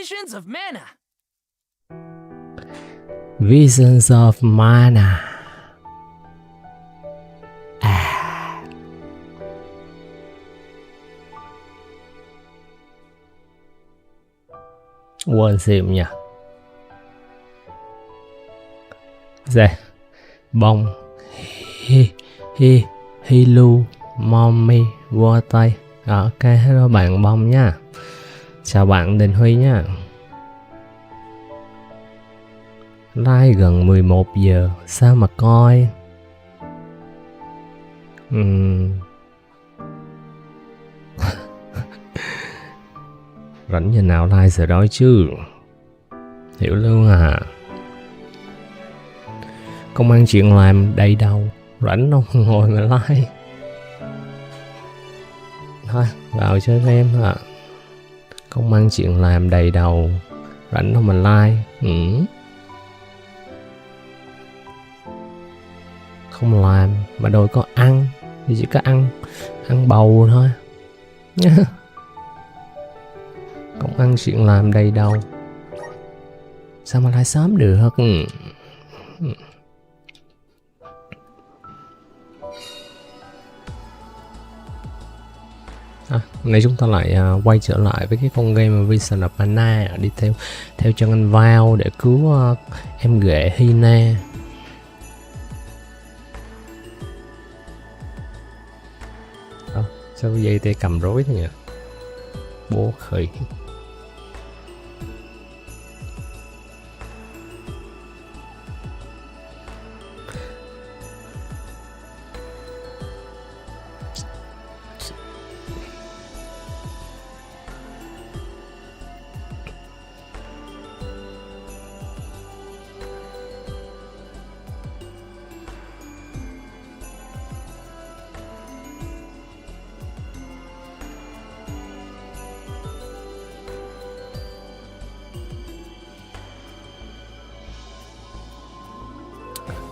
Visions of Mana. Visions of Mana. Quên xìm nha. Dạ. Bông. Hi lu. Mommy. Vô tay. Ok, hello bạn Bông nha. Chào bạn Đình Huy nha. Live gần 11 giờ. Sao mà coi. Rảnh giờ nào live giờ đó chứ. Hiểu luôn à. Công ăn chuyện làm đầy đầu. Rảnh đâu ngồi mà live. Thôi vào chơi với em hả. Công ăn chuyện làm đầy đầu. Rảnh đâu mà live. Không làm mà đôi có ăn thì chỉ có ăn bầu thôi. Công ăn chuyện làm đầy đầu. Sao mà lại sớm được. Hôm nay chúng ta lại quay trở lại với cái con game Vision of Mana, đi theo chân anh vào để cứu em ghệ Hina. Sao dây tê cầm rối thế nhỉ? Bố khỉ.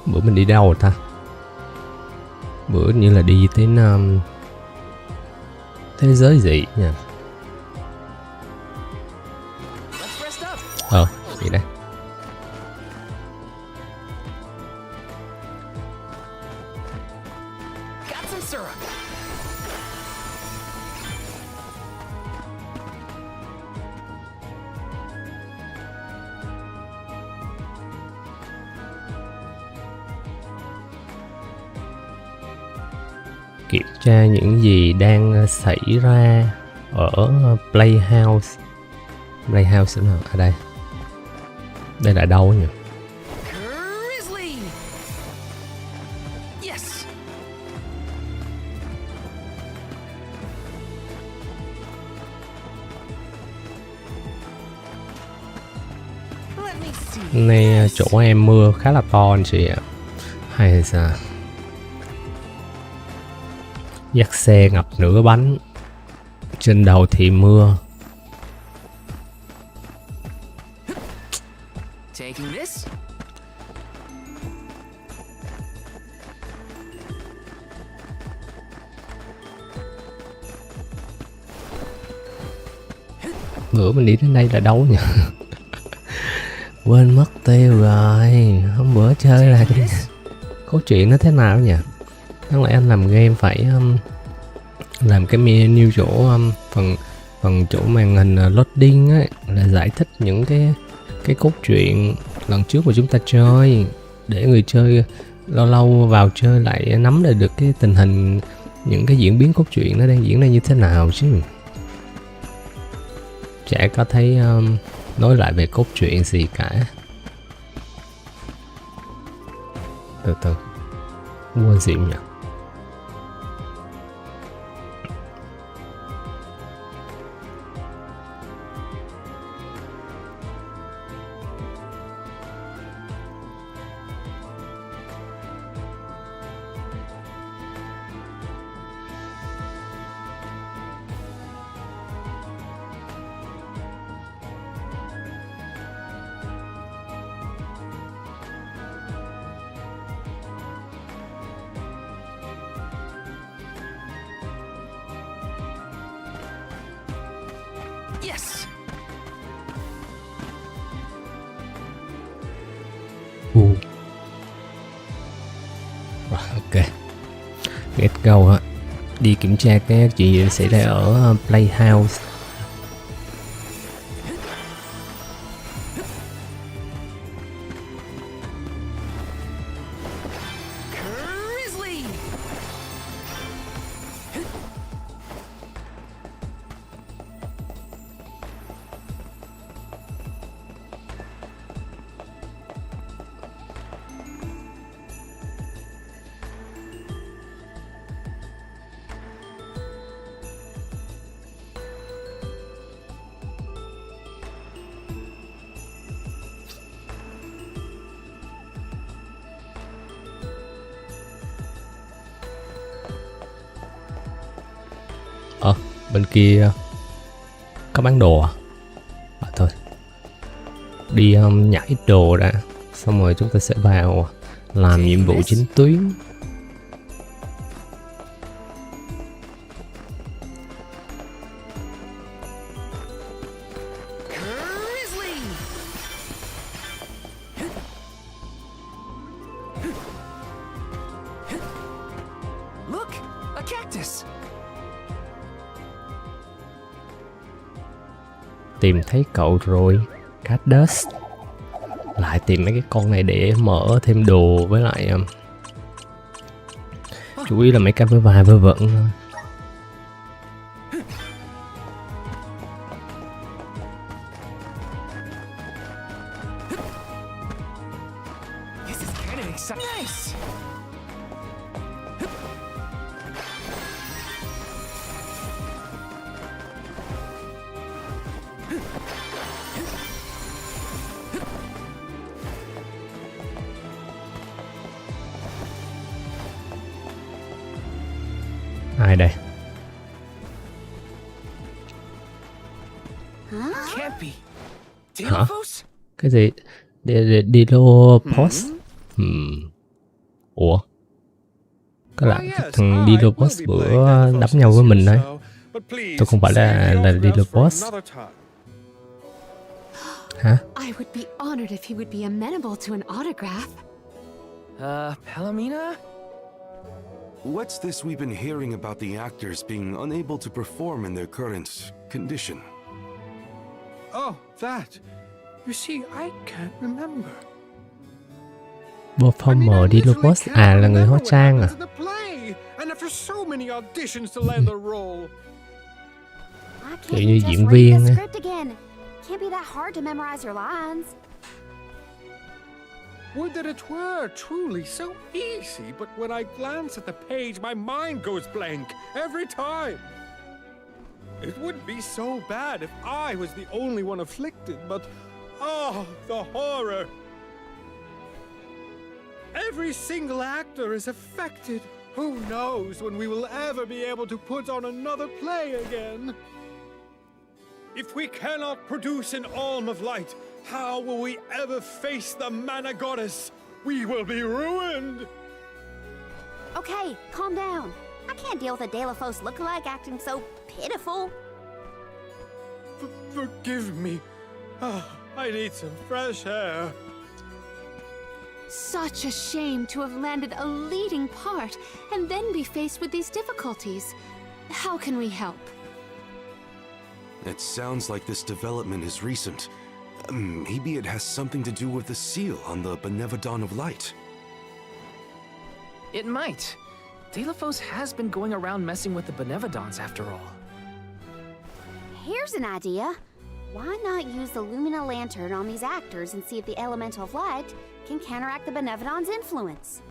Bữa mình đi đâu rồi ta? Bữa như là đi đến thế giới gì nha. Gì đây? Kiểm tra những gì đang xảy ra ở playhouse. Playhouse nào ở đây? Đây là đâu nhỉ? Yes. Này chỗ em mưa khá là to anh chị ạ. Hay là sao? Dắt xe ngập nửa bánh. Trên đầu thì mưa. Bữa mình đi đến đây là đâu nhỉ? Quên mất tiêu rồi. Hôm bữa chơi là cái câu chuyện nó thế nào nhỉ? Chắc là anh làm game phải làm cái menu chỗ phần chỗ màn hình loading ấy, là giải thích những cái cốt truyện lần trước mà chúng ta chơi, để người chơi lâu lâu vào chơi lại nắm được cái tình hình, những cái diễn biến cốt truyện nó đang diễn ra như thế nào chứ. Chả có thấy nói lại về cốt truyện gì cả. Từ từ quên gì nhỉ? Let's go á. Đi kiểm tra cái chuyện gì xảy ra ở playhouse. Bên kia có bán đồ à? Thôi đi nhảy ít đồ ra, xong rồi chúng ta sẽ vào làm nhiệm vụ chính tuyến. Tìm thấy cậu rồi, Cactus. Lại tìm mấy cái con này để mở thêm đồ, với lại chủ yếu là mấy cái vớ vẩn thôi. Ai đây? Hả? Cái gì? Dilopos? Ủa? Có lại thằng Dilopos bữa đấm nhau với mình đấy. Tôi không phải là Dilopos. Hả? I would be honored if he would be amenable to an autograph. Palomina? What's this we've been hearing about the actors being unable to perform in their current condition? Oh, that. You see, I can't remember. Performer Dilopos là người hóa trang à? Kiểu như diễn viên á. Can't be that hard to memorize your lines. Would that it were truly so easy, but when I glance at the page, my mind goes blank every time. It would be so bad if I was the only one afflicted, but oh, the horror. Every single actor is affected. Who knows when we will ever be able to put on another play again? If we cannot produce an alm of light, how will we ever face the mana goddess? We will be ruined! Okay, calm down. I can't deal with a Delafos lookalike acting so pitiful. Forgive me. I need some fresh air. Such a shame to have landed a leading part and then be faced with these difficulties. How can we help? It sounds like this development is recent. Maybe it has something to do with the seal on the Benevodon of Light. It might. Delafos has been going around messing with the Benevodons after all. Here's an idea. Why not use the Lumina Lantern on these actors and see if the Elemental of Light can counteract the Benevodon's influence?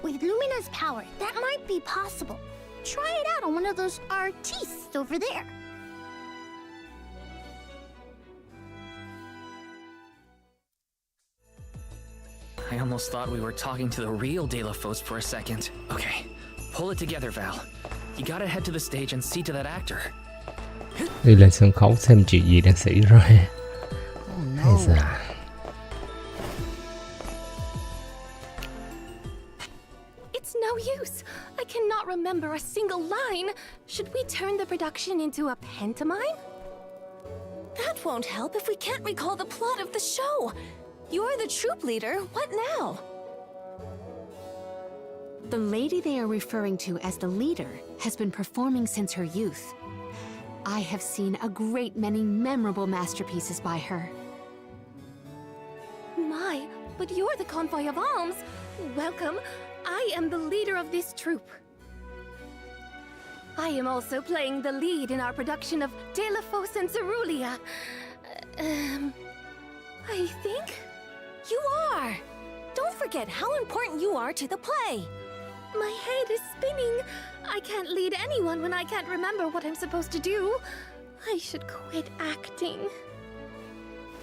With Lumina's power, that might be possible. Try it out on one of those artistes over there. I almost thought we were talking to the real Delafos for a second. Okay, pull it together, Val. You gotta head to the stage and see to that actor. Đi lên sân khấu xem chuyện gì đang xảy ra. Hay là... It's no use. I cannot remember a single line. Should we turn the production into a pantomime? That won't help if we can't recall the plot of the show. You're the troupe leader. What now? The lady they are referring to as the leader has been performing since her youth. I have seen a great many memorable masterpieces by her. My, but you're the convoy of alms. Welcome. I am the leader of this troupe. I am also playing the lead in our production of Delafos and Cerulia. I think? You are! Don't forget how important you are to the play. My head is spinning. I can't lead anyone when I can't remember what I'm supposed to do. I should quit acting.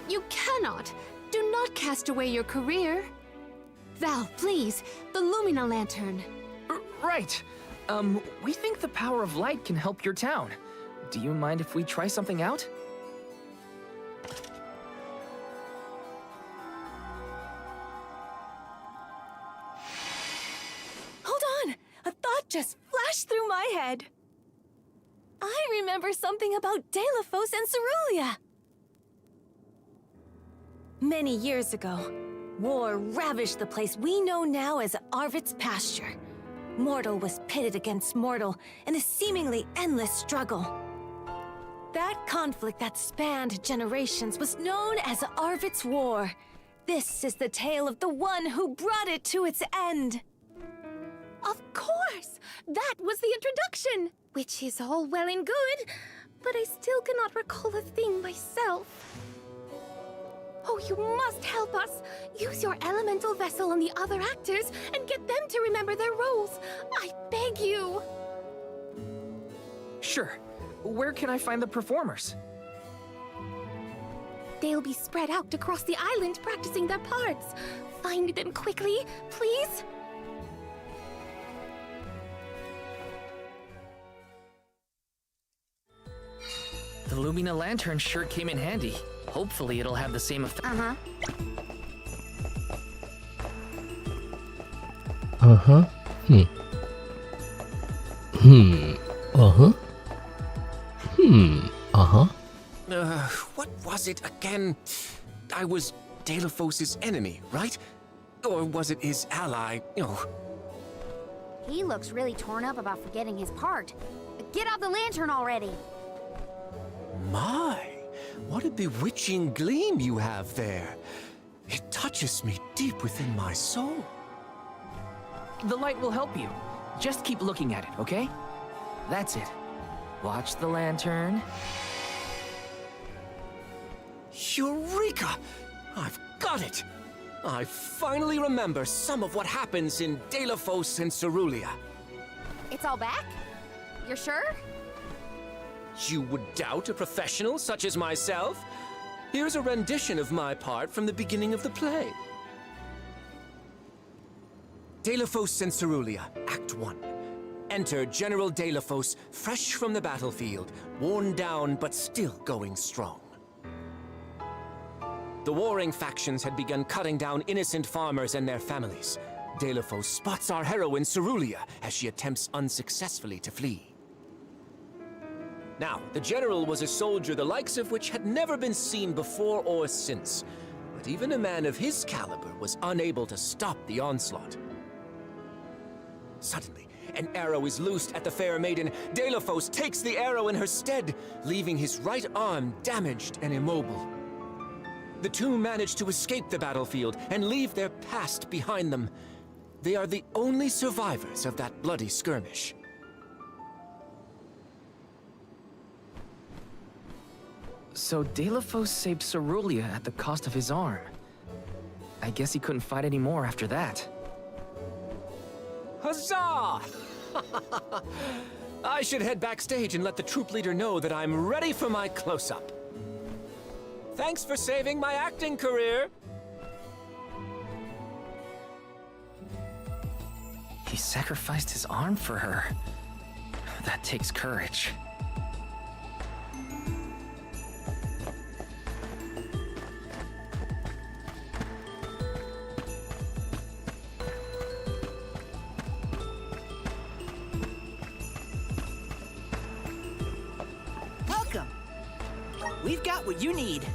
You cannot! Do not cast away your career. Val, please, the Lumina Lantern. Right. We think the power of light can help your town. Do you mind if we try something out? Hold on! A thought just flashed through my head. I remember something about Delafos and Cerulia. Many years ago, war ravaged the place we know now as Arvid's pasture. Mortal was pitted against mortal in a seemingly endless struggle. That conflict that spanned generations was known as Arvid's War. This is the tale of the one who brought it to its end. Of course! That was the introduction! Which is all well and good, but I still cannot recall a thing myself. Oh, you must help us! Use your elemental vessel on the other actors and get them to remember their roles! I beg you! Sure. Where can I find the performers? They'll be spread out across the island practicing their parts. Find them quickly, please! The Lumina Lantern sure came in handy. Hopefully it'll have the same effect. Uh-huh. What was it again? I was Delafos' enemy, right? Or was it his ally? He looks really torn up about forgetting his part. Get out the lantern already! My, what a bewitching gleam you have there. It touches me deep within my soul. The light will help you. Just keep looking at it, okay? That's it. Watch the lantern. Eureka! I've got it! I finally remember some of what happens in Delafos and Cerulia. It's all back? You're sure? You would doubt a professional such as myself? Here's a rendition of my part from the beginning of the play. Delafos and Cerulia, Act 1. Enter General Delafos, fresh from the battlefield, worn down but still going strong. The warring factions had begun cutting down innocent farmers and their families. Delafos spots our heroine Cerulia as she attempts unsuccessfully to flee. Now, the general was a soldier the likes of which had never been seen before or since, but even a man of his caliber was unable to stop the onslaught. Suddenly, an arrow is loosed at the fair maiden. Delafos takes the arrow in her stead, leaving his right arm damaged and immobile. The two manage to escape the battlefield and leave their past behind them. They are the only survivors of that bloody skirmish. So Delafos saved Cerulia at the cost of his arm. I guess he couldn't fight anymore after that. Huzzah! I should head backstage and let the troop leader know that I'm ready for my close-up. Thanks for saving my acting career! He sacrificed his arm for her. That takes courage. Welcome! We've got what you need.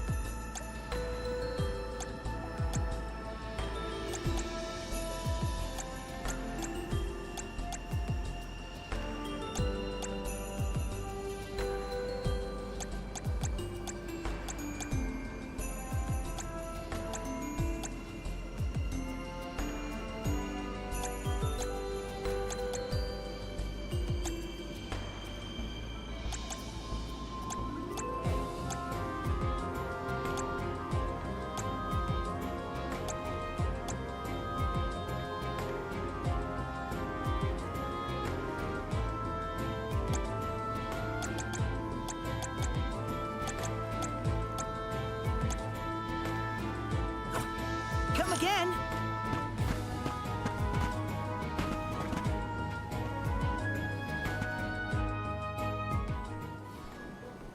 Come again.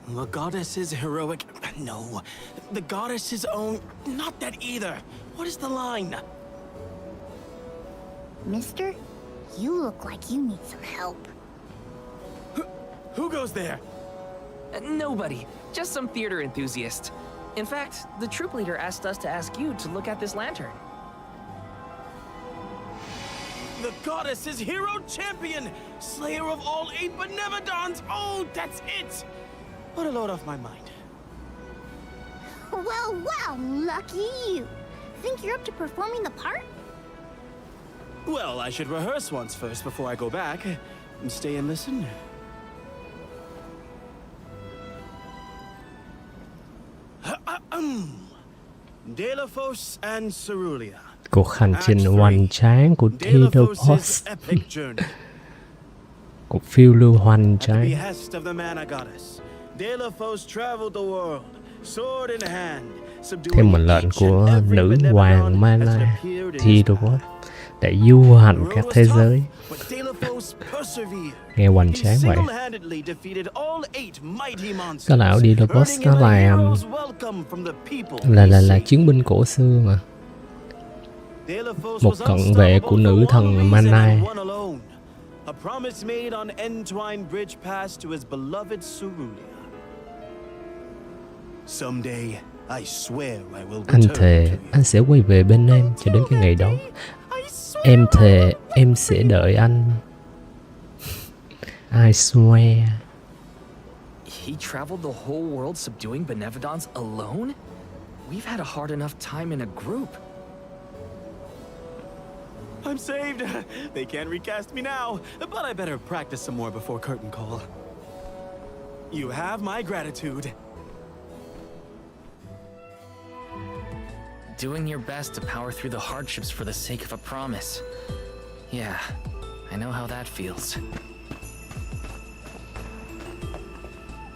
The goddess's heroic... No. The goddess's own... Not that either. What is the line? Mister, you look like you need some help. Who goes there? Nobody. Just some theater enthusiast. In fact, the troop leader asked us to ask you to look at this lantern. The goddess's hero champion! Slayer of all 8 Benevodons! Oh, that's it! What a load off my mind. Well, well, lucky you. Think you're up to performing the part? Well, I should rehearse once first before I go back. And stay and listen. Delphos and Cerulean. Cuộc hành trình hoành tráng của Delphos. Cuộc phiêu lưu hoành tráng. Theo mệnh lệnh của nữ hoàng Mana, Delphos đã du hành các thế giới. Nghe hoành tráng vậy. Cái lão Delphos đó là chiến binh cổ xưa mà. Một cận vệ của nữ thần Mana. Anh thề anh sẽ quay về bên em cho đến cái ngày đó. Em thề em sẽ đợi anh. I swear. He traveled the whole world subduing Benevodons alone? We've had a hard enough time in a group. I'm saved. They can't recast me now, but I better practice some more before curtain call. You have my gratitude. Doing your best to power through the hardships for the sake of a promise. Yeah, I know how that feels.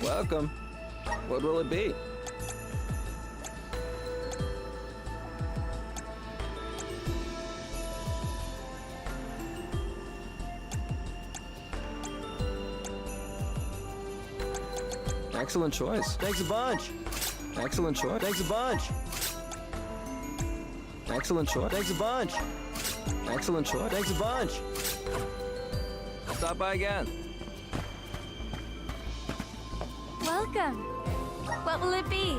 Welcome. What will it be? Excellent choice. Thanks a bunch. Excellent choice. Thanks a bunch. Excellent choice. Thanks a bunch. Excellent choice. Thanks a bunch. Stop by again. Welcome. What will it be?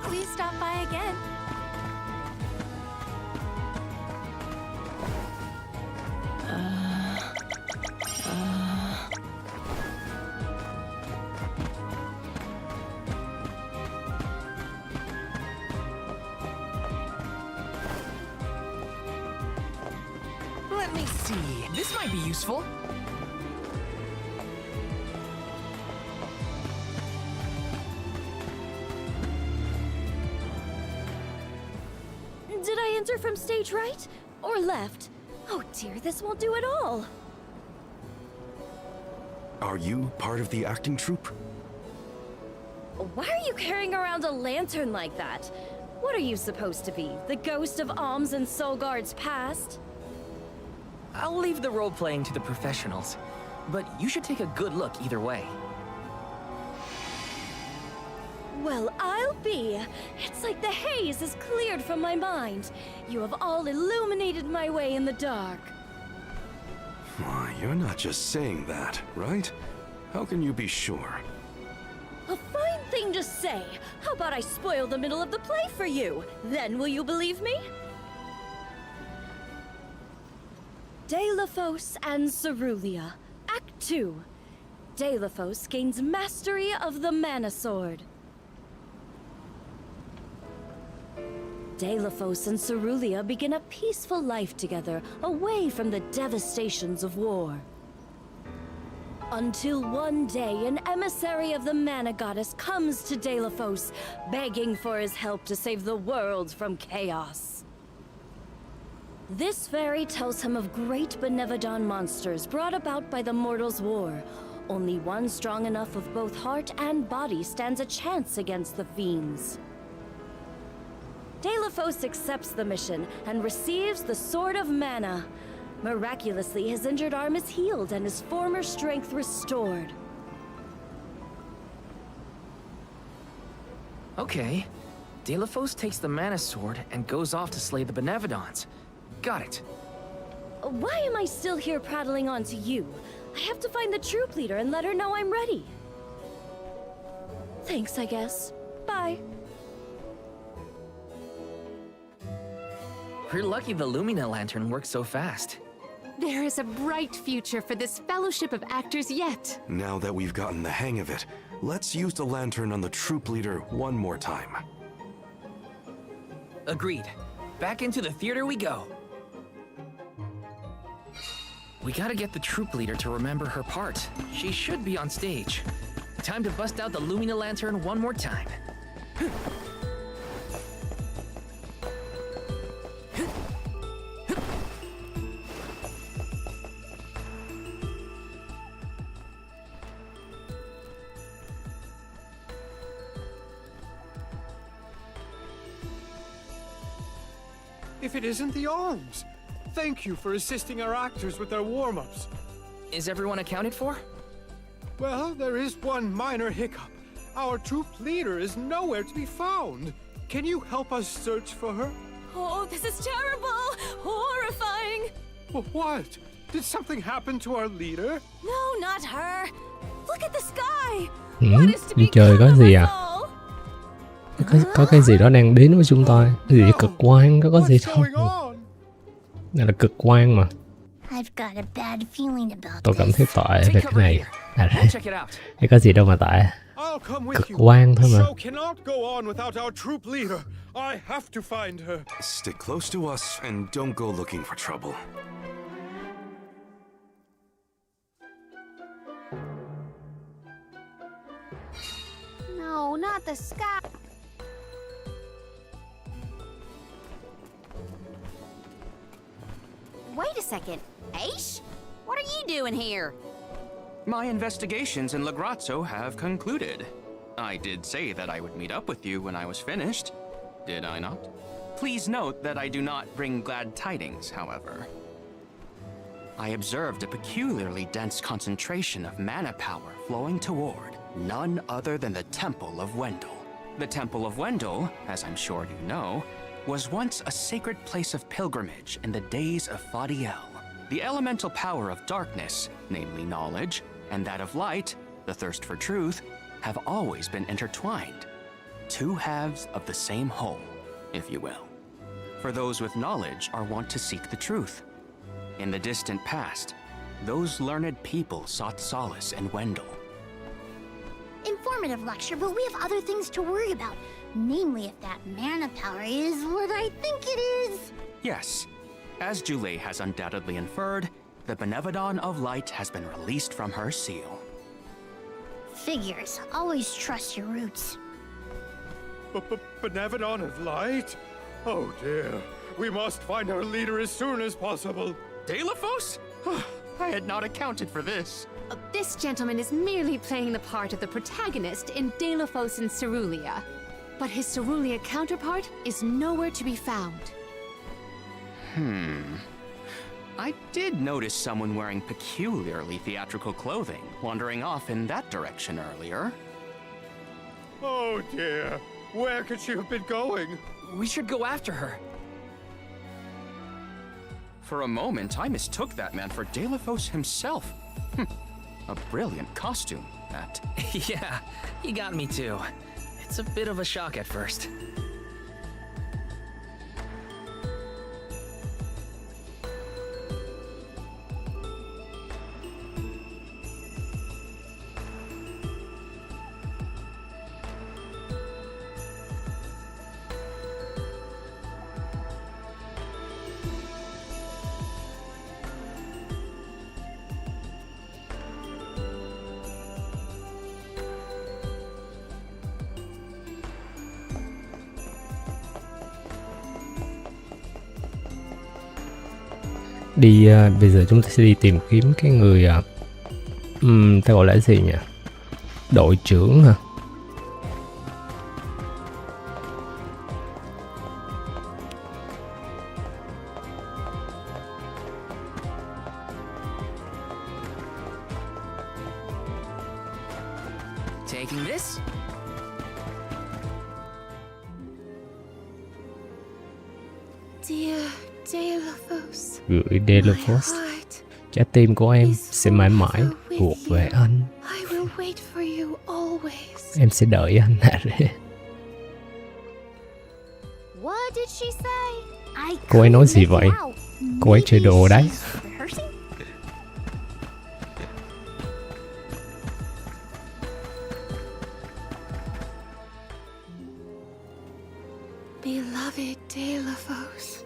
Please stop by again. Let me see. This might be useful. Did I enter from stage right or left? Oh dear, this won't do at all. Are you part of the acting troupe? Why are you carrying around a lantern like that? What are you supposed to be? The ghost of Alms and Solgard's past? I'll leave the role-playing to the professionals, but you should take a good look either way. Well, I'll be. It's like the haze is cleared from my mind. You have all illuminated my way in the dark. Why, you're not just saying that, right? How can you be sure? A fine thing to say. How about I spoil the middle of the play for you? Then will you believe me? Delphos and Cerulean, Act 2. Delphos gains mastery of the Mana Sword. Delphos and Cerulean begin a peaceful life together, away from the devastations of war. Until one day, an emissary of the mana goddess comes to Delafos, begging for his help to save the world from chaos. This fairy tells him of great Benevodon monsters brought about by the mortals' war. Only one strong enough of both heart and body stands a chance against the fiends. Delafos accepts the mission and receives the Sword of Mana. Miraculously, his injured arm is healed and his former strength restored. Okay. Delafos takes the mana sword and goes off to slay the Benevodons. Got it. Why am I still here prattling on to you? I have to find the troop leader and let her know I'm ready. Thanks, I guess. Bye. We're lucky the Lumina lantern works so fast. There is a bright future for this fellowship of actors yet. Now that we've gotten the hang of it, let's use the lantern on the troop leader one more time. Agreed. Back into the theater we go. We gotta get the troop leader to remember her part. She should be on stage. Time to bust out the Lumina lantern one more time. If it isn't the arms! Thank you for assisting our actors with their warm-ups. Is everyone accounted for? Well, there is one minor hiccup. Our troop leader is nowhere to be found. Can you help us search for her? Oh, this is terrible! Horrifying! What? Did something happen to our leader? No, not her! Look at the sky! Trên trời có gì à? Có cái gì đó đang đến với chúng tôi. Cái gì cực quang, có gì đâu. Này là cực quang mà. Tôi cảm thấy tệ về cái này. Hay có gì đâu mà tệ. Cực quang thôi mà. Stick close to us and don't go looking for trouble. No, not the sky. Wait a second. Aish? What are you doing here? My investigations in Lagrazzo have concluded. I did say that I would meet up with you when I was finished, did I not? Please note that I do not bring glad tidings, however. I observed a peculiarly dense concentration of mana power flowing toward none other than the Temple of Wendel. The Temple of Wendel, as I'm sure you know, was once a sacred place of pilgrimage in the days of Fadiel. The elemental power of darkness, namely knowledge, and that of light, the thirst for truth, have always been intertwined. Two halves of the same whole, if you will. For those with knowledge are wont to seek the truth. In the distant past, those learned people sought solace in Wendel. Informative lecture, but we have other things to worry about. Namely, if that mana power is what I think it is. Yes, as Julie has undoubtedly inferred, the Benevodon of Light has been released from her seal. Figures. Always trust your roots. Benevodon of Light? Oh dear. We must find our leader as soon as possible. Delafos? I had not accounted for this. This gentleman is merely playing the part of the protagonist in Delafos and Cerulia. But his Cerulia counterpart is nowhere to be found. I did notice someone wearing peculiarly theatrical clothing wandering off in that direction earlier. Oh dear. Where could she have been going? We should go after her. For a moment, I mistook that man for Delafos himself. A brilliant costume, that. Yeah, he got me too. It's a bit of a shock at first. Đi bây giờ chúng ta sẽ đi tìm kiếm cái người ta gọi là cái gì nhỉ? Đội trưởng hả? Taking this. Dear Delaphos, Gửi Delaphos, trái tim của em sẽ mãi mãi thuộc về anh. I will wait for you always. Em sẽ đợi anh. What did she say? Cô ấy nói gì vậy? Cô ấy chơi đồ đấy. Rehearsing? Beloved Delaphos,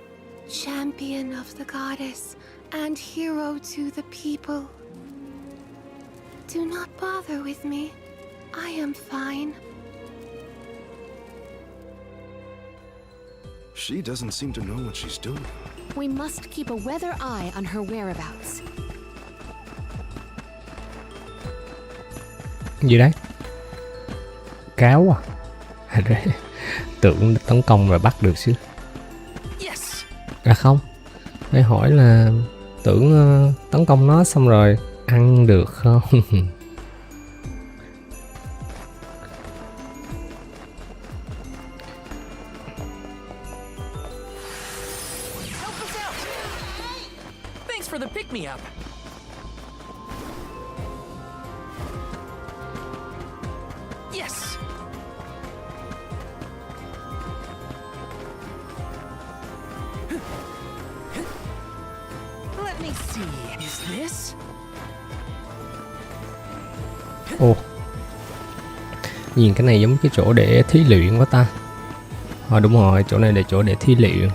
champion of the goddess and hero to the people. Do not bother with me. I am fine. She doesn't seem to know what she's doing. We must keep a weather eye on her whereabouts. Gì đấy? Cáo à? Tưởng tấn công rồi bắt được chứ. À không, để hỏi là tưởng tấn công nó xong rồi ăn được không? Thanks for the pick me up. Yes. Let me see. Is this? Ồ, nhìn cái này giống cái chỗ để thí luyện quá ta. Đúng rồi, chỗ này là chỗ để thí luyện.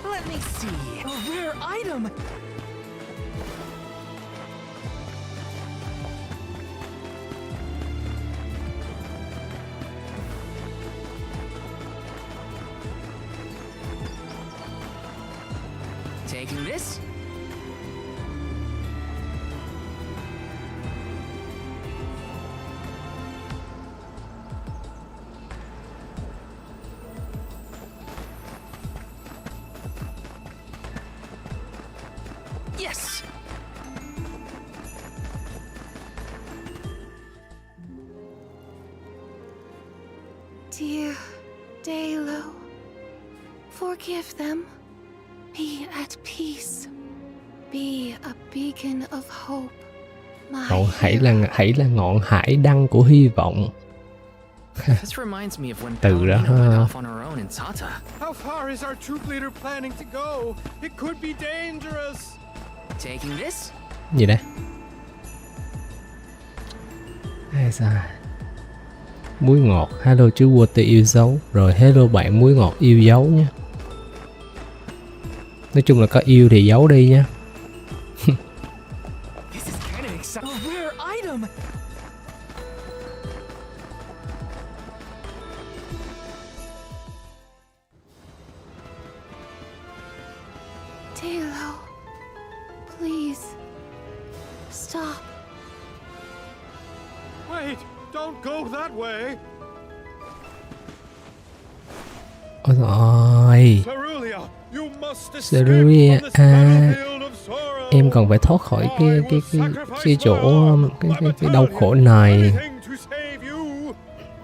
Let me see. A rare item. Taking this. Yes. Dear Dalo, forgive them. Be at peace. Be a beacon of hope. Cậu hãy là ngọn hải đăng của hy vọng. This reminds me of when Từ đó Palomino went ha. off on her own in Tata. How far is our troop leader planning to go? It could be dangerous. Taking this. Gì đây? Hay sao? Muối ngọt, hello chú Woti yêu dấu. Rồi hello bạn muối ngọt yêu dấu nhé. Nói chung là có yêu thì giấu đi nha. This is kind of exciting. A rare item. Dalo, please stop. Wait, don't go that way. Ôi rồi. Cerulia, you must escape Cerulia, from this battlefield of sorrow. Em cần phải thoát khỏi cái chỗ cái đau khổ này. Anything to save you.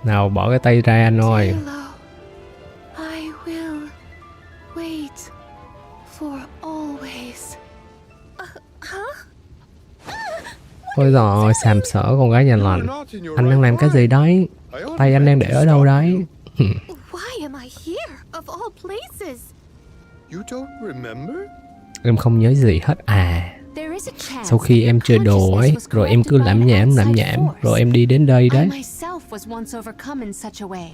Nào bỏ cái tay ra anh ơi. Dalo, I will wait for always. Ôi rồi, sàm sỡ con gái nhà lành. Anh đang làm cái gì đấy? Tay anh đang để ở đâu đấy? Why am I here of all places? You don't remember? Em không nhớ gì hết à. There is a chance Sau khi em chơi đồ ấy, rồi em cứ lẩm nhẩm, rồi em đi đến đây I đấy. myself was once overcome in such a way.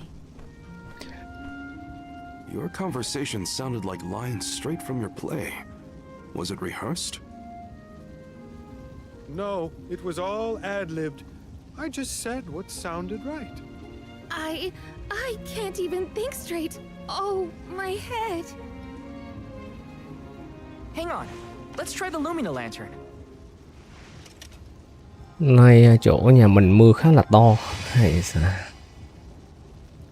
Your conversation sounded like lines straight from your play. Was it rehearsed? No, it was all ad-libbed. I just said what sounded right. I can't even think straight. Oh, my head. Hang on. Let's try the Lumina lantern. Nay chỗ nhà mình mưa khá là to. Hay sao?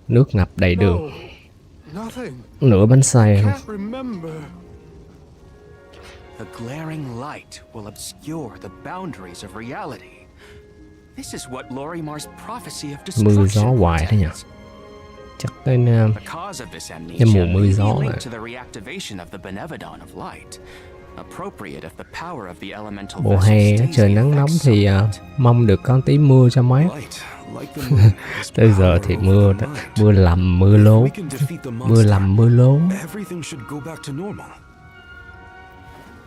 Nước ngập đầy đường. Nửa bánh xay không? The glaring light will obscure the boundaries of reality. This is what Lorimar's prophecy of destruction. Mưa gió hoài thế nhỉ? Chắc tới cái mùa mưa gió này. Mùa hè trời nắng nóng thì mong được có tí mưa cho mát. Tới giờ thì mưa lầm mưa lố. Mưa lầm mưa lố.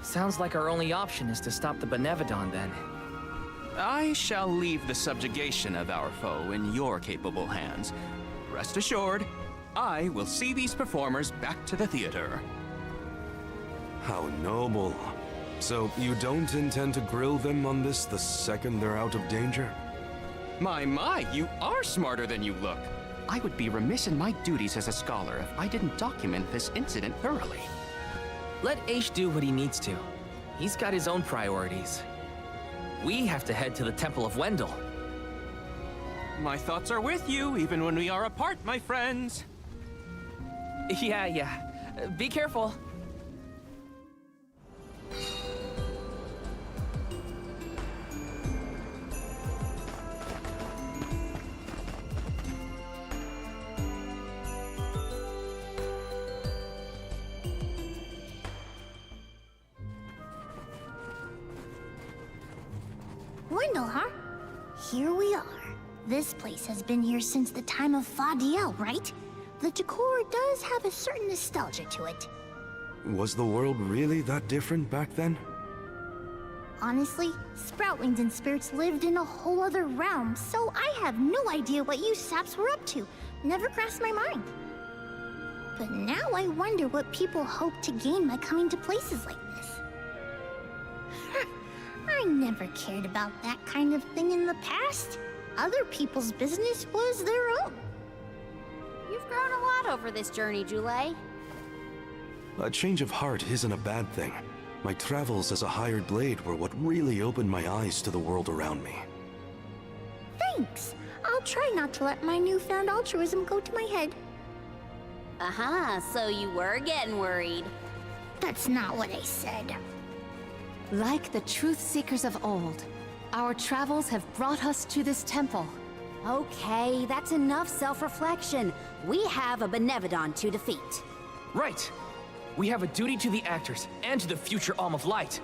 Sounds like our only option is to stop the Benevodon then. I shall leave the subjugation of our foe in your capable hands. Rest assured, I will see these performers back to the theater. How noble. So you don't intend to grill them on this the second they're out of danger? My, you are smarter than you look. I would be remiss in my duties as a scholar if I didn't document this incident thoroughly. Let Aish do what he needs to. He's got his own priorities. We have to head to the Temple of Wendell. My thoughts are with you, even when we are apart, my friends. Yeah. Be careful. Wendell, huh? Here we are. This place has been here since the time of Fadiel, right? The decor does have a certain nostalgia to it. Was the world really that different back then? Honestly, Sproutlings and spirits lived in a whole other realm, so I have no idea what you saps were up to. Never crossed my mind. But now I wonder what people hope to gain by coming to places like this. I never cared about that kind of thing in the past. Other people's business was their own. You've grown a lot over this journey, Jule. A change of heart isn't a bad thing. My travels as a hired blade were what really opened my eyes to the world around me. Thanks. I'll try not to let my newfound altruism go to my head. So you were getting worried. That's not what I said. Like the truth seekers of old, our travels have brought us to this temple. Okay, that's enough self-reflection. We have a Benevodon to defeat. Right. We have a duty to the actors and to the future Alm of Light.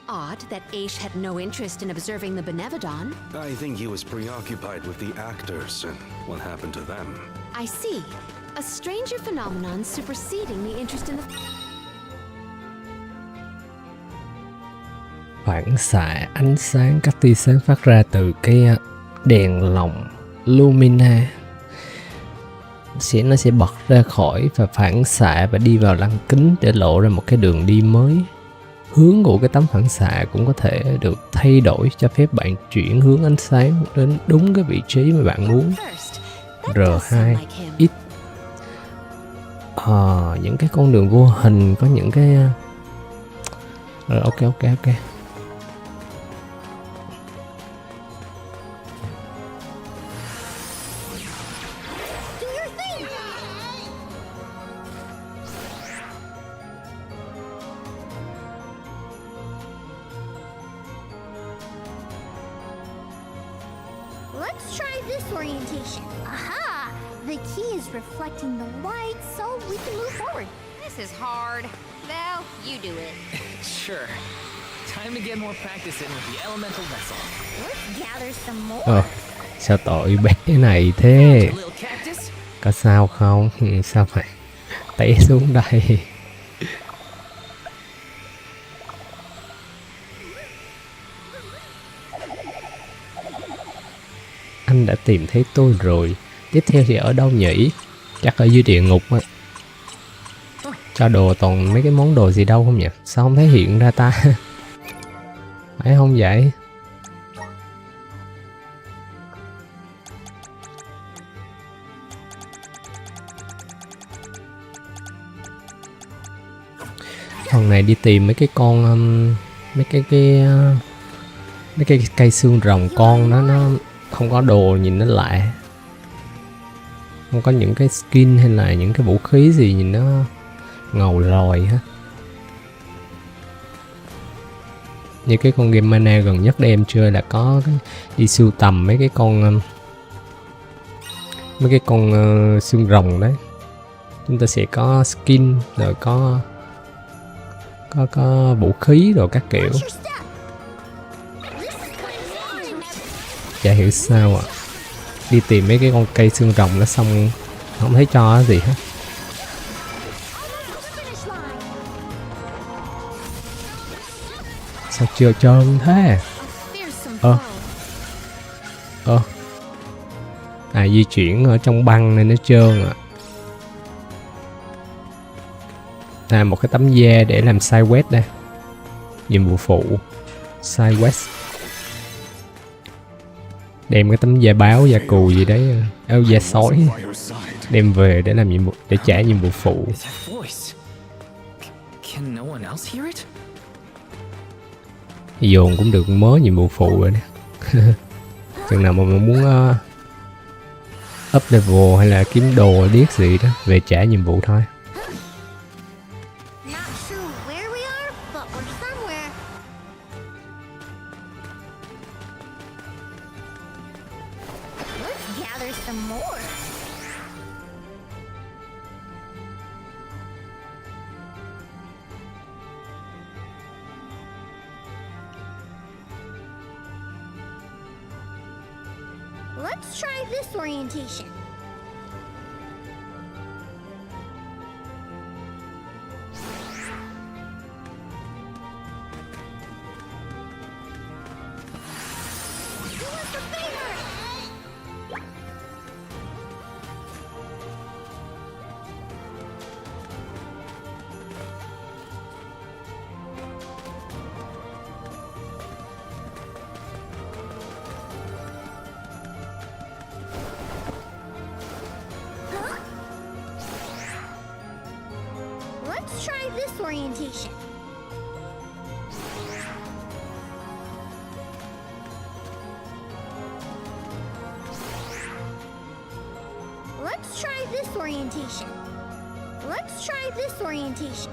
Odd that Aish had no interest in observing the Benevodon. I think he was preoccupied with the actors and what happened to them. I see. A stranger phenomenon superseding the interest in the... Phản xạ ánh sáng, các tia sáng phát ra từ cái đèn lồng Lumina. Nó sẽ bật ra khỏi và phản xạ và đi vào lăng kính để lộ ra một cái đường đi mới. Hướng của cái tấm phản xạ cũng có thể được thay đổi, cho phép bạn chuyển hướng ánh sáng đến đúng cái vị trí mà bạn muốn. R2X. Những cái con đường vô hình có những cái... Ok. Let's try this orientation. Aha! The key is reflecting the light, so we can move forward. This is hard. Val, you do it. Sure. Time to get more practice in with the elemental vessel. Let's gather some more. Sao tội bé này thế? Có sao không? Sao phải té xuống đây? Anh đã tìm thấy tôi rồi. Tiếp theo thì ở đâu nhỉ? Chắc ở dưới địa ngục á. Cho đồ toàn mấy cái món đồ gì đâu không nhỉ? Sao không thấy hiện ra ta? Phải không vậy? Phần này đi tìm mấy cái con mấy cái cây xương rồng con nó không có đồ nhìn nó lạ. Không có những cái skin hay là những cái vũ khí gì nhìn nó ngầu lòi hết. Như cái con game mana gần nhất để em chơi là có cái đi sưu tầm mấy cái con xương rồng đấy. Chúng ta sẽ có skin rồi có vũ khí rồi các kiểu. Chả hiểu sao à. Đi tìm mấy cái con cây xương rồng nó xong không thấy cho cái gì hết. Sao chưa trơn thế? Di chuyển ở trong băng nên nó trơn à. Một cái tấm da để làm side quest đây. Nhiệm vụ phụ side quest. Đem cái tấm da báo, da cù gì đấy, da sói đem về để làm nhiệm vụ, để trả nhiệm vụ phụ. Dồn cũng được mớ nhiệm vụ phụ rồi nè. Chừng nào mà muốn up level hay là kiếm đồ điếc gì đó, về trả nhiệm vụ thôi. Let's try this orientation. Let's try this orientation. Let's try this orientation. Let's try this orientation.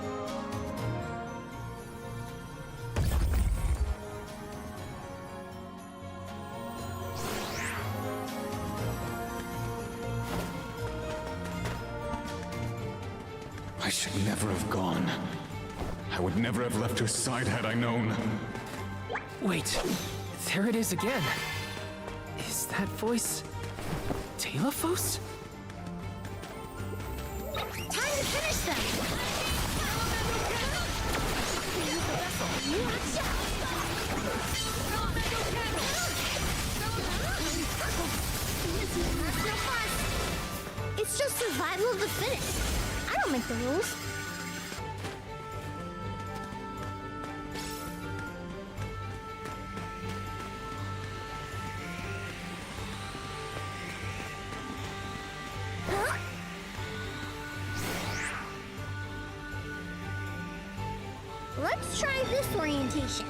I should never have gone. I would never have left her side had I known. Wait, there it is again. Is that voice Telephos? Time to finish them. It's just survival of the fittest. I don't make the rules. Let's try this orientation.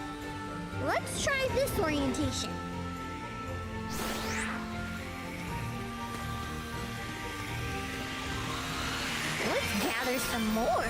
Let's try this orientation. Let's gather some more.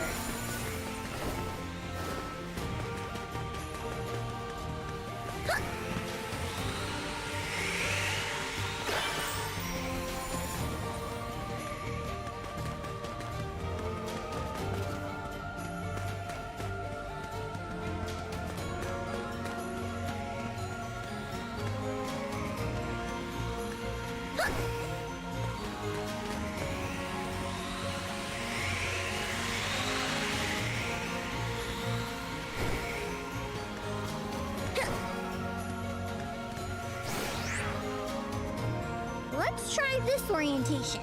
Let's try this orientation.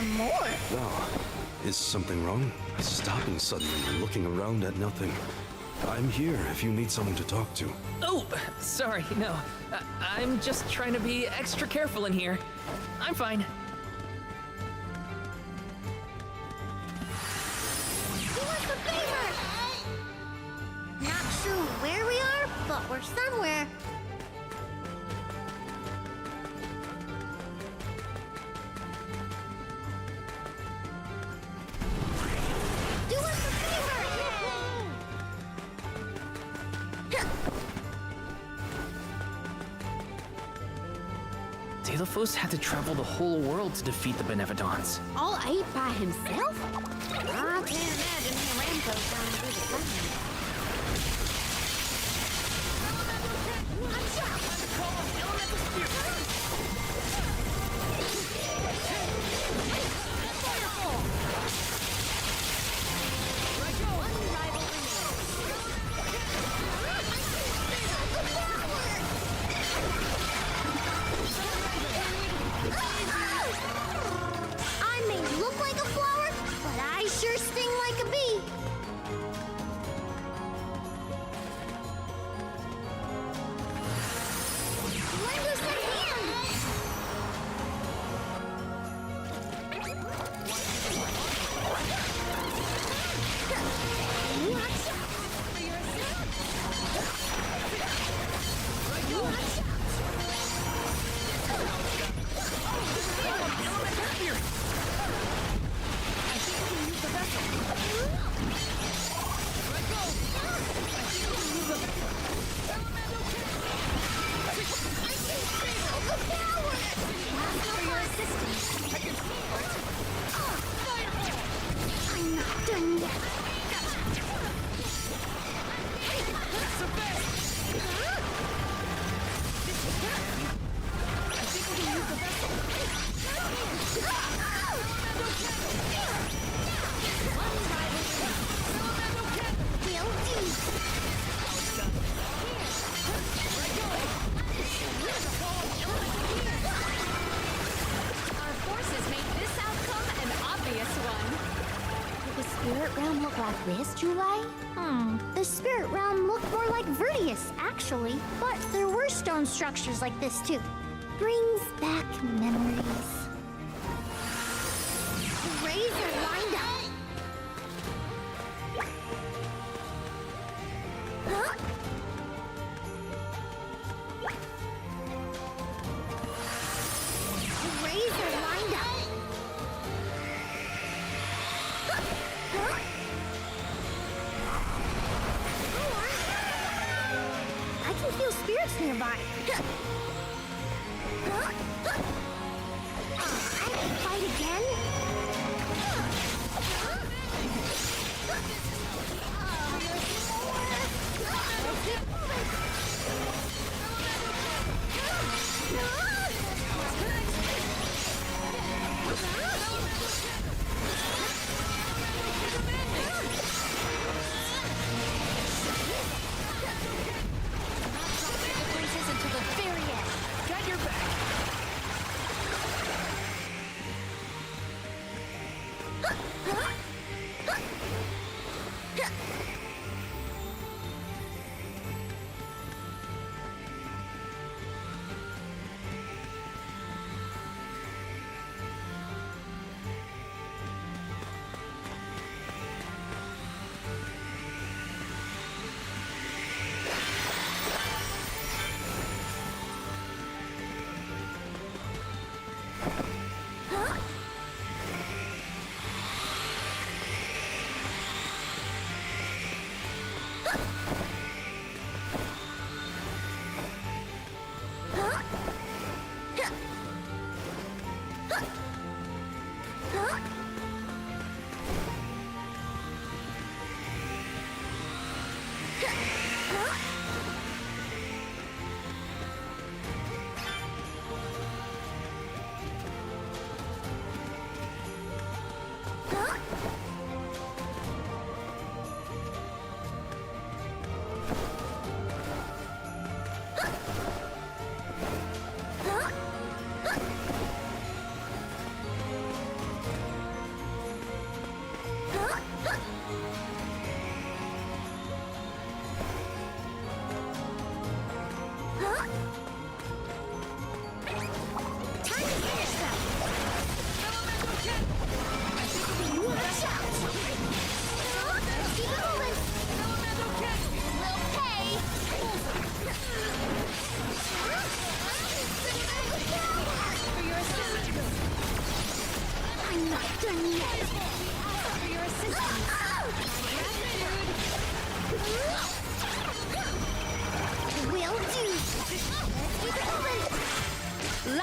them more. Val, is something wrong? Stopping suddenly and looking around at nothing. I'm here if you need someone to talk to. Oh, sorry, no. I'm just trying to be extra careful in here. I'm fine. Do us a favor! Not sure where we are, but we're somewhere. Do us a favor! Delophos had to travel the whole world to defeat the Benevodons. All 8 by himself? I can't imagine him Rambo's going through the flames. I may look like a flower, but I sure sting like a bee. Lend us a hand. I'm not done yet. Our forces made this outcome an obvious one. Did the spirit realm look like this, Julie? The spirit realm looked more like Vertius, actually. But there were stone structures like this, too. Brings back memories. The rays are lined up. Huh? The rays are lined up. Huh? I can feel spirits nearby. I can fight again. Until the very end. Got your back.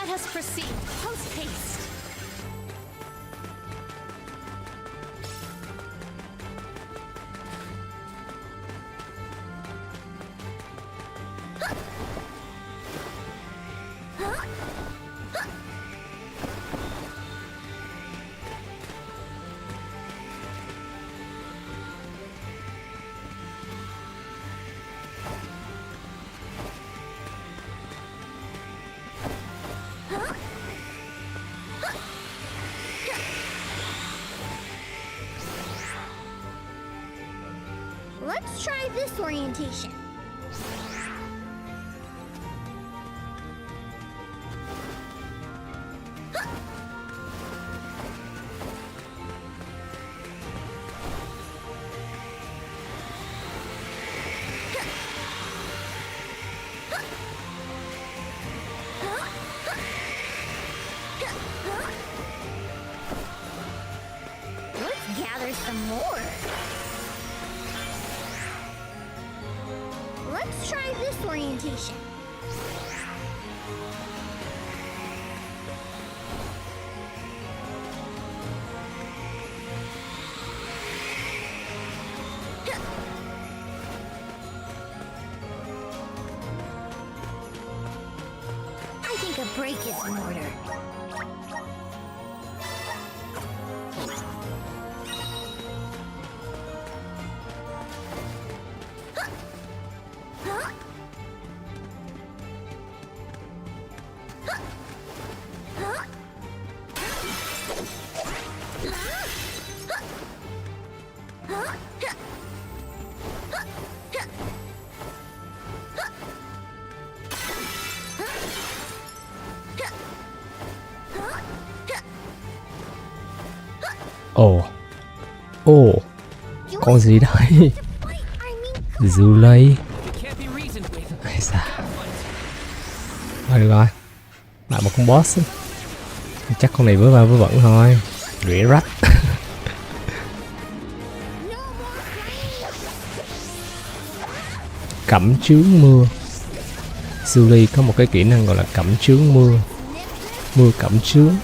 Let us proceed post haste. Let's try this orientation. Let's gather some more. Let's try this orientation. I think a break is in order. Ồ, ồ, con gì đây? Dù lây. Ai da. Thôi được rồi, lại một con boss. Chắc con này vớ va vớ vẩn thôi. Rỉa rách. Cẩm chướng mưa. Julie có một cái kỹ năng gọi là cẩm chướng mưa. Mưa cẩm chướng.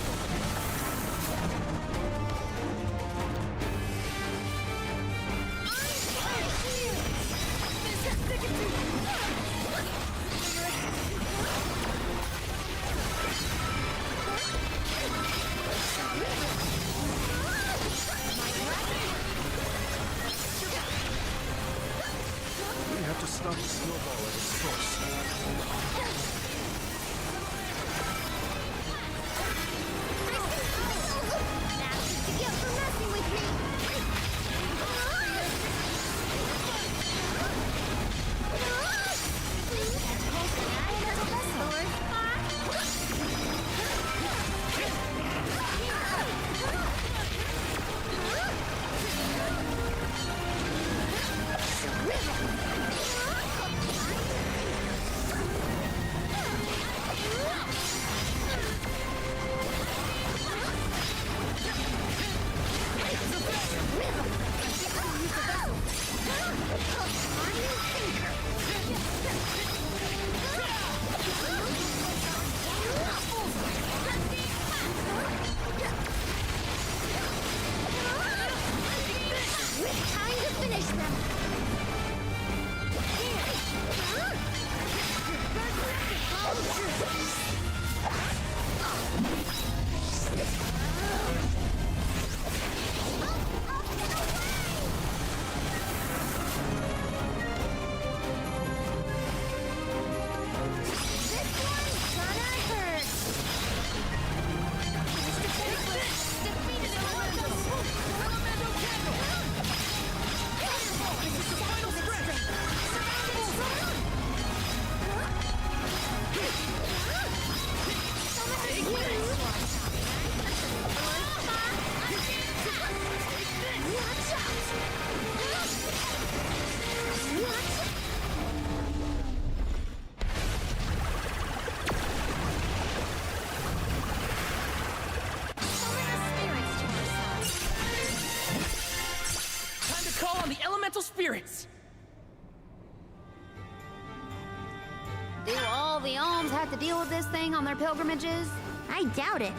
the alms have to deal with this thing on their pilgrimages? I doubt it.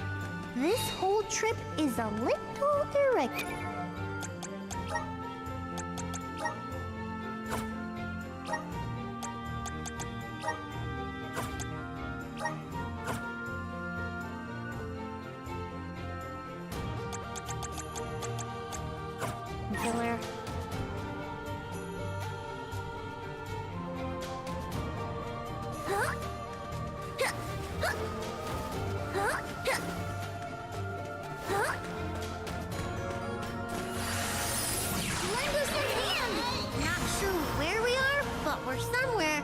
This whole trip is a little irregular. Killer. Lend us a hand! Not sure where we are, but we're somewhere.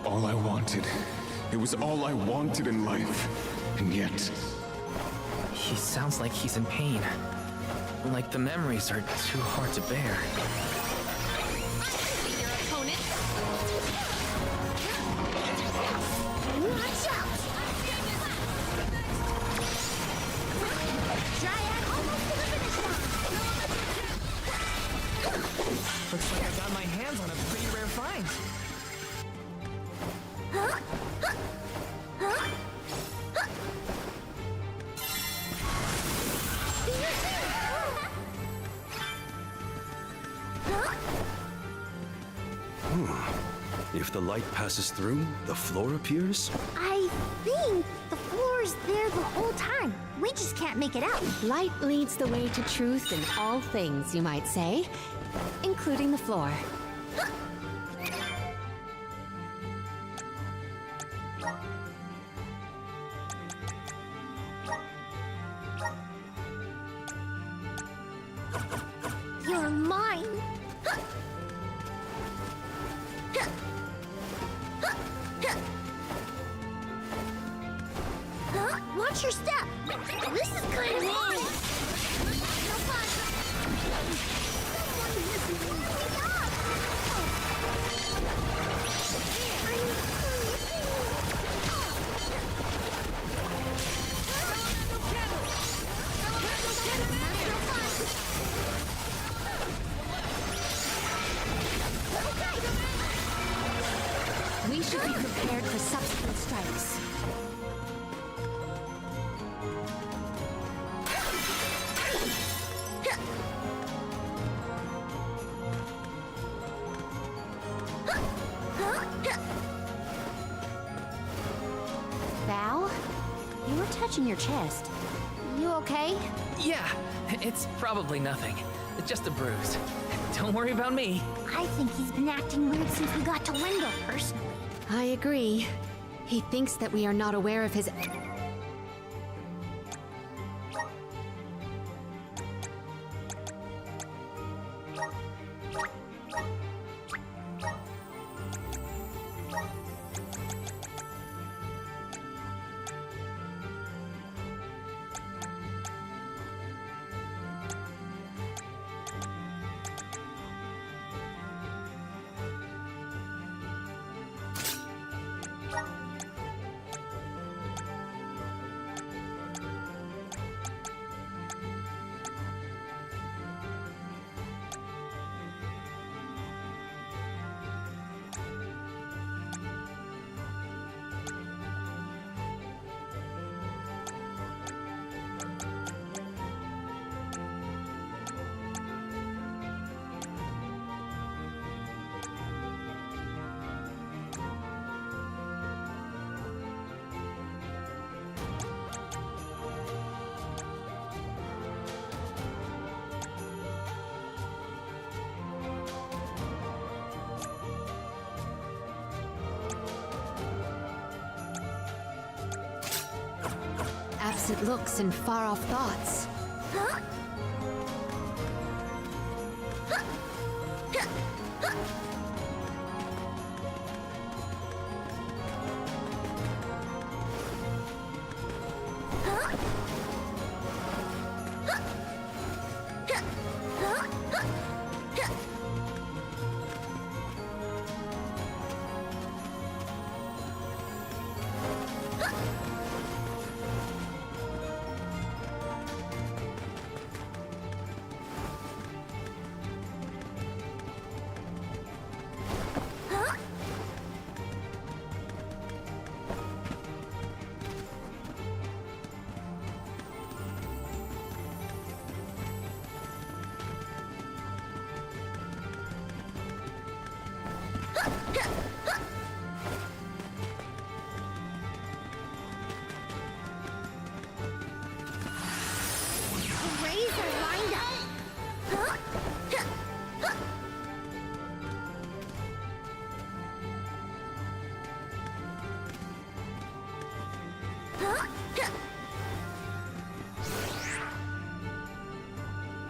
All I wanted. It was all I wanted in life. And yet... He sounds like he's in pain. Like the memories are too hard to bear. Your opponent. Watch out! Dryad almost to the finish line. Looks like I got my hands on a pretty rare find. If the light passes through, the floor appears? I think the floor's there the whole time. We just can't make it out. Light leads the way to truth in all things, you might say, including the floor. You're mine. Watch your step. This is kind of long. No fun. Someone is blowing up. We should be prepared for subsequent strikes. Val, you were touching your chest. You okay? Yeah, it's probably nothing. Just a bruise. Don't worry about me. I think he's been acting weird since we got to Wendell, personally. I agree. He thinks that we are not aware of his... Absent looks and far-off thoughts.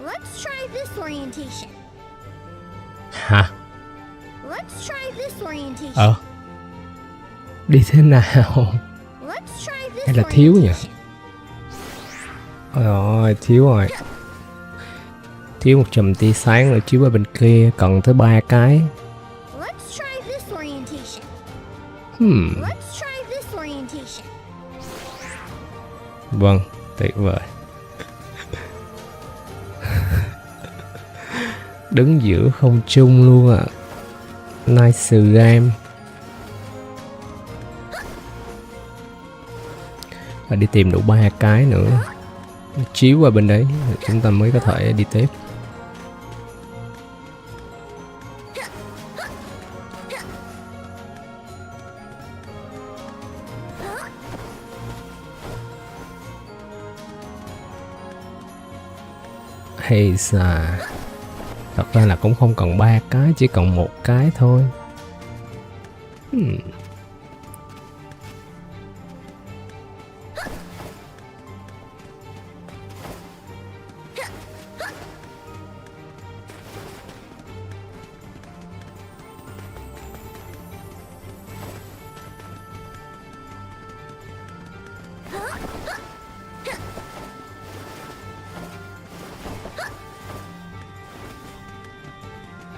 Let's try this orientation. Hả? Let's try this orientation. Đi thế nào? Let's try this Hay là thiếu nhỉ? orientation. Ôi rồi, thiếu rồi. Thiếu một chùm tia sáng nữa chiếu ở bên kia, cần tới 3 cái. Let's try this orientation. Let's try this orientation. Vâng, tuyệt vời. Đứng giữa không trung luôn ạ. Nice game. Và đi tìm đủ 3 cái nữa, chiếu qua bên đấy chúng ta mới có thể đi tiếp. Hay xà. Thật ra là cũng không cần 3 cái, chỉ cần 1 cái thôi.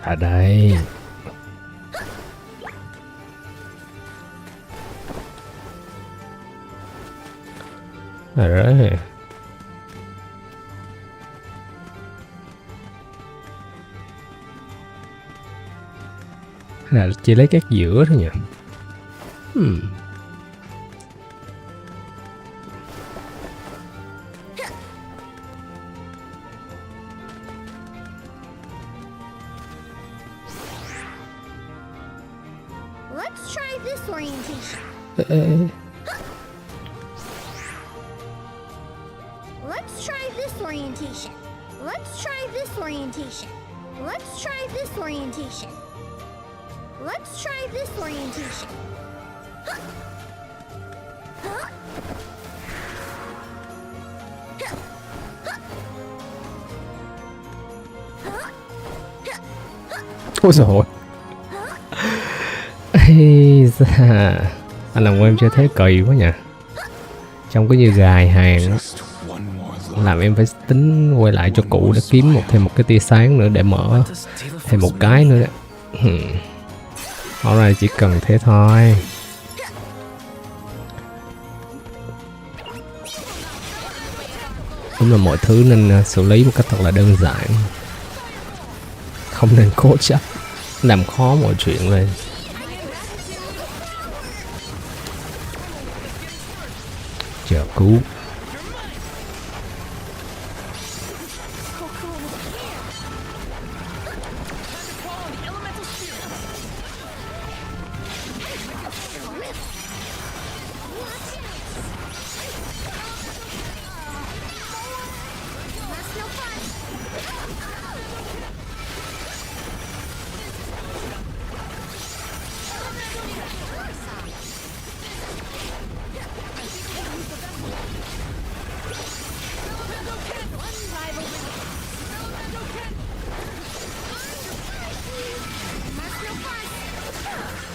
À đây. À đấy. Là chỉ lấy các giữa thôi nhỉ. Let's try this orientation. Let's try this orientation. Let's try this orientation. Let's try this orientation. Let's try this orientation. Ôi dồi ôi. Ây da. Anh làm em chơi thế kỳ quá nhỉ. Trông có như gài hàng đó. Làm em phải tính quay lại cho cụ để kiếm thêm một cái tia sáng nữa để mở thêm một cái nữa đấy. Hôm nay chỉ cần thế thôi. Đúng là mọi thứ nên xử lý một cách thật là đơn giản, không nên cố chấp làm khó mọi chuyện lên. Chờ cứu.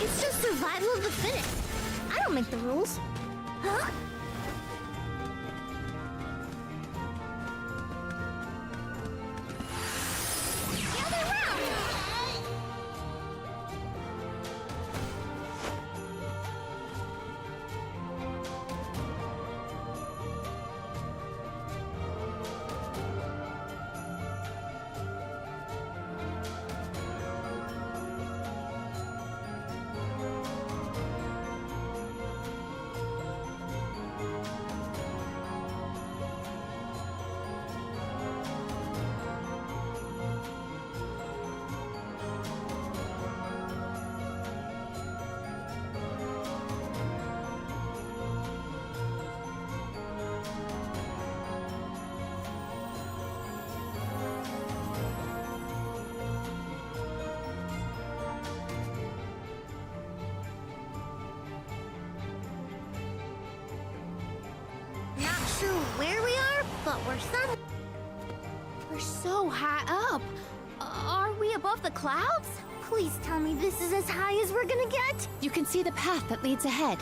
It's just survival of the fittest. I don't make the rules. Huh? or sun. We're so high up. Are we above the clouds? Please tell me this is as high as we're gonna get. You can see the path that leads ahead.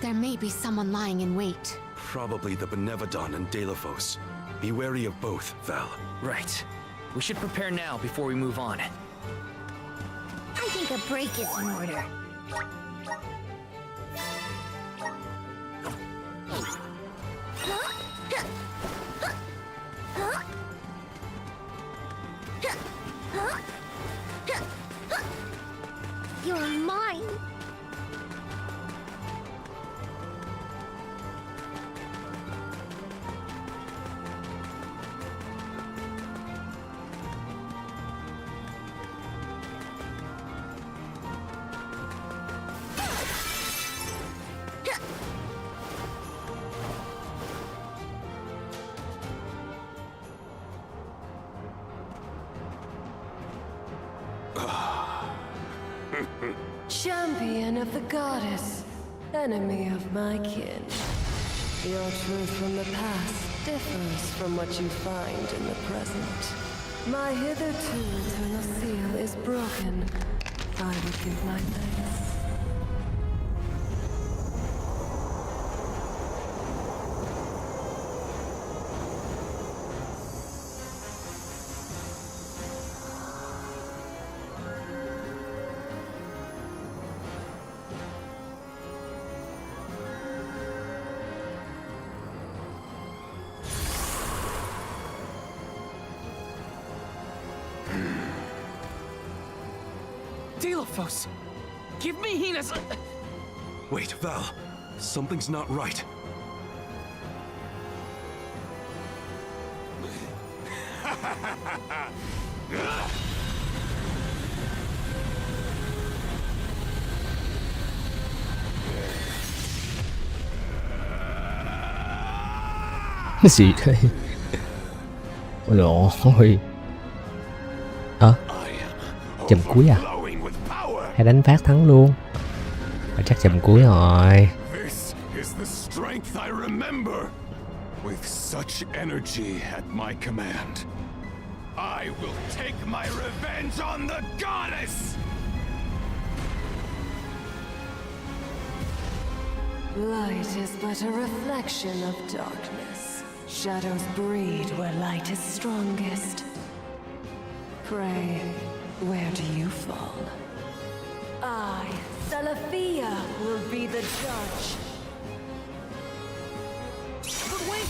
There may be someone lying in wait. Probably the Benevodon and Delafos. Be wary of both, Val. Right. We should prepare now before we move on. I think a break is in order. You're mine. Champion of the goddess, enemy of my kin. Your truth from the past differs from what you find in the present. My hitherto eternal seal is broken. I would give my thanks. Delafos! Give me Hina's... Wait, Val. Something's not right. Cái gì đây? Ôi lộn. Chùm cuối à? Hay đánh phát thắng luôn? Chắc chùm cuối rồi. This is the strength I remember. With such energy at my command, I will take my revenge on the goddess! Light is but a reflection of darkness. Shadows breed where light is strongest. Pray, where do you fall? I, Salafia, will be the judge. But wait!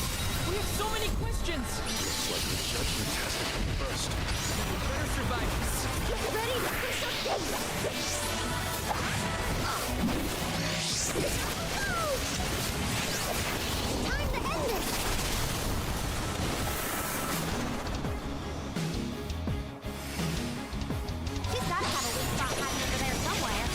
We have so many questions! Looks like the judgment has to come first. We better survive this. Get ready to push up. Time to end this. She's gotta have a weak spot hiding under there somewhere.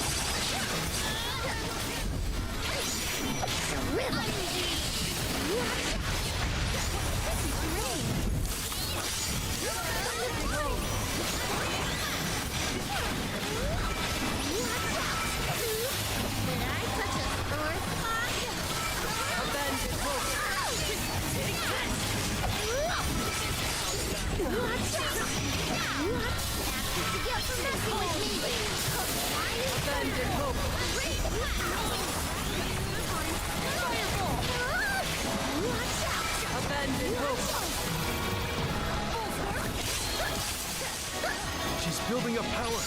She's building up power.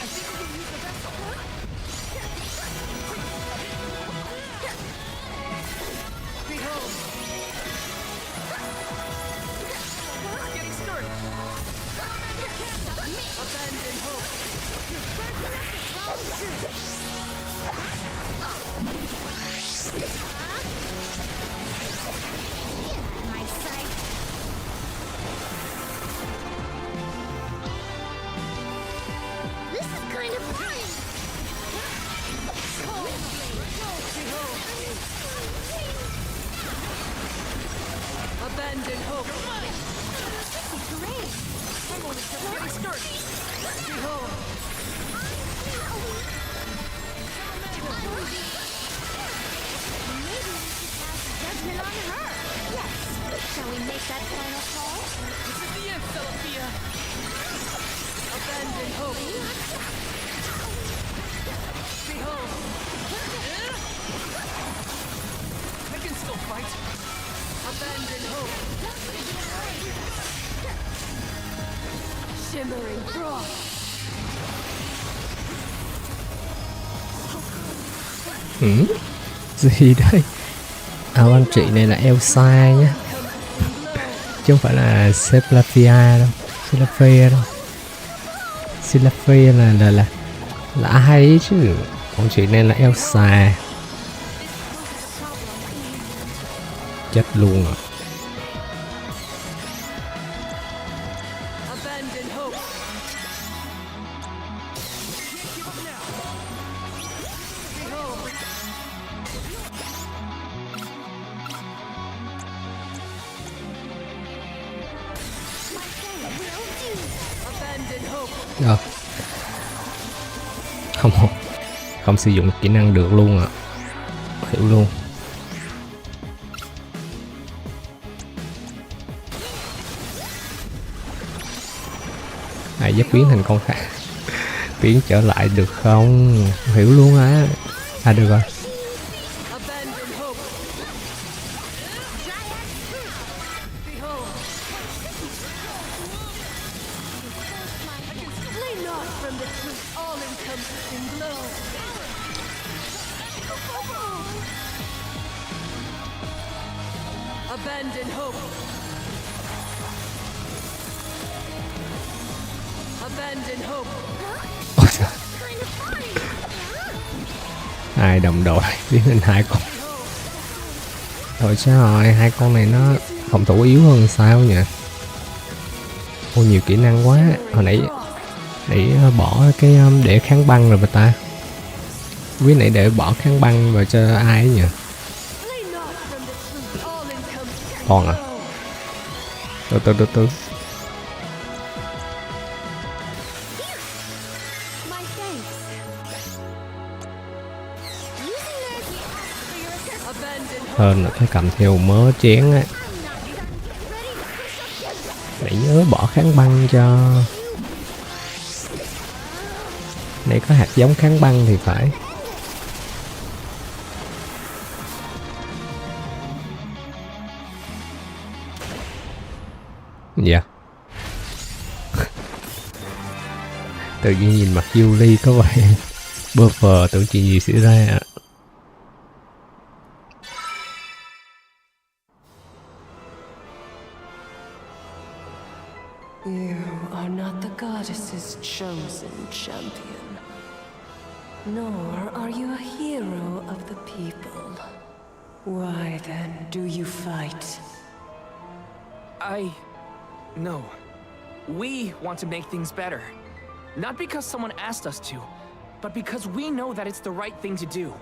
I think we can use the vessel. Behold! We're getting started. Abandon hope. My sight. This is kind of fun. Abandon hope. This is great. Someone is just getting started. Behold! Maybe we should pass judgment on her. Yes. Shall we make that final call? This is the end, Celestia. Abandon hope. Behold. I can still fight. Abandon hope. Shimmering frost. Gì đây? Anh chị này là Elsa nhé, chứ không phải là Sephia đâu. Sephia là ai ấy chứ. Con chị này là Elsa. Chết luôn rồi. Rồi. Không sử dụng kỹ năng được luôn ạ. Hiểu luôn. Ai giúp biến thành con khác. Biến trở lại được không? Hiểu luôn á. À được rồi. Abandon hope. Abandon hope. Hai đồng đội biến thành hai con. Thôi sao rồi, hai con này nó phòng thủ yếu hơn sao nhỉ? Ô nhiều kỹ năng quá. Hồi nãy bỏ cái để kháng băng rồi mà ta. Quý nãy để bỏ kháng băng vào cho ai ấy nhỉ? Còn à? Từ. Hơn là phải cầm theo mớ chén á. Nãy nhớ bỏ kháng băng cho. Này có hạt giống kháng băng thì phải. Dạ. Tự nhiên nhìn mặt Julie có vẻ bơ phờ, tưởng chuyện gì xảy ra ạ. You are not the goddess's chosen champion. Nor are you a hero of the people. Why then do you fight? No. We want to make things better. Not because someone asked us to, but because we know that it's the right thing to do.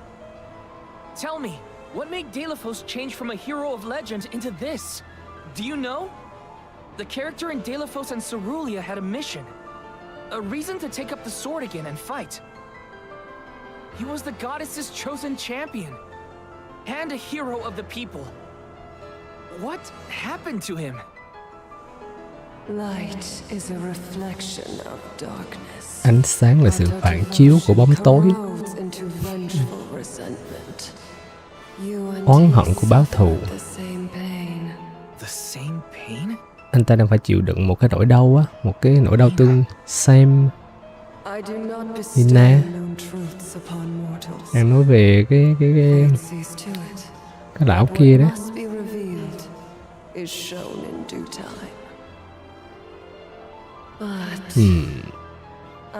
Tell me, what made Deilephos change from a hero of legend into this? Do you know? The character in Deilephos and Cerulean had a mission. A reason to take up the sword again and fight. He was the goddess's chosen champion. And a hero of the people. What happened to him? Light is a reflection of darkness. Ánh sáng là sự phản chiếu của bóng tối. Oán hận của báo thù. Anh ta đang phải chịu đựng một cái nỗi đau á, một cái nỗi đau tương xem. Nina. Em nói về cái lão kia đó.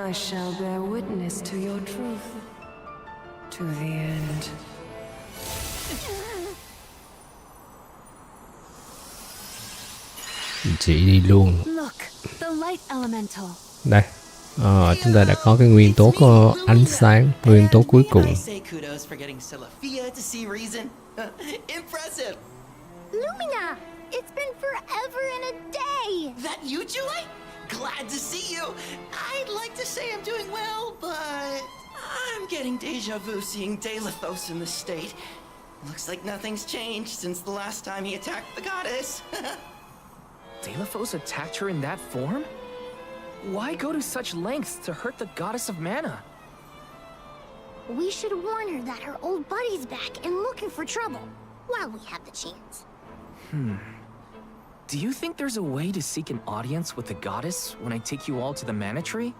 I shall bear witness to your truth to the end. Chị đi luôn. Look, the light elemental. Đây. Chúng ta đã có cái nguyên tố có ánh sáng, nguyên tố cuối cùng. Lumina, it's been forever and a day. That you, Julie? Glad to see you. I'd like to say I'm doing well, but I'm getting deja vu seeing Deilephos in this state. Looks like nothing's changed since the last time he attacked the goddess. Deilophos attacked her in that form? Why go to such lengths to hurt the goddess of mana? We should warn her that her old buddy's back and looking for trouble, while we have the chance. Do you think there's a way to seek an audience with the goddess when I take you all to the mana tree?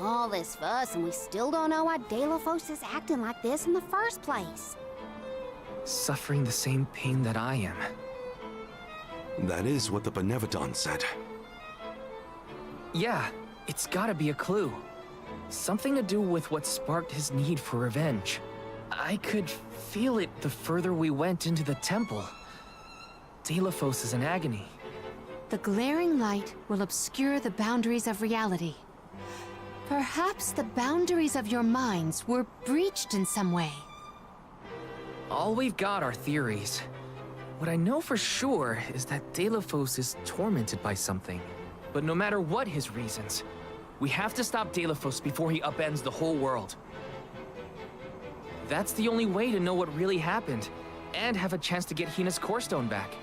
All this fuss and we still don't know why Deilophos is acting like this in the first place. Suffering the same pain that I am. That is what the Benevodon said. Yeah, it's gotta be a clue. Something to do with what sparked his need for revenge. I could feel it the further we went into the temple. Deilophos is in agony. The glaring light will obscure the boundaries of reality. Perhaps the boundaries of your minds were breached in some way. All we've got are theories. What I know for sure is that Deilophos is tormented by something. But no matter what his reasons, we have to stop Deilophos before he upends the whole world. That's the only way to know what really happened, and have a chance to get Hina's core stone back.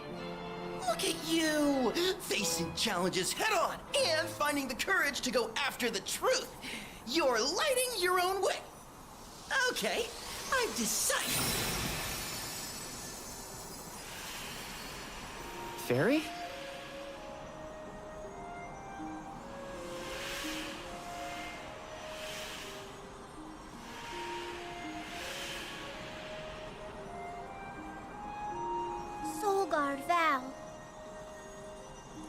Look at you! Facing challenges head on and finding the courage to go after the truth. You're lighting your own way. Okay, I've decided. Fairy? Solgard Val,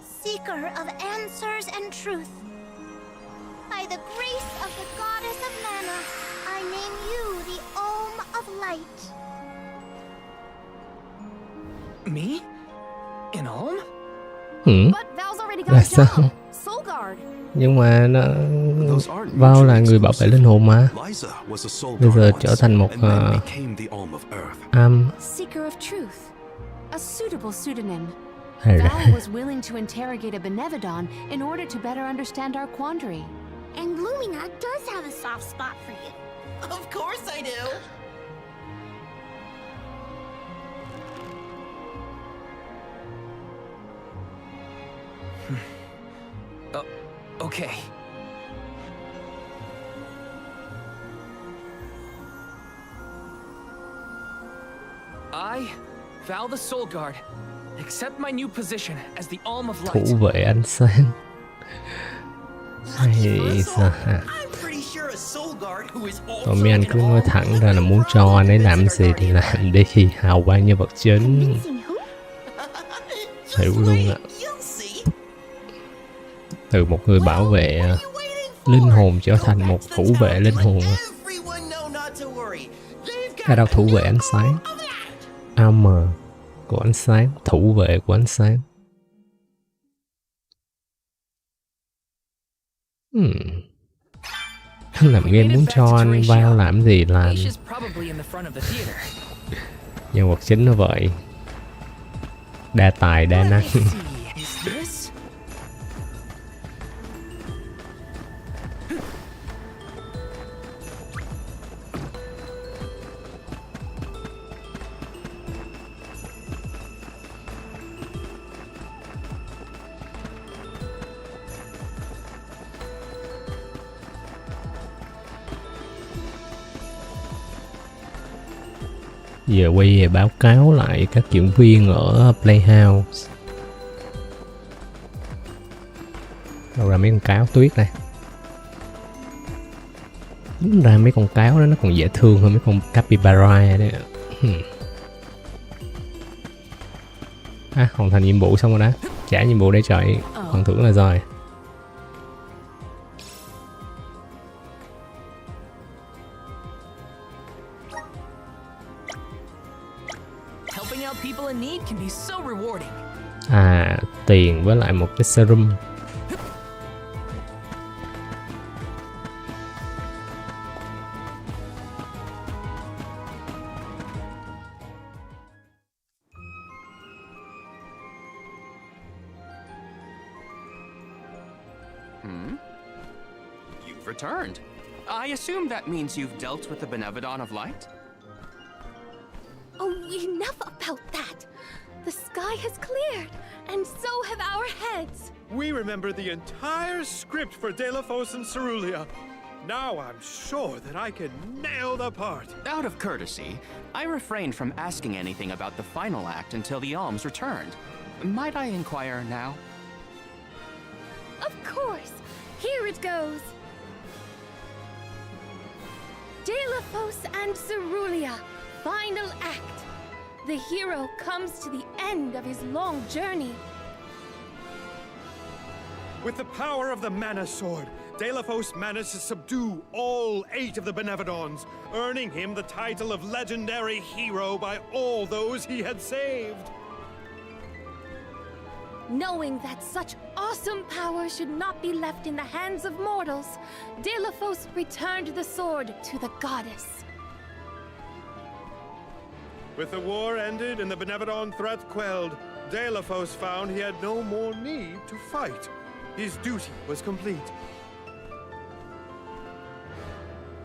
seeker of answers and truth. By the grace of the goddess of mana, I name you the Om of Light. Me? An Olm? But Val's already got a job. Solgard. Nhưng mà nó Val là người bảo vệ linh hồn mà. Bây giờ trở thành một Seeker of truth. A suitable pseudonym. Hay Val là was willing to interrogate a Benevodon in order to better understand our quandary. And Lumina does have a soft spot for you. Of course I do. Okay. I, Val the Solgard, accept my new position as the Alm of Light. thủ vệ ánh sáng. Hay sao? Còn mấy anh cứ nói thẳng ra là muốn cho anh ấy làm gì thì làm đi, hào quang nhân vật chính. Hiểu luôn ạ. Từ một người bảo vệ linh hồn trở thành một thủ vệ linh hồn. Cái đâu thủ vệ ánh sáng. Armor của ánh sáng, thủ vệ của ánh sáng. Làm game muốn cho anh Val làm gì làm. Nhân vật chính nó vậy. Đa tài đa năng. Giờ quay về báo cáo lại các diễn viên ở playhouse. Đâu ra mấy con cáo tuyết này. Đúng ra mấy con cáo đó nó còn dễ thương hơn mấy con capybara đấy. Hoàn thành nhiệm vụ xong rồi đó. Trả nhiệm vụ để trời. Phần thưởng là rồi. Tiền với lại một cái serum. You've returned. I assume that means you've dealt with the Benevodon of Light? Oh, enough about that. The sky has cleared, and so have our heads. We remember the entire script for Delafos and Cerulia. Now I'm sure that I can nail the part. Out of courtesy, I refrained from asking anything about the final act until the alms returned. Might I inquire now? Of course. Here it goes. Delafos and Cerulia, final act. The hero comes to the end of his long journey. With the power of the Mana Sword, Delafos managed to subdue all 8 of the Benevodons, earning him the title of legendary hero by all those he had saved. Knowing that such awesome power should not be left in the hands of mortals, Delafos returned the sword to the goddess. With the war ended and the Benevodon threat quelled, Delafos found he had no more need to fight. His duty was complete.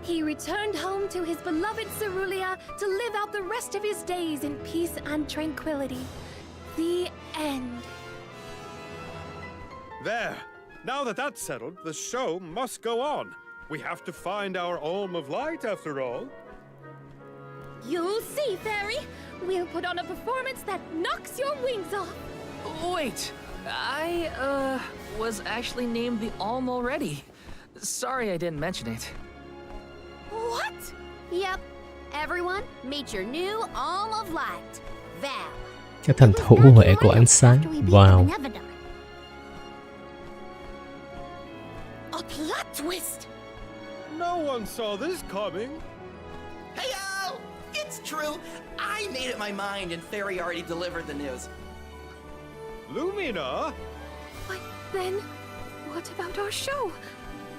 He returned home to his beloved Cerulia to live out the rest of his days in peace and tranquility. The end. There. Now that that's settled, the show must go on. We have to find our Alm of Light, after all. You'll see, Fairy. We'll put on a performance that knocks your wings off. Wait, I, was actually named the Alm already. Sorry I didn't mention it. What? Yep. Everyone, meet your new Alm of Light, Val. Cái thành thủ vệ của ánh sáng. Wow. A plot twist! No one saw this coming. Hey-o! It's true. I made up my mind and Fairy already delivered the news. Lumina? But then, what about our show?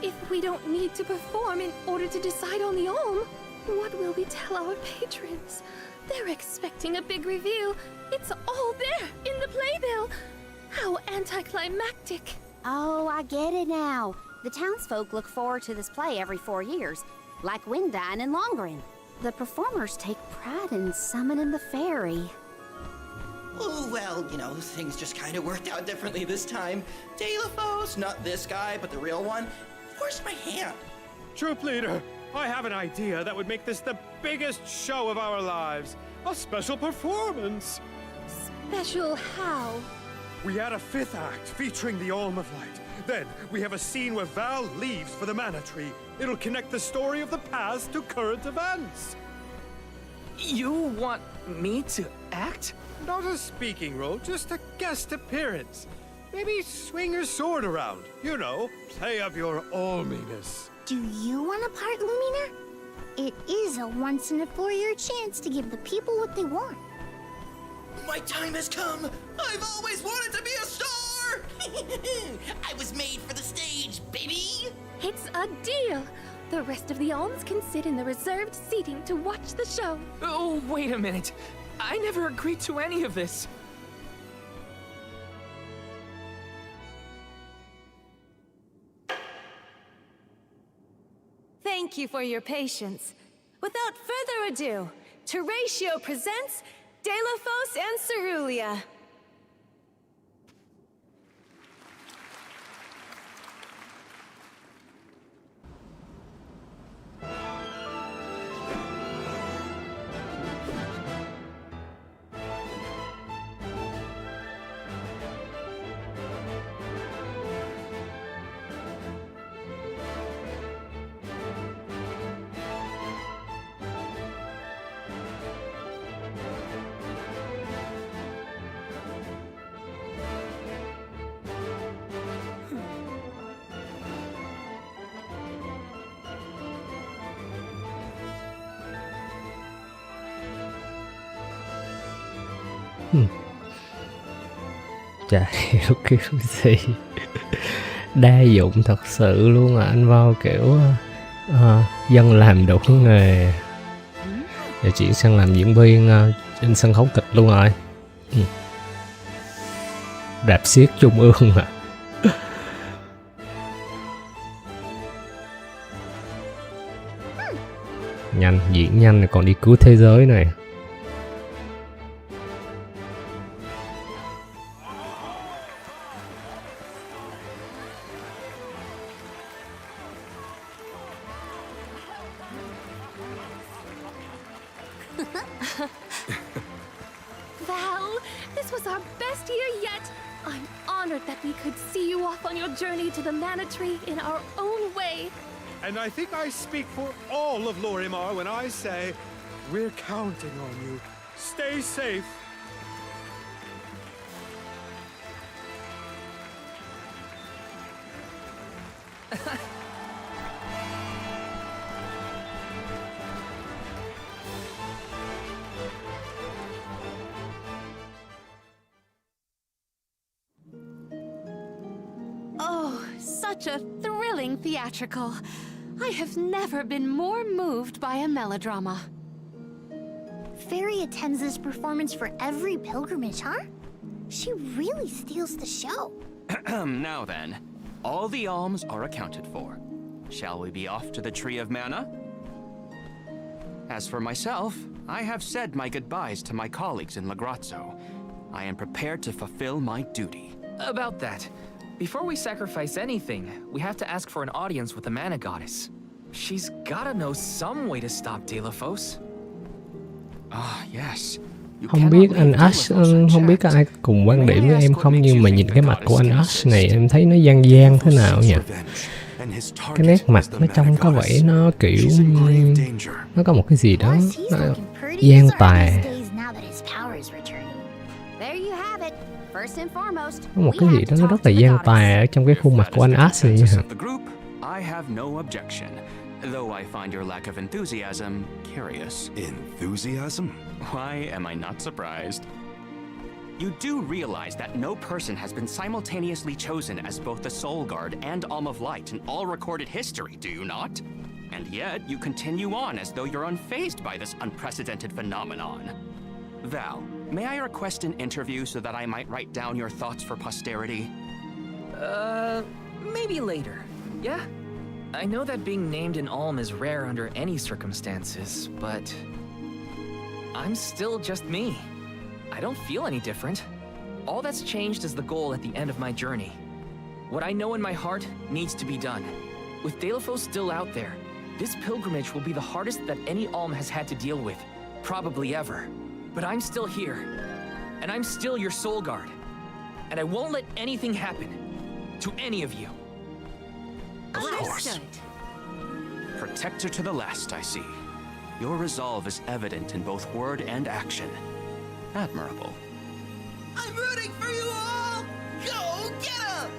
If we don't need to perform in order to decide on the Alm, what will we tell our patrons? They're expecting a big reveal. It's all there in the playbill. How anticlimactic. Oh, I get it now. The townsfolk look forward to this play every 4 years, like Windine and Longren. The performers take pride in summoning the fairy. Oh, well, you know, things just kind of worked out differently this time. Delafos, not this guy, but the real one, forced my hand. Troop leader, I have an idea that would make this the biggest show of our lives. A special performance. Special how? We add a 5th act featuring the Alm of Light. Then we have a scene where Val leaves for the Mana Tree. It'll connect the story of the past to current events. You want me to act? Not a speaking role, just a guest appearance. Maybe swing your sword around. You know, play up your alminess. Do you want a part, Lumina? It is a once-in-a-4-year chance to give the people what they want. My time has come. I've always wanted to be a star! I was made for the stage, baby! It's a deal. The rest of the alms can sit in the reserved seating to watch the show. Oh, wait a minute. I never agreed to any of this. Thank you for your patience. Without further ado, Terratio presents Delafos and Cerulia. Chả hiểu kiểu gì. Đa dụng thật sự luôn à. Anh Vo kiểu dân làm đủ nghề. Để chuyển sang làm diễn viên trên sân khấu kịch luôn rồi. Rạp xiếc trung ương à. Nhanh, diễn nhanh còn đi cứu thế giới này. Val, this was our best year yet. I'm honored that we could see you off on your journey to the mana tree in our own way. And I think I speak for all of Lorimar when I say, we're counting on you. Stay safe. Oh, such a thrilling theatrical. I have never been more moved by a melodrama. Fairy attends this performance for every pilgrimage, huh? She really steals the show. Now then, all the alms are accounted for. Shall we be off to the Tree of Mana? As for myself, I have said my goodbyes to my colleagues in Lograzzo. I am prepared to fulfill my duty. About that, before we sacrifice anything, we have to ask for an audience with the Mana Goddess. She's gotta know some way to stop Delafos. Ah, yes. Không biết anh Ash, không biết có ai cùng quan điểm với em không, nhưng mà nhìn cái mặt của anh Ash này em thấy nó gian gian thế nào nhỉ? Cái nét mặt nó trông có vẻ nó kiểu nó có một cái gì đó nó gian tà. Có một cái gì đó nó rất là gian tà ở trong cái khuôn mặt của anh Ash này hả? I have no objection, though I find your lack of enthusiasm curious. Enthusiasm? Why am I not surprised? You do realize that no person has been simultaneously chosen as both the Soul Guard and Alm of Light in all recorded history, do you not? And yet, you continue on as though you're unfazed by this unprecedented phenomenon. Val, may I request an interview so that I might write down your thoughts for posterity? Maybe later, yeah? I know that being named an Alm is rare under any circumstances, but I'm still just me. I don't feel any different. All that's changed is the goal at the end of my journey. What I know in my heart needs to be done. With Delafos still out there, this pilgrimage will be the hardest that any Alm has had to deal with, probably ever. But I'm still here, and I'm still your Soul Guard. And I won't let anything happen to any of you. Of course. Protector to the last, I see. Your resolve is evident in both word and action. Admirable. I'm rooting for you all! Go get 'em!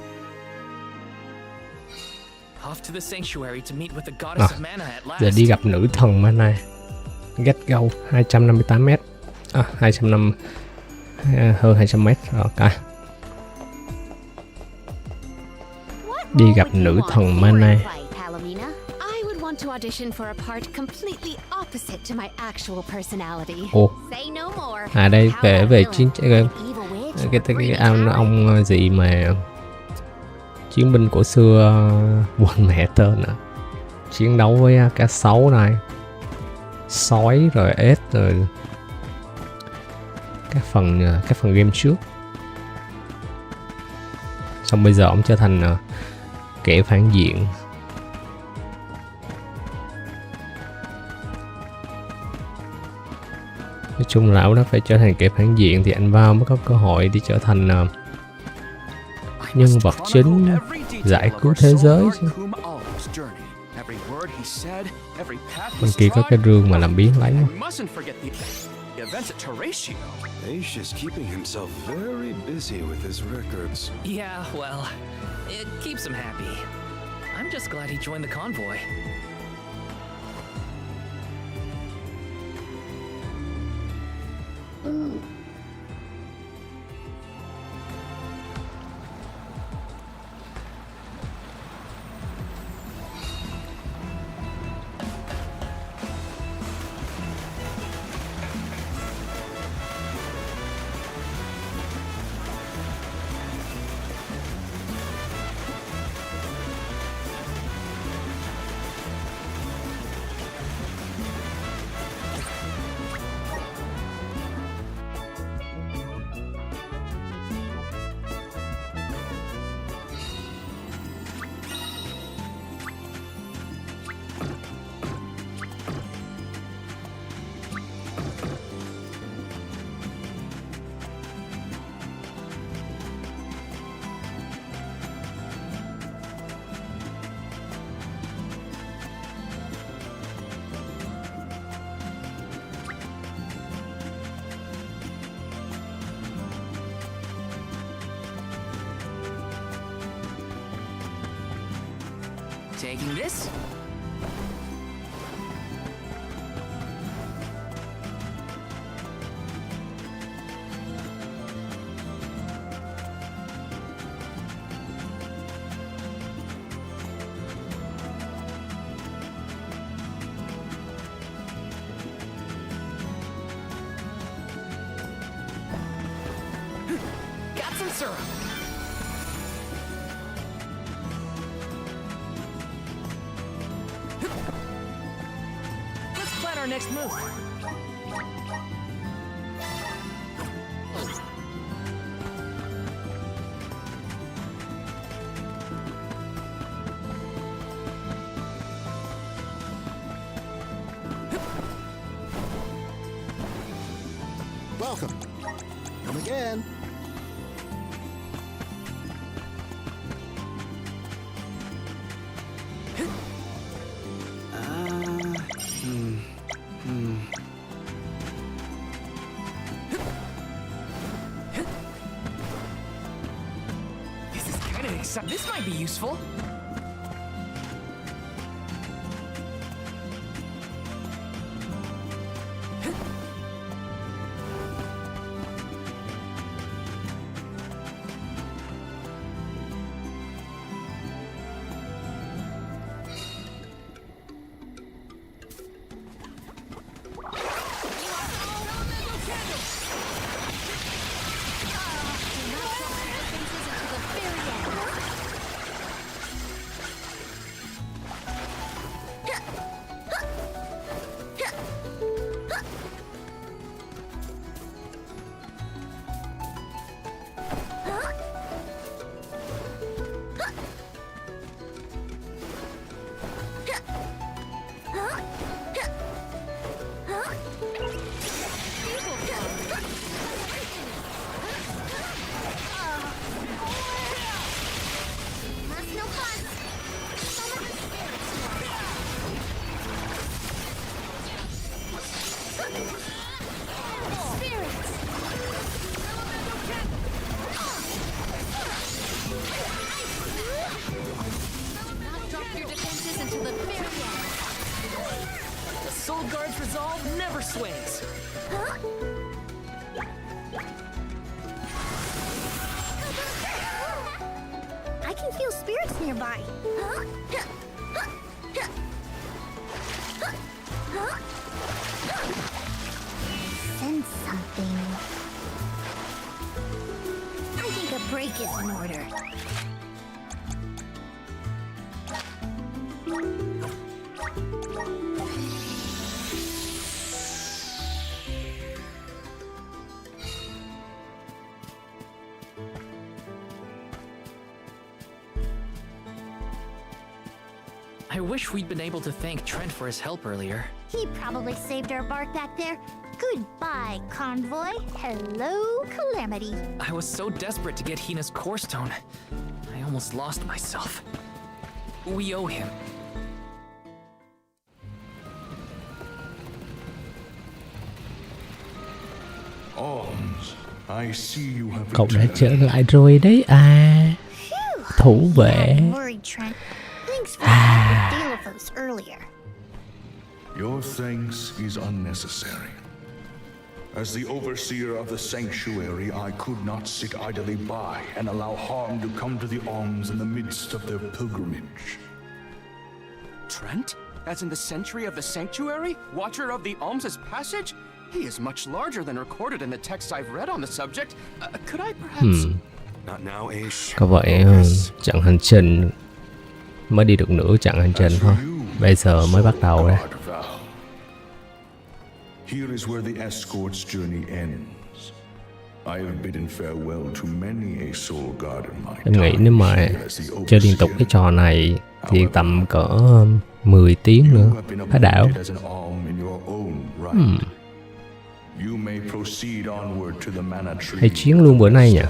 Off to the sanctuary to meet with the goddess of mana at last. Giờ đi gặp nữ thần mana. Get go 258m. À, 250 hơn 200m rồi cả. Đi gặp nữ thần mana. I would want to audition for a part completely opposite to my actual personality. Ồ. À đây về chiến cái ông gì mà chiến binh của xưa quên mẹ tên à. Chiến đấu với cá sấu này, sói rồi ếch rồi các phần game trước. Xong bây giờ ông trở thành kẻ phản diện. Nói chung là ông đã phải trở thành kẻ phản diện thì anh vào mới có cơ hội đi trở thành nhân vật chính giải cứu thế giới chứ. Bên kia có cái rương mà làm biến lấy. Aish is keeping himself very busy with his records. Yeah, well, it keeps him happy. I'm just glad he joined the convoy. Taking this. Got some syrup. Let's plan our next move. Welcome. Come again. This is kind of exciting. This might be useful. Soul Guard's resolve never swings. I can feel spirits nearby. Sense something. I think a break is in order. I wish we'd been able to thank Trent for his help earlier. He probably saved our bark back there. Goodbye, convoy. Hello, calamity. I was so desperate to get Hina's core stone. I almost lost myself. We owe him. I see you have Cậu đã trở lại rồi đấy à. Thủ vệ. Worried, Trent. Thanks for the Delphos earlier. Your thanks is unnecessary. As the overseer of the sanctuary, I could not sit idly by and allow harm to come to the Alms in the midst of their pilgrimage. Trent? As in the sentry of the sanctuary? Watcher of the Alms' passage? He is much larger than recorded in the texts I've read on the subject. Could I perhaps... Not now, Aish. Có vẻ chặng hành trình mới đi được nửa chặng hành trình thôi. Bây giờ mới bắt đầu đấy. Here is where the escort's journey ends. I have bidden farewell to many a soul guard in my Em nghĩ nếu mà chơi liên tục cái trò này thì tầm cỡ 10 tiếng nữa phá đảo. Hãy chiến luôn bữa nay nhỉ.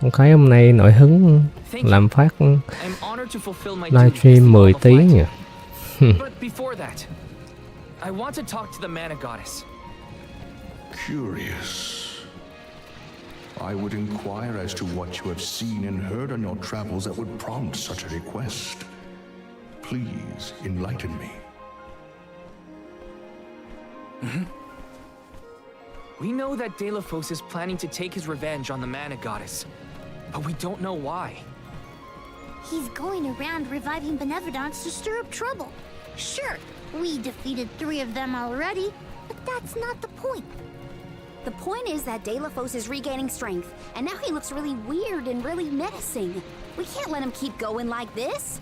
Không thấy hôm nay nổi hứng làm phát livestream 10 tiếng nhỉ. But before that, I want to talk to the mana goddess. Curious. I would inquire as to what you have seen and heard on your travels that would prompt such a request. Please enlighten me. We know that Delphos is planning to take his revenge on the mana goddess, but we don't know why. He's going around reviving Benevodons to stir up trouble. Sure, we defeated 3 of them already, but that's not the point. The point is that Delphos is regaining strength, and now he looks really weird and really menacing. We can't let him keep going like this.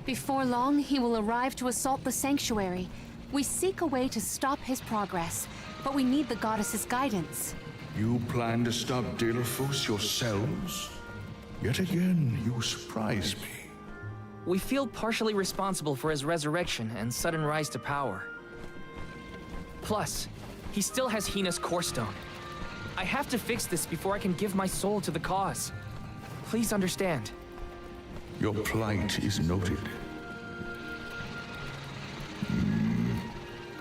Before long, he will arrive to assault the sanctuary. We seek a way to stop his progress, but we need the goddess's guidance. You plan to stop Delphos yourselves? Yet again, you surprise me. We feel partially responsible for his resurrection and sudden rise to power. Plus, he still has Hina's core stone. I have to fix this before I can give my soul to the cause. Please understand. Your plight is noted.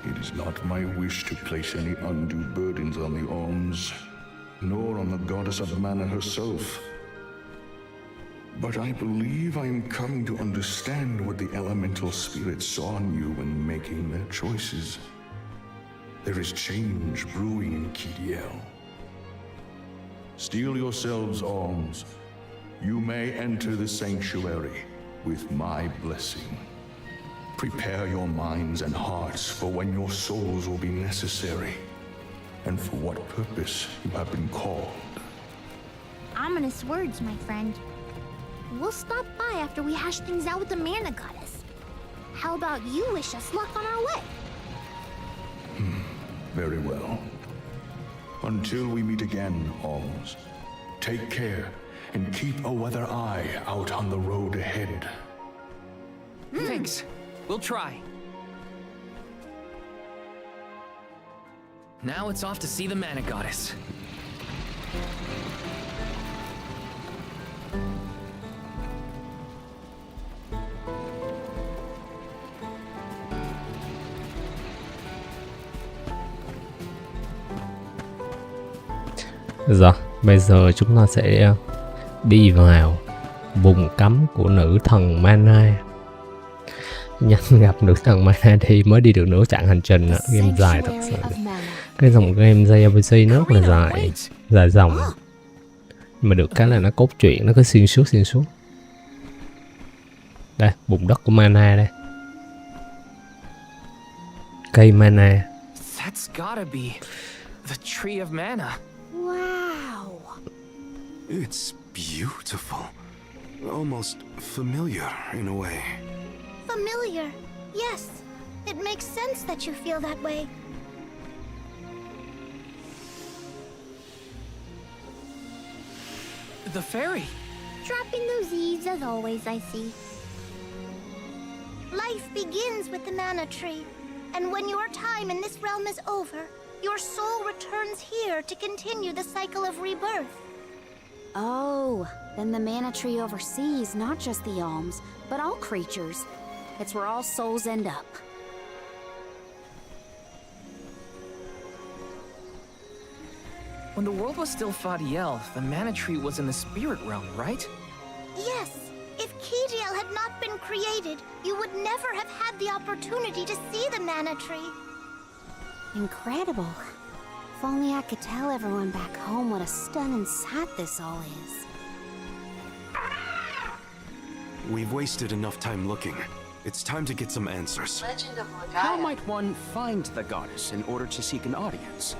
It is not my wish to place any undue burdens on the Orms, nor on the goddess of mana herself. But I believe I am coming to understand what the elemental spirits saw in you when making their choices. There is change brewing in Kidiel. Steel yourselves, Orms. You may enter the sanctuary with my blessing. Prepare your minds and hearts for when your souls will be necessary, and for what purpose you have been called. Ominous words, my friend. We'll stop by after we hash things out with the mana goddess. How about you wish us luck on our way? Very well. Until we meet again, Orms, take care and keep a weather eye out on the road ahead. Thanks. We'll try. Now it's off to see the mana goddess. Rồi, bây giờ chúng ta sẽ đi vào vùng cấm của nữ thần mana. Nhanh gặp nữ thần mana thì mới đi được nửa chặng hành trình. Game dài thật sự. Cái dòng game JRPG nó rất là dài, dài dòng. Nhưng mà được cái là nó cốt truyện nó cứ xuyên suốt. Đây, vùng đất của mana đây. Cây mana. That's gotta be the tree of mana. Wow. It's beautiful. Almost familiar in a way. Familiar. Yes, it makes sense that you feel that way. The fairy. Dropping those eaves as always, I see. Life begins with the mana tree, and when your time in this realm is over, your soul returns here to continue the cycle of rebirth. Oh, then the mana tree oversees not just the Alms, but all creatures. It's where all souls end up. When the world was still Fadiel, the mana tree was in the spirit realm, right? Yes. If Kidiel had not been created, you would never have had the opportunity to see the mana tree. Incredible. If only I could tell everyone back home what a stunning sight this all is. We've wasted enough time looking. It's time to get some answers. How might one find the goddess in order to seek an audience?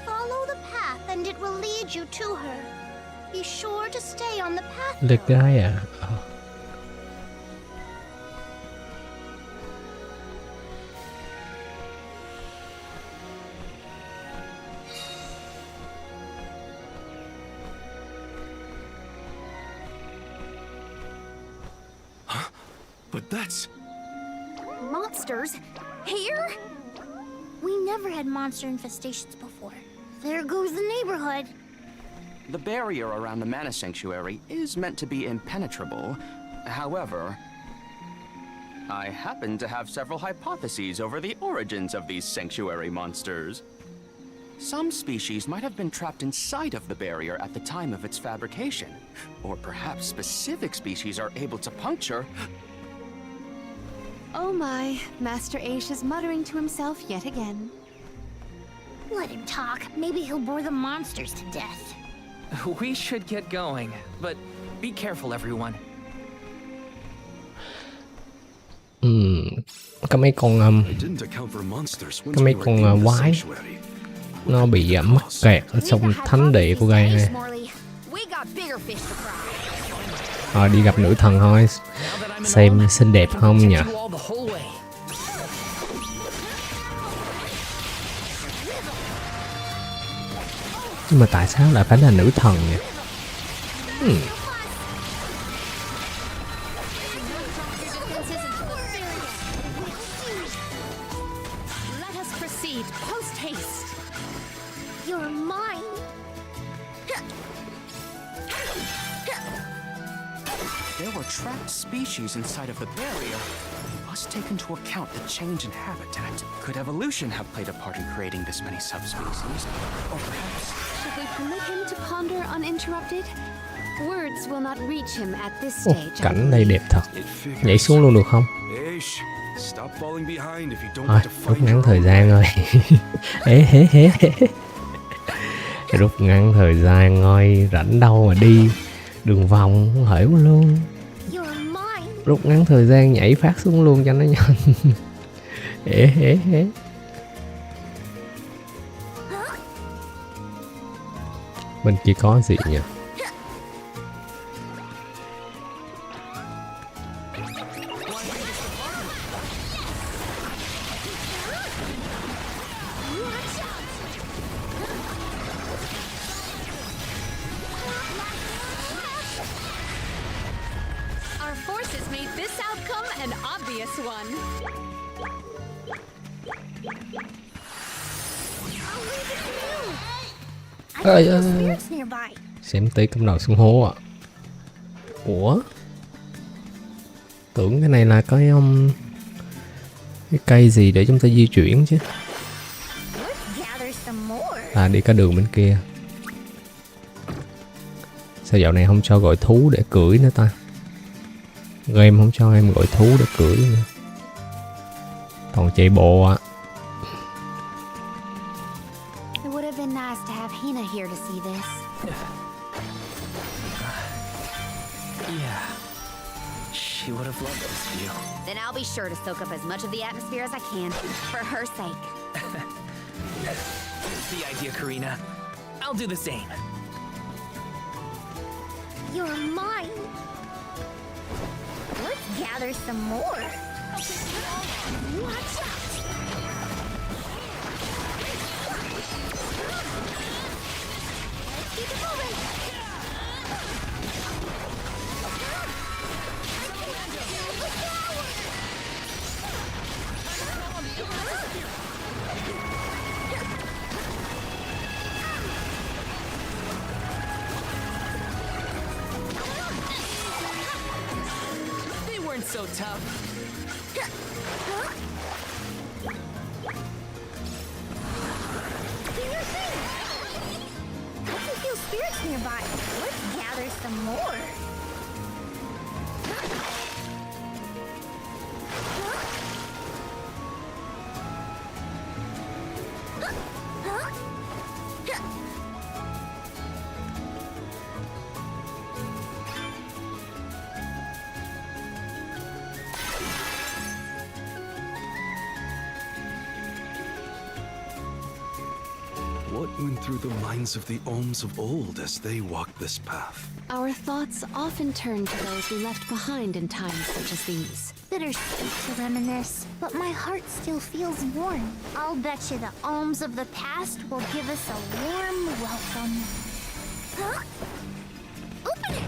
Follow the path and it will lead you to her. Be sure to stay on the path. Được gái à? But that's... Monsters? Here? We never had monster infestations before. There goes the neighborhood. The barrier around the mana sanctuary is meant to be impenetrable. However, I happen to have several hypotheses over the origins of these sanctuary monsters. Some species might have been trapped inside of the barrier at the time of its fabrication. Or perhaps specific species are able to puncture... Oh my, Master Aish is muttering to himself yet again. Let him talk. Maybe he'll bore the monsters to death. We should get going, but be careful, everyone. Có mấy con quái nó bị mắc kẹt ở trong thánh địa của gây này. Đi gặp nữ thần thôi, xem xinh đẹp không nhỉ? Nhưng mà tại sao lại phải là nữ thần nhỉ? There were trapped species inside of the barrier. We must take into account the change in habitat. Could evolution have played a part in creating this many subspecies? Or perhaps... Should we permit him to ponder uninterrupted? Words will not reach him at this stage. Cảnh đây đẹp thật. Nhảy xuống luôn được không? Thôi, rút ngắn thời gian thôi. Rút ngắn thời gian thôi, rảnh đâu mà đi đường vòng không hởi quá luôn. Rút ngắn thời gian nhảy phát xuống luôn cho nó nhanh. Bên kia có gì nhỉ? Xem tí cắm đầu xuống hố ạ. Ủa? Tưởng cái này là cái cây gì để chúng ta di chuyển chứ. Đi cái đường bên kia. Sao dạo này không cho gọi thú để cưỡi nữa ta? Game không cho em gọi thú để cưỡi nữa. Toàn chạy bộ ạ. Here to see this. Yeah. She would have loved this view. Then I'll be sure to soak up as much of the atmosphere as I can, for her sake. The idea, Karina. I'll do the same. You're mine. Let's gather some more. Watch out. Keep it moving! They weren't so tough. Spirits nearby. Let's gather some more. What went through the minds of the Olms of old as they walked this path? Our thoughts often turn to those we left behind in times such as these. Bittersweet to reminisce, but my heart still feels warm. I'll bet you the Olms of the past will give us a warm welcome. Huh? Open it!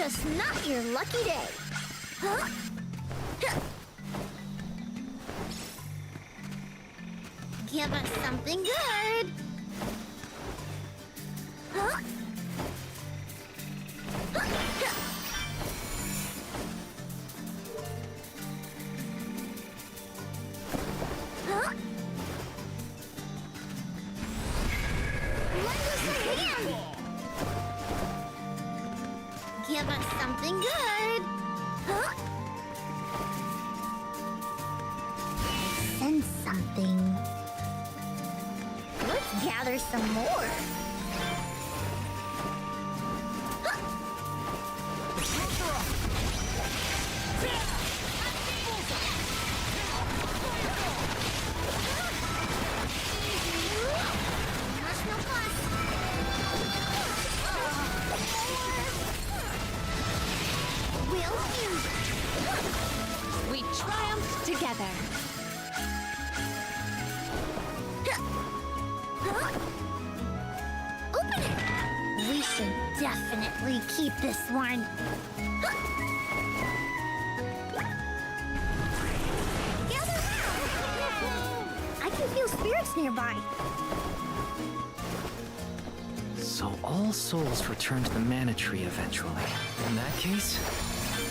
just not your lucky day. Huh? Give us something good. Huh? Huh? Lend us a hand. Give us something good. Huh? Send something. Let's gather some more. We triumphed together. Open it! We should definitely keep this one. Gather round! I can feel spirits nearby. So all souls return to the mana tree eventually. In that case,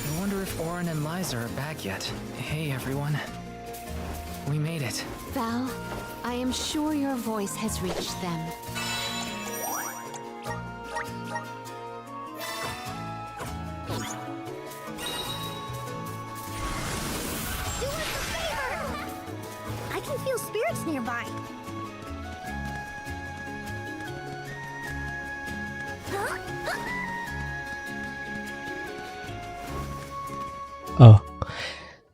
I wonder if Orin and Liza are back yet. Hey everyone. We made it. Val, I am sure your voice has reached them. Do us a favor! I can feel spirits nearby.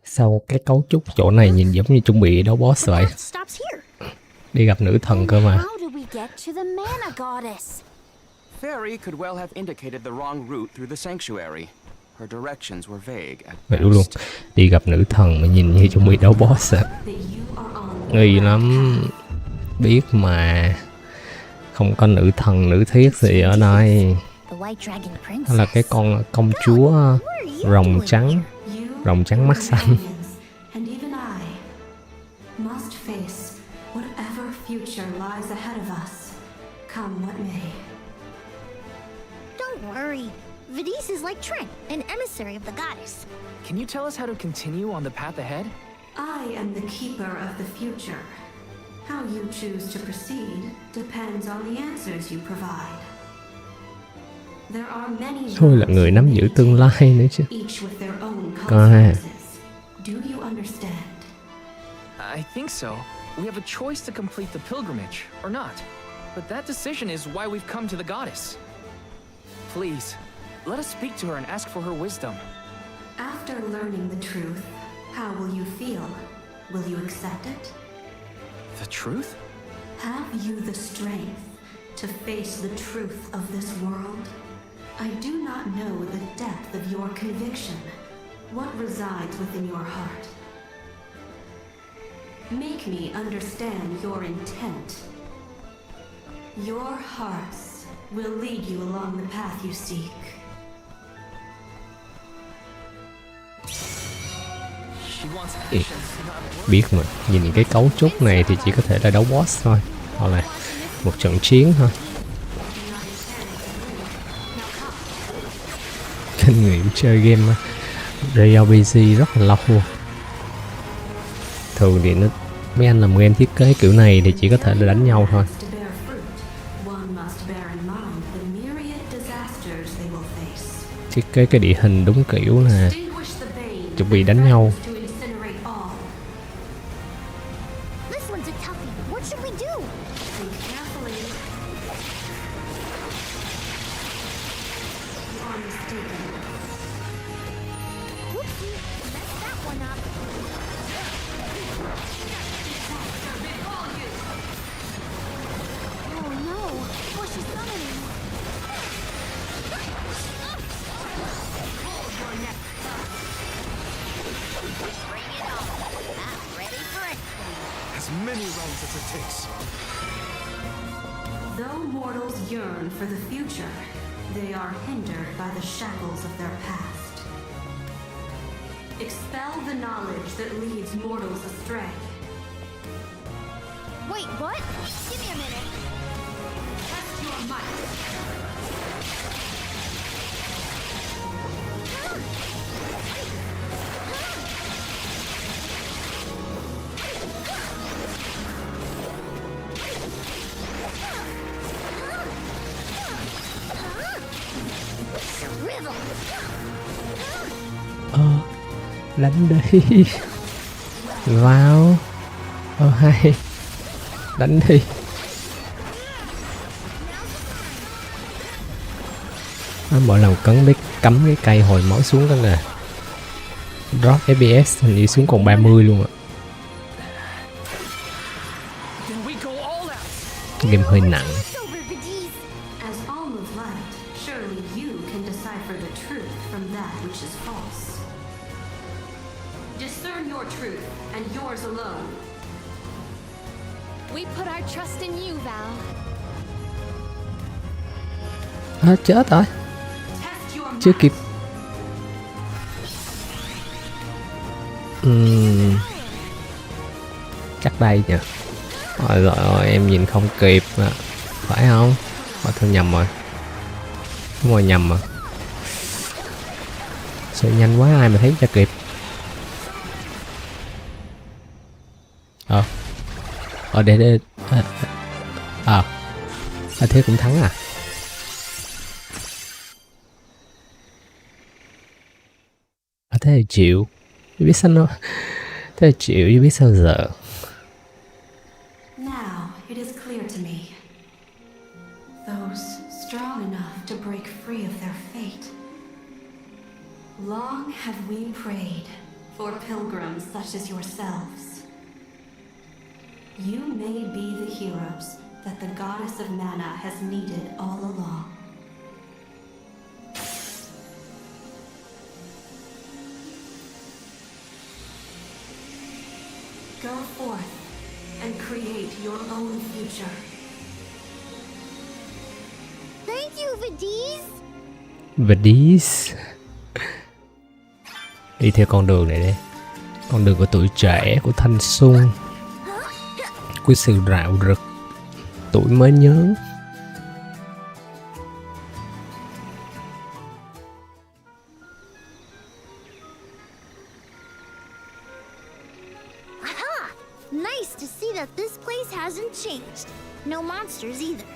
Sao cái cấu trúc chỗ này nhìn giống như chuẩn bị đấu boss vậy? Đi gặp nữ thần cơ mà. How do we get to the mana goddess? Fairy could well have indicated the wrong route through the sanctuary. Her directions were vague at Vậy đúng luôn. Đi gặp nữ thần mà nhìn như chuẩn bị đấu boss à. Nghi lắm. Biết mà. Không có nữ thần nữ thiết gì ở đây. Đó là cái con công chúa rồng trắng mắt xanh. And even I must face whatever future lies ahead of us, come what may. Don't worry. Vidis is like Trent, an emissary of the goddess. Can you tell us how to continue on the path ahead? I am the keeper of the future. How you choose to proceed depends on the answers you provide. There are many Tôi là người nắm giữ tương lai nữa chứ. each with their own Coi. consequences. Do you understand? I think so. We have a choice to complete the pilgrimage, or not. But that decision is why we've come to the goddess. Please, let us speak to her and ask for her wisdom. After learning the truth, how will you feel? Will you accept it? The truth? Have you the strength to face the truth of this world? I do not know the depth of your conviction, what resides within your heart. Make me understand your intent. Your hearts will lead you along the path you seek. Biết mà, nhìn cái cấu trúc này thì chỉ có thể là đấu boss thôi, hoặc là một trận chiến thôi. Kinh nghiệm chơi game JRPG rất là lâu luôn. Thường thì mấy anh làm game thiết kế kiểu này thì chỉ có thể là đánh nhau thôi. Thiết kế cái địa hình đúng kiểu là chuẩn bị đánh nhau. Many rounds as it takes. Though mortals yearn for the future, They are hindered by the shackles of their past. Expel the knowledge that leads mortals astray. Wait, what? Give me a minute. Test your might. Đánh đi. Vào. Hay. Đánh đi. Mỗi lần cắm cái cây hồi máu xuống đó nè. Drop FPS hình như xuống còn 30 luôn ạ. Game hơi nặng. Chết rồi. Chưa kịp. Chắc đây nhỉ. Rồi em nhìn không kịp à. Phải không? Thôi nhầm rồi. Đúng rồi, nhầm rồi. Sự nhanh quá ai mà thấy cho kịp. Để thế cũng thắng à. Thế là chịu. Chứ biết sao nó. Thế là chịu chứ biết sao giờ. Now it is clear to me. Those strong enough to break free of their fate. Long have we prayed for pilgrims such as yourselves. You may be the heroes that the goddess of mana has needed all along. Go forth and create your own future. Thank you, Vidiz. Vidiz. Đi theo con đường này đi. Con đường của tuổi trẻ, của thanh xuân, của sự rạo rực, tuổi mới nhớ. Nice to see that this place hasn't changed. No monsters either.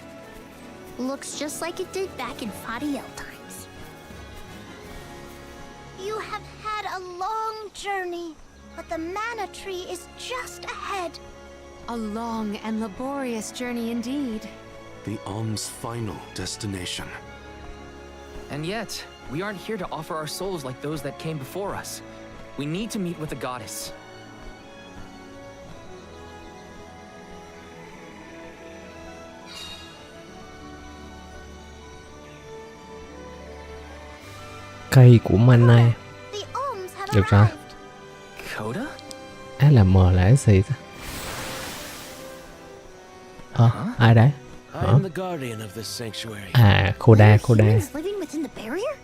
Looks just like it did back in Fadiel times. You have had a long journey, but the mana tree is just ahead. A long and laborious journey indeed. The Alm's final destination. And yet, we aren't here to offer our souls like those that came before us. We need to meet with the goddess. Cây của mana. Được rồi. Coda? LM là cái gì ta? Ai đấy? Coda. Living within the barrier?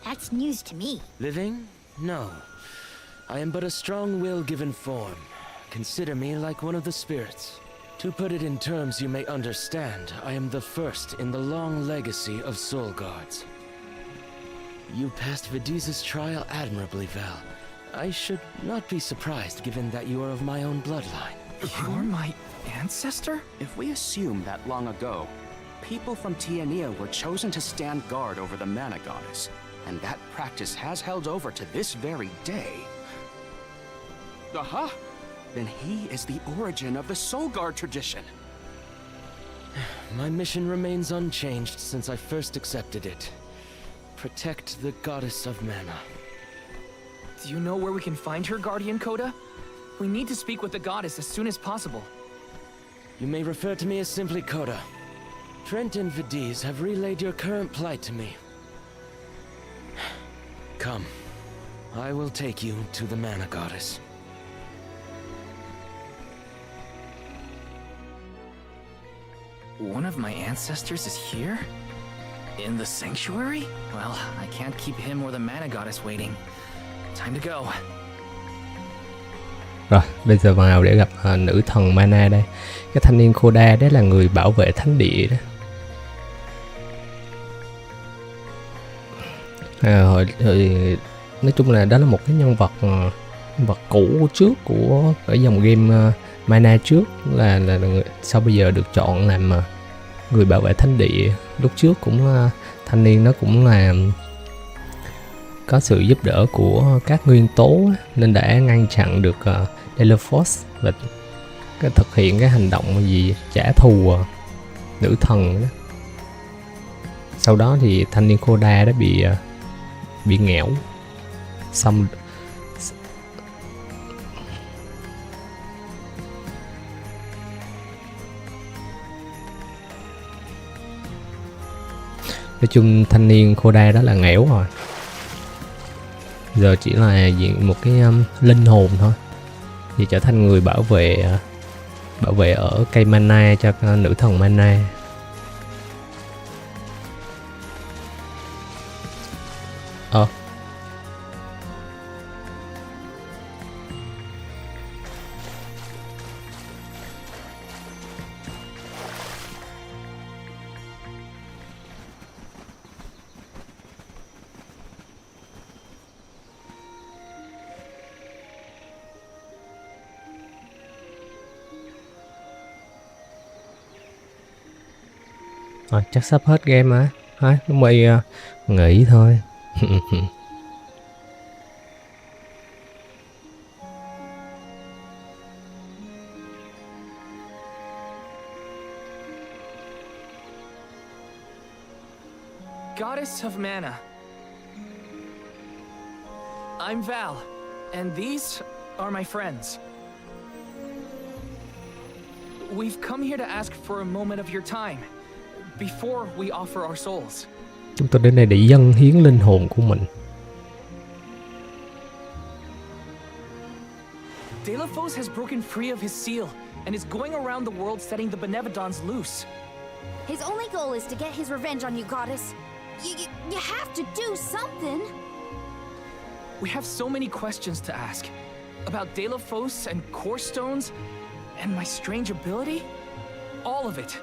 That's news to me. Living? No. I am but a strong will given form. Consider me like one of the spirits. To put it in terms you may understand, I am the first in the long legacy of soul guards. You passed Vidiz's trial admirably, Val. I should not be surprised given that you are of my own bloodline. You're my ancestor? If we assume that long ago, people from Tiania were chosen to stand guard over the mana goddess, and that practice has held over to this very day. Aha! Then he is the origin of the Soul Guard tradition. My mission remains unchanged since I first accepted it. Protect the goddess of mana. Do you know where we can find her, Guardian Coda? We need to speak with the goddess as soon as possible. You may refer to me as simply Coda. Trent and Vidiz have relayed your current plight to me. Come, I will take you to the mana goddess. One of my ancestors is here? In the sanctuary? Well, I can't keep him or the mana goddess waiting. Time to go. Rồi, bây giờ vào để gặp nữ thần mana đây. Cái thanh niên Koda đấy là người bảo vệ thánh địa đó. Nói chung là đó là một cái nhân vật cũ trước của ở dòng game mana trước, là người, sau bây giờ được chọn làm người bảo vệ thánh địa. Lúc trước cũng thanh niên nó cũng là có sự giúp đỡ của các nguyên tố nên đã ngăn chặn được Delphos và thực hiện cái hành động gì trả thù nữ thần đó. Sau đó thì thanh niên Koda đã bị nghẽo, xong nói chung thanh niên Koda đó là nghẽo rồi, giờ chỉ là diện một cái linh hồn thôi, thì trở thành người bảo vệ ở cây mana cho nữ thần mana. Rồi, chắc sắp hết game mà. Thôi, mày nghỉ thôi. Goddess of Mana. I'm Val, and these are my friends. We've come here to ask for a moment of your time before we offer our souls. Chúng tôi đến đây để dâng hiến linh hồn của mình. Delphos has broken free of his seal and is going around the world setting the Benevodons loose. His only goal is to get his revenge on you, Goddess. You have to do something. We have so many questions to ask about Delphos and core stones and my strange ability. All of it.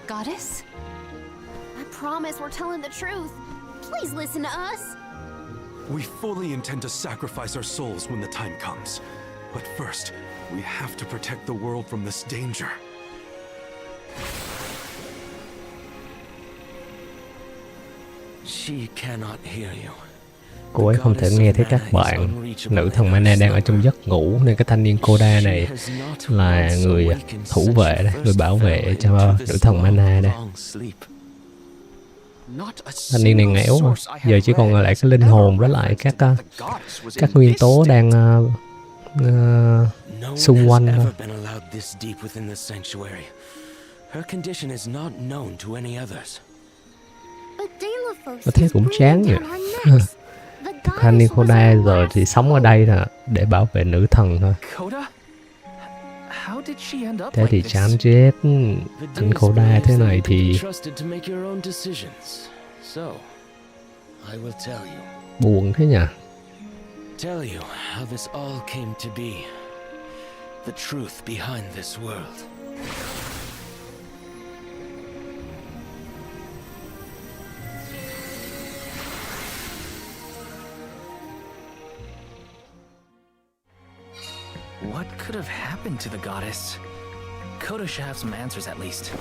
Goddess? I promise we're telling the truth. Please listen to us. We fully intend to sacrifice our souls when the time comes. But first, we have to protect the world from this danger. She cannot hear you. Cô ấy không thể nghe thấy các bạn. Nữ thần mana đang ở trong giấc ngủ, nên cái thanh niên Koda này là người thủ vệ đây, người bảo vệ cho nữ thần mana đây. Thanh niên này nghẽo mà. Giờ chỉ còn lại cái linh hồn với lại các nguyên tố đang xung quanh thôi. Tôi thấy cũng chán vậy. Thanh niên Koda giờ thì sống ở đây là để bảo vệ nữ thần thôi. Thế thì chán chết. Anh Koda thế này thì buồn thế nhỉ. Tell you how this all came to be. The truth behind this world. What could have happened to the goddess? Coda should have some answers at least.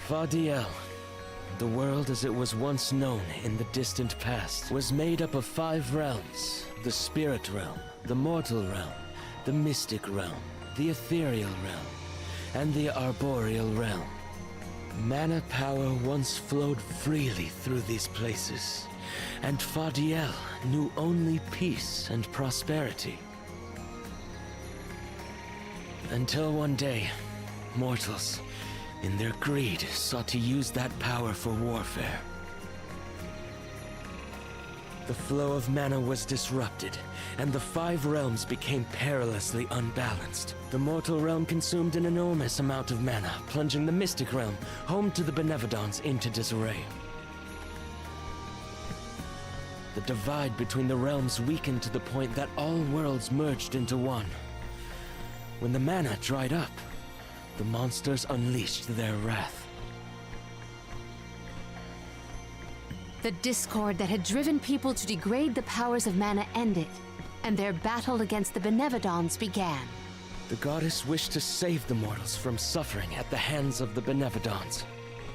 Fadiel, the world as it was once known in the distant past, was made up of 5 realms: the spirit realm, the mortal realm, the mystic realm, the ethereal realm, and the arboreal realm. Mana power once flowed freely through these places, and Fadiel knew only peace and prosperity. Until one day, mortals, in their greed, sought to use that power for warfare. The flow of mana was disrupted, and the 5 realms became perilously unbalanced. The mortal realm consumed an enormous amount of mana, plunging the mystic realm, home to the Benevodons, into disarray. The divide between the realms weakened to the point that all worlds merged into one. When the mana dried up, the monsters unleashed their wrath. The discord that had driven people to degrade the powers of mana ended, and their battle against the Benevodons began. The goddess wished to save the mortals from suffering at the hands of the Benevodons.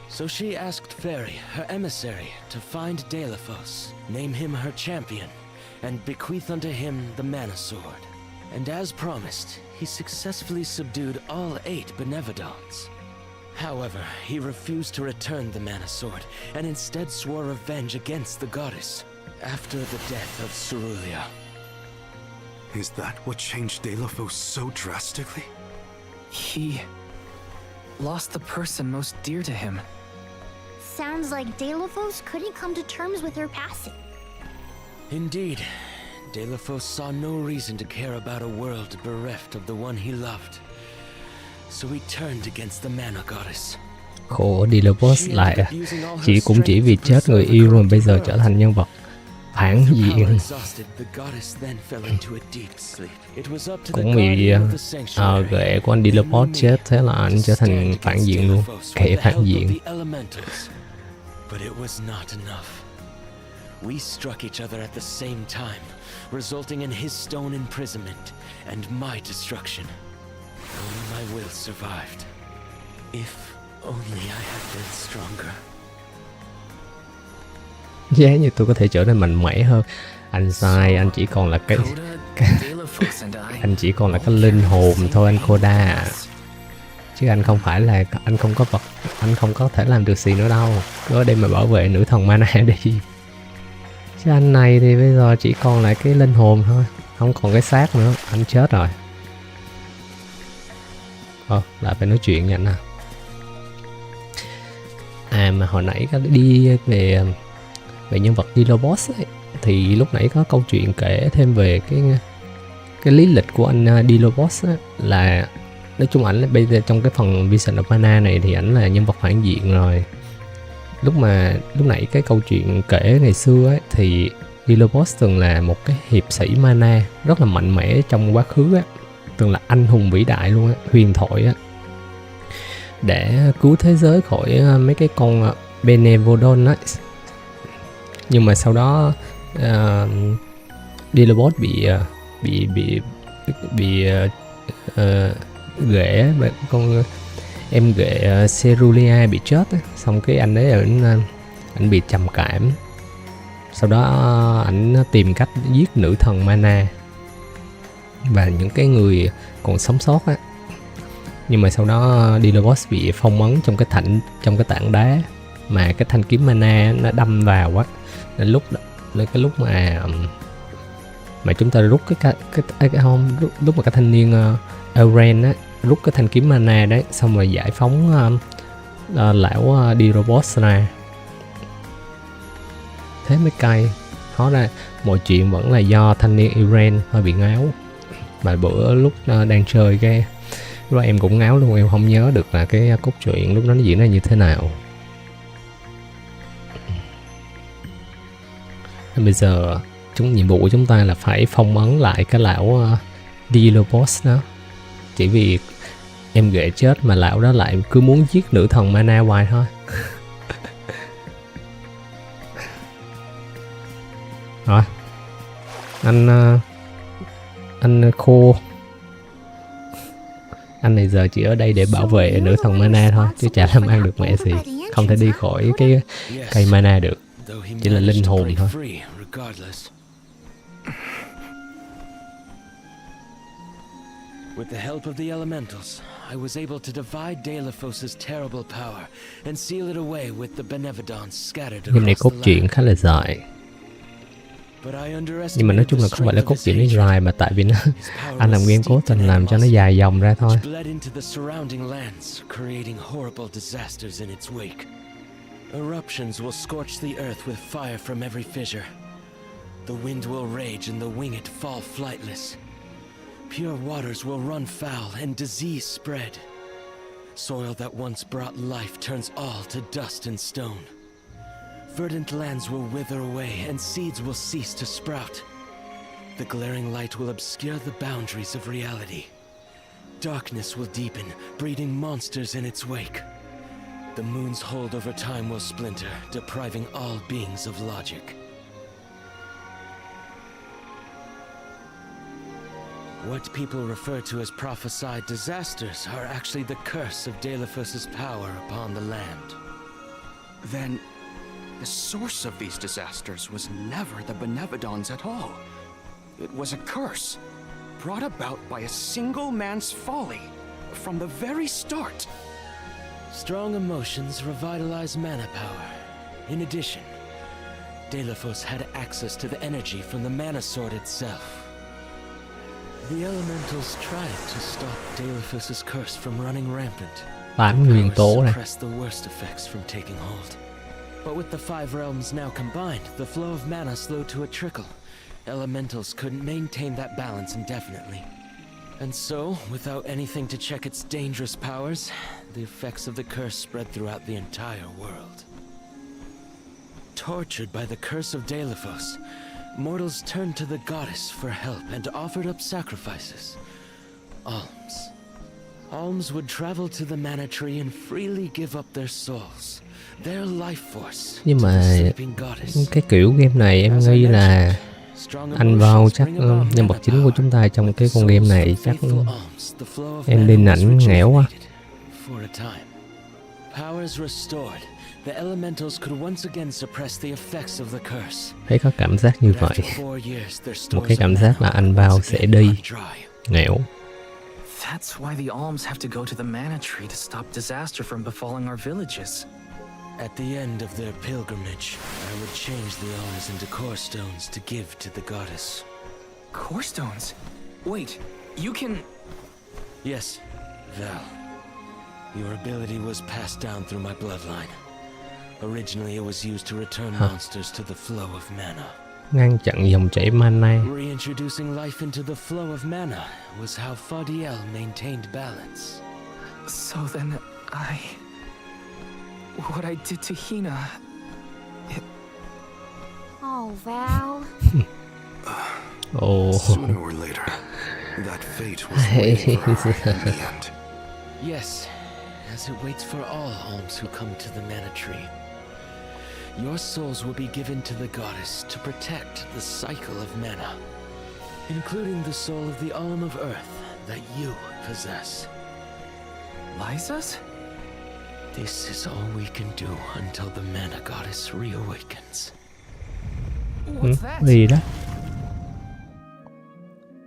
So she asked Fairy, her emissary, to find Deilophos, name him her champion, and bequeath unto him the mana sword. And as promised, he successfully subdued all 8 Benevodons. However, he refused to return the mana sword, and instead swore revenge against the goddess, after the death of Cerulia. Is that what changed Deilophos so drastically? He lost the person most dear to him. Sounds like Deilophos couldn't come to terms with her passing. Indeed, Deilophos saw no reason to care about a world bereft of the one he loved. So he turned against the mana goddess. Khổ Deilophos lại cũng chỉ vì chết người yêu mà bây giờ trở thành nhân vật phản diện. Cũng vì ghệ của anh Deilophos chết, thế là anh trở thành phản diện luôn, kẻ phản diện. But it was not enough. We struck each other at the same time, resulting in his stone imprisonment and my destruction. Only my will survived. If only I had been stronger. Giá như tôi có thể trở nên mạnh mẽ hơn. Anh sai, anh chỉ còn là cái anh chỉ còn là cái linh hồn thôi anh Koda. Chứ anh không phải là, anh không có vật, anh không có thể làm được gì nữa đâu. Cứ ở đây mà bảo vệ nữ thần mana đi. Chứ anh này thì bây giờ chỉ còn lại cái linh hồn thôi, không còn cái xác nữa, anh chết rồi. Lại phải nói chuyện với anh à. Mà hồi nãy có đi về nhân vật Deilophos ấy, thì lúc nãy có câu chuyện kể thêm về cái lý lịch của anh Deilophos ấy, là nói chung ảnh bây giờ trong cái phần Vision of Mana này thì ảnh là nhân vật phản diện rồi. Lúc nãy cái câu chuyện kể ngày xưa ấy, thì Deilophos từng là một cái hiệp sĩ mana rất là mạnh mẽ trong quá khứ á, từng là anh hùng vĩ đại luôn á, huyền thoại á, để cứu thế giới khỏi mấy cái con Benevodon á. Nhưng mà sau đó Deilophos bị ghệ, con em ghệ Cerulia bị chết á. Xong cái anh ấy ảnh bị trầm cảm, sau đó ảnh tìm cách giết nữ thần mana và những cái người còn sống sót á. Nhưng mà sau đó Deilophos bị phong ấn trong cái tảng đá mà cái thanh kiếm mana nó đâm vào á. Nên cái lúc mà chúng ta rút lúc mà cái thanh niên Longren á rút cái thanh kiếm mana đấy, xong rồi giải phóng lão Deilophos ra. Thế mới cay. Hóa ra mọi chuyện vẫn là do thanh niên Longren hơi bị ngáo. Mà bữa lúc đang chơi cái lúc em cũng ngáo luôn, em không nhớ được là cái cốt truyện lúc đó nó diễn ra như thế nào. Bây giờ nhiệm vụ của chúng ta là phải phong ấn lại cái lão Deilophos đó. Chỉ vì em ghệ chết mà lão đó lại cứ muốn giết nữ thần mana hoài thôi. Rồi anh khô, anh này giờ chỉ ở đây để bảo vệ nữ thần mana thôi, chứ chả làm ăn được mẹ gì, không thể đi khỏi cái cây mana được, chỉ là linh hồn thôi. With the help of the elementals, I was able to divide Deilophos's terrible power and seal it away with the Benevodons scattered Game này across cốt the truyện land. khá là dài. Nhưng mà nói chung là không phải là cốt truyện nó dài, mà tại vì nó anh làm game cố tình làm cho nó dài dòng ra thôi. Eruptions will scorch the earth with fire from every fissure. The wind will rage and the winged fall flightless. Pure waters will run foul and disease spread. Soil that once brought life turns all to dust and stone. Verdant lands will wither away and seeds will cease to sprout. The glaring light will obscure the boundaries of reality. Darkness will deepen, breeding monsters in its wake. The moon's hold over time will splinter, depriving all beings of logic. What people refer to as prophesied disasters are actually the curse of Deilephos's power upon the land. Then, the source of these disasters was never the Benevodons at all. It was a curse, brought about by a single man's folly, from the very start. Strong emotions revitalize mana power. In addition, Deilephos had access to the energy from the mana sword itself. The elementals tried to stop Deilephos's curse from running rampant. 8 nguyên tố này. Suppress the worst effects from taking hold. But with the 5 realms now combined, the flow of mana slowed to a trickle. Elementals couldn't maintain that balance indefinitely. And so, without anything to check its dangerous powers, the effects of the curse spread throughout the entire world. Tortured by the curse of Deilephos, mortals turned to the goddess for help and offered up sacrifices. Alms. Alms would travel to the mana tree and freely give up their souls, their life force. Nhưng mà cái kiểu game này em nghĩ là anh vào chắc nhân vật chính của chúng ta trong cái con game này chắc em đi ảnh nghèo quá. Thấy có cảm giác như vậy. Một cái cảm giác là anh vào sẽ đi nghèo. That's why the alms have to go to the mana tree to stop disaster from befalling our villages. At the end of their pilgrimage, I would change the alms into core stones to give to the goddess. Core stones? Wait, you can... Yes, Val. Your ability was passed down through my bloodline. Originally it was used to return monsters to the flow of mana. Ngăn chặn dòng chảy mana. Reintroducing life into the flow of mana was how Fadiel maintained balance. So then what I did to Hina... Oh, Val. Oh. Sooner or later, that fate was waiting for her in the end. Yes, as it waits for all alms who come to the mana tree. Your souls will be given to the goddess to protect the cycle of mana, including the soul of the alm of earth that you possess. Lysa's? This is all we can do until the mana goddess reawakens. What's that? Gì đó?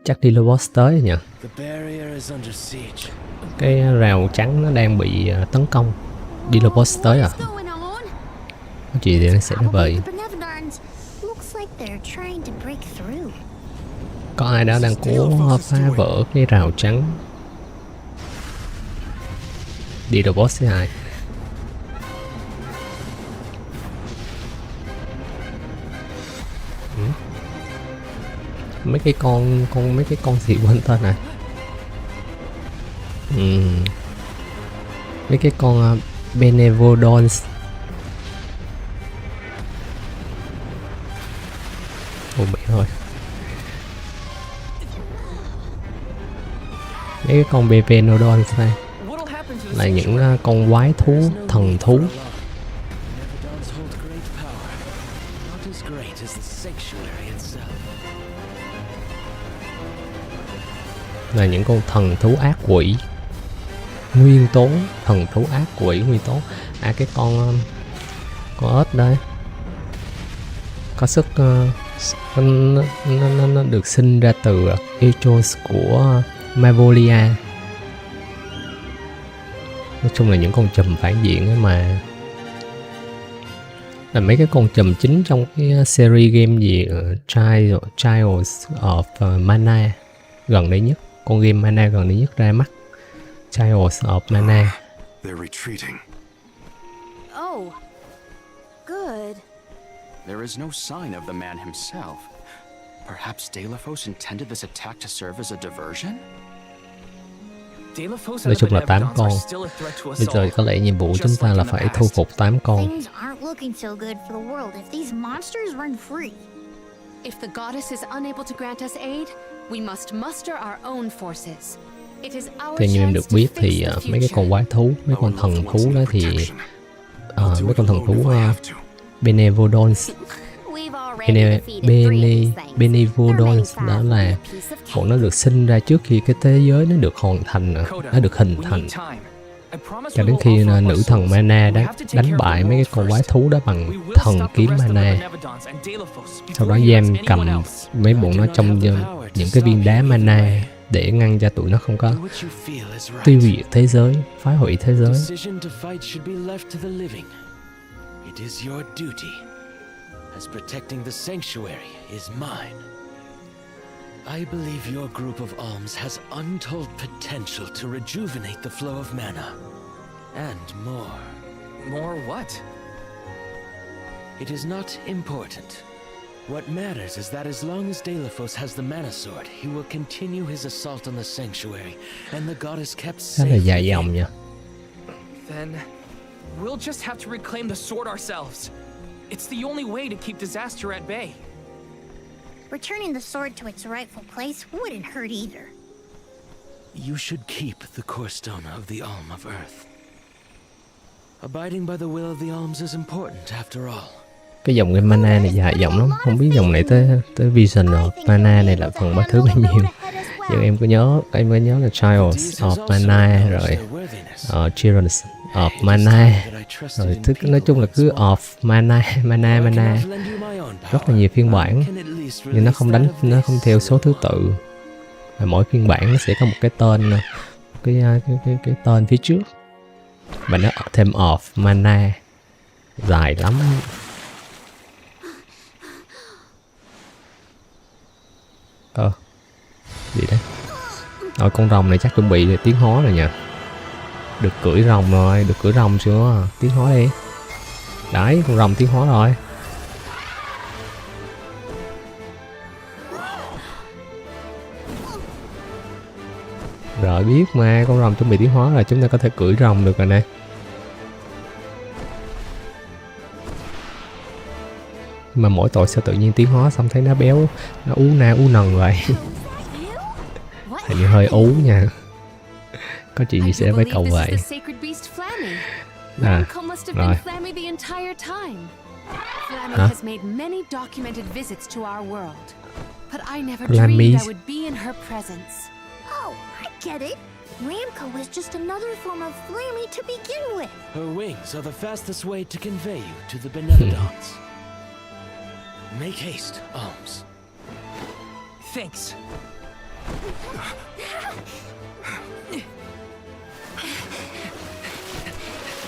Chắc đi lô boss tới nhỉ? Cái rào trắng nó đang bị tấn công. Đi lô boss tới à? Có chuyện gì nó sẽ như vậy? Có ai đó đang cố phá vỡ cái rào trắng. Đi lô boss với ai? Mấy cái con gì quên tên này. Mấy cái con Benevodon. Ồ mẹ thôi. Mấy cái con Benevodon này là những con quái thú, thần thú. Là những con thần thú ác quỷ, nguyên tố, thần thú ác quỷ nguyên tố. Cái con ếch đây có sức nó được sinh ra từ Echos của Mavolia. Nói chung là những con trùm phản diện ấy mà. Là mấy cái con chùm chính trong cái series game gì Trials of Mana gần đây nhất, con game Mana gần đây nhất ra mắt, Trials of Mana. They're retreating. Oh, good. There is no sign of the man himself. Perhaps Deilophos intended this attack to serve as a diversion? Nói chung là 8 con. Bây giờ có lẽ nhiệm vụ chúng ta là phải thu phục 8 con. Things aren't looking so good for the world if these monsters run free. If the goddess is unable to grant us aid, we must muster our own forces. It is our Theo như em được chance to biết face thì the mấy cái con future. quái thú, mấy con thần thú đó thì mấy con thần thú Benevodon, Benevodon đó là bọn nó được sinh ra trước khi cái thế giới nó được hoàn thành, nó được hình thành, cho đến khi nữ thần Mana đã đánh bại mấy cái con quái thú đó bằng thần kiếm Mana. Sau đó giam cầm mấy bọn nó trong những cái viên đá Mana để ngăn cho tụi nó không có tiêu diệt thế giới, phá hủy thế giới. It is your duty, as protecting the sanctuary is mine. I believe your group of alms has untold potential to rejuvenate the flow of mana. And more. More what? It is not important. What matters is that as long as Deilophos has the mana sword, he will continue his assault on the sanctuary, and the goddess kept Khá là safe. dài dòng nha. Then we'll just have to reclaim the sword ourselves. It's the only way to keep disaster at bay. Returning the sword to its rightful place wouldn't hurt either. You should keep the core stone of the Alm of Earth. Abiding by the will of the alms is important after all. Cái dòng game Mana này dài dòng lắm, không biết dòng này tới Vision of Mana này là phần bao thứ bao nhiêu. Nhưng em có nhớ là Trials of Mana rồi Children of Mana rồi nói chung là cứ of Mana rất là nhiều phiên bản, nhưng nó không theo số thứ tự, và mỗi phiên bản nó sẽ có một cái tên, cái tên phía trước, và nó thêm of Mana dài lắm. Gì đấy? Rồi con rồng này chắc chuẩn bị tiến hóa rồi nha. Được cưỡi rồng rồi, được cưỡi rồng chưa? Tiến hóa đi. Đấy, con rồng tiến hóa rồi. Rồi biết mà, con rồng chuẩn bị tiến hóa rồi, chúng ta có thể cưỡi rồng được rồi nè. Mà mỗi tội sao tự nhiên tiến hóa xong thấy nó béo, nó ú nần vậy. Hình như hơi ú nha. Có chuyện gì sẽ với cậu vậy? À, rồi. Hả? Flammy. Oh, I get it. Ramco was just another form of Flammy to begin with. Her wings are the fastest way to convey you to the Benevodons. Make haste, alms. Thanks.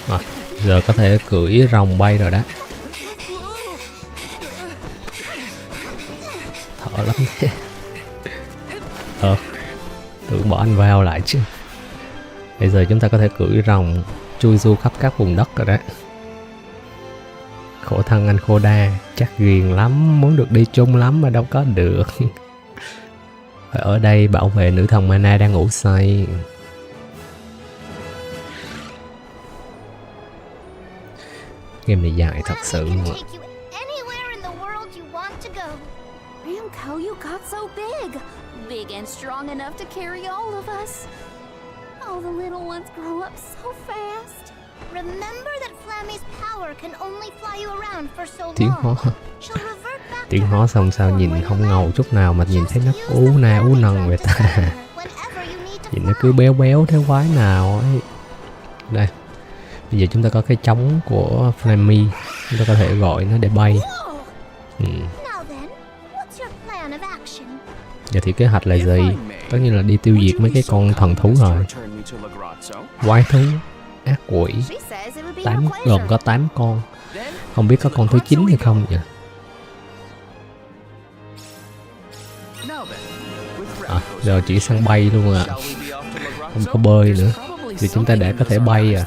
Rồi, giờ có thể cưỡi rồng bay rồi đó. Thở lắm thế. Tưởng bỏ anh vào lại chứ. Bây giờ chúng ta có thể cưỡi rồng chui du khắp các vùng đất rồi đó. Khổ thân anh Khô Đa, chắc ghiền lắm, muốn được đi chung lắm mà đâu có được. Phải ở đây bảo vệ nữ thần Mana đang ngủ say. Game này dài thật sự mà. Ramco, you got so big and strong enough to carry all of us. All the little ones grow up so fast. Remember that Flammy's power can only fly you around for so long. Tiến hóa xong sao nhìn không ngầu chút nào mà nhìn thấy nó ú nần vậy ta. Nhìn nó cứ béo thế quái nào ấy. Đây. Bây giờ chúng ta có cái trống của Flammy, chúng ta có thể gọi nó để bay. Giờ thì kế hoạch là gì? Tất nhiên là đi tiêu diệt mấy cái con thần thú rồi. Quái thú, ác quỷ, gồm có 8 con. Không biết có con thứ 9 hay không nhỉ? Giờ chỉ sang bay luôn ạ. Không có bơi nữa. Thì chúng ta đã có thể bay à.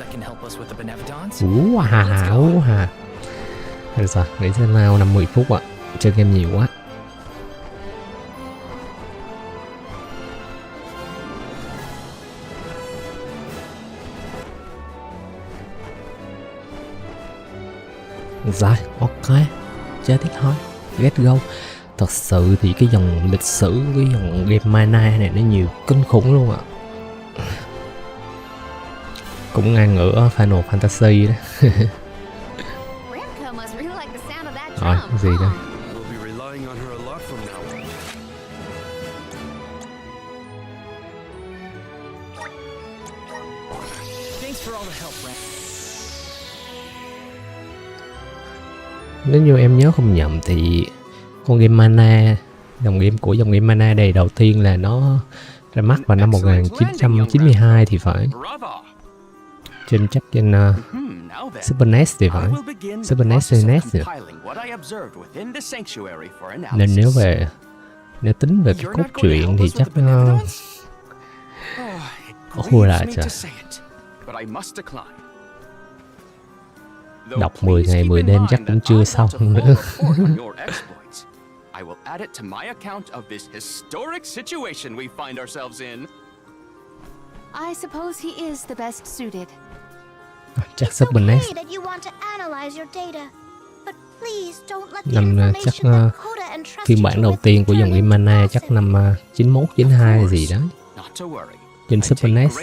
Hà. Được rồi, nghĩ sẽ lao 50 phút ạ. Chơi game nhiều quá. Rồi, ok. Chơi tiếp thôi. Let's go. Thật sự thì cái dòng lịch sử, cái dòng game mana này nó nhiều kinh khủng luôn ạ. Cũng ngang ngửa Final Fantasy đó. Rồi, cái gì đây? Nếu như em nhớ không nhầm thì con game mana, dòng game mana này đầu tiên là nó ra mắt vào năm 1992 thì phải. Trên Super NES thì phải. Super NES hay NES thì. Nên nếu tính về cái cốt truyện thì chắc nó khua lại trời. Đọc 10 ngày 10 đêm chắc cũng chưa xong nữa. I will add it to my account of this historic situation we find ourselves in. I suppose he is the best suited. Chắc Super NES. Năm chắc phiên bản đầu tiên của dòng game mana chắc năm 91, 92 gì đó. Trên Super NES.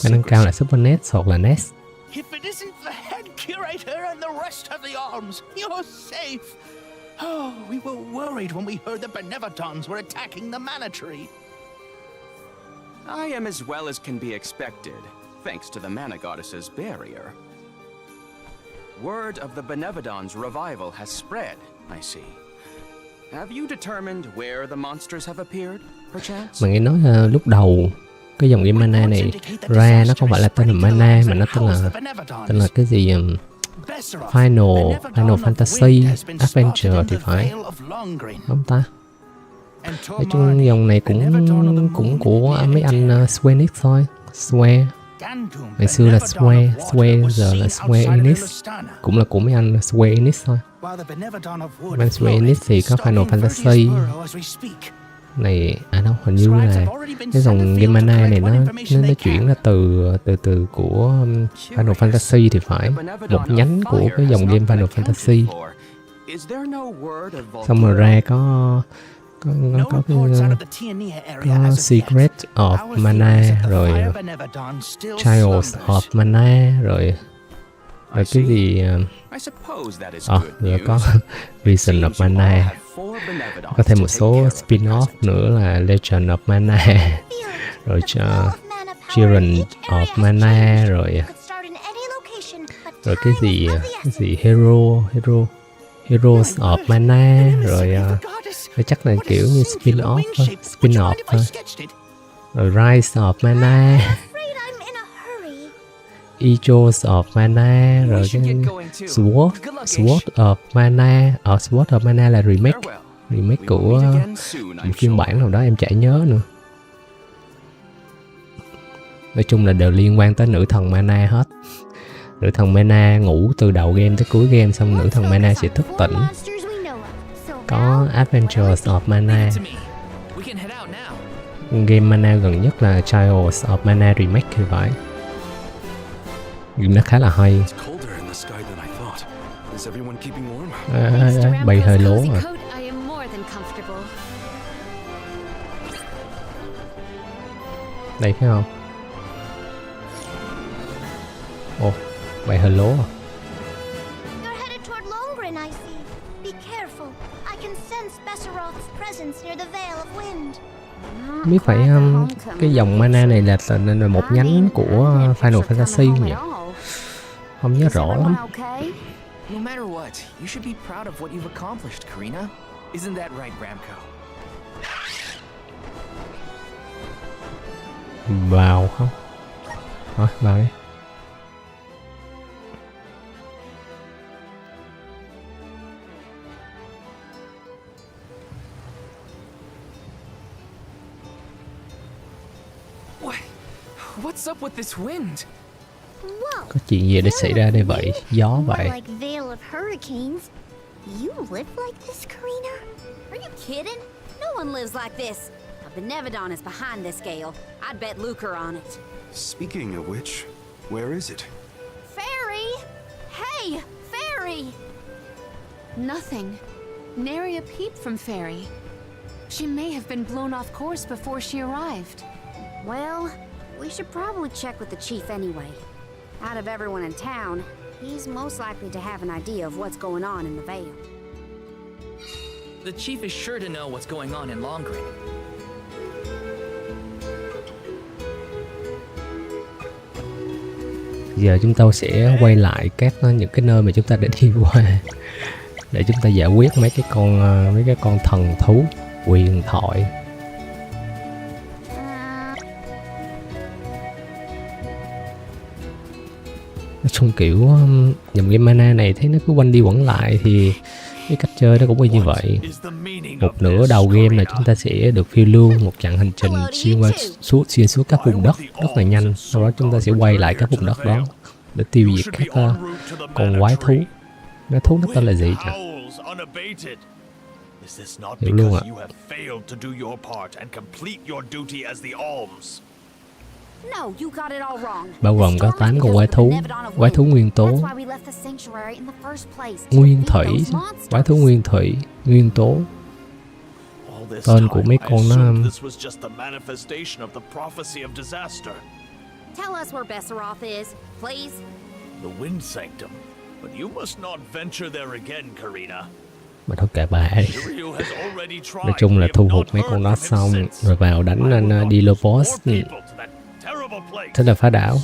Khả năng cao là Super NES hoặc là NES. If it isn't the head curator and the rest of the arms, you're safe. Oh, we were worried when we heard the Benevodons were attacking the mana tree. I am as well as can be expected, thanks to the mana goddess's barrier. Word of the Benevodon's revival has spread, I see. Have you determined where the monsters have appeared, perchance? Mà nghe nói lúc đầu cái dòng game mana này ra nó không phải là tên là mana mà nó tên là cái gì Final Fantasy Adventure thì phải, không ta? Nói chung dòng này cũng của mấy anh Square Enix thôi. Square ngày xưa là Square giờ là Square Enix, cũng là của mấy anh Square Enix thôi. Mấy anh Square Enix thì có Final Fantasy này, đâu hình như là cái dòng game mana này nó chuyển ra từ của Final Fantasy thì phải, một nhánh của cái dòng game Final Fantasy. Xong rồi ra có Secret of Mana, rồi Trials of Mana, rồi cái gì rồi có Reason of Mana, có thêm một số spin-off nữa là Legend of Mana, rồi Children of Mana, rồi cái gì Heroes of Mana, rồi chắc là kiểu như spin-off thôi. Rồi Rise of Mana, Echoes of Mana, rồi cái Sword of Mana. Sword of Mana là remake của một phiên bản nào đó em chả nhớ nữa. Nói chung là đều liên quan tới nữ thần mana hết. Nữ thần mana ngủ từ đầu game tới cuối game, xong nữ thần mana sẽ thức tỉnh. Có Adventures of Mana. Game mana gần nhất là Trials of Mana remake thì phải. Game nó khá là hay. Bay hơi lố rồi. Đây phải không? Ồ, bay hơi lố à. Biết phải cái dòng mana này là một nhánh của Final Fantasy nhỉ? Không nhớ rõ lắm. No matter what, you should be proud of what you've accomplished, Karina. Isn't that right, Ramco? Vào không? Vào đi. What's up with this wind? Có chuyện gì để xảy ra đây vậy? Gió vậy. Like veil of hurricanes. You live like this, Karina? Are you kidding? No one lives like this. A Benevodon is behind this gale. I'd bet lucre on it. Speaking of which, where is it? Fairy! Hey, Fairy! Nothing. Nary a peep from Fairy. She may have been blown off course before she arrived. Well, we should probably check with the chief anyway. Out of everyone in town, he's most likely to have an idea of what's going on in the Vale. The chief is sure to know what's going on in Longren. Giờ chúng ta sẽ quay lại những cái nơi mà chúng ta đã đi qua để chúng ta giải quyết mấy cái con thần thú huyền thoại. Nói chung kiểu dòng game mana này thấy nó cứ quanh đi quẩn lại thì cái cách chơi nó cũng như vậy. Một nửa đầu game là chúng ta sẽ được phiêu lưu một chặng hành trình xuyên suốt các vùng đất rất là nhanh. Sau đó chúng ta sẽ quay lại các vùng đất đó để tiêu diệt các con quái thú. Nó thú nó tên là gì nhỉ? Hiểu luôn ạ. Bao gồm có 8 con quái thú nguyên tố, nguyên thủy, quái thú nguyên thủy, nguyên tố. Tên của mấy con nó Tell us where Besseroth is, please. The Wind Sanctum, but you must not venture there again, Karina. mà thôi kệ bà ấy. Nói chung là thu hút mấy con đó xong rồi vào đánh lên dealer boss. Thế là phá đảo.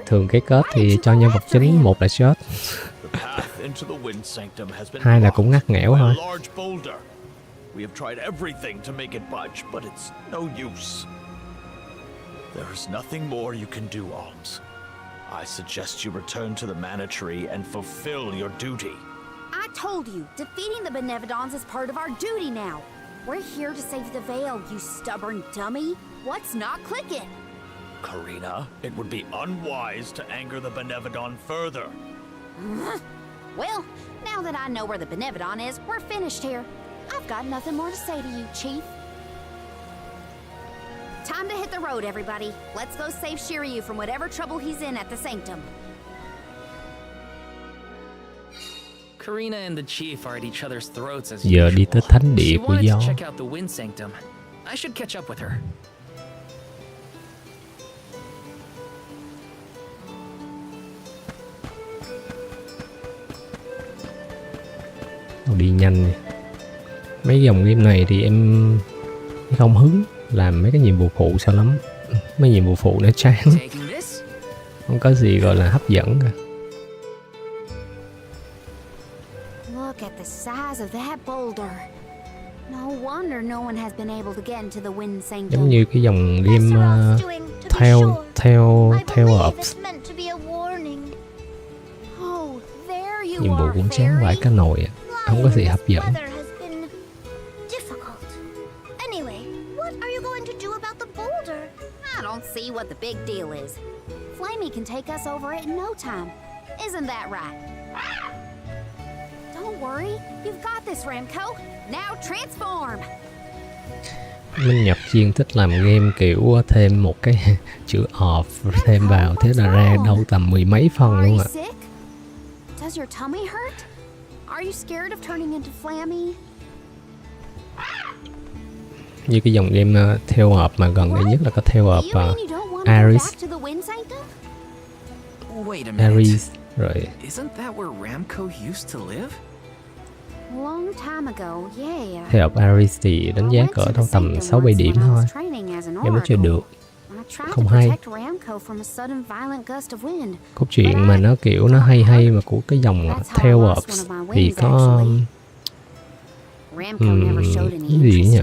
Thường cái kết thì cho nhân vật chính một là shot, hai là cũng ngắt nghẽo thôi. We have tried everything to make it budge, but it's no use. There's nothing more you can do, Alms. I suggest you return to the Mana Tree and fulfill your duty. I told you, defeating the Benevodons is part of our duty now. We're here to save the Vale, you stubborn dummy. What's not clicking? Karina, it would be unwise to anger the Benevodon further. Well, now that I know where the Benevodon is, we're finished here. I've got nothing more to say to you, Chief. Time to hit the road, everybody. Let's go save Shiryu from whatever trouble he's in at the Sanctum. Karina and the Chief are at each other's throats as Giờ đi tới thánh địa của gió. check out the Wind Sanctum. I should catch up with her. Đi nhanh. Mấy dòng game này thì em không hứng làm mấy cái nhiệm vụ phụ sao lắm. Mấy nhiệm vụ phụ nó chán, không có gì gọi là hấp dẫn cả. Look at the size of that boulder. No wonder no one has been able to get into the Wind Sanctum. Giống như cái dòng game theo hợp. Nhiệm vụ cũng chán vãi cả nồi ạ. Không có gì hấp dẫn. I don't see what the big deal is. Flamey can take us over it in no time. Isn't that right? Don't worry, you've got this, Ramco. Now transform. Minh Nhật chuyên thích làm game kiểu thêm một cái chữ off thêm vào, thế là ra đâu tầm mười mấy phần luôn ạ. Does your tummy hurt? Are you scared of turning into Flammy? Như cái dòng game theo hợp mà gần đây nhất là có theo hợp Aris. Aris rồi. Isn't that where Ramco used to live? Long time ago, yeah. Theo hợp Aris thì đánh giá cỡ đâu tầm 6-7 điểm thôi. Game nó chơi được. Không hay. Câu chuyện mà nó kiểu nó hay mà của cái dòng theo hợp thì có cái gì nhỉ?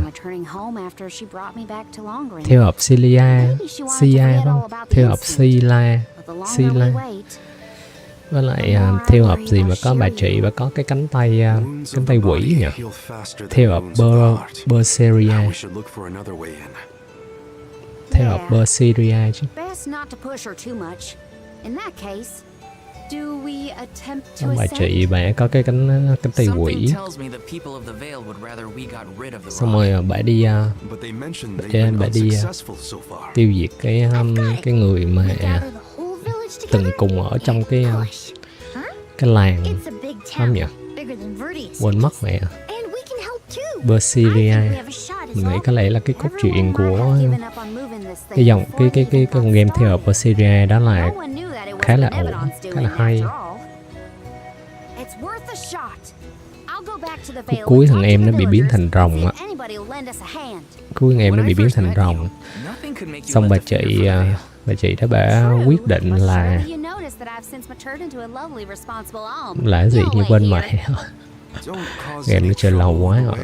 Theo hợp Sia không? Theo hợp Sila. Với lại theo hợp gì mà có bà trị và có cái cánh tay quỷ nhỉ? Theo hợp Berseria. theo hợp Berseria chứ. Best not to push her too much. In that case, do we attempt to Bà ascend? chị bà có cái cánh tay quỷ. Xong rồi bà đi bà đi tiêu diệt cái người mà từng cùng ở trong cái làng, không nhỉ? Quên mất mẹ. Berseria. Mình nghĩ có lẽ là cái cốt truyện của cái dòng cái con game theo hợp Berseria đó là khá là ổn, khá là hay. Cuối thằng em nó bị biến thành rồng á. Cuối thằng em nó bị biến thành rồng. Xong bà chị đó bà quyết định là cái gì như quên mẹ. Game nó chơi lâu quá rồi.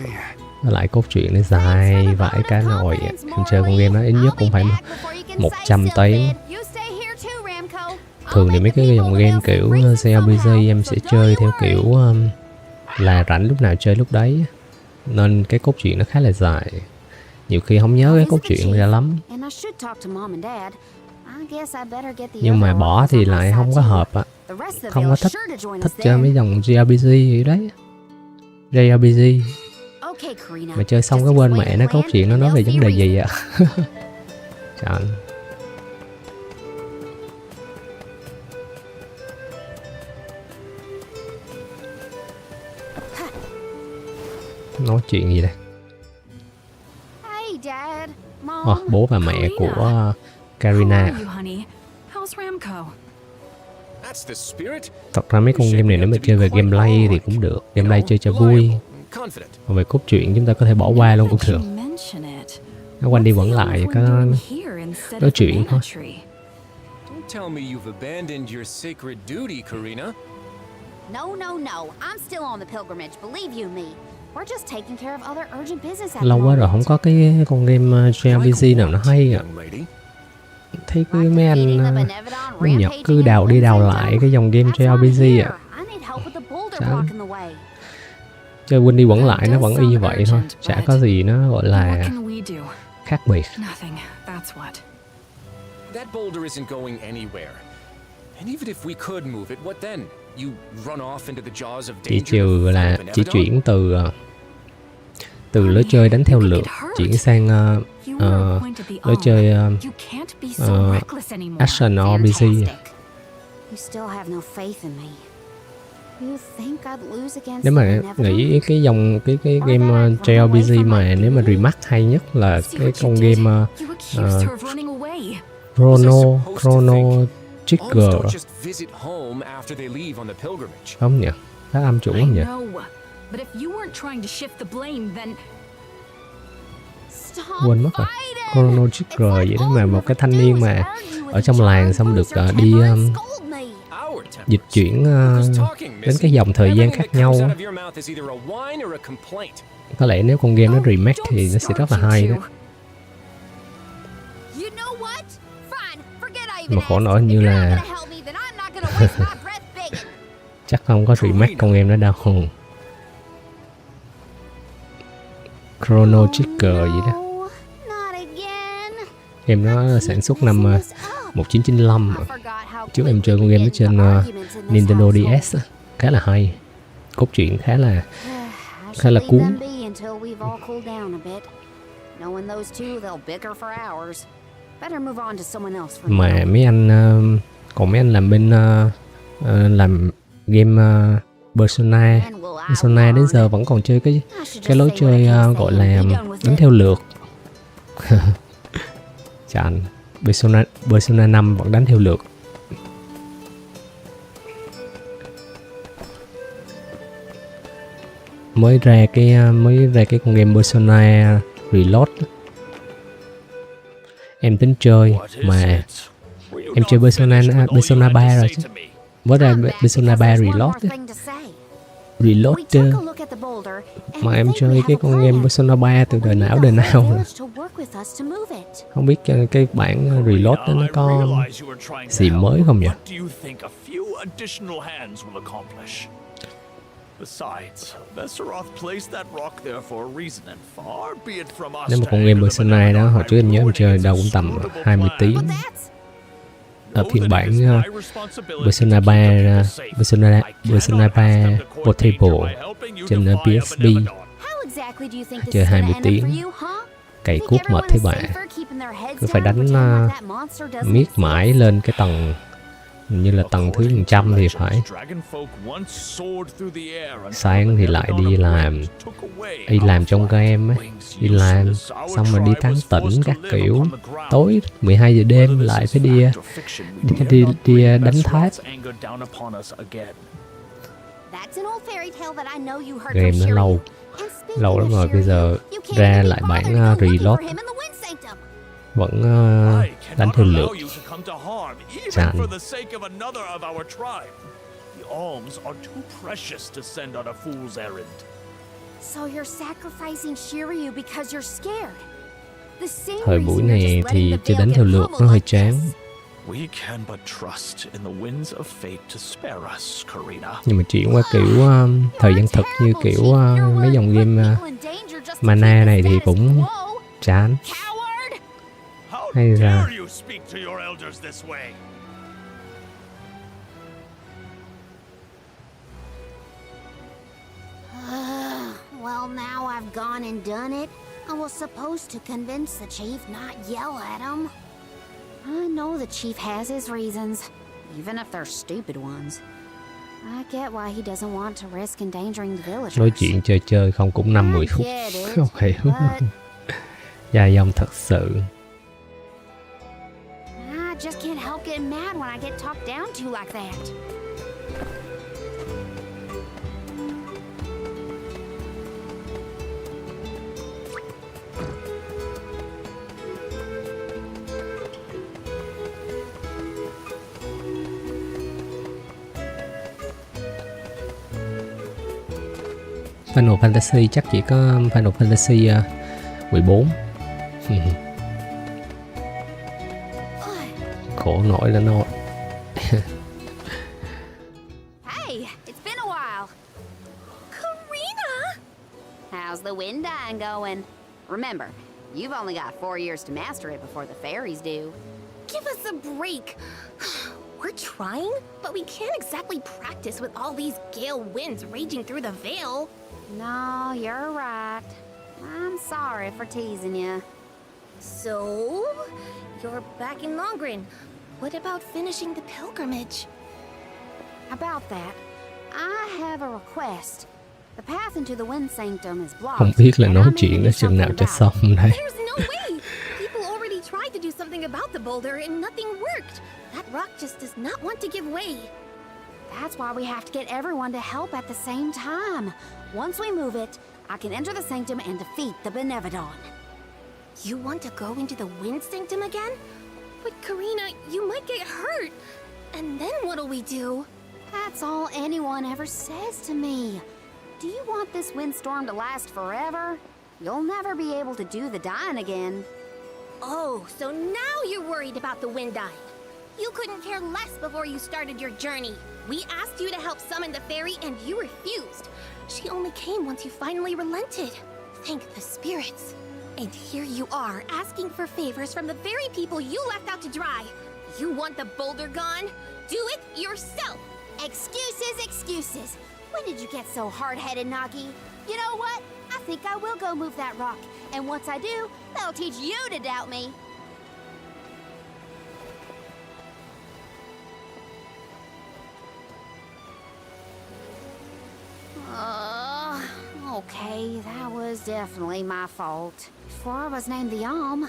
Nó lại cốt truyện nó dài vãi cả nồi. Em chơi con game đó ít nhất cũng phải 100 tiếng. Thường thì mấy cái dòng game kiểu JRPG em sẽ chơi theo kiểu là rảnh lúc nào chơi lúc đấy, nên cái cốt truyện nó khá là dài. Nhiều khi không nhớ cái cốt truyện ra lắm. Nhưng mà bỏ thì lại không có hợp ạ. Không có thích chơi mấy dòng JRPG vậy đấy. JRPG mà chơi xong cái quên mẹ nó cốt truyện nó nói về vấn đề gì ạ. Trời. Nói chuyện gì đây? Bố và mẹ của Karina. Thật ra mấy con game này nếu mà chơi về gameplay thì cũng được. Gameplay chơi cho vui. Còn về cốt truyện chúng ta có thể bỏ qua luôn cũng được. Nó quanh đi quẩn lại có nói chuyện thôi. Lâu quá rồi không có cái con game JRPG nào nó hay à. Thấy cái mấy anh mấy Nhật cứ đào đi đào lại cái dòng game JRPG à. Chán. Chơi quên đi quẩn lại nó vẫn y như vậy thôi. Chả có gì nó gọi là khác biệt. Chỉ trừ là chỉ chuyển từ lối chơi đánh theo lượt chuyển sang lối chơi action RPG. Nếu mà nghĩ cái dòng cái game JRPG mà nếu mà remake hay nhất là cái con game Chrono Trigger. Không nhỉ? Phát âm chuẩn không nhỉ? Quên mất rồi. Chrono Trigger vậy đó, mà một cái thanh niên mà ở trong làng xong được đi dịch chuyển đến cái dòng thời gian khác nhau. Có lẽ nếu con game nó remake thì nó sẽ rất là hay đó. Mà khổ nổi như là chắc không có remake con game đó đâu. Chrono Trigger vậy đó. Game đó sản xuất năm 1995. Trước em chơi con game đó trên Nintendo DS. Khá là hay. Cốt truyện khá là cuốn. Mà mấy anh còn mấy anh làm bên làm game Persona đến giờ vẫn còn chơi cái lối chơi gọi là đánh theo lượt. Chán. Persona 5 vẫn đánh theo lượt. Mới ra cái con game Persona Reload. Em tính chơi mà em chơi Persona 3 rồi chứ. Mới ra Persona 3 Reload mà em chơi cái con game Persona 3 từ đời nào rồi. Không biết cái bản Reload đó nó có gì mới không nhỉ? Besides, Vesseroth placed that rock there for a reason, and far be it from us. Nếu mà con game Persona đó, hồi trước em nhớ em chơi đâu cũng tầm 20 tiếng. Ở phiên bản Persona 3, Persona 3 Portable trên PSP chơi 20 tiếng, cày cuốc mệt thế bạ, cứ phải đánh miết mãi lên cái tầng, hình như là tầng thứ 100 thì phải. Sáng thì lại đi làm trong game ấy, đi làm xong rồi đi tán tỉnh các kiểu, tối 12 giờ đêm lại phải đi đánh tháp. Game nó lâu lắm rồi, bây giờ ra lại bản reload vẫn đánh theo lượt. Chán. Thời buổi này thì chơi đánh theo lượt nó hơi chán. Nhưng mà chuyển qua kiểu thời gian thực như kiểu mấy dòng game mana này thì cũng chán. Hay ra well, now I've gone and done it. I was supposed to convince the chief not yell at him. I know the chief has his reasons, even if they're stupid ones. I get why he doesn't want to risk endangering the villagers. Nói chuyện chơi không cũng 5-10 phút. Không hiểu. Dài dòng thật sự. I just can't help getting mad when I get talked down to like that. Final Fantasy chắc chỉ có Final Fantasy 14. Khổ nổi là nó. Hey, it's been a while. Karina! How's the wind dying going? Remember, you've only got 4 years to master it before the fairies do. Give us a break. We're trying, but we can't exactly practice with all these gale winds raging through the Vale. No, you're right. I'm sorry for teasing you. So, you're back in Longren. What about finishing the pilgrimage? About that, I have a request. The path into the Wind Sanctum is blocked. Không biết là nói chuyện đó chừng nào cho xong đây. There's no way! People already tried to do something about the boulder and nothing worked. That rock just does not want to give way. That's why we have to get everyone to help at the same time. Once we move it, I can enter the Sanctum and defeat the Benevodon. You want to go into the Wind Sanctum again? But Karina, you might get hurt. And then what'll we do? That's all anyone ever says to me. Do you want this windstorm to last forever? You'll never be able to do the dying again. Oh, so now you're worried about the wind dying. You couldn't care less before you started your journey. We asked you to help summon the fairy and you refused. She only came once you finally relented. Thank the spirits. And here you are, asking for favors from the very people you left out to dry. You want the boulder gone? Do it yourself! Excuses, excuses. When did you get so hard-headed, Nagi? You know what? I think I will go move that rock. And once I do, that'll teach you to doubt me. Okay, that was definitely my fault. Before I was named the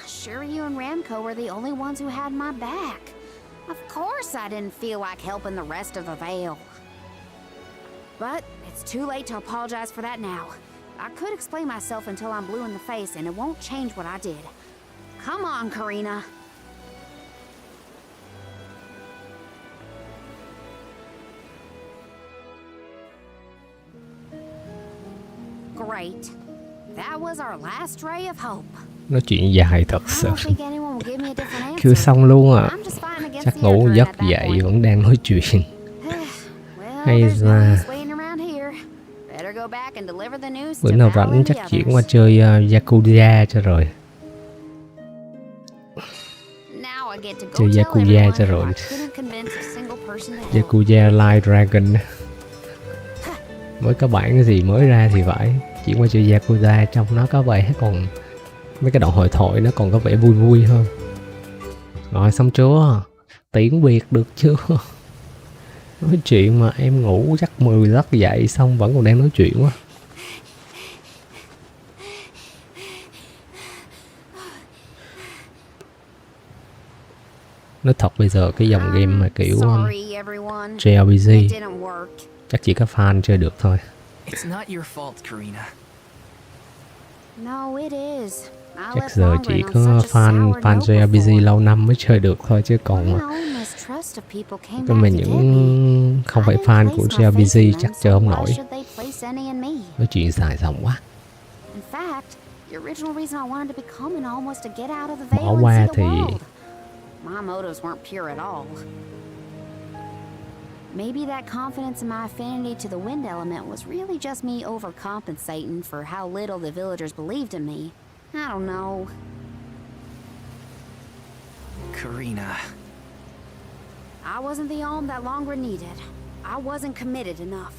sure you and Ramco were the only ones who had my back. Of course I didn't feel like helping the rest of the Vale. But it's too late to apologize for that now. I could explain myself until I'm blue in the face and it won't change what I did. Come on, Karina. Great. That was our last ray of hope. Nói chuyện dài thật sự. Chưa xong luôn à. Chắc ngủ giấc dậy vẫn đang nói chuyện. Hay ra. go back and deliver the news Bữa to nào Val rảnh and chắc the chuyển qua others. chơi Yakuza cho rồi. Now I get to go Chơi tell Yakuza everyone cho how rồi. I couldn't convince a single person to help. Yakuza Like Dragon. Mới có bản cái gì mới ra thì phải. Chuyển qua chơi Yakuza, trong nó có vẻ còn mấy cái đoạn hội thoại nó còn có vẻ vui vui hơn. Rồi xong chưa? Tiếng Việt được chưa? Nói chuyện mà em ngủ chắc 10 giấc dậy xong vẫn còn đang nói chuyện quá. Nói thật bây giờ cái dòng game mà kiểu JRPG chắc chỉ có fan chơi được thôi. It's not your fault, Karina. No, it is. I Chắc left giờ chỉ Longren có on such a fan sour fan note JRPG before. lâu năm mới chơi được thôi, chứ còn I almost trust if people came cái back mà to get me. những không phải I didn't fan của place my faith in JRPG them, chắc so chơi không why nổi. should they place any in me? Nói chuyện dài dòng quá. In fact, the original reason I wanted to become an alm was to get out of the veil Bỏ and qua see the thì world. My motives weren't pure at all. Maybe that confidence in my affinity to the wind element was really just me overcompensating for how little the villagers believed in me. I don't know. Karina. I wasn't the alm that Longren needed. I wasn't committed enough.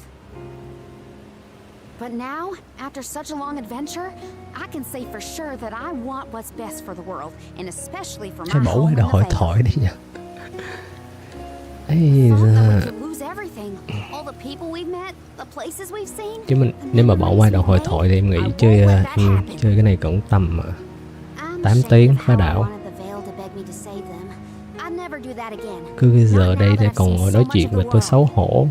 But now, after such a long adventure, I can say for sure that I want what's best for the world, and especially for Thôi my bỏ home qua in đồ the hội Vale. thoại đi nha. Ây Thought that we da. could lose everything. All the people we've met, the places we've seen. Chứ mình nếu mà bỏ qua đồ hội thoại thì em nghĩ chơi chơi cái này cũng tầm 8 tiếng phá đảo. Wanted the Vale to beg me to save them. I'd never do that again. Cứ bây giờ đây để còn ngồi nói chuyện về tôi xấu hổ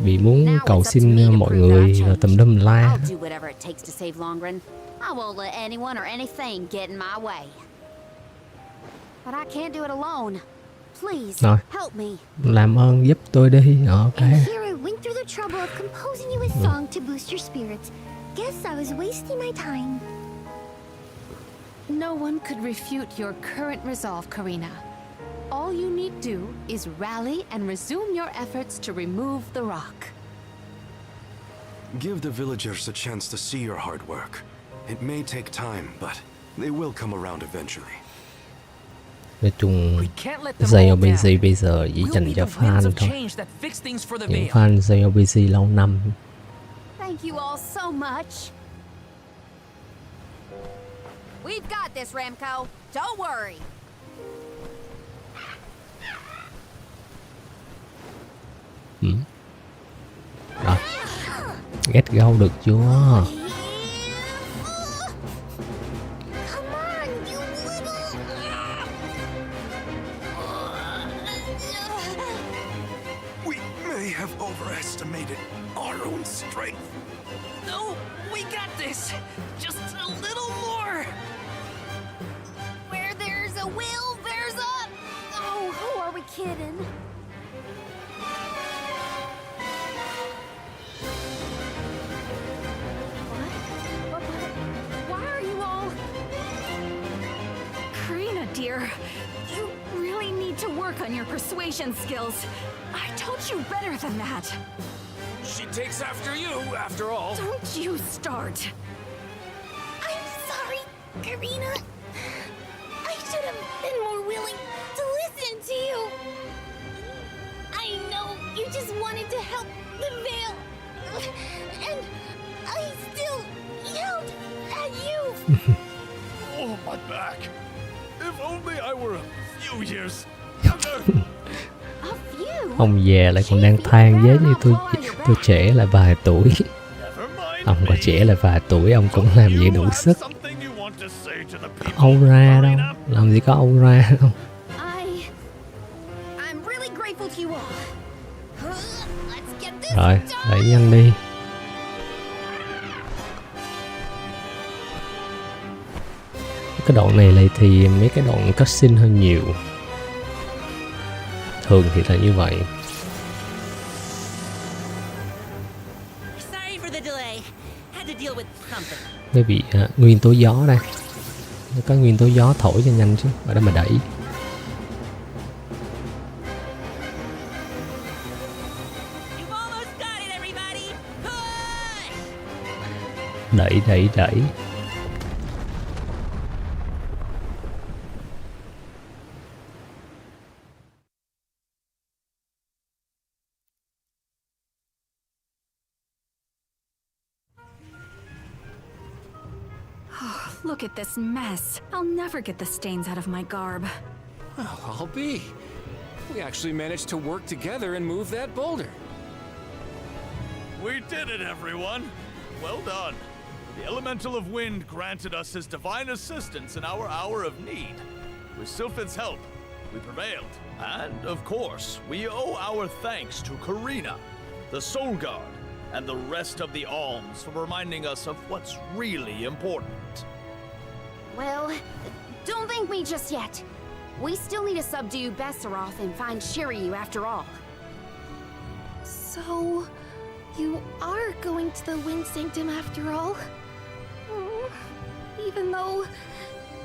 vì muốn cầu xin mọi người rồi tùm lum la. I'll do whatever it takes to save Longren. I won't let anyone or anything get in my way. But I can't do it alone. Please, Rồi, help me. làm ơn giúp tôi đi. Ok. And here I went through the trouble of composing you a song to boost your spirits. Guess I was wasting my time. No one could refute your current resolve, Karina. All you need do is rally and resume your efforts to remove the rock. Give the villagers a chance to see your hard work. It may take time, but they will come around eventually. Nói chung Can't let them all down. JRPG bây giờ chỉ We'll dành be cho the winds fan of thôi. change that fix things for the Những Vale. fan JRPG lâu năm. Thank you all so much. We've got this, Ramco. Don't worry. Rồi. Get go được chưa? We may have overestimated our own strength. No, we got this. Just a little more. Where there's a will, there's a... Oh, who are we kidding? What? Why are you all... Karina, dear, you really need to work on your persuasion skills. I told you better than that. She takes after you, after all. Don't you start. I'm sorry, Karina. I should have been more willing to listen to you. I know you just wanted to help the Vale. And I still yelled at you. Oh, my back. If only I were a few years younger. Ông già lại còn đang than với như tôi trẻ lại vài tuổi. Ông có trẻ lại vài tuổi ông cũng làm vậy đủ sức. Có âu ra đâu, làm gì có âu ra đâu. I'm really grateful to you all. Let's get this Rồi, done. đẩy nhanh đi. Cái đoạn này lại thì mấy cái đoạn cutscene hơi nhiều. Thường thì là như vậy. Sorry for the delay. Had to deal with something. Mới bị nguyên tố gió đây. Nó có nguyên tố gió thổi cho nhanh chứ, ở đó mà đẩy. Đẩy. Look at this mess. I'll never get the stains out of my garb. Well, I'll be. We actually managed to work together and move that boulder. We did it, everyone! Well done. The Elemental of Wind granted us his divine assistance in our hour of need. With Sylphid's help, we prevailed. And, of course, we owe our thanks to Karina, the Soul Guard, and the rest of the Alms for reminding us of what's really important. Well, don't thank me just yet. We still need to subdue Besseroth and find Shiryu after all. So, you are going to the Wind Sanctum after all? Even though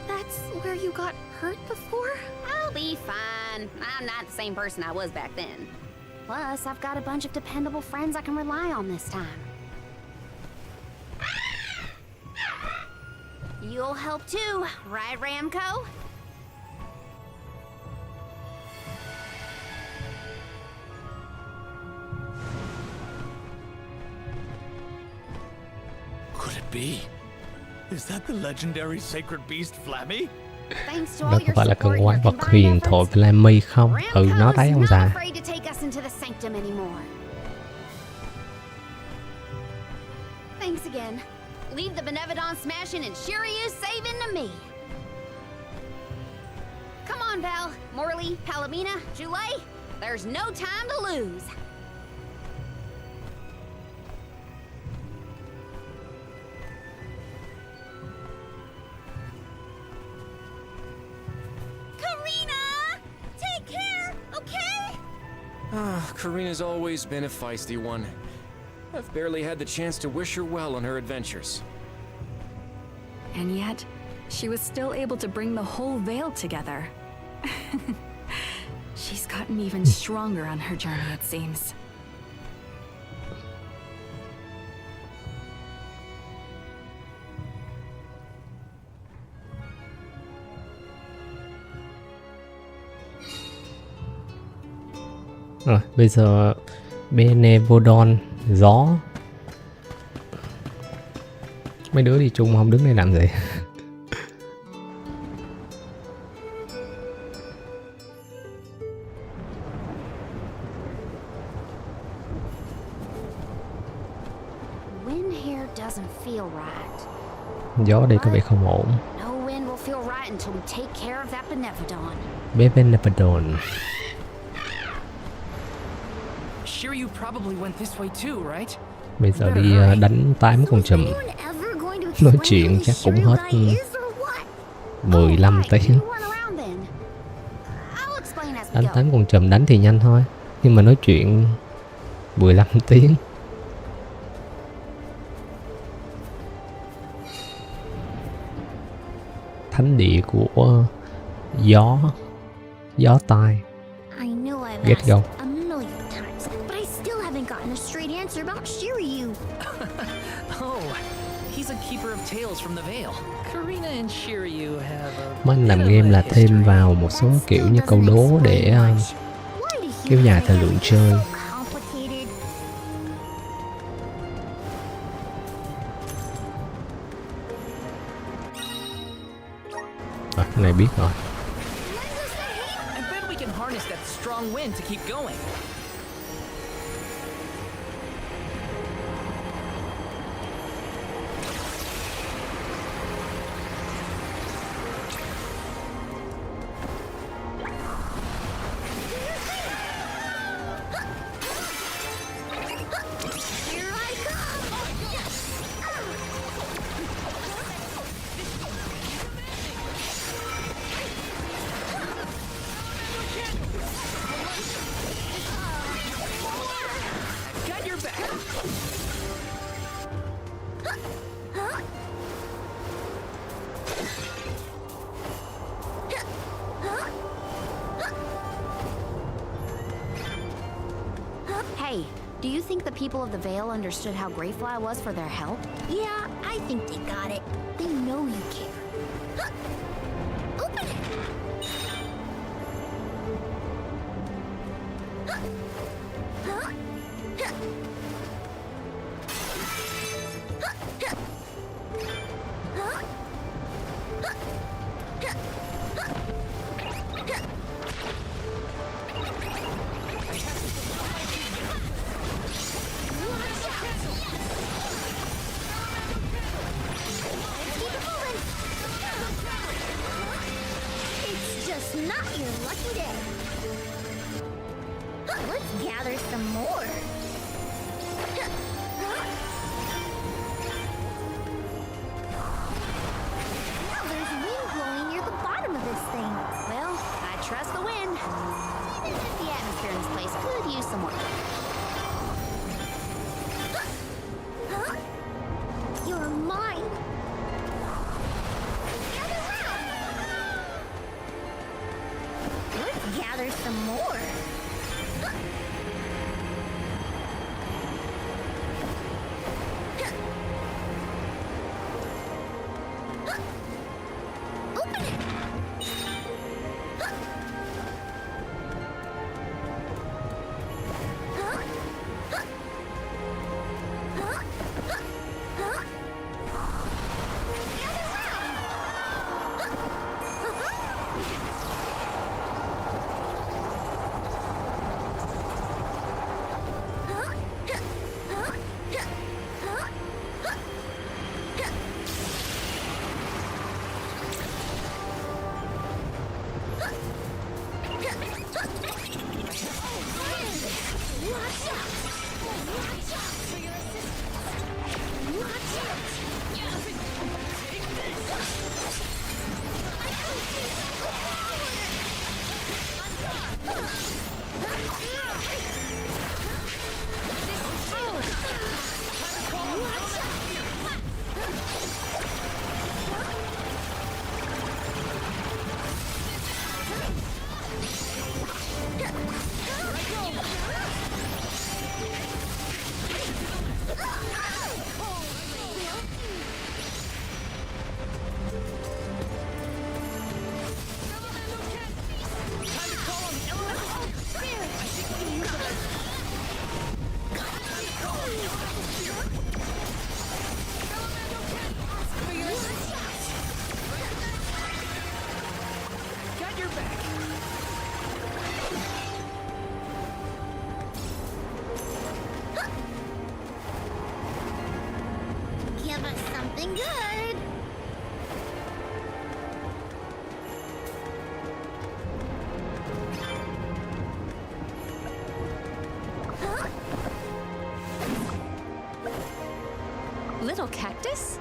that's where you got hurt before? I'll be fine. I'm not the same person I was back then. Plus, I've got a bunch of dependable friends I can rely on this time. You'll help too, right, Ramco? Could it be? Is that the legendary sacred beast Flammy? Thanks to Đó all có your phải là support con quái and vật combined huyền efforts, thoại Flammy không? Nó đấy ông Ramco's già. not afraid to take us into the Sanctum anymore. Thanks again. Leave the Benevodon smashing and Shiryu saving to me. Come on, Val, Morley, Palomina, Joulet. There's no time to lose. Karina! Take care, okay? Karina's always been a feisty one. I've barely had the chance to wish her well on her adventures. And yet, she was still able to bring the whole Vale together. She's gotten even stronger on her journey, it seems. Rồi, bây giờ Benevodon, gió. Mấy đứa đi chung mà không đứng đây làm gì. Wind here doesn't feel right. Gió đây có vẻ không ổn. No wind will feel right until we take care of that Benevodon. Benevodon. Shiryu probably went this way too, right? Bây giờ đi đánh 8 con trùm. Nói chuyện chắc cũng hết 15 tiếng. Đánh 8 con trùm đánh thì nhanh thôi, nhưng mà nói chuyện 15 tiếng. Thánh địa của gió, gió tai. Get go. A straight answer about Shiryu. Oh, he's a keeper of tales from the Vale. Karina and Shiryu have a Mấy anh làm game là thêm vào một số kiểu như câu đố để kéo dài thời lượng chơi. Cái này biết rồi. I bet we can harness that strong wind to keep going. think the people of the Vale understood how grateful I was for their help? Yeah, I think they got it. They know you care. Huh. Open it! Huh. Huh. Huh. Huh. Huh. It's just not your lucky day. Let's gather some more. Now there's wind blowing near the bottom of this thing. Well, I trust the wind. Even if the atmosphere in this place could use some work. Huh? You're mine. Let's gather some more. Open it. Give us something good. Huh? Little cactus?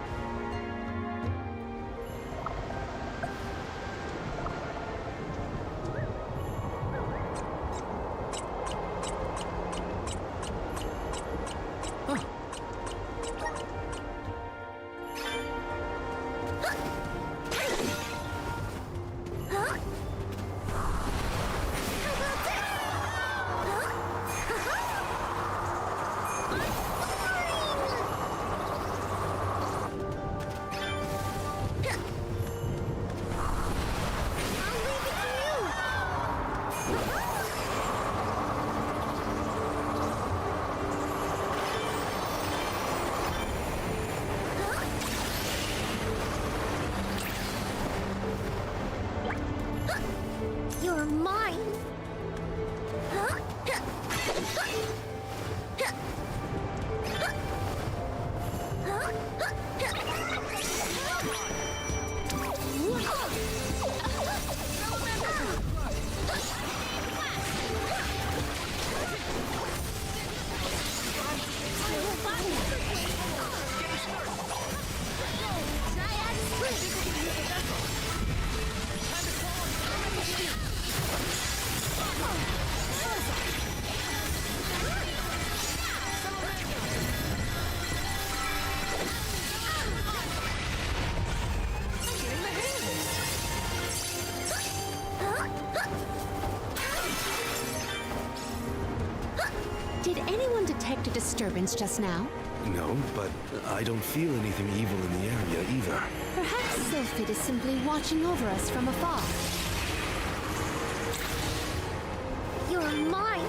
disturbance just now? No, but I don't feel anything evil in the area either. Perhaps Sylphid is simply watching over us from afar. You're mine.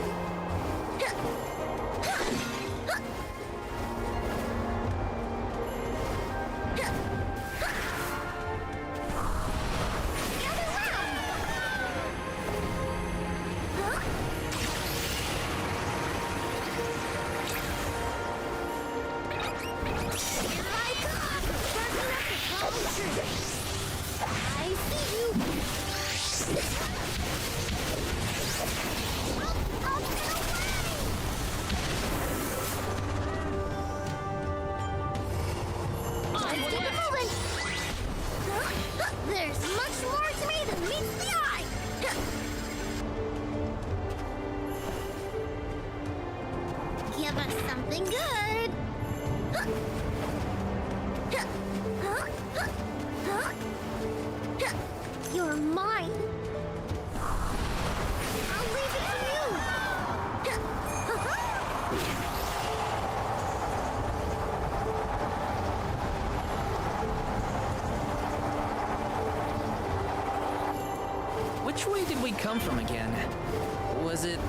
There's much more to me than meets the eye. Give us something good. You're mine. I'll leave it to you. Which way did we come from again? Was it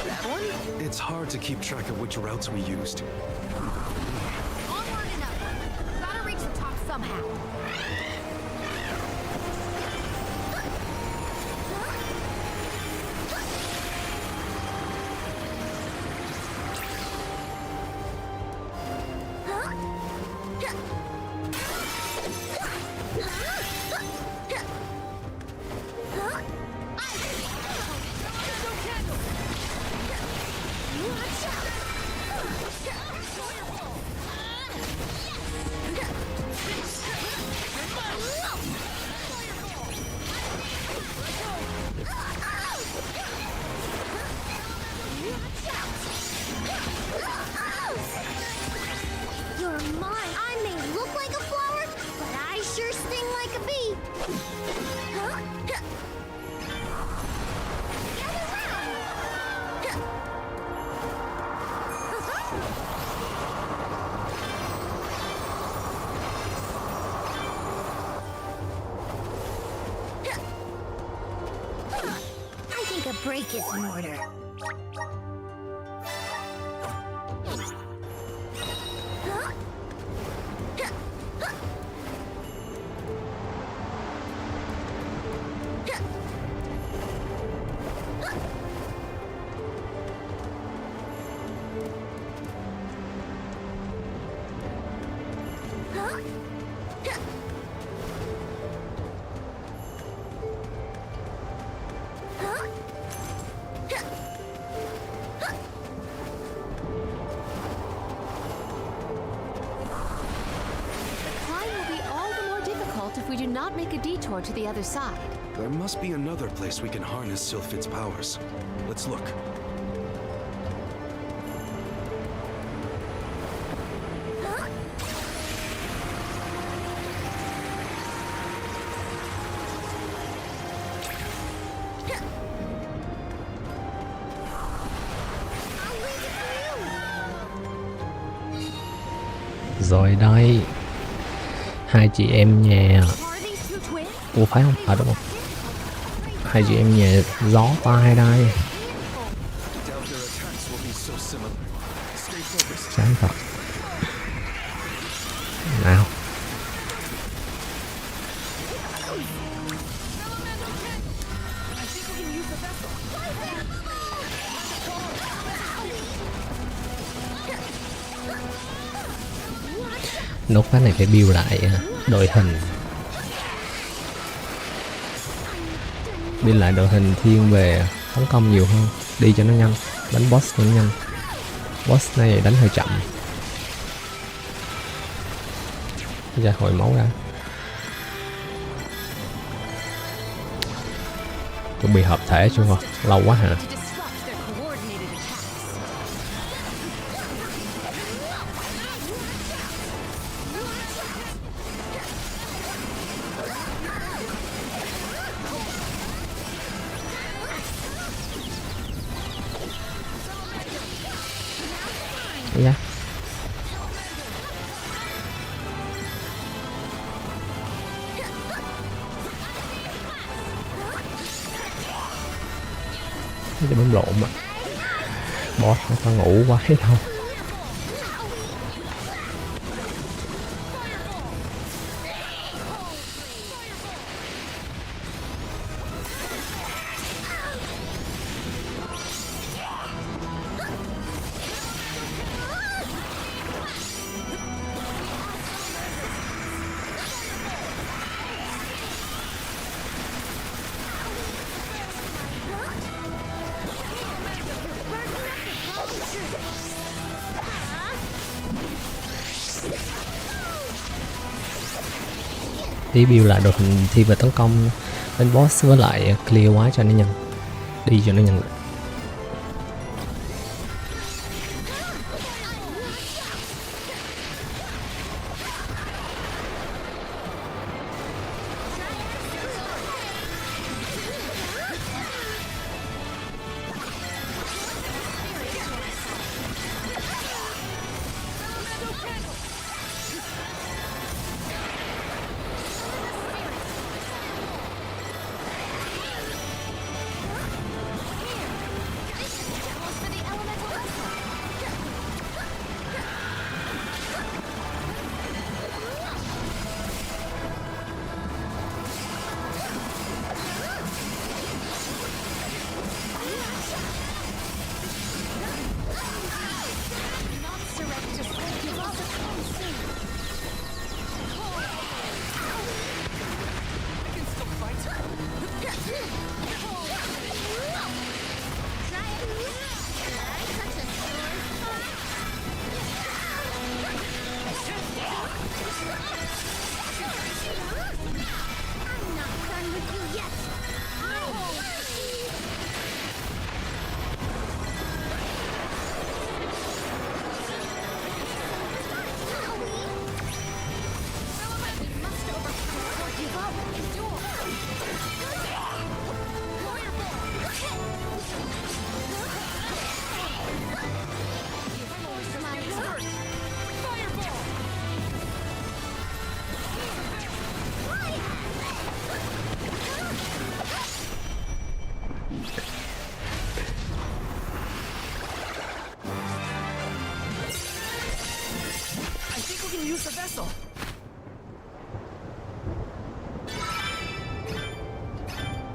that one? It's hard to keep track of which routes we used. Onward and upward. Gotta reach the top somehow. You're mine. I may look like a flower, but I sure sting like a bee. I think a break is in order. If we do not make a detour to the other side. There must be another place we can harness Sylphid's powers. Let's look. Rồi đây, hai chị em nhà, ủa phải không? À đúng không? Hai chị em nhà gió tai đây. Sáng thật. Nào. Nốt phát này phải build lại đội hình. Build lại đội hình thiên về tấn công nhiều hơn, đi cho nó nhanh, đánh boss cho nó nhanh. Boss này đánh hơi chậm. Ra hồi máu ra. Chuẩn bị hợp thể chưa? Lâu quá hả? Yeah. Nó bấm lộn mà. Boss nó có ngủ quá hết đâu. Tí build lại rồi thì về tấn công lên boss với lại clear quái cho nó nhanh, đi cho nó nhanh lại.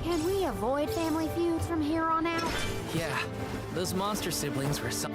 Can we avoid family feuds from here on out? Yeah, those monster siblings were some...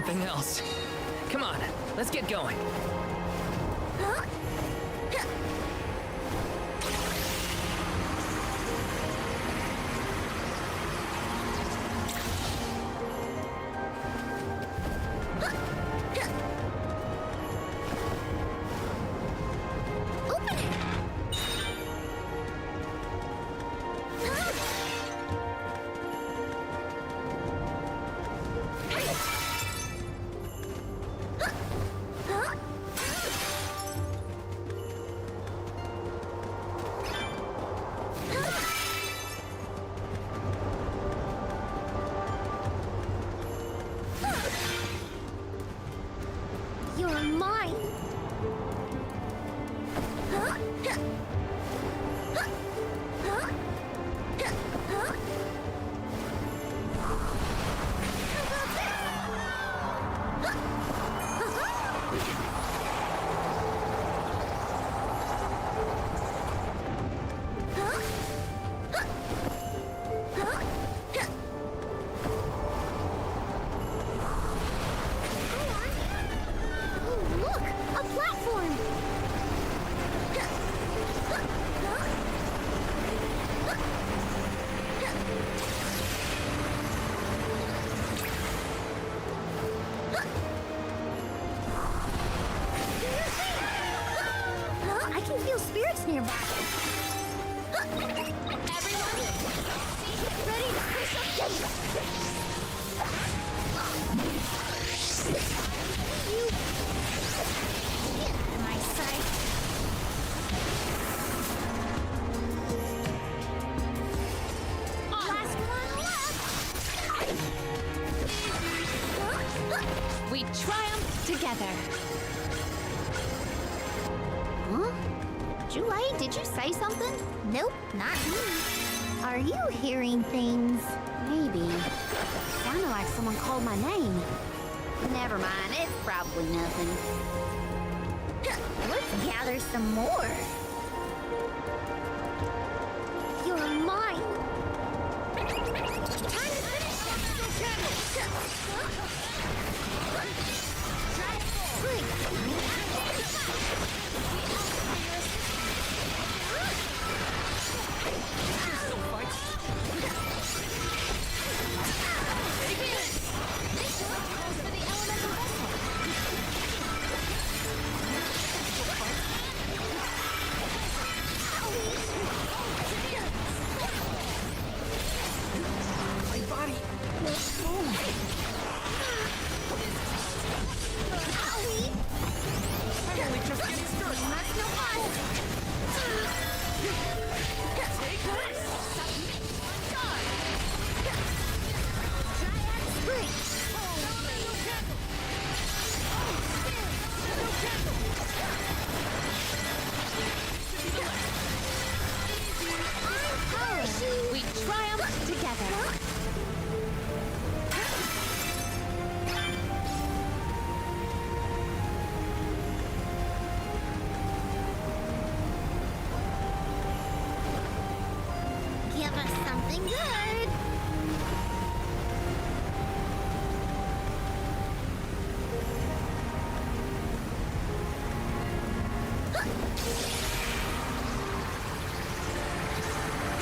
Something else. Come on, let's get going. You're mine. nearby. Everyone, ready to push up gate. You get out of my sight. Last one left. We triumph together. Huh? Julie, did you say something? Nope, not me. Are you hearing things? Maybe. Sounded like someone called my name. Never mind, it's probably nothing. Let's gather some more. You're mine. Time to finish them. We triumph together. Give us something good.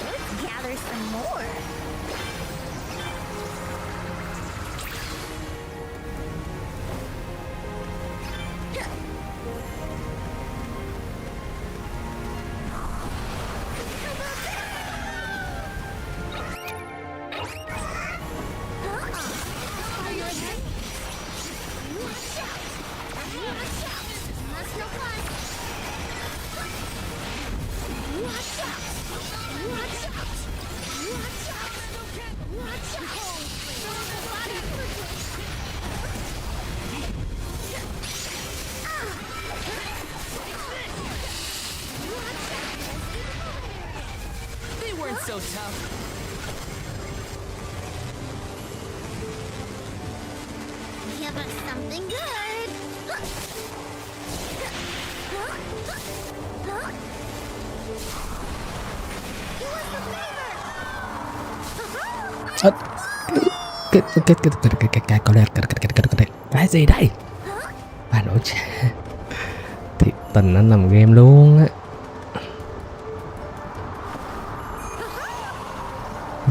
Let's gather some more. They weren't so tough. Give us something good. Do us a favor. Cái gì đây? Bà nội cha. Thiệt tình anh làm game luôn á.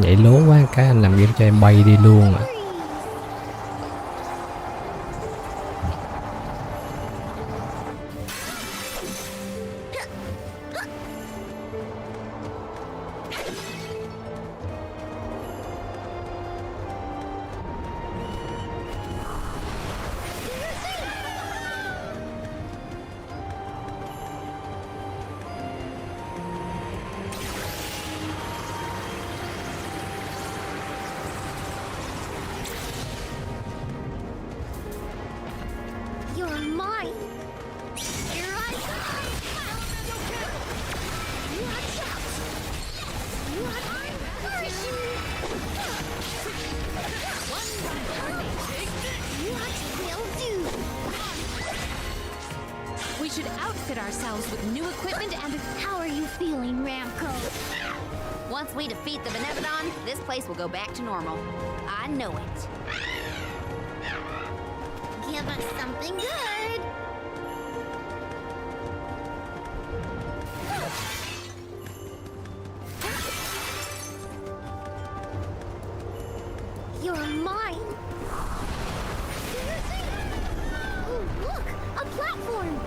Nhảy lố quá cái anh làm game cho em bay đi luôn à. You're mine. Here I come. Watch out. What will do? We should outfit ourselves with new equipment and How are you feeling, Ramco? Once we defeat the Benevodon, this place will go back to normal. I know it. Give us something good. You're mine. Oh, look, a platform.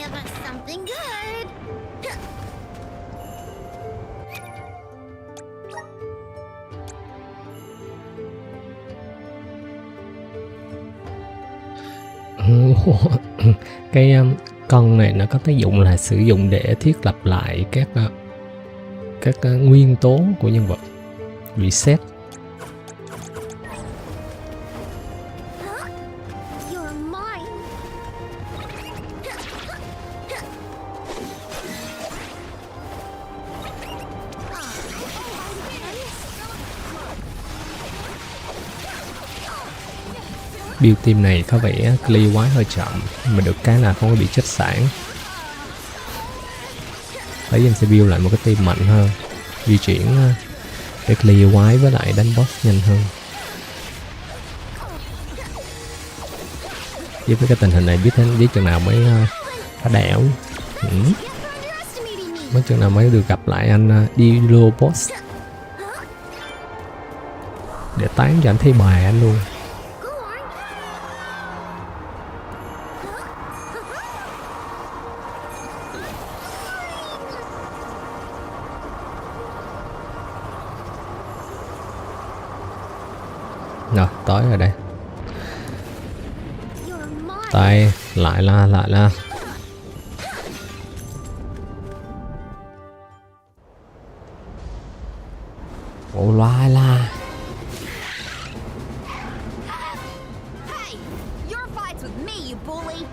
give us something good. Cái con này nó có tác dụng là sử dụng để thiết lập lại các nguyên tố của nhân vật, reset. Build team này có vẻ clear quái hơi chậm, mà được cái là không có bị chết sản. Đấy, em sẽ build lại một cái team mạnh hơn, di chuyển để clear quái với lại đánh boss nhanh hơn. Với cái tình hình này biết chừng nào mới phá đảo. Mấy chừng nào mới được gặp lại anh Dilo boss để tán cho anh thấy bài anh luôn. Rồi, tối rồi đây. Tay, lại la. Ồ, loa la. Hey, your fight's with me, you bully.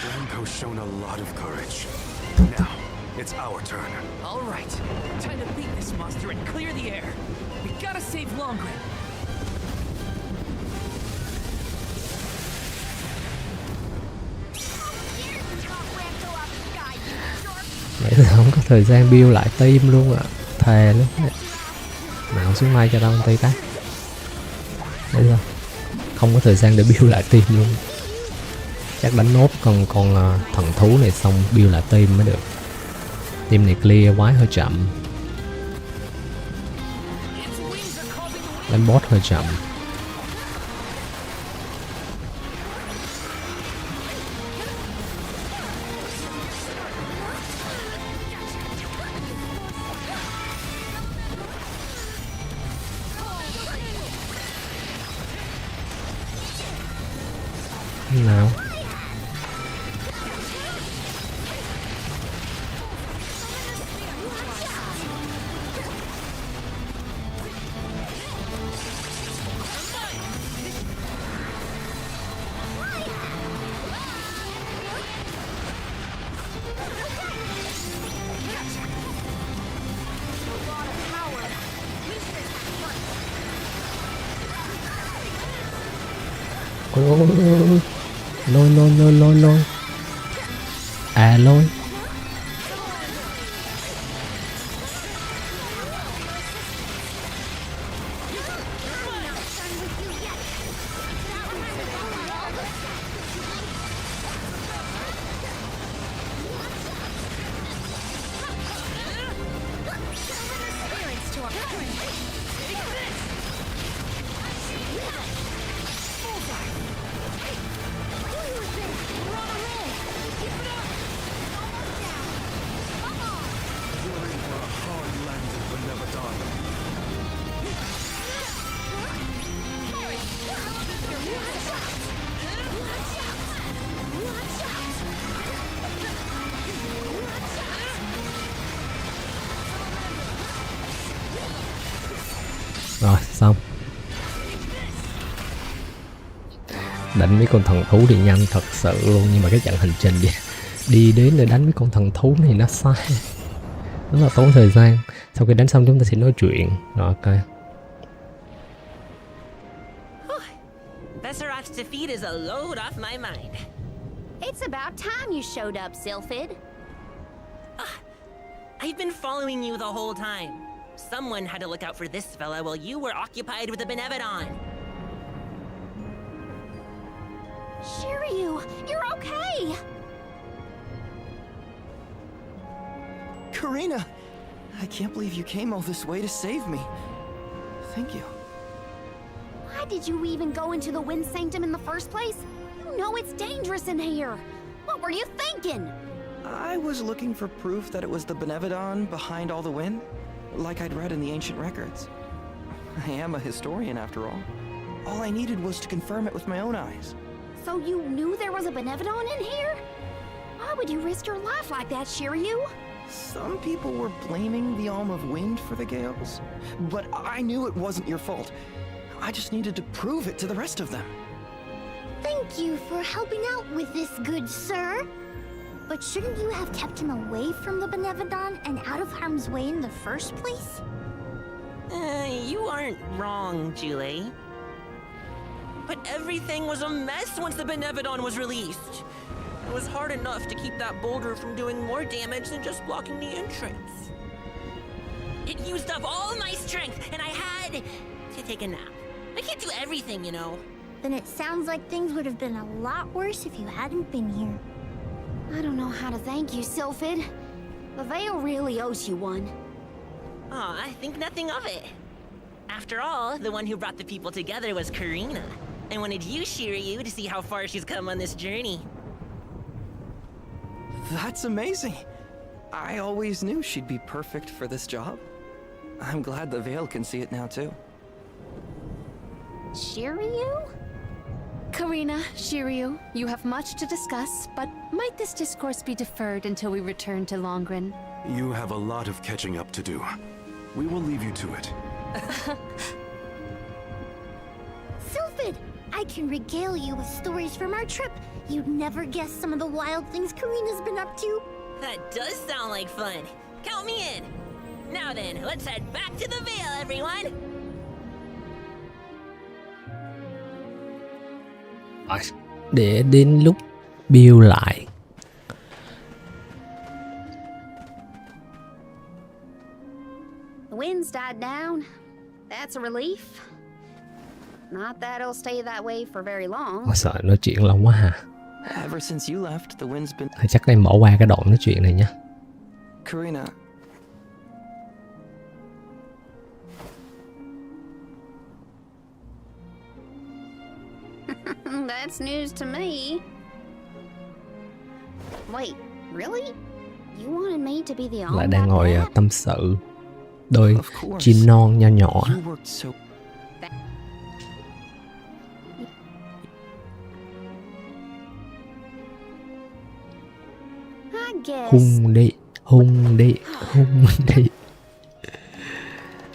Ramco's shown a lot of courage. Now, it's our turn. All right, time to beat this monster and clear the air. We gotta save Longren. Vậy thì không có thời gian build lại team luôn ạ. Thề luôn. Nào xuống mai cho tao tay cái. Đấy rồi. Không có thời gian để build lại team luôn. Chắc đánh nốt con thần thú này xong build lại team mới được. Team này clear quái hơi chậm. Đánh boss hơi chậm. Nào. Lôi. À lôi. Rồi xong. Đánh mấy con thần thú thì nhanh thật sự luôn, nhưng mà cái chặng hành trình đi đến để đánh mấy con thần thú này nó sai, rất là tốn thời gian. Sau khi đánh xong chúng ta sẽ nói chuyện. Rồi ok. Besserat's defeat is a load off my mind. It's about time you showed up, Sylphid. I've been following you the whole time. Someone had to look out for this fella while you were occupied with the Benevodon. Shiryu, you're okay. Karina! I can't believe you came all this way to save me. Thank you. Why did you even go into the Wind Sanctum in the first place? You know it's dangerous in here. What were you thinking? I was looking for proof that it was the Benevodon behind all the wind, like I'd read in the ancient records. I am a historian after all. All I needed was to confirm it with my own eyes. So you knew there was a Benevodon in here? Why would you risk your life like that, Shiryu? Some people were blaming the Alm of Wind for the gales, but I knew it wasn't your fault. I just needed to prove it to the rest of them. Thank you for helping out with this, good sir. But shouldn't you have kept him away from the Benevodon and out of harm's way in the first place? You aren't wrong, Julie. But everything was a mess once the Benevodon was released. It was hard enough to keep that boulder from doing more damage than just blocking the entrance. It used up all my strength, and I had to take a nap. I can't do everything, you know. Then it sounds like things would have been a lot worse if you hadn't been here. I don't know how to thank you, Sylphid. The Veil really owes you one. Aw, I think nothing of it. After all, the one who brought the people together was Karina. I wanted you, Shiryu, to see how far she's come on this journey. That's amazing. I always knew she'd be perfect for this job. I'm glad the Veil can see it now too. Shiryu? Karina, Shiryu, you have much to discuss, but might this discourse be deferred until we return to Longren? You have a lot of catching up to do. We will leave you to it. Sylphid, I can regale you with stories from our trip. You'd never guess some of the wild things Karina's been up to. That does sound like fun. Count me in. Now then, let's head back to the Veil, everyone. Để đến lúc build lại. The winds died down. That's a relief. Not that it'll stay that way for very long. Ôi sợ nói chuyện lâu quá hả? Ever since you left, the wind's been... Thì chắc em bỏ qua cái đoạn nói chuyện này nha. Karina. That's news to me. Wait, really? You wanted me to be the only Lại đang ngồi tâm sự. Đôi chim non nho nhỏ. Hung đi, hung đi, hung đi.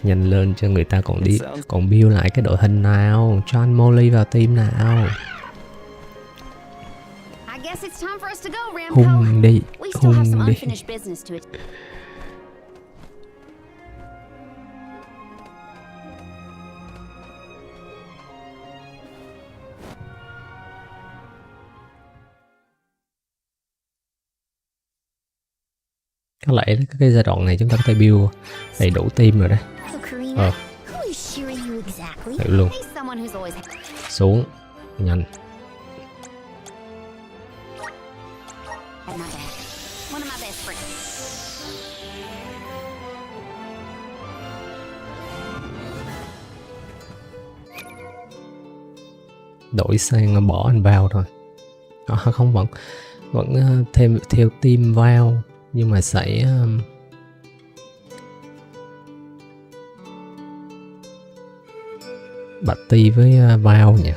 Nhanh lên cho người ta còn đi, còn build lại cái đội hình nào, cho anh Molly vào team nào. Hung đi, hung đi. Có lẽ cái giai đoạn này chúng ta có thể build đầy đủ team rồi đấy. Thử luôn. Xuống, nhanh. Đổi sang bỏ anh vào thôi. Không, vẫn theo team vào, nhưng mà sẽ bạch ti với vào nha.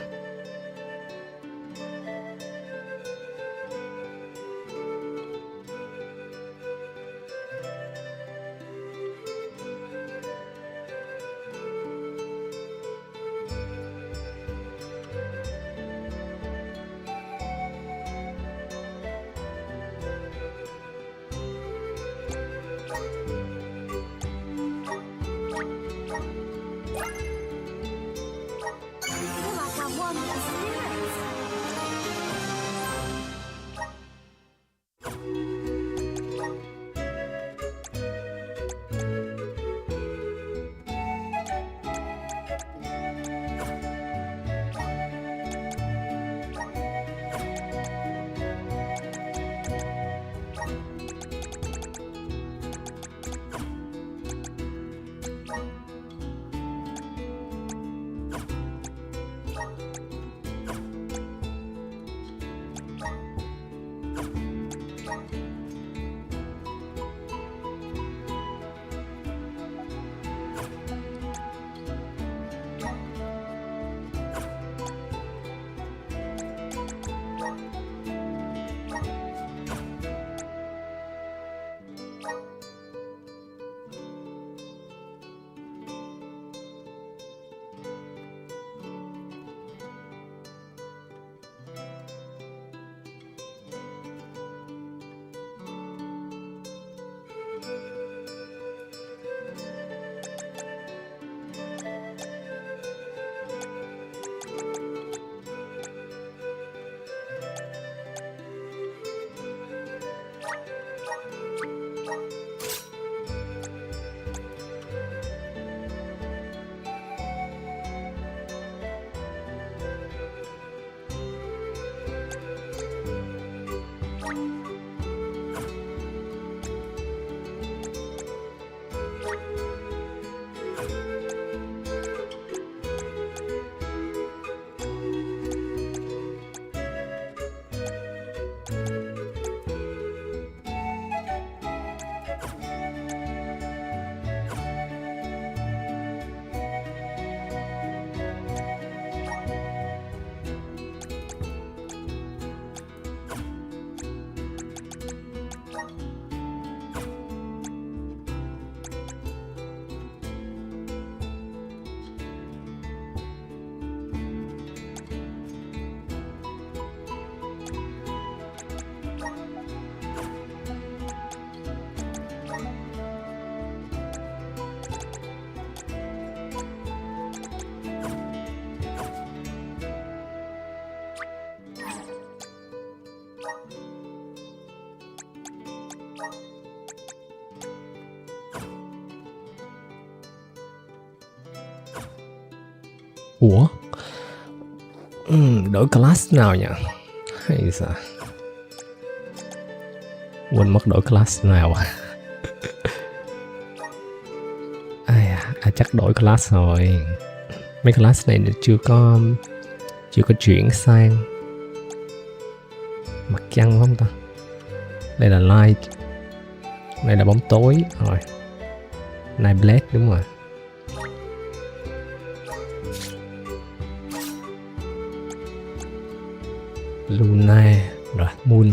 Ủa? Đổi class nào nhỉ? Hay sao? Quên mất đổi class nào à? Chắc đổi class rồi. Mấy class này chưa có chuyển sang mặt trăng phải không ta? Đây là light, đây là bóng tối rồi. Night black đúng rồi. Luna rồi moon.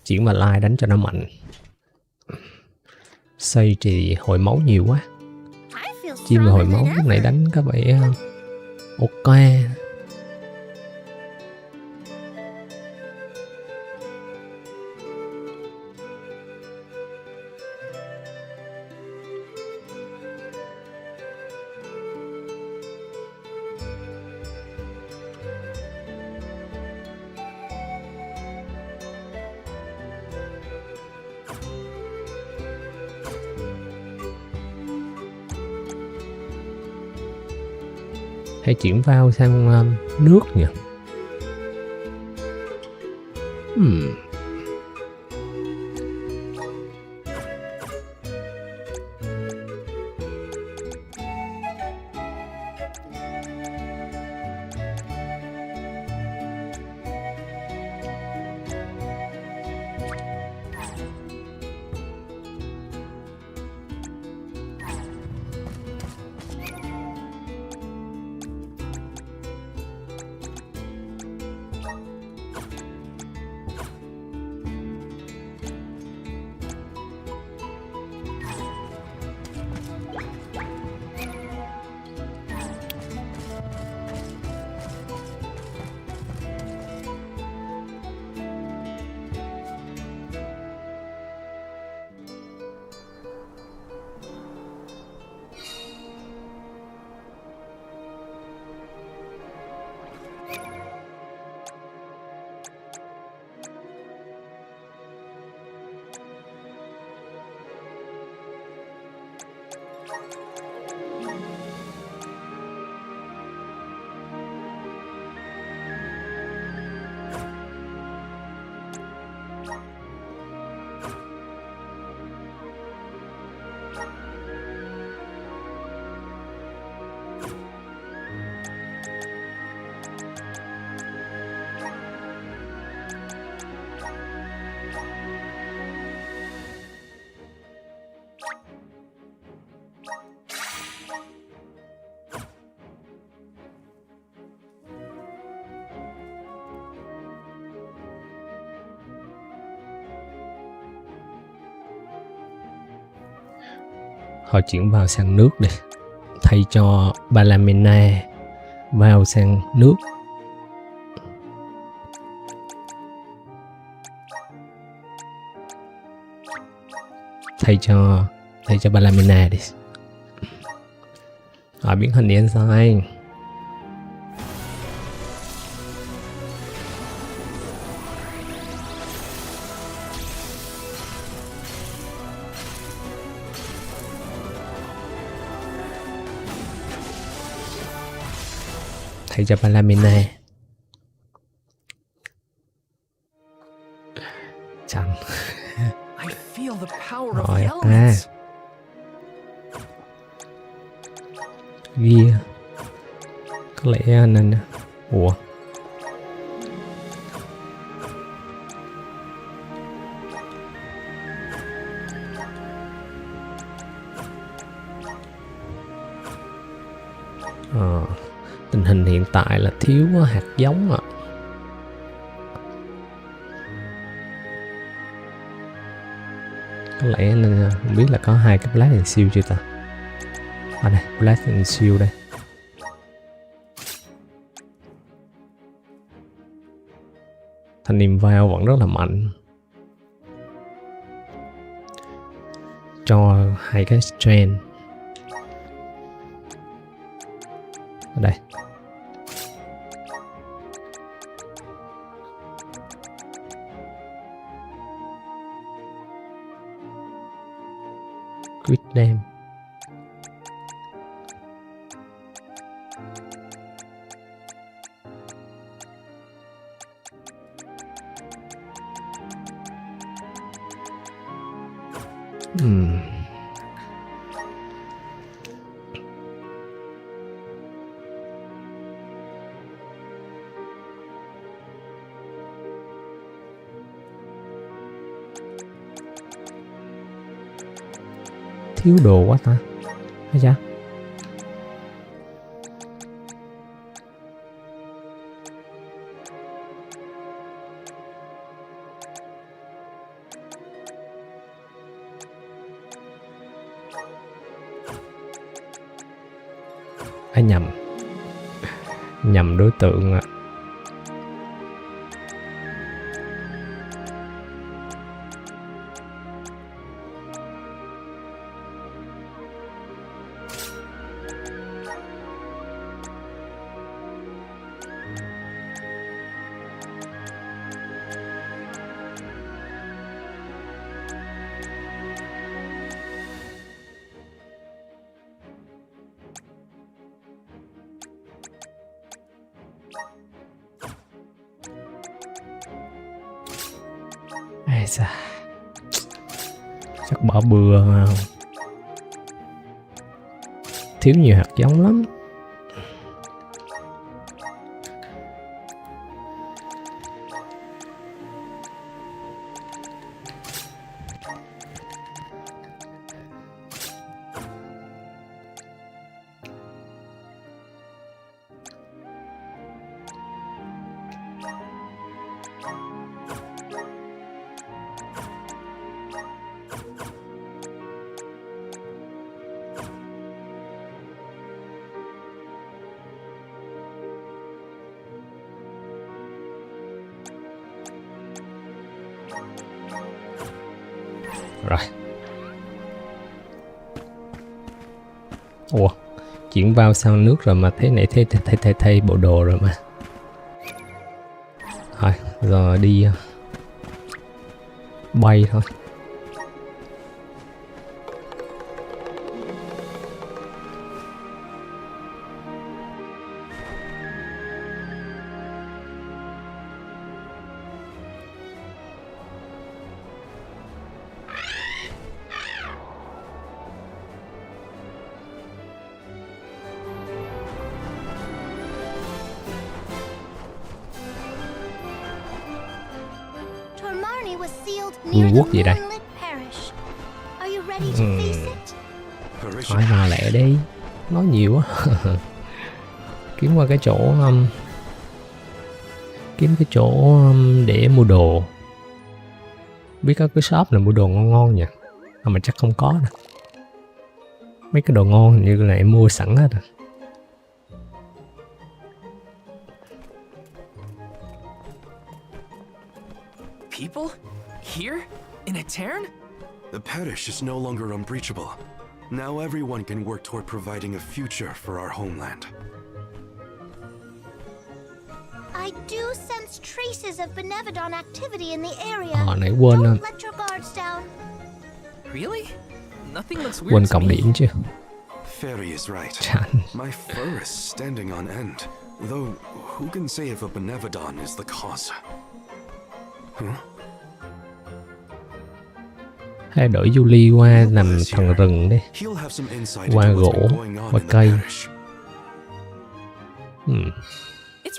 Chuyển vào live đánh cho nó mạnh. Xây thì hồi máu nhiều quá. Chim và hồi máu lúc này đánh có vẻ ok. Hãy chuyển vào sang nước nhỉ? Họ chuyển vào sang nước đi, thay cho Balamena vào sang nước. Thay cho Balamena đi. Họ biến hình đi sai. Thay cho Balamena. Chẳng. Rồi Ghi. Có lẽ nên. Ủa. Tình hình hiện tại là thiếu hạt giống ạ. Có lẽ nên không biết là có 2 cái Black and Seal chưa ta. Đây, Black and Seal đây. thanh niên vào vẫn rất là mạnh. Cho 2 cái strength ở đây. Quýt đem. Thiếu đồ quá ta. Hay sao? Nhầm đối tượng ạ. Chắc bỏ bừa mà. Thiếu nhiều hạt giống lắm. Rồi. Ủa, chuyển vào sau nước rồi mà thế này thay bộ đồ rồi mà. Thôi, giờ đi bay thôi. Vương quốc gì đây? Hỏi mà lẹ đi, nói nhiều quá. Kiếm qua cái chỗ kiếm cái chỗ để mua đồ. Biết có cái shop này mua đồ ngon ngon nha, mà chắc không có nè. Mấy cái đồ ngon hình như là em mua sẵn hết rồi. People? Here? In a cairn? The parish is no longer unbreachable. Now everyone can work toward providing a future for our homeland. I do sense traces of Benevodon activity in the area. Nãy quên Don't let your guards down. Really? Nothing looks weird Quên to cộng me. điểm chứ. Fairy is right. My fur is standing on end. Though, who can say if a Benevodon is the cause? Huh? Hay đổi Julie qua làm thần rừng đi. Qua gỗ, qua cây.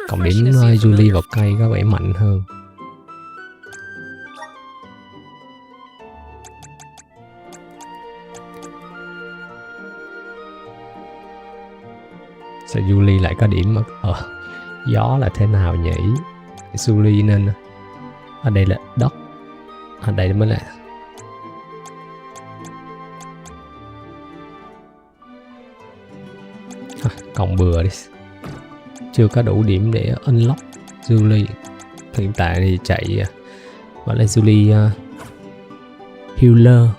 Cộng điểm Julie vào cây có vẻ mạnh hơn. Sao Julie lại có điểm mà gió là thế nào nhỉ? Julie nên ở đây là đất, ở đây mới là cộng bừa đi. Chưa có đủ điểm để unlock Julie. Hiện tại thì chạy gọi là Julie Healer.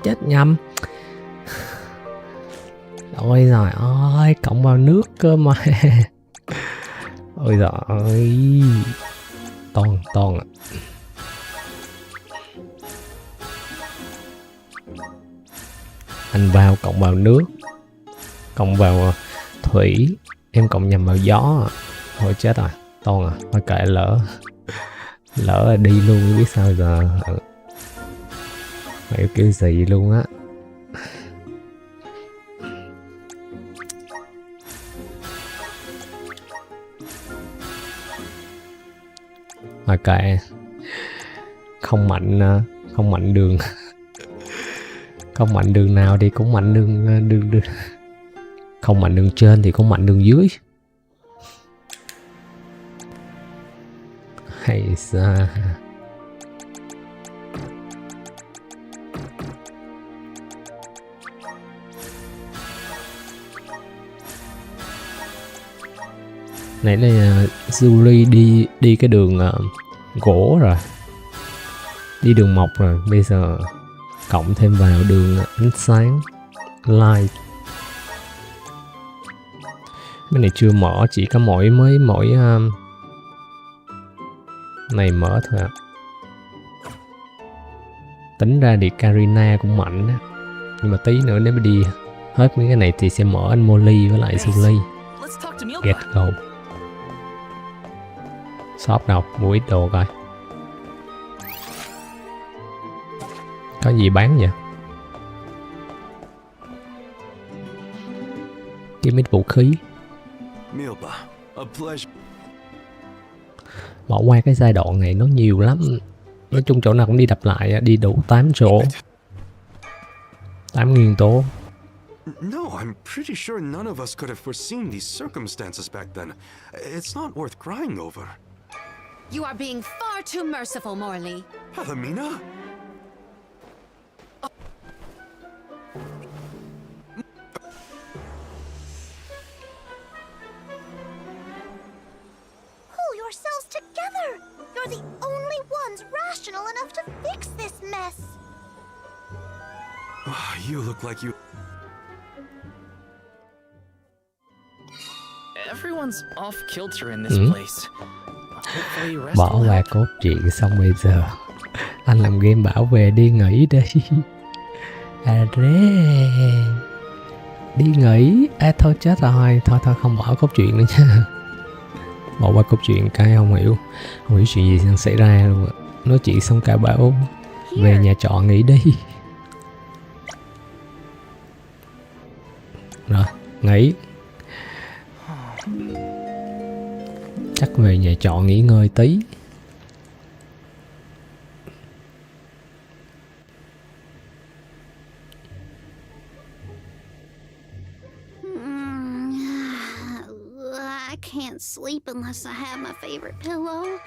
Chết nhầm. Ôi giời ơi, cộng vào nước cơ mà. Ôi giời ơi. Toàn ạ. Anh vào cộng vào nước, cộng vào thủy, em cộng nhầm vào gió. Thôi chết rồi, Toàn à, thôi kệ, lỡ là đi luôn, biết sao giờ. Mày kêu gì luôn á. Mà kệ, không mạnh đường không mạnh đường nào thì cũng mạnh đường không mạnh đường trên thì cũng mạnh đường dưới. Hay sao? Nãy là Julie đi cái đường gỗ rồi, đi đường mộc rồi, bây giờ cộng thêm vào đường ánh sáng light. Cái này chưa mở, chỉ có mỗi này mở thôi à. Tính ra thì Karina cũng mạnh á, nhưng mà tí nữa nếu mà đi hết mấy cái này thì sẽ mở anh Molly với lại Julie. Get go. Shop đâu, mua ít đồ coi. Có gì bán vậy? Kiếm ít vũ khí. Bỏ qua cái giai đoạn này nó nhiều lắm. Nói chung chỗ nào cũng đi đập lại, đi đủ 8 chỗ. 8 nguyên tố. No, I'm pretty sure none of us could have foreseen these circumstances back then. It's not worth crying over. You are being far too merciful, Morley. Palomina? Pull yourselves together! You're the only ones rational enough to fix this mess. You look like you... Everyone's off kilter in this place. Bỏ qua cốt truyện xong bây giờ anh làm game bảo về đi nghỉ đi. Đi nghỉ. Thôi chết rồi. Thôi không bỏ cốt truyện nữa nha. Bỏ qua cốt truyện cái không hiểu chuyện gì xảy ra luôn ạ. Nói chuyện xong cả bảo về nhà trọ nghỉ đi. Rồi nghỉ. Chắc về nhà trọ nghỉ ngơi tí. I can't sleep unless I have my favorite pillow.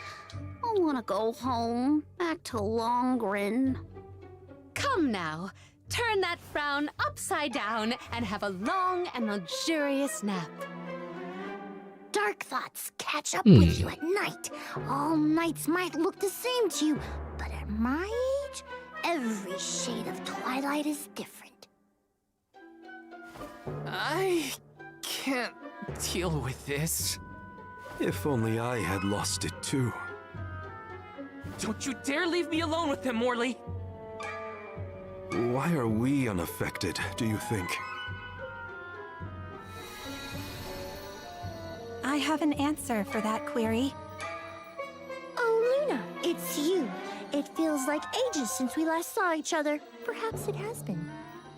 I want to go home, back to Longren. Come now, turn that frown upside down and have a long and luxurious nap. Dark thoughts catch up with you at night. All nights might look the same to you, but at my age, every shade of twilight is different. I can't deal with this. If only I had lost it too. Don't you dare leave me alone with him, Morley! Why are we unaffected, do you think? I have an answer for that query. Oh, Luna, it's you. It feels like ages since we last saw each other. Perhaps it has been.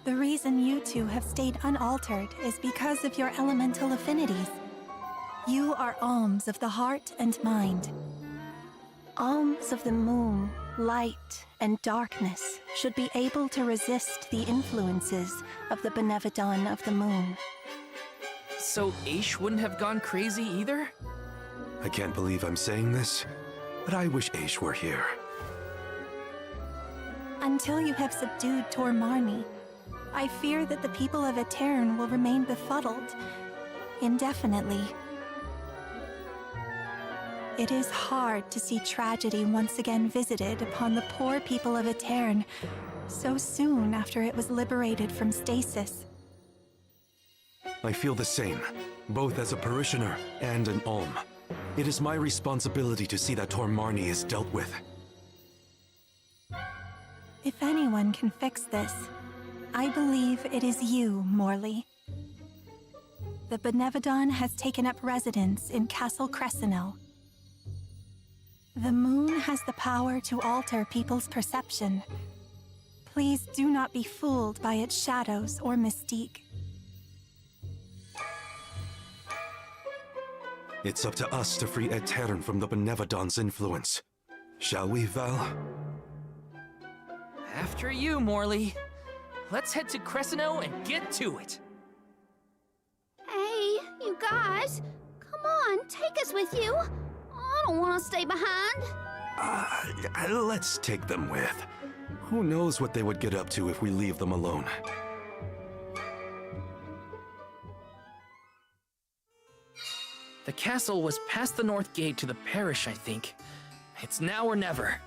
The reason you two have stayed unaltered is because of your elemental affinities. You are alms of the heart and mind. Alms of the moon, light, and darkness should be able to resist the influences of the Benevodon of the moon. So Aish wouldn't have gone crazy either? I can't believe I'm saying this, but I wish Aish were here. Until you have subdued Tormarni, I fear that the people of Aetern will remain befuddled indefinitely. It is hard to see tragedy once again visited upon the poor people of Aetern so soon after it was liberated from stasis. I feel the same, both as a parishioner and an alm. It is my responsibility to see that Tormarni is dealt with. If anyone can fix this, I believe it is you, Morley. The Benevodon has taken up residence in Castle Creso. The moon has the power to alter people's perception. Please do not be fooled by its shadows or mystique. It's up to us to free Aetern from the Benevodon's influence. Shall we, Val? After you, Morley. Let's head to Creso and get to it. Hey, you guys. Come on, take us with you. I don't want to stay behind. Let's take them with. Who knows what they would get up to if we leave them alone. The castle was past the north gate to the parish, I think. It's now or never.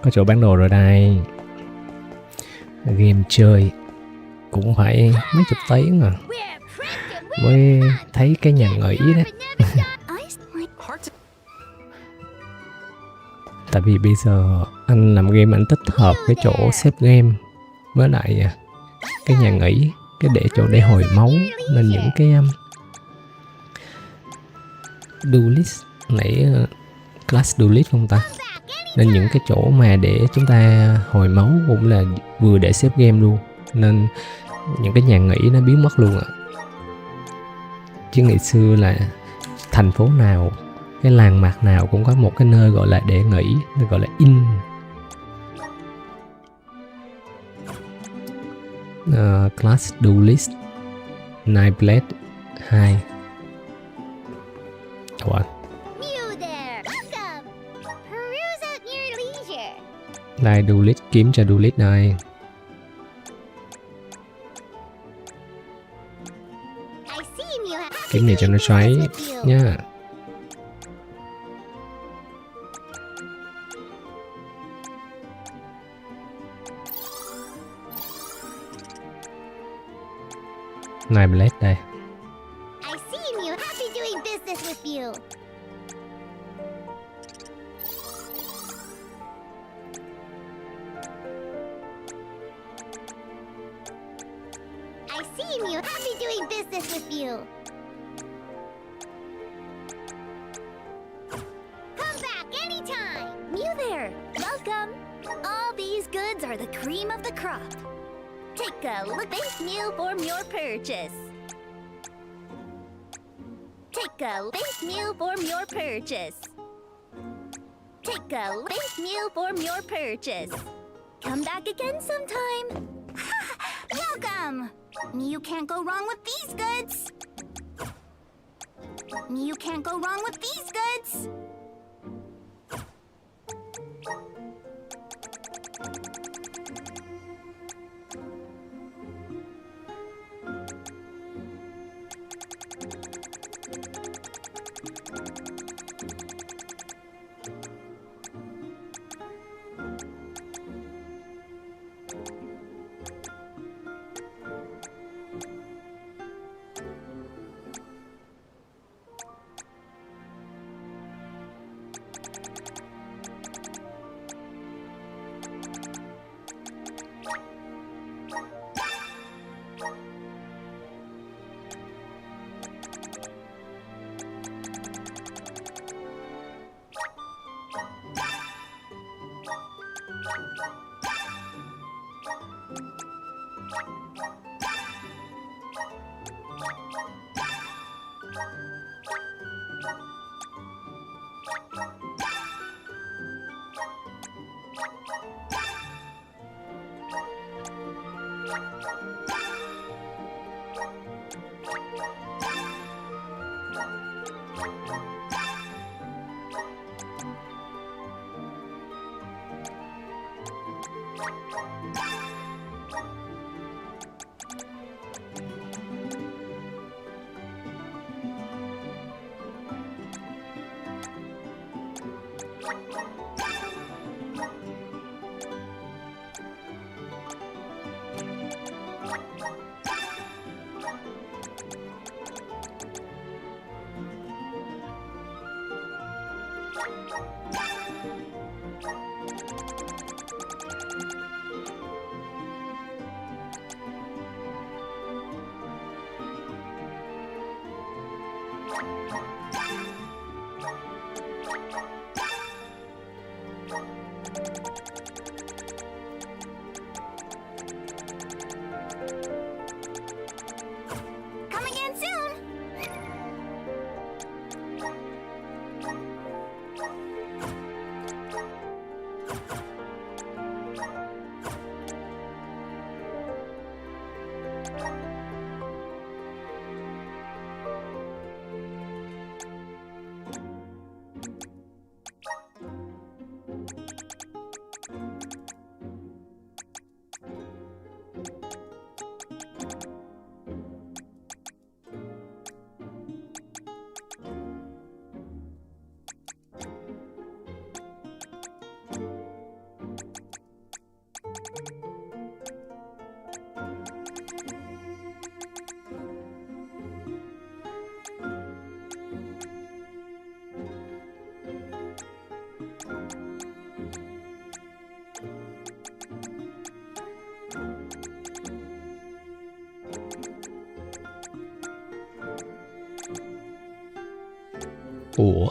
Có chỗ bán đồ rồi đây. Game chơi cũng phải mấy chục tiếng à mới thấy cái nhà nghỉ đó. Tại vì bây giờ anh làm game anh tích hợp cái chỗ xếp game với lại cái nhà nghỉ, cái chỗ để hồi máu, nên những cái duelist nãy class duelist không ta, nên những cái chỗ mà để chúng ta hồi máu cũng là vừa để xếp game luôn, nên những cái nhà nghỉ nó biến mất luôn ạ. Chứ ngày xưa là thành phố nào, cái làng mạc nào cũng có một cái nơi gọi là để nghỉ, gọi là inn. Class Duelist Nightblade 2. What? Đây Duelist, kiếm cho Duelist đây. Kiếm này cho nó xoáy nha. Nightblade đây. I seem you happy doing business with you. I seem you happy doing business with you. Come back anytime. You there. Welcome. All these goods are the cream of the crop. Take a look. Base meal form your purchase. Take a base meal form your purchase. Take a base meal form your purchase. Come back again sometime. Welcome. You can't go wrong with these goods. You can't go wrong with these goods. Come again soon! Ủa?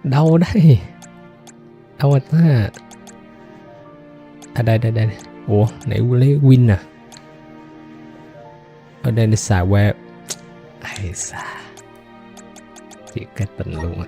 Đâu đây? Đâu rồi ta? À đây. Ủa, nãy lấy win à? Ở đây nó xài qua. Ai xa. Thiệt cái tình luôn á.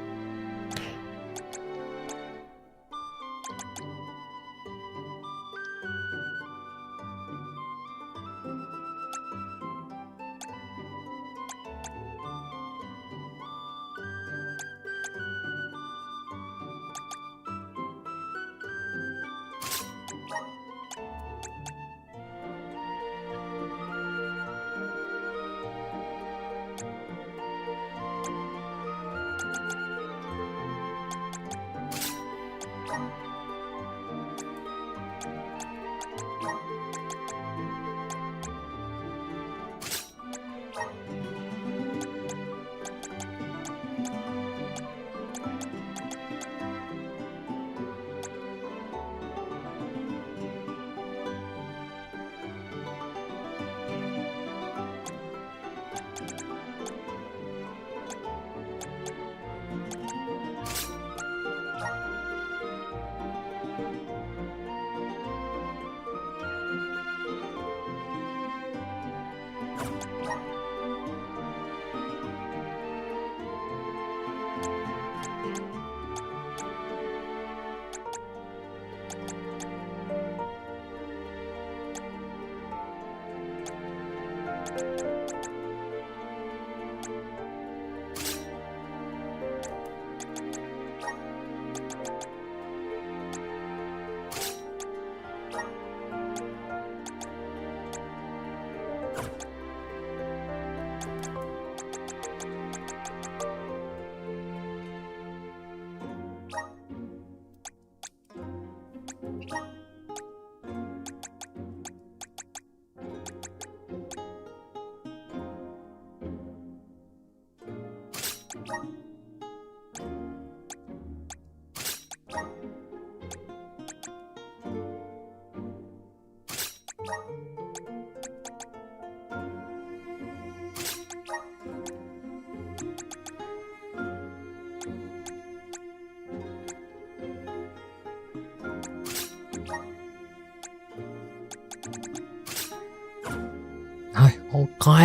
Rồi, ok,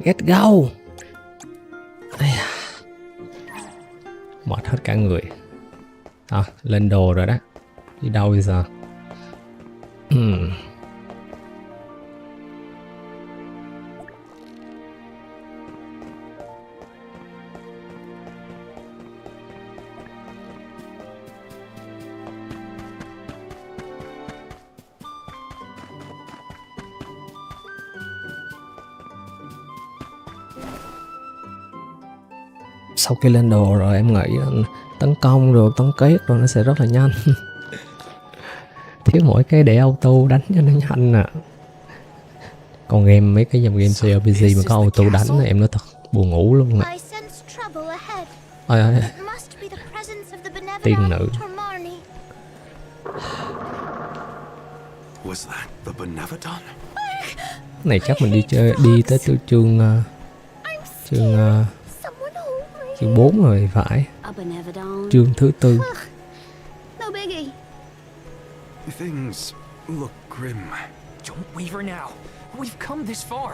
get go. Mệt hết cả người. Lên đồ rồi đó. Đi đâu bây giờ? Sau khi lên đồ rồi em nghĩ tấn công rồi tấn kết rồi nó sẽ rất là nhanh. Thiếu mỗi cái để auto đánh cho nó nhanh nè. Còn game mấy cái dòng game JRPG mà có auto đánh em nói thật buồn ngủ luôn nè. Ôi tiên nữ. Này chắc mình đi tới chương 4 rồi phải. Chương thứ 4. No biggie. Things look grim. Don't waver now. We've come this far.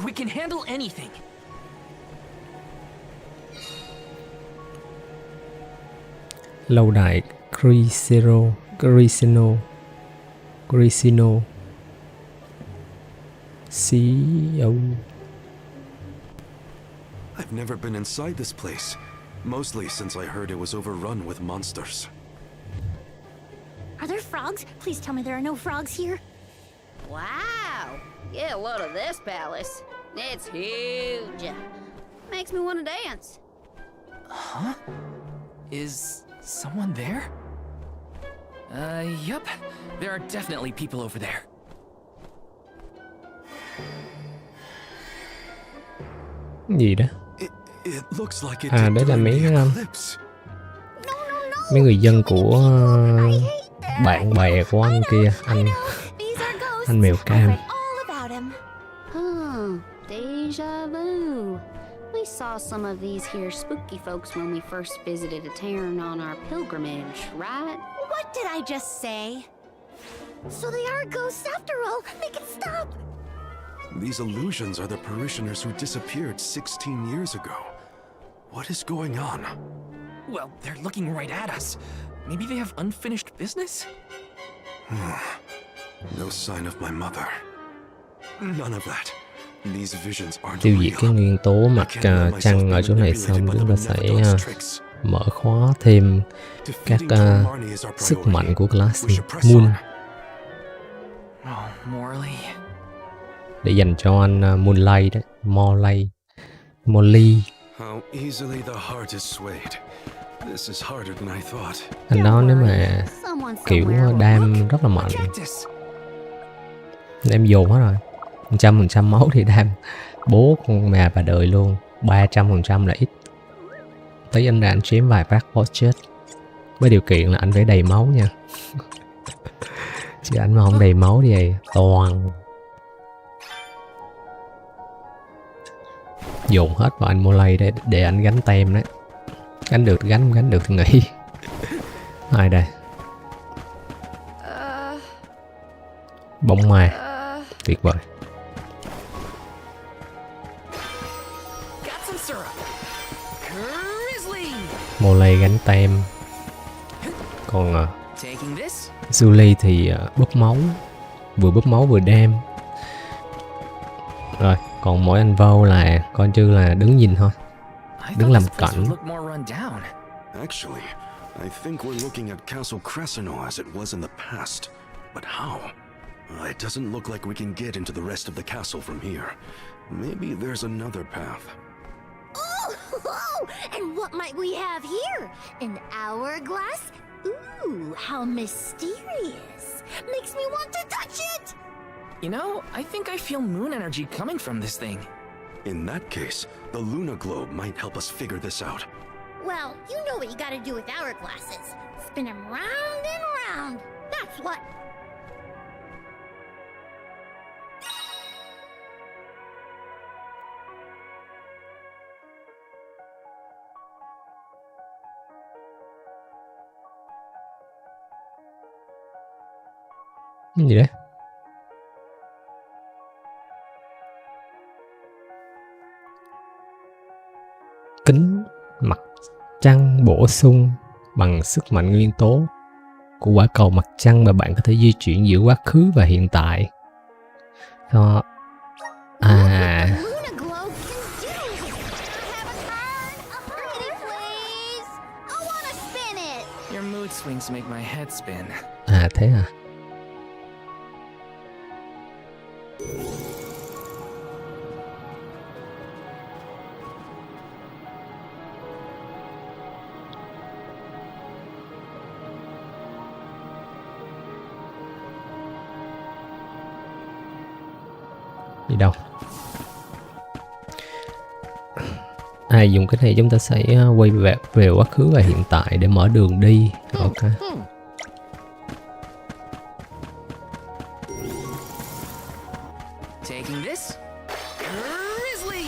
We can handle anything. Lâu đài Creso. I've never been inside this place, mostly since I heard it was overrun with monsters. Are there frogs? Please tell me there are no frogs here. Wow! Get a load of this palace. It's huge. Makes me want to dance. Huh? Is someone there? Yup. There are definitely people over there. Gì đó? It looks like it Đấy là mấy người dân của bạn bè của anh kia, anh mèo cam. Deja vu. We saw some of these here spooky folks when we first visited a town on our pilgrimage, right? What did I just say? So they are ghosts after all. Make it stop. These illusions are the parishioners who disappeared 16 years ago. What is going on? Well, they're looking right at us. Maybe they have unfinished business? No sign of my mother. None of that. These visions aren't Tiêu diệt cái nguyên tố mặt trăng ở chỗ này xong chúng ta sẽ mở khóa thêm các sức mạnh của class Moon để dành cho anh Moonlight đấy, Molly. Anh đó nếu mà kiểu đam rất là mạnh, em dồn hết rồi, 100% máu thì đam bố con mẹ bà đợi luôn, 300% là ít. Tới anh ra anh chém vài phát boss chết, với điều kiện là anh phải đầy máu nha. Chứ anh mà không đầy máu thì vậy toàn dồn hết vào anh Molay để anh gánh tem đấy. Gánh được thì nghỉ. Ai đây? Bóng ma. Tuyệt vời. Molay gánh tem. Còn Julie thì bóp máu. Vừa bóp máu vừa đem. Rồi, còn mỗi anh Vô là coi như là đứng nhìn thôi. Đứng làm cảnh. Actually, I think we're looking at Castle Creso as it was in the past. But how? It doesn't look like we can get into the rest of the castle from here. Maybe there's another path. Oh, and what might we have here? An hourglass? Ooh, how mysterious. Makes me want to touch it! You know, I think I feel moon energy coming from this thing. In that case, the Luna Globe might help us figure this out. Well, you know what you gotta do with hourglasses. Spin them round and round. That's what. Gì đấy? kính mặt trăng bổ sung bằng sức mạnh nguyên tố của quả cầu mặt trăng mà bạn có thể di chuyển giữa quá khứ và hiện tại. Đó. Your mood swings make my head spin. Thế à? Đi đâu? Dùng cái này chúng ta sẽ quay về quá khứ và hiện tại để mở đường đi. Ok. Taking this. Grizzly.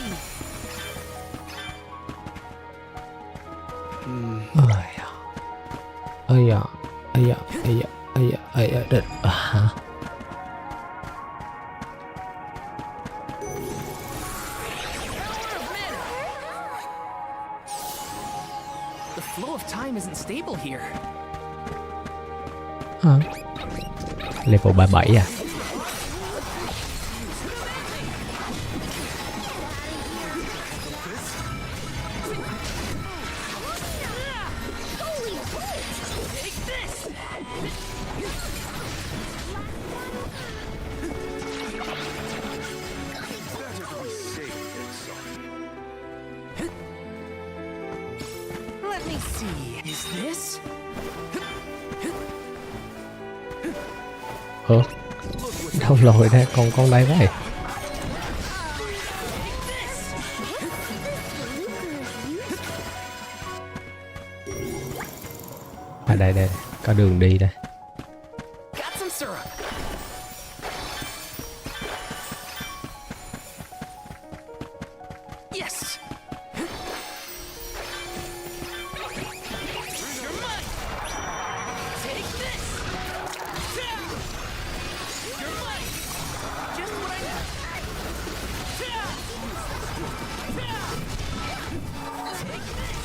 Hả? The flow of time isn't stable here. Level 37 à? Let me see. Is this? Đâu lồi ra con đây vậy? Đây, có đường đi đây. Got some syrup. Yes. You're mine. Take this. You're mine. Just what I need. Take this.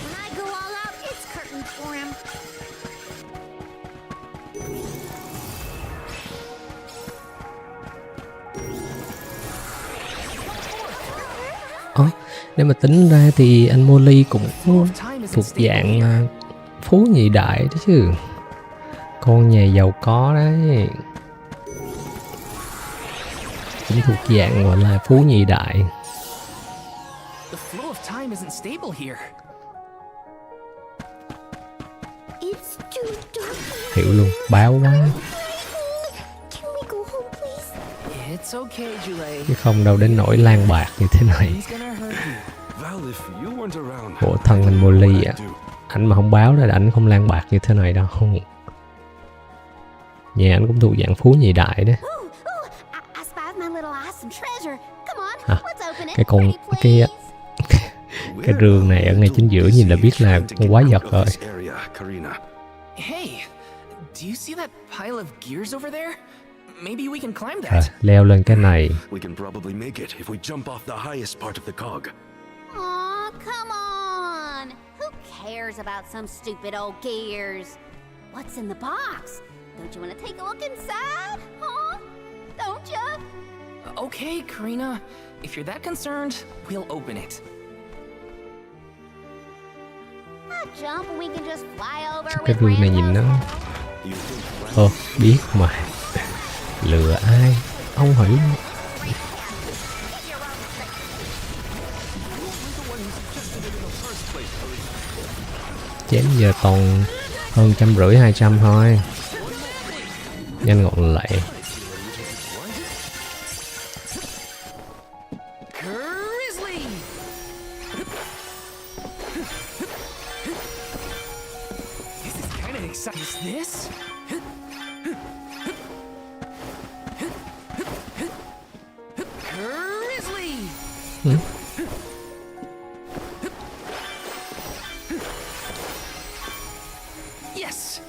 When I go all out, it's curtains for him. Nếu mà tính ra thì anh Molly cũng thuộc dạng phú nhị đại đó chứ. Con nhà giàu có đấy. Cũng thuộc dạng gọi là phú nhị đại. The flow of time isn't stable here. It's too dark. Hiểu luôn, báo quá. Can we go home, please? It's okay, Julie. Chứ không đâu đến nỗi lang bạc như thế này. He's gonna hurt you. Bộ thân anh Molly à. Anh mà không báo là anh không lang bạc như thế này đâu. Nhà anh cũng thuộc dạng phú nhị đại đó. Cái rương này ở ngay chính giữa nhìn là biết là con quái vật rồi. Hey, do you see that pile of gears over there? Maybe we can climb that. Leo lên cái này. We can probably make it if we jump off the highest part of the cog. Aw, come on! Who cares about some stupid old gears? What's in the box? Don't you want to take a look inside? Huh? Don't you? Okay, Karina. If you're that concerned, we'll open it. Not jump and we can just fly over Cái with rương này nhìn nó... biết mà. Lừa ai? Ông hỏi luôn. Chém giờ còn hơn 150-200 thôi. Nhanh gọn lại. Is this? Grizzly! Yes!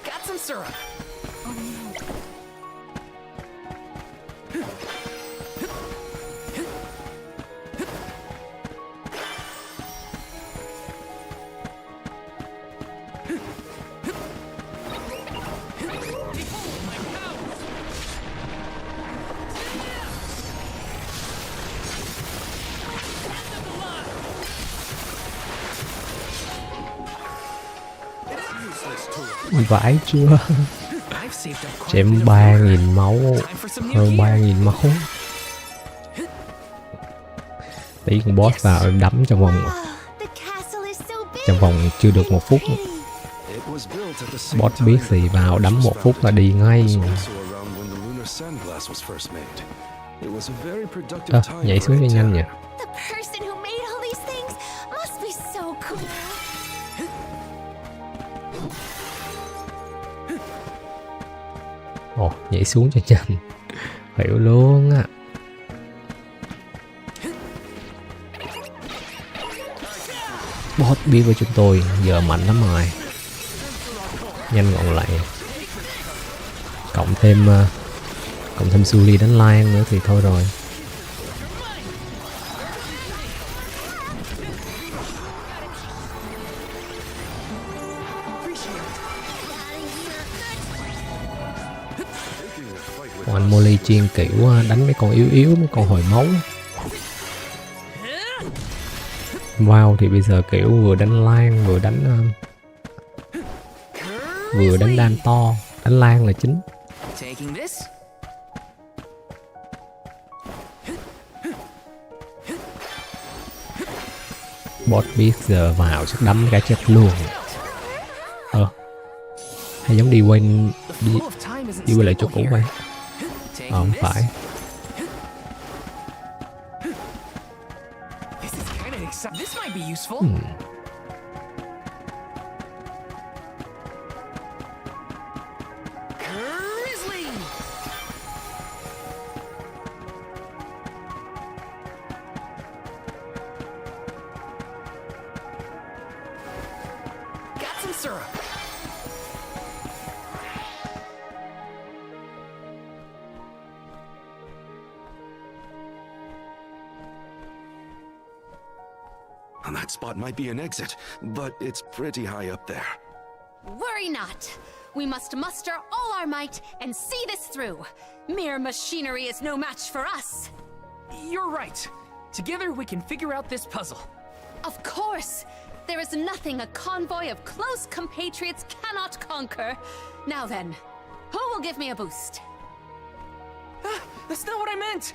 Got some syrup. Vãi chưa. Chém 3.000 máu, hơn 3.000 máu. Tí con boss vào em đấm trong vòng chưa được 1 phút. Boss biết gì vào đấm 1 phút là đi ngay. Nhảy xuống cho nhanh nhỉ. Ồ, nhảy xuống cho nhanh. Hiểu luôn á. Boss biết với chúng tôi giờ mạnh lắm rồi. Nhanh gọn lại. Cộng thêm Sully đánh Lan nữa thì thôi rồi. Còn anh Molly chuyên kiểu đánh mấy con yếu, mấy con hồi máu. Wow thì bây giờ kiểu vừa đánh Lan vừa đánh đam to, đánh Lan là chính. Boss biết giờ vào chắc đấm cái chết luôn. Hay giống đi quay lại chỗ cũ vậy. Không phải. That spot might be an exit, but it's pretty high up there. Worry not. We must muster all our might and see this through. Mere machinery is no match for us. You're right. Together we can figure out this puzzle. Of course. There is nothing a convoy of close compatriots cannot conquer. Now then, who will give me a boost? That's not what I meant!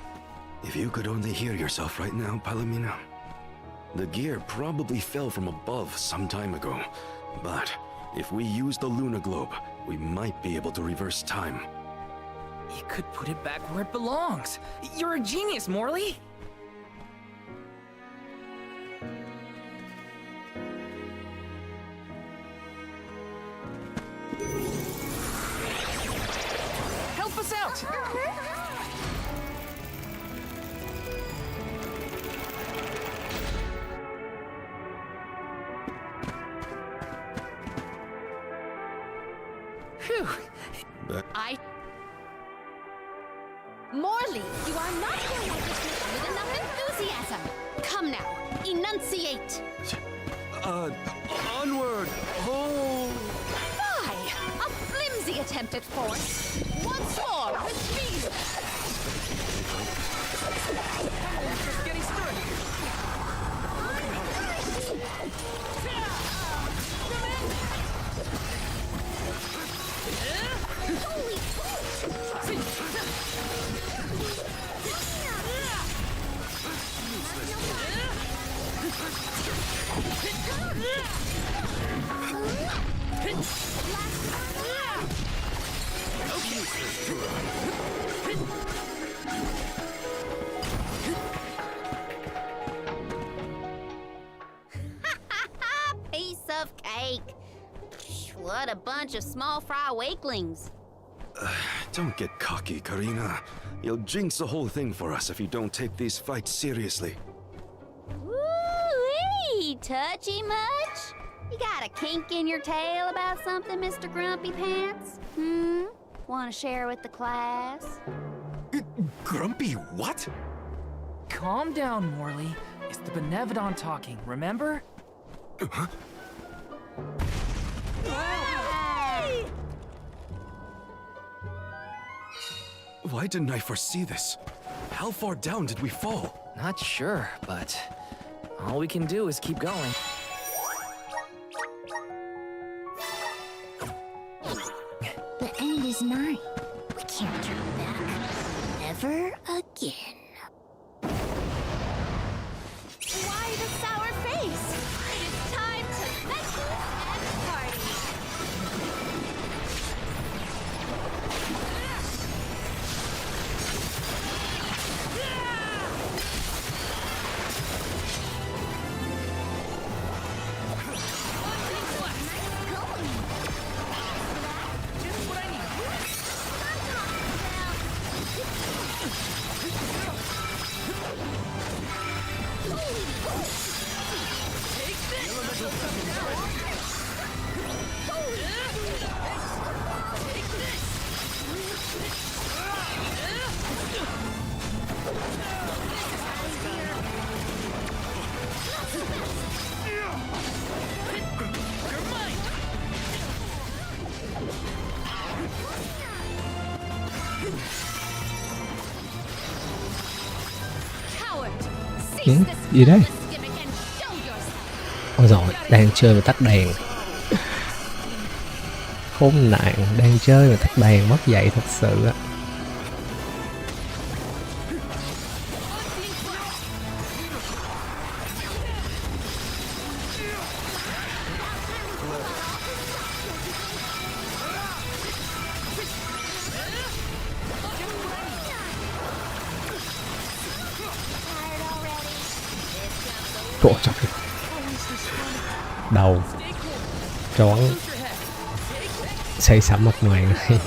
If you could only hear yourself right now, Palomino. The gear probably fell from above some time ago, but if we use the Luna Globe, we might be able to reverse time. You could put it back where it belongs. You're a genius, Morley! Help us out! Phew. Morley, you are not going at this mission with enough enthusiasm. Come now, enunciate. Onward! Oh! Fie! A flimsy attempt at force. Once more, with me! Just getting started. Piece of cake. What a bunch of small fry wakelings. Don't get cocky, Karina. You'll jinx the whole thing for us if you don't take these fights seriously. Woo-wee! Touchy much? You got a kink in your tail about something, Mr. Grumpy Pants? Want to share with the class? Grumpy what? Calm down, Morley. It's the Benevodon talking, remember? Huh? Why didn't I foresee this? How far down did we fall? Not sure, but all we can do is keep going. nigh. We can't turn back. Never again. Why the sour face? It is time to veggie and party. Gì đấy? Ôi rồi, đang chơi mà tắt đèn. Khốn nạn, đang chơi mà tắt đèn mất dạy thật sự á. Trời trời, đầu choáng say sẩm mặt mày này.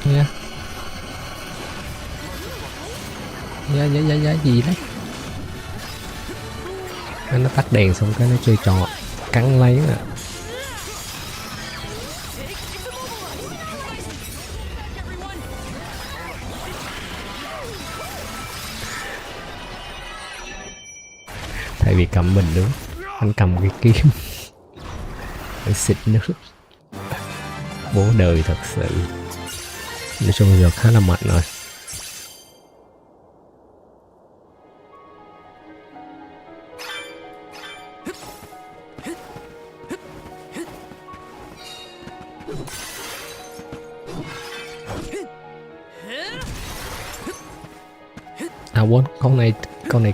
Nha dạ gì đấy. Nó tắt đèn xong cái nó chơi trò cắn lấy nè. Thay vì cầm bình nước, anh cầm cái kiếm để xịt nước. Bố đời thật sự. Nói chung giờ khá là mạnh rồi. À quên, con này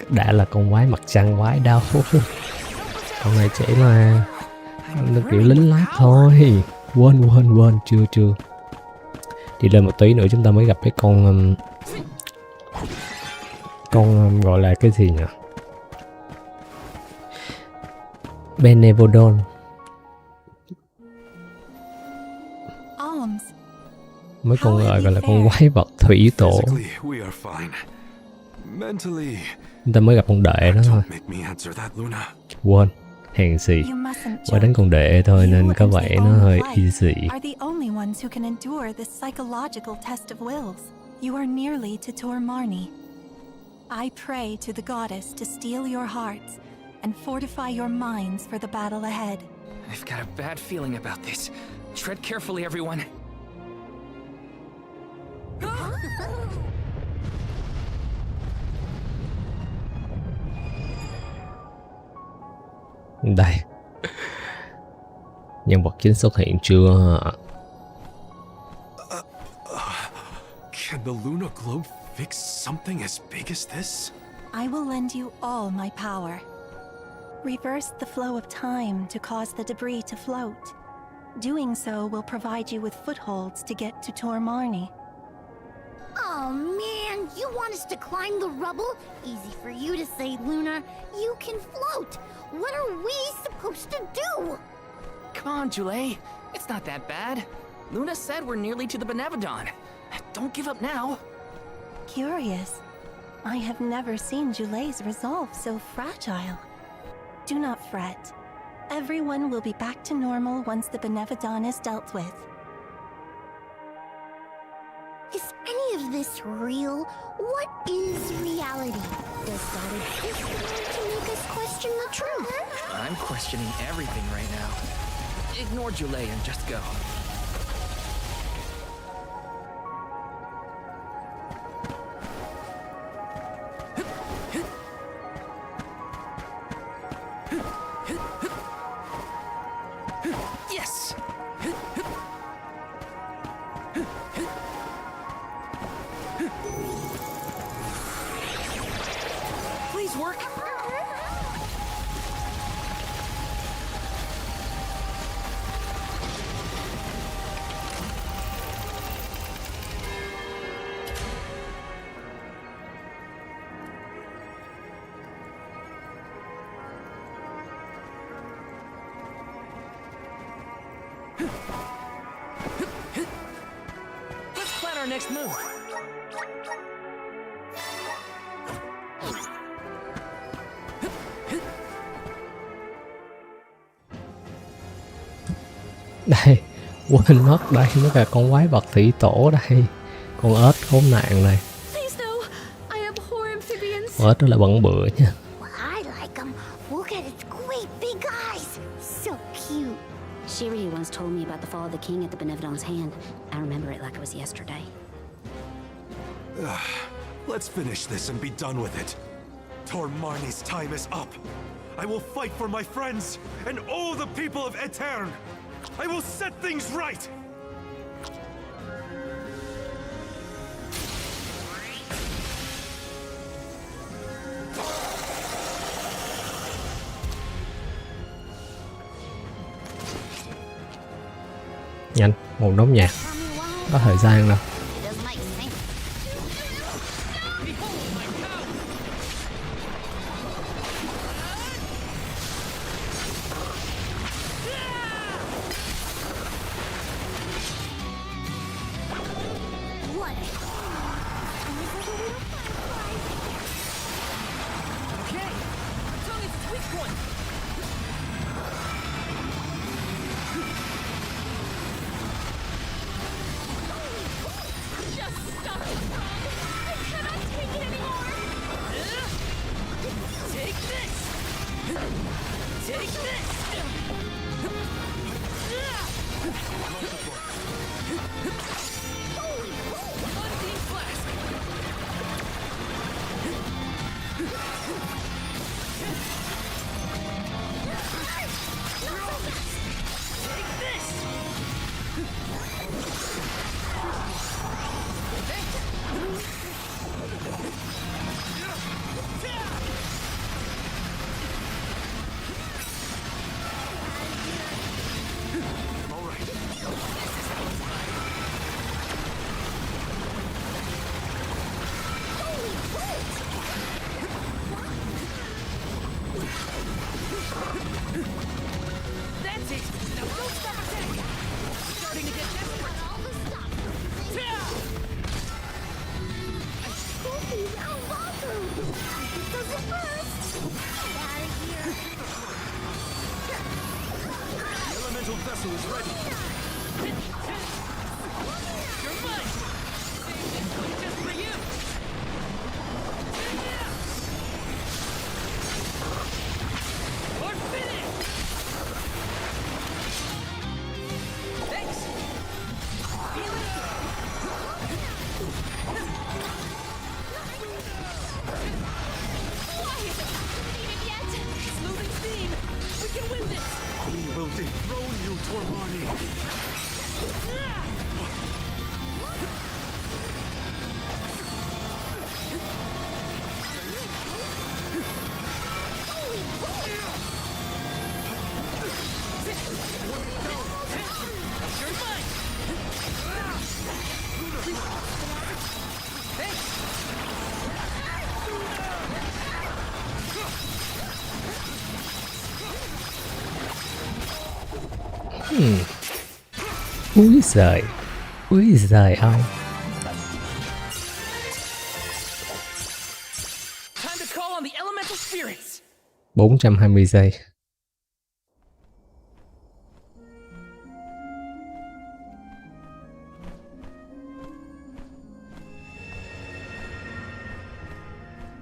đã là con quái mặt trăng quái đau. Con này chỉ là kiểu lính lát thôi. Quên chưa. Đi lên một tí nữa chúng ta mới gặp cái con gọi là cái gì nhỉ? Benevodon. Mấy con gọi là con quái vật thủy tổ. Chúng ta mới gặp con đệ đó thôi. Quên, hèn gì. Qua đánh con đệ thôi nên có vẻ nó hơi easy. I pray to the goddess to steal your hearts and fortify your minds for the battle ahead. I've got a bad feeling about this. Tread carefully, everyone. Đây, nhân vật chính xuất hiện chưa? Can the lunar globe fix something as big as this? I will lend you all my power. Reverse the flow of time to cause the debris to float. Doing so will provide you with footholds to get to Tor Marni. Oh man, you want us to climb the rubble? Easy for you to say, Luna. You can float. What are we supposed to do? Come on, Jule. It's not that bad. Luna said we're nearly to the Benevodon. Don't give up now. Curious. I have never seen Jule's resolve so fragile. Do not fret. Everyone will be back to normal once the Benevodon is dealt with. Is any of this real? What is reality? Does God exist to make us question the truth? I'm questioning everything right now. Ignore Jule and just go. Yes! Please work! Let's plan our next move. Đây, quên mất, đây nó là con quái vật thủy tổ đây. Con ếch khốn nạn này. Con ếch đó là bẩn bựa nha. I like them. Look at its great big eyes. So cute. Shiri once told me about the fall of the king at the Benevodon's hand. I remember it like it was yesterday. Let's finish this and be done with it. Tormarni's time is up. I will fight for my friends and all the people of Aetern. I will set things right! Nhanh, một nốt nhạc. Có thời gian đâu. Úi giời ơi. Time to call on the elemental spirits. 420 giây.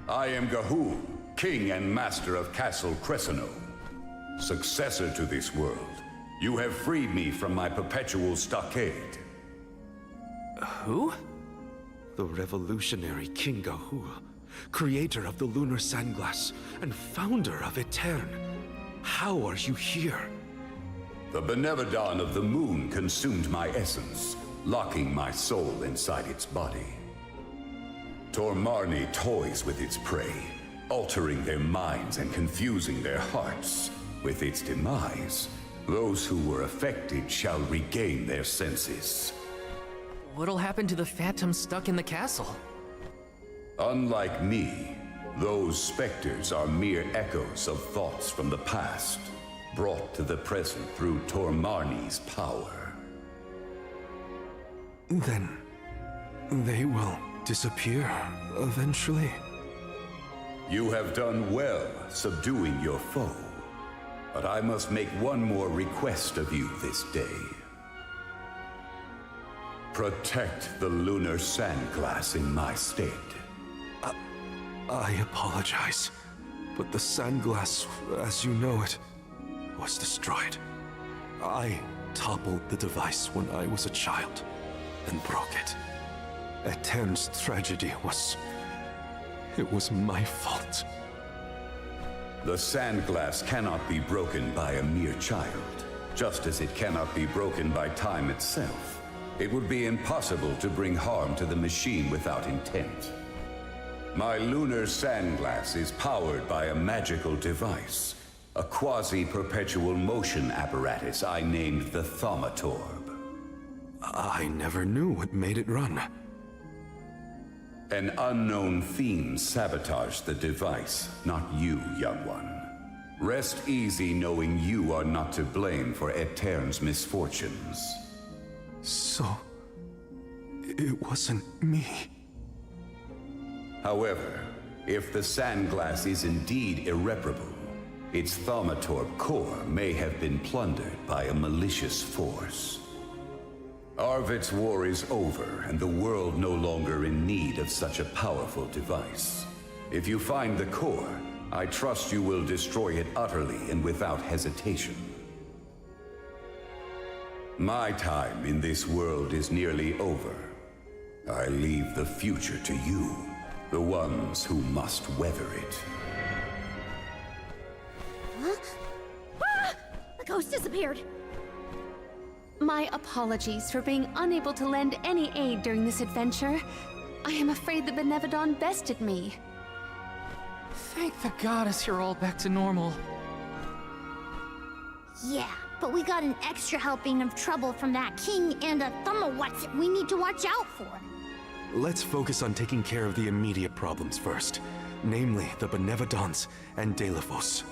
I am Gahu, king and master of Castle Creso, successor to this world. You have freed me from my perpetual stockade. Who? The revolutionary King Gahu, creator of the lunar sandglass and founder of Aetern. How are you here? The Benevodon of the moon consumed my essence, locking my soul inside its body. Tormarni toys with its prey, altering their minds and confusing their hearts. With its demise, those who were affected shall regain their senses. What'll happen to the phantoms stuck in the castle? Unlike me, those specters are mere echoes of thoughts from the past, brought to the present through Tormarni's power. Then they will disappear eventually. You have done well subduing your foe, but I must make one more request of you this day. Protect the lunar sandglass in my stead. I apologize, but the sandglass, as you know it, was destroyed. I toppled the device when I was a child and broke it. Etern's tragedy was my fault. The sandglass cannot be broken by a mere child, just as it cannot be broken by time itself. It would be impossible to bring harm to the machine without intent. My lunar sandglass is powered by a magical device, a quasi-perpetual motion apparatus I named the Thaumatorb. I never knew what made it run. An unknown fiend sabotaged the device, not you, young one. Rest easy knowing you are not to blame for Etern's misfortunes. So, it wasn't me. However, if the sandglass is indeed irreparable, its Thaumatorb core may have been plundered by a malicious force. Arvid's war is over, and the world no longer in need of such a powerful device. If you find the core, I trust you will destroy it utterly and without hesitation. My time in this world is nearly over. I leave the future to you, the ones who must weather it. Huh? Ah! The ghost disappeared. My apologies for being unable to lend any aid during this adventure. I am afraid the Benevodon bested me. Thank the goddess you're all back to normal. Yeah, but we got an extra helping of trouble from that king and a thumma-what's we need to watch out for. Let's focus on taking care of the immediate problems first, namely the Benevodons and Delphos.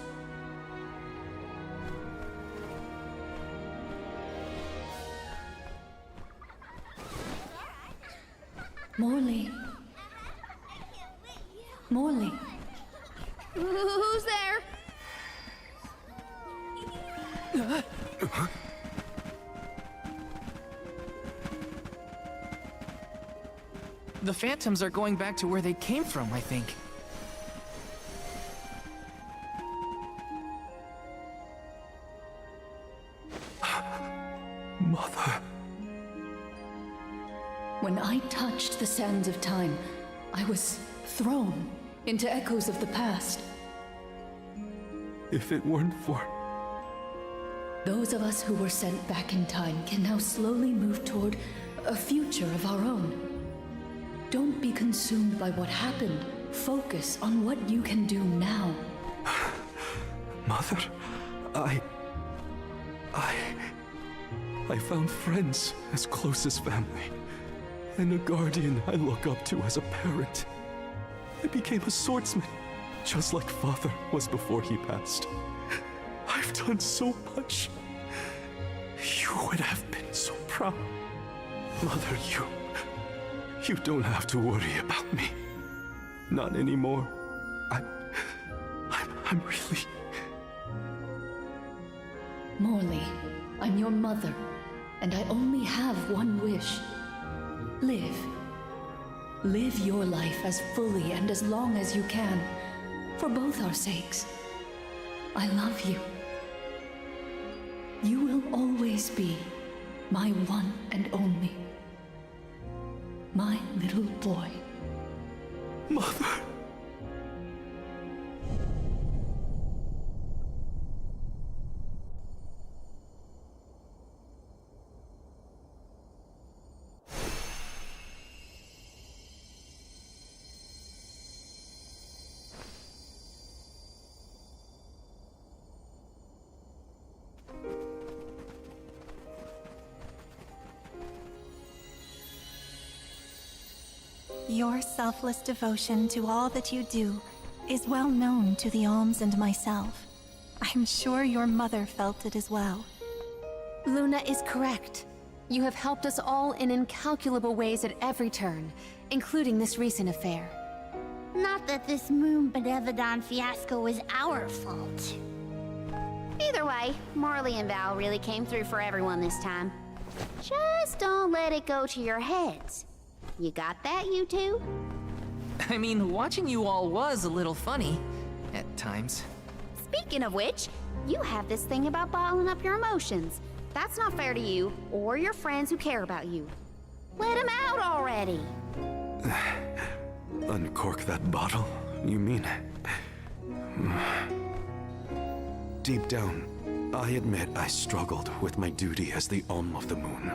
Morley. Morley. Who's there? The phantoms are going back to where they came from, I think. Mother. When I touched the sands of time, I was thrown into echoes of the past. If it weren't for... Those of us who were sent back in time can now slowly move toward a future of our own. Don't be consumed by what happened. Focus on what you can do now. Mother, I found friends as close as family, and a guardian I look up to as a parent. I became a swordsman, just like Father was before he passed. I've done so much. You would have been so proud. Mother, you don't have to worry about me. Not anymore. I'm really... Morley, I'm your mother, and I only have one wish. Live. Live your life as fully and as long as you can, for both our sakes. I love you. You will always be my one and only. My little boy. Mother! Your selfless devotion to all that you do is well known to the alms and myself. I'm sure your mother felt it as well. Luna is correct. You have helped us all in incalculable ways at every turn, including this recent affair. Not that this moon Benevodon fiasco was our fault. Either way, Marley and Val really came through for everyone this time. Just don't let it go to your heads. You got that, you two? I mean, watching you all was a little funny at times. Speaking of which, you have this thing about bottling up your emotions. That's not fair to you or your friends who care about you. Let them out already. Uncork that bottle, you mean? Deep down, I admit I struggled with my duty as the Alm of the Moon.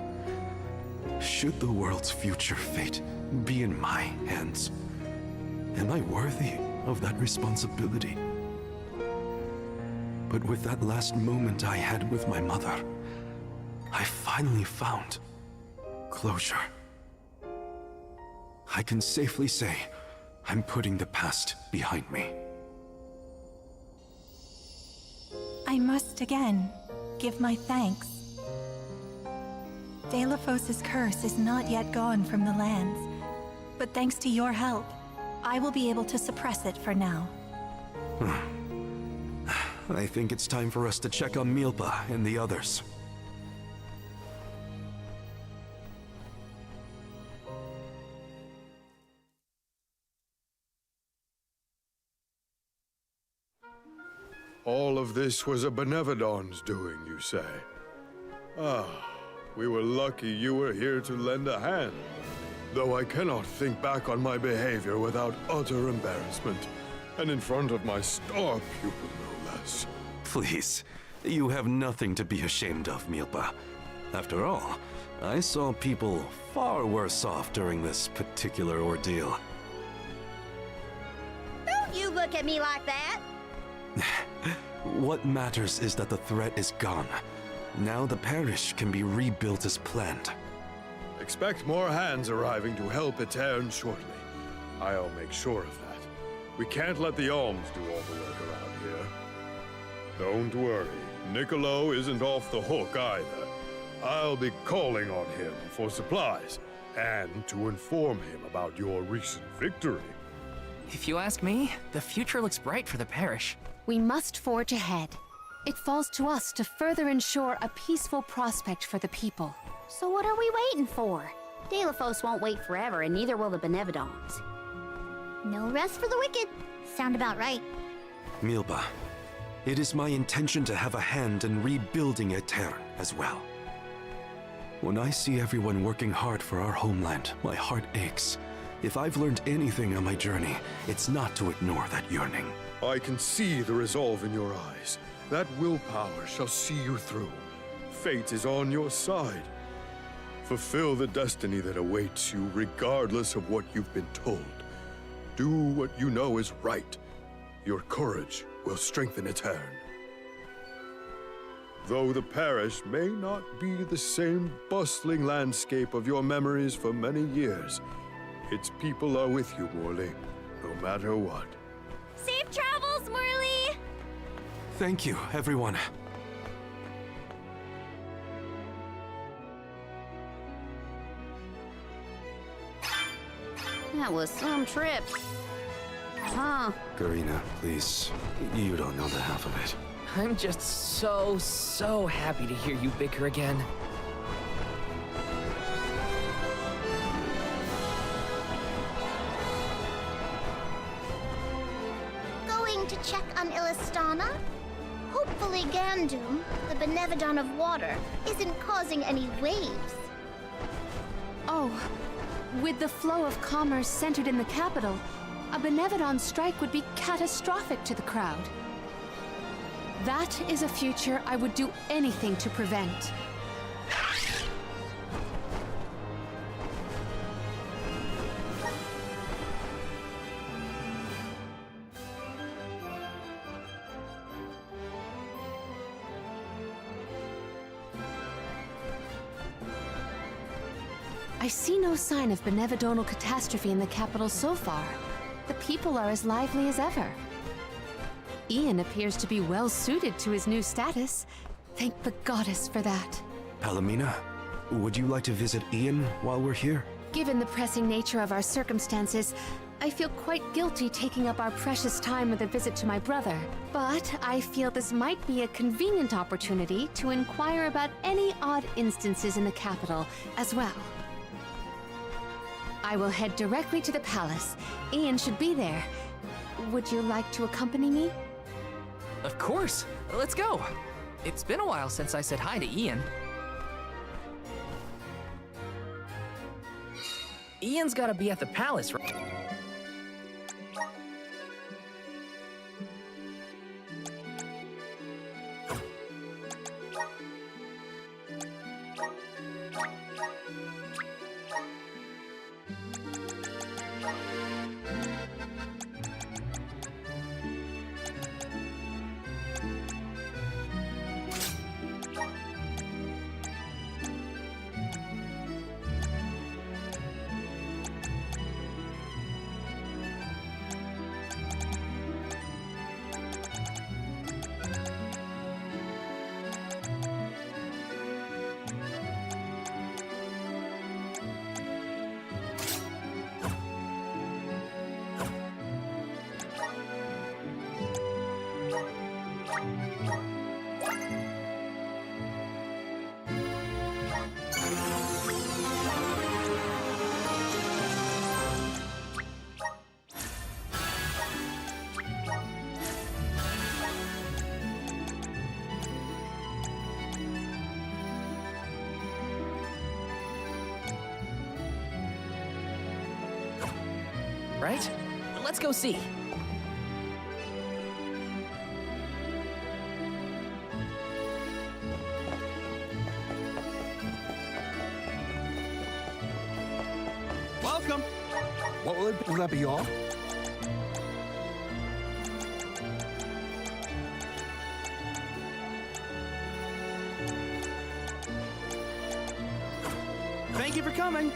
Should the world's future fate be in my hands, am I worthy of that responsibility? But with that last moment I had with my mother, I finally found closure. I can safely say I'm putting the past behind me. I must again give my thanks. Delphos' curse is not yet gone from the lands, but thanks to your help, I will be able to suppress it for now. I think it's time for us to check on Milpa and the others. All of this was a Benevodon's doing, you say? Ah, we were lucky you were here to lend a hand. Though I cannot think back on my behavior without utter embarrassment, and in front of my star pupil, no less. Please, you have nothing to be ashamed of, Milpa. After all, I saw people far worse off during this particular ordeal. Don't you look at me like that! What matters is that the threat is gone. Now the parish can be rebuilt as planned. Expect more hands arriving to help Etern shortly. I'll make sure of that. We can't let the alms do all the work around here. Don't worry, Niccolo isn't off the hook either. I'll be calling on him for supplies, and to inform him about your recent victory. If you ask me, the future looks bright for the parish. We must forge ahead. It falls to us to further ensure a peaceful prospect for the people. So what are we waiting for? Delphos won't wait forever, and neither will the Benevodons. No rest for the wicked. Sound about right. Milpa, it is my intention to have a hand in rebuilding Etern as well. When I see everyone working hard for our homeland, my heart aches. If I've learned anything on my journey, it's not to ignore that yearning. I can see the resolve in your eyes. That willpower shall see you through. Fate is on your side. Fulfill the destiny that awaits you, regardless of what you've been told. Do what you know is right. Your courage will strengthen Etern. Though the parish may not be the same bustling landscape of your memories for many years, its people are with you, Morley, no matter what. Safe travels, Morley! Thank you, everyone. That was some trip. Huh? Karina, please. You don't know the half of it. I'm just so happy to hear you bicker again. Going to check on Illistana? Hopefully Gandum, the Benevodon of water, isn't causing any waves. Oh, with the flow of commerce centered in the capital, a Benevodon strike would be catastrophic to the crowd. That is a future I would do anything to prevent. I see no sign of benevodonal catastrophe in the capital so far. The people are as lively as ever. Ian appears to be well suited to his new status. Thank the goddess for that. Palomina, would you like to visit Ian while we're here? Given the pressing nature of our circumstances, I feel quite guilty taking up our precious time with a visit to my brother. But I feel this might be a convenient opportunity to inquire about any odd instances in the capital as well. I will head directly to the palace. Ian should be there. Would you like to accompany me? Of course. Let's go. It's been a while since I said hi to Ian. Ian's gotta be at the palace, right? Right? Let's go see. Welcome. Will that be all? Thank you for coming.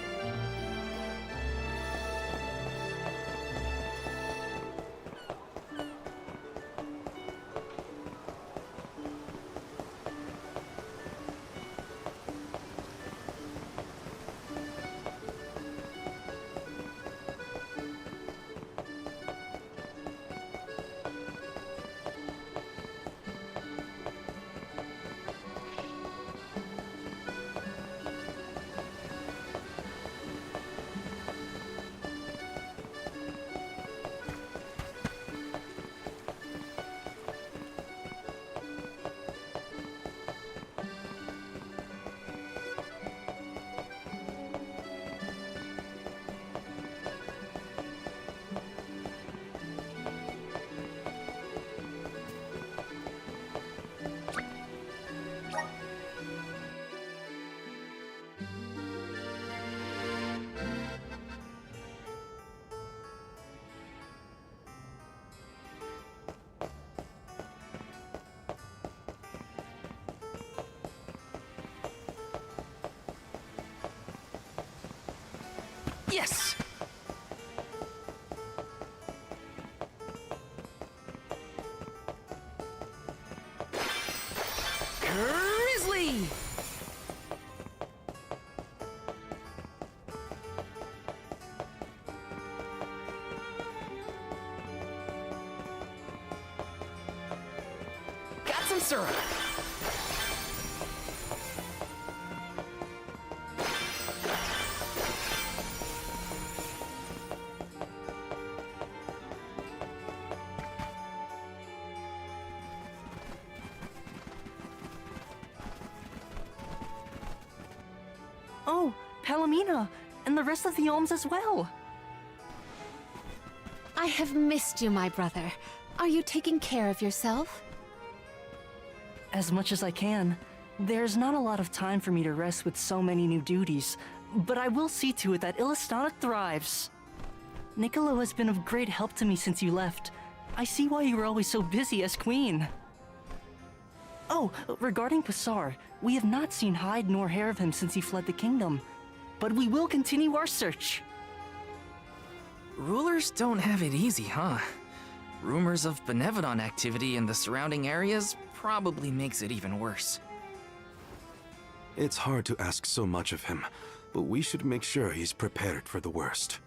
Yes! Grizzly! Got some syrup. Oh, Palomina, and the rest of the Alms as well. I have missed you, my brother. Are you taking care of yourself? As much as I can. There's not a lot of time for me to rest with so many new duties, but I will see to it that Illistana thrives. Niccolo has been of great help to me since you left. I see why you were always so busy as queen. Oh, regarding Passar, we have not seen hide nor hair of him since he fled the kingdom. but we will continue our search. Rulers don't have it easy, huh? Rumors of Benevodon activity in the surrounding areas probably makes it even worse. It's hard to ask so much of him, but we should make sure he's prepared for the worst.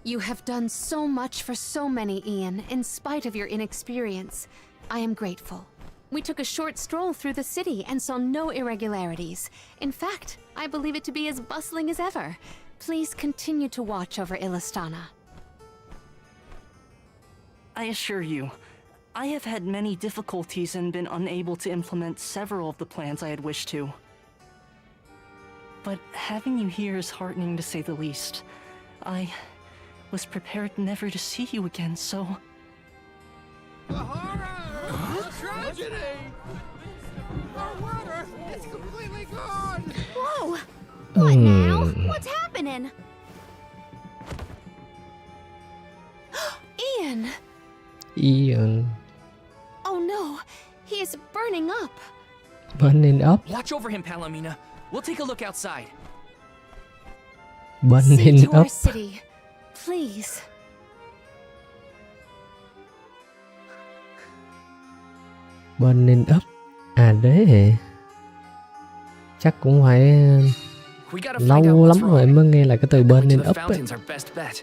You have done so much for so many, Ian, in spite of your inexperience. I am grateful. We took a short stroll through the city and saw no irregularities. In fact, I believe it to be as bustling as ever. Please continue to watch over Illistana. I assure you, I have had many difficulties and been unable to implement several of the plans I had wished to. But having you here is heartening to say the least. I was prepared never to see you again, so... The horror! The tragedy! Our water! It's completely gone! Whoa! What now? What's happening? Ian! Ian. Oh no, he is burning up. Burning up? Watch over him, Palomina. We'll take a look outside. See Burning to our up. city, please. Burning up. À đấy. Chắc cũng phải We gotta find out lâu what's lắm wrong. rồi mới nghe lại cái từ Going burning to the up ấy. fountain's our best bet.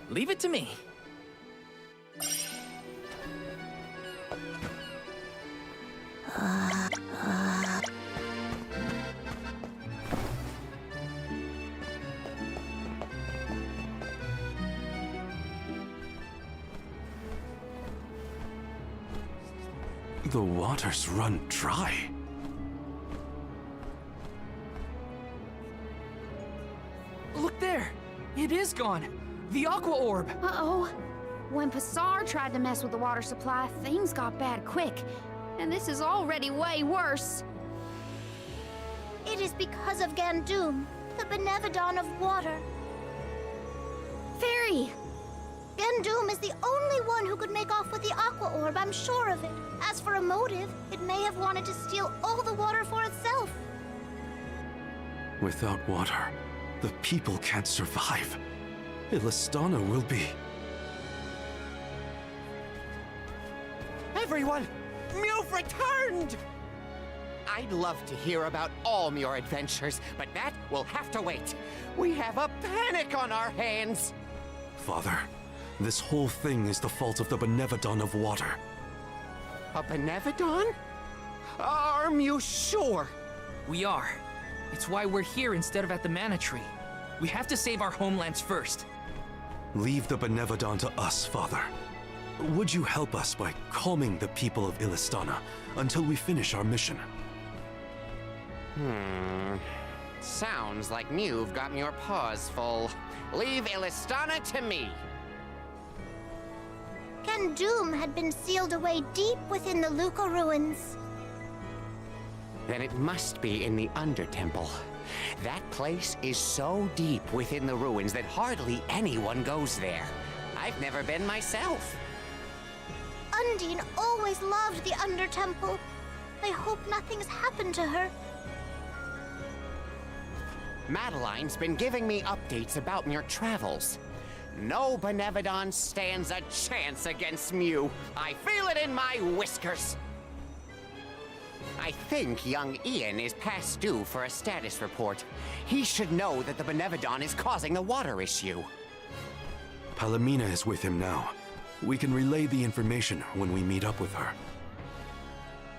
Leave it to me. The waters run dry. Look there! It is gone! The Aqua Orb! Uh-oh. When Passar tried to mess with the water supply, things got bad quick. And this is already way worse. It is because of Gandum, the Benevodon of water. Fairy! Gandum is the only one who could make off with the Aqua Orb, I'm sure of it. As for a motive, it may have wanted to steal all the water for itself. Without water, the people can't survive. Illistana will be... Everyone! Mew've returned! I'd love to hear about all your adventures, but that will have to wait. We have a panic on our hands! Father, this whole thing is the fault of the Benevodon of water. A Benevodon? Are you sure? We are. It's why we're here instead of at the Mana Tree. We have to save our homelands first. Leave the Benevodon to us, Father. Would you help us by calming the people of Illistana until we finish our mission? Sounds like Mew've got your paws full. Leave Illistana to me. Gandum had been sealed away deep within the Luca ruins. Then it must be in the Undertemple. That place is so deep within the ruins that hardly anyone goes there. I've never been myself. Undine always loved the Undertemple. I hope nothing's happened to her. Madeline's been giving me updates about your travels. No Benevodon stands a chance against Mew. I feel it in my whiskers. I think young Ian is past due for a status report. He should know that the Benevodon is causing the water issue. Palomina is with him now. We can relay the information when we meet up with her.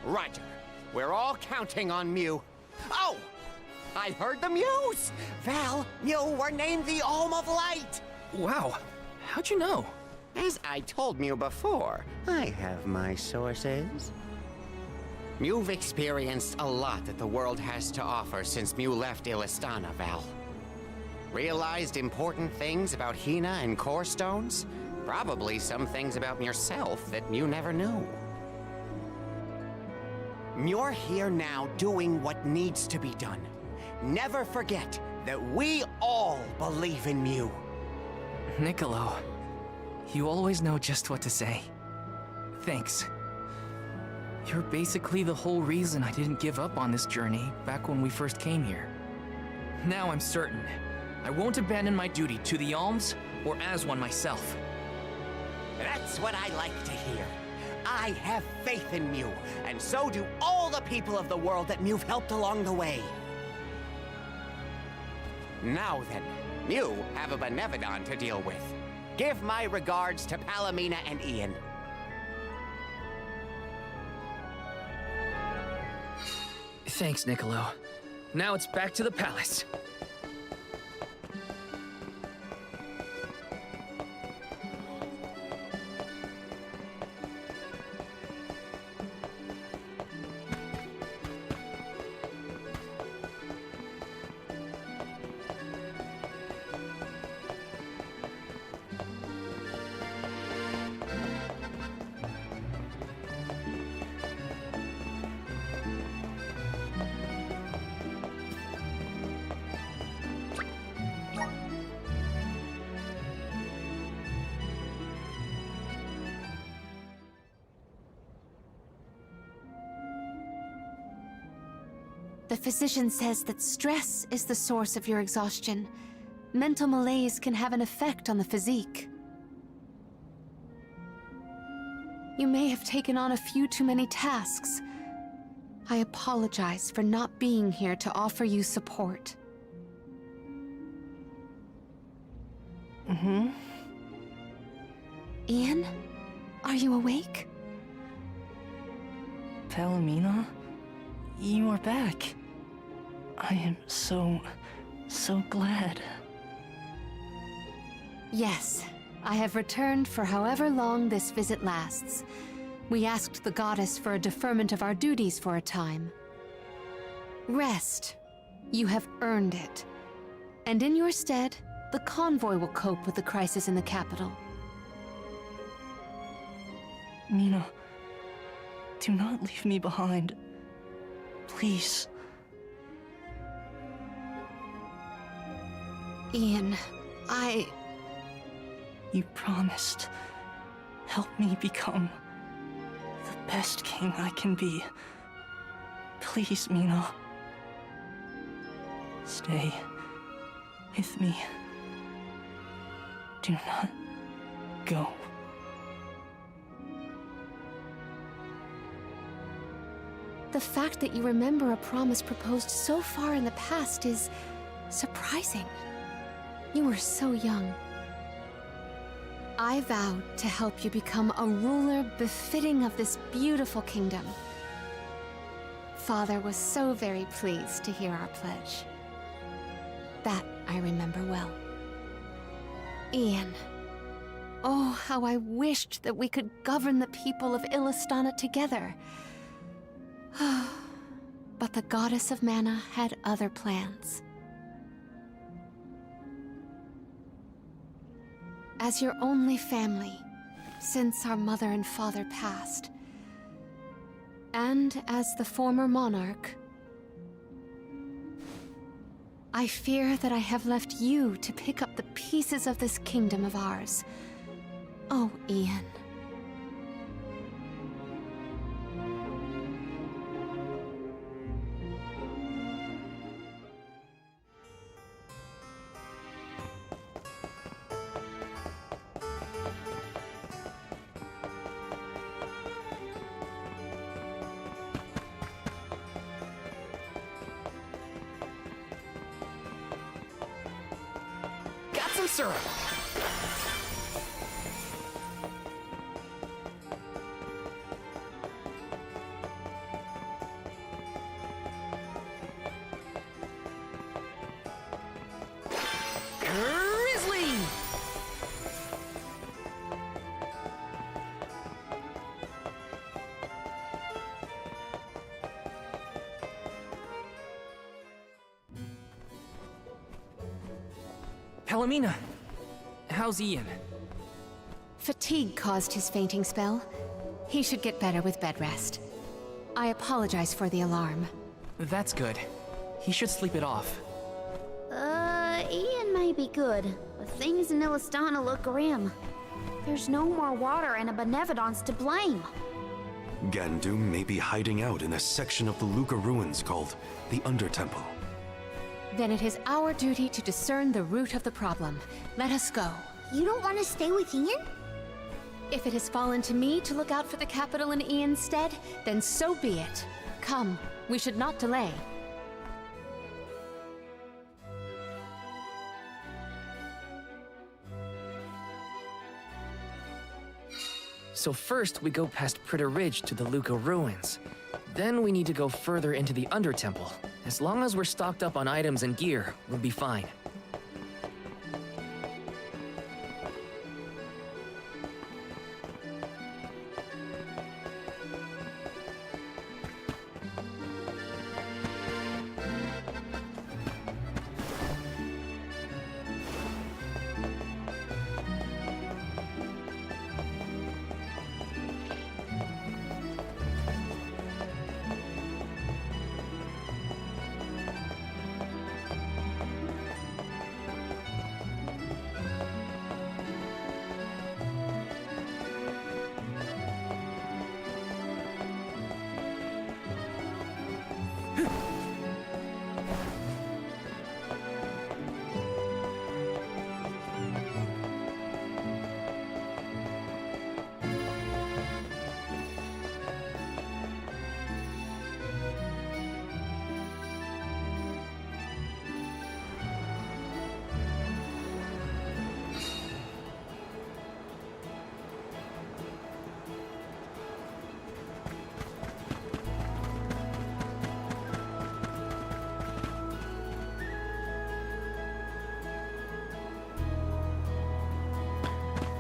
Roger. We're all counting on Mew. Oh! I heard the Mews! Val, Mew were named the Alm of Light! Wow. How'd you know? As I told Mew before, I have my sources. You've experienced a lot that the world has to offer since Mew left Illistana, Val. Realized important things about Hina and Core Stones? Probably some things about yourself that you never knew. You're here now doing what needs to be done. Never forget that we all believe in you. Niccolo, you always know just what to say. Thanks. You're basically the whole reason I didn't give up on this journey back when we first came here. Now I'm certain I won't abandon my duty to the Alms or as one myself. That's what I like to hear. I have faith in Mew, and so do all the people of the world that Mew've helped along the way. Now then, Mew have a Benevodon to deal with. Give my regards to Palomina and Ian. Thanks, Niccolo. Now it's back to the palace. The physician says that stress is the source of your exhaustion. Mental malaise can have an effect on the physique. You may have taken on a few too many tasks. I apologize for not being here to offer you support. Ian, are you awake? Palomina, you are back. I am so glad. Yes, I have returned for however long this visit lasts. We asked the goddess for a deferment of our duties for a time. Rest. You have earned it. And in your stead, the convoy will cope with the crisis in the capital. Mina, do not leave me behind. Please. Ian, You promised. Help me become the best king I can be. Please, Mina. Stay with me. Do not go. The fact that you remember a promise proposed so far in the past is surprising. You were so young. I vowed to help you become a ruler befitting of this beautiful kingdom. Father was so very pleased to hear our pledge. That I remember well. Ian. Oh, how I wished that we could govern the people of Illistana together. But the goddess of mana had other plans. As your only family, since our mother and father passed, and as the former monarch, I fear that I have left you to pick up the pieces of this kingdom of ours. Oh, Ian. Some syrup. Grizzly! Palomina, how's Ian? Fatigue caused his fainting spell. He should get better with bed rest. I apologize for the alarm. That's good. He should sleep it off. Ian may be good, but things in Illistana look grim. There's no more water and a Benevodon's to blame. Gandu may be hiding out in a section of the Luca ruins called the Undertemple. Then it is our duty to discern the root of the problem. Let us go. You don't want to stay with Ian? If it has fallen to me to look out for the capital in Ian's stead, then so be it. Come, we should not delay. So first we go past Pritter Ridge to the Luca ruins. Then we need to go further into the Undertemple. As long as we're stocked up on items and gear, we'll be fine.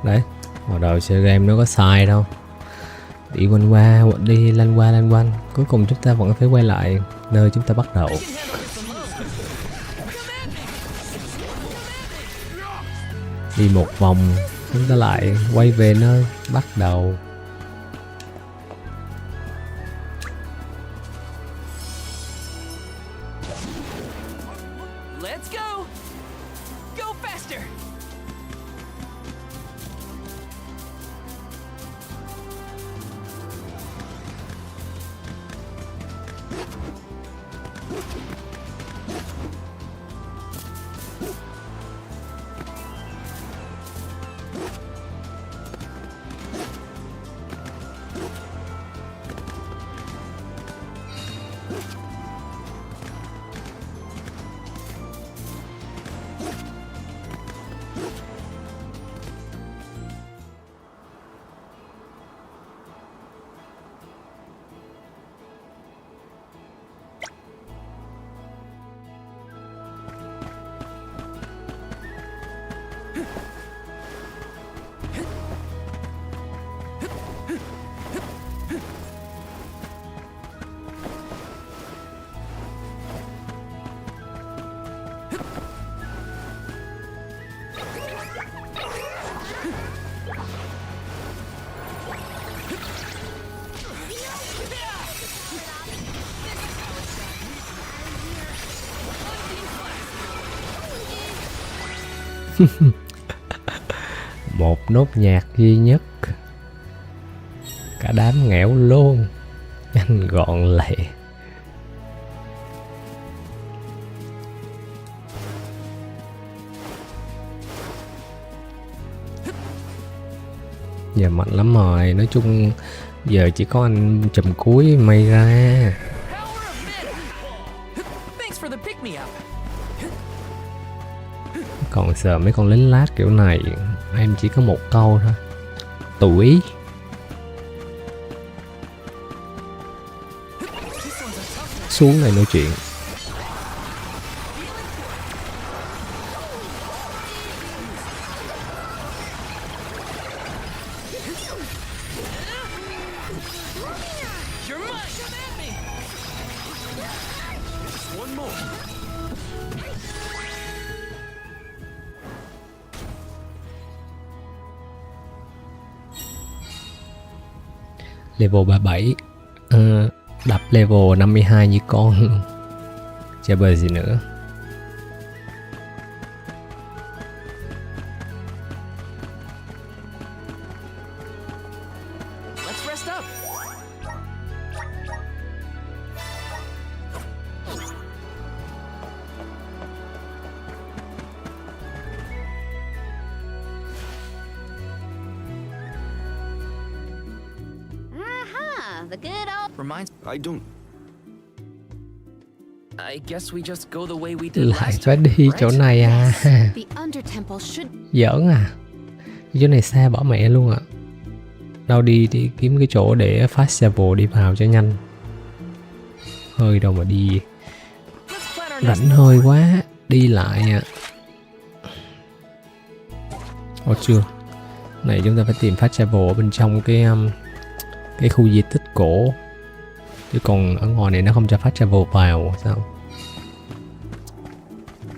Đấy, hồi đầu chơi game nó có sai đâu. Đi quanh qua, đi lanh qua lanh quanh. Cuối cùng chúng ta vẫn phải quay lại nơi chúng ta bắt đầu. Đi một vòng, chúng ta lại quay về nơi bắt đầu. Let's go! Go faster! Một nốt nhạc duy nhất, cả đám nghẽo luôn, nhanh gọn lẹ. Giờ mạnh lắm rồi, nói chung giờ chỉ có anh chùm cuối may ra. Còn sợ mấy con lính lát kiểu này em chỉ có một câu thôi: tuổi. Xuống này nói chuyện. Level 37. Đập level 52 như con luôn. Chả bờ gì nữa. Let's rest up. The good old... Reminds... I don't... I guess we just go the way we did Lại last phải time, đi right? chỗ này à? The Undertemple should... Giỡn à? Chỗ này xa bỏ mẹ luôn à. Đâu đi kiếm cái chỗ để fast travel đi vào cho nhanh. Hơi đâu mà đi. Rảnh hơi quá. Đi lại à. Ồ chưa. Này chúng ta phải tìm fast travel ở bên trong cái khu di tích cổ. Chứ còn ở ngoài này nó không cho fast travel vào sao?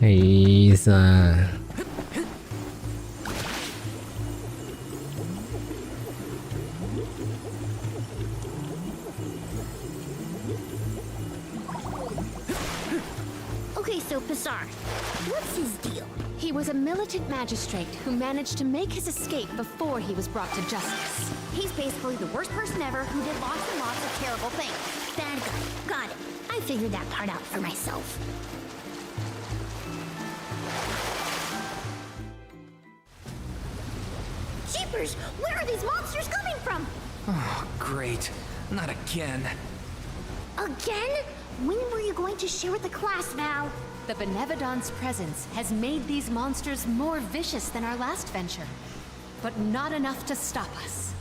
Hay da. Okay, so Pissar, what's his deal? He was a militant magistrate who managed to make his escape before he was brought to justice. He's basically the worst person ever who did lots and lots of terrible things. Bad guy. Got it. I figured that part out for myself. Jeepers! Where are these monsters coming from? Oh, great. Not again. Again? When were you going to share with the class, Val? The Benevodon's presence has made these monsters more vicious than our last venture, but not enough to stop us.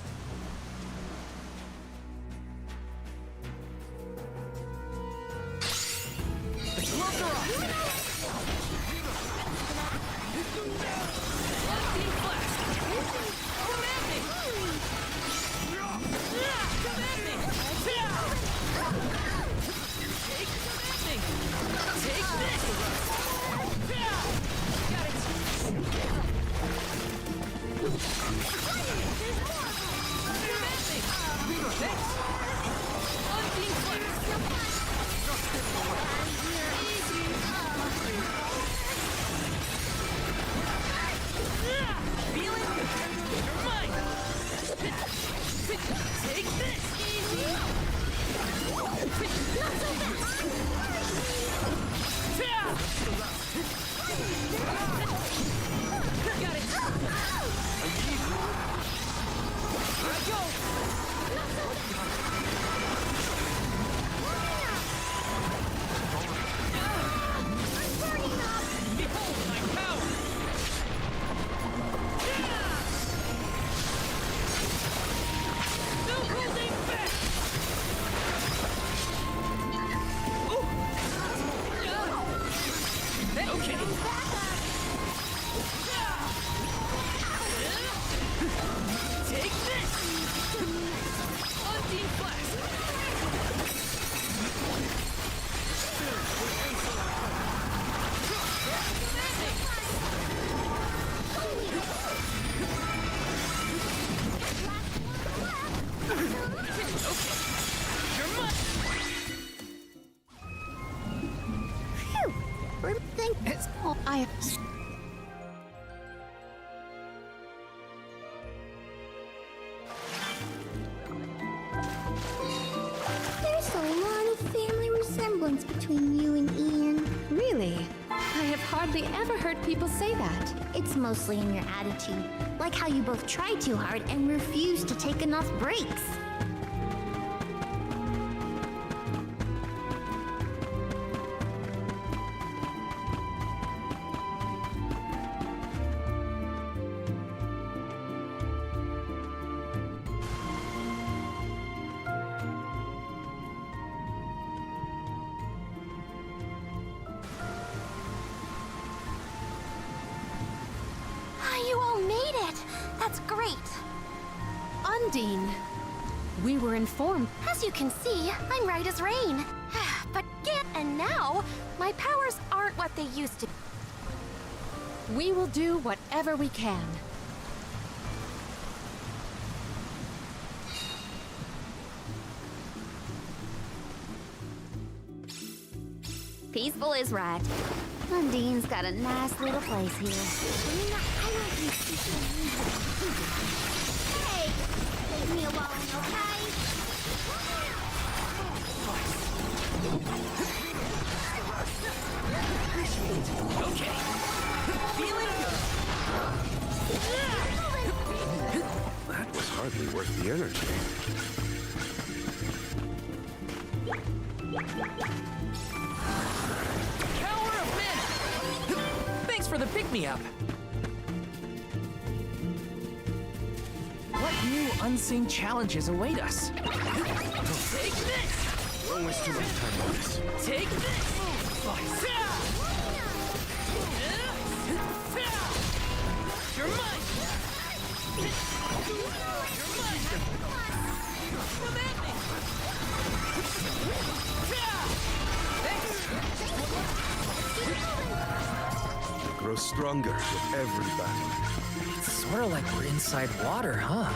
There's a lot of family resemblance between you and Ian. Really? I have hardly ever heard people say that. It's mostly in your attitude, like how you both try too hard and refuse to take enough breaks. You all made it! That's great! Undine, we were informed. As you can see, I'm right as rain. But and now, my powers aren't what they used to. We will do whatever we can. Peaceful is right. Undine's got a nice little place here. Hey, leave me alone, okay? Okay. Feeling good. That was hardly worth the energy. Power of mana! Thanks for the pick-me-up. What new unseen challenges await us? Take this! Don't waste too much time on this. Take this! You're mine! You're mine! Come at me! It grows stronger with every battle. It's sort of like we're inside water, huh?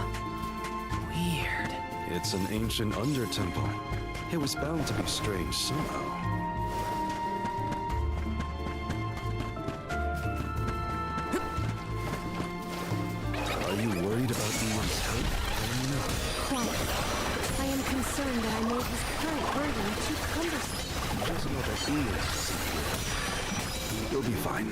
Weird. It's an ancient under-temple. It was bound to be strange somehow. Are you worried about Ian's health or not? Quite. I am concerned that I made his current burden too cumbersome. He doesn't know that Ian doesn't feel. You'll be fine.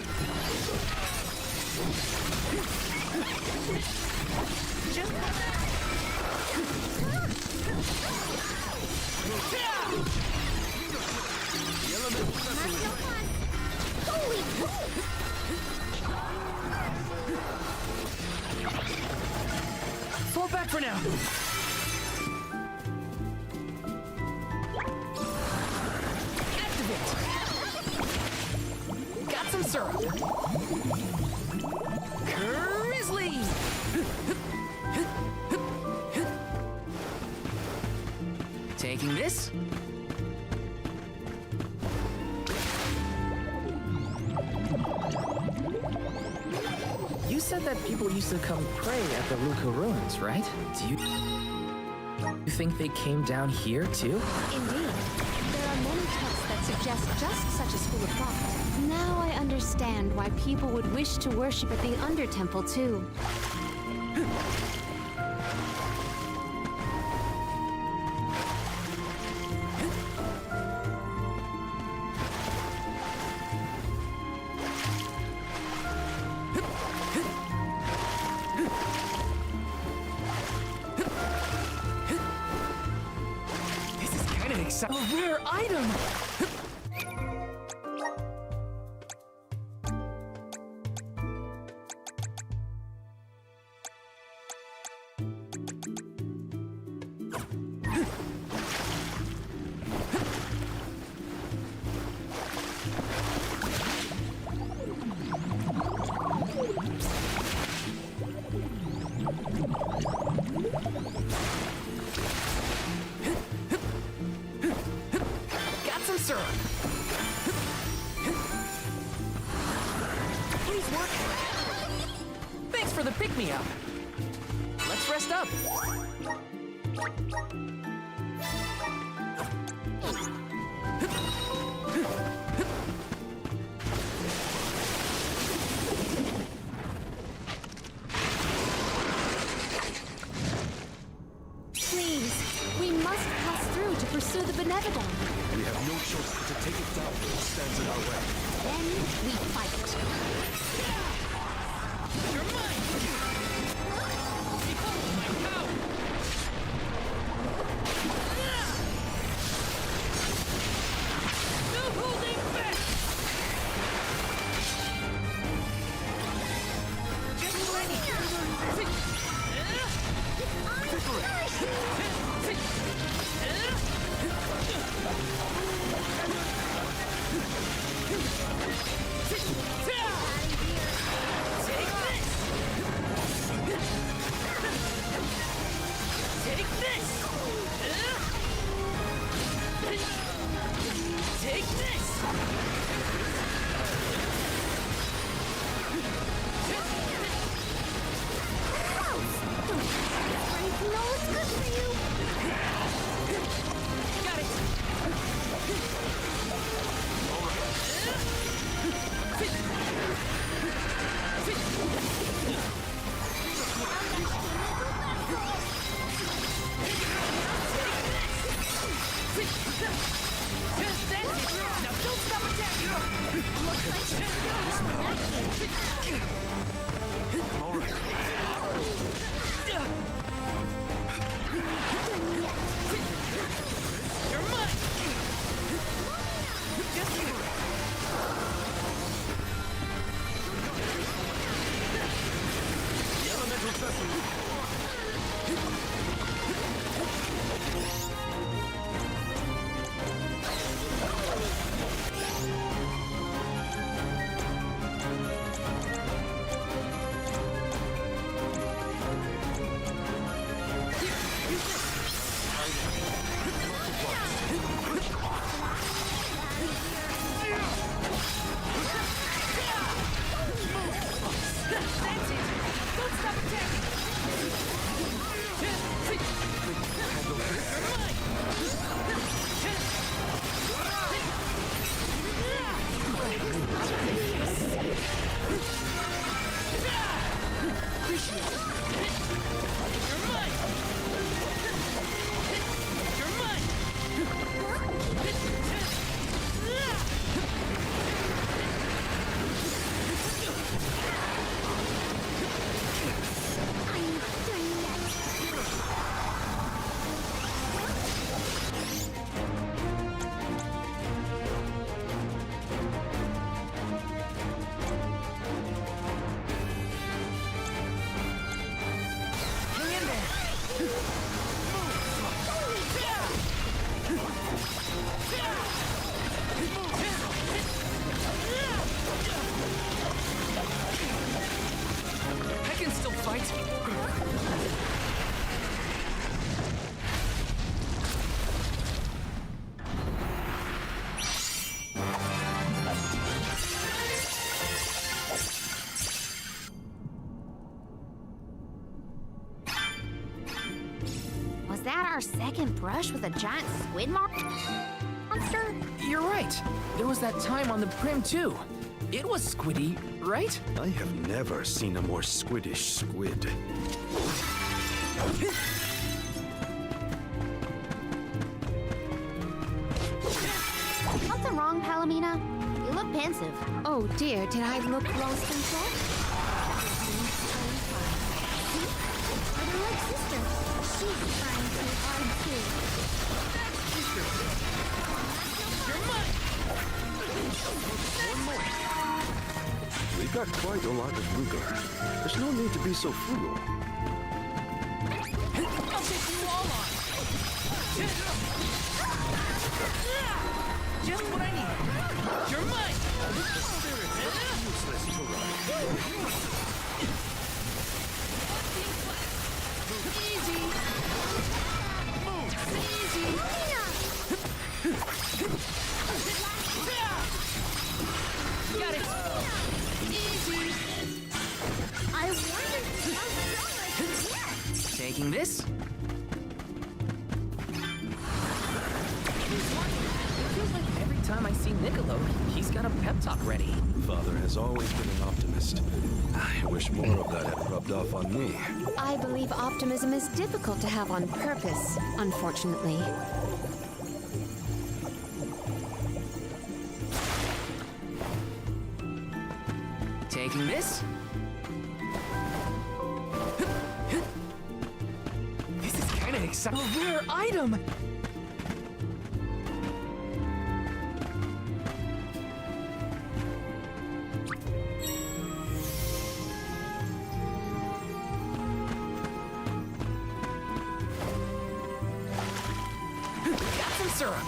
Holy poop! Fall back for now. Activate. Got some syrup. Grizzly. Taking this. You said that people used to come pray at the Luca ruins, right? Do you think they came down here too? Indeed. There are many texts that suggest just such a school of thought. Now I understand why people would wish to worship at the Undertemple too. A rare item! Thanks for the pick-me-up. Let's rest up. Please, we must pass through to pursue the Benevodon. We have no choice but to take it down if it stands in our way. Then we fight. You're mine! Behold my power! No holding back! Just ready! that our second brush with a giant squid monster? You're right. There was that time on the Prim too. It was squiddy, right? I have never seen a more squiddish squid. Something wrong, Palomina? You look pensive. Oh dear, did I look lost and sad? They're like sisters. She's trying too hard too. You're mine! One more. We've got quite a lot of Luger. There's no need to be so frugal. I'll take you all on! Just what I need! You're mine! Useless to ride. Easy! Move! Easy! Got it! Easy! I wonder how strong I can get. Taking this? Feels like every time I see Niccolo, he's got a pep talk ready. Father has always been an optimist. I wish more of that had rubbed off on me. I believe optimism is difficult to have on purpose, unfortunately. Taking this? This is kind of exciting. A rare item! Got some syrup!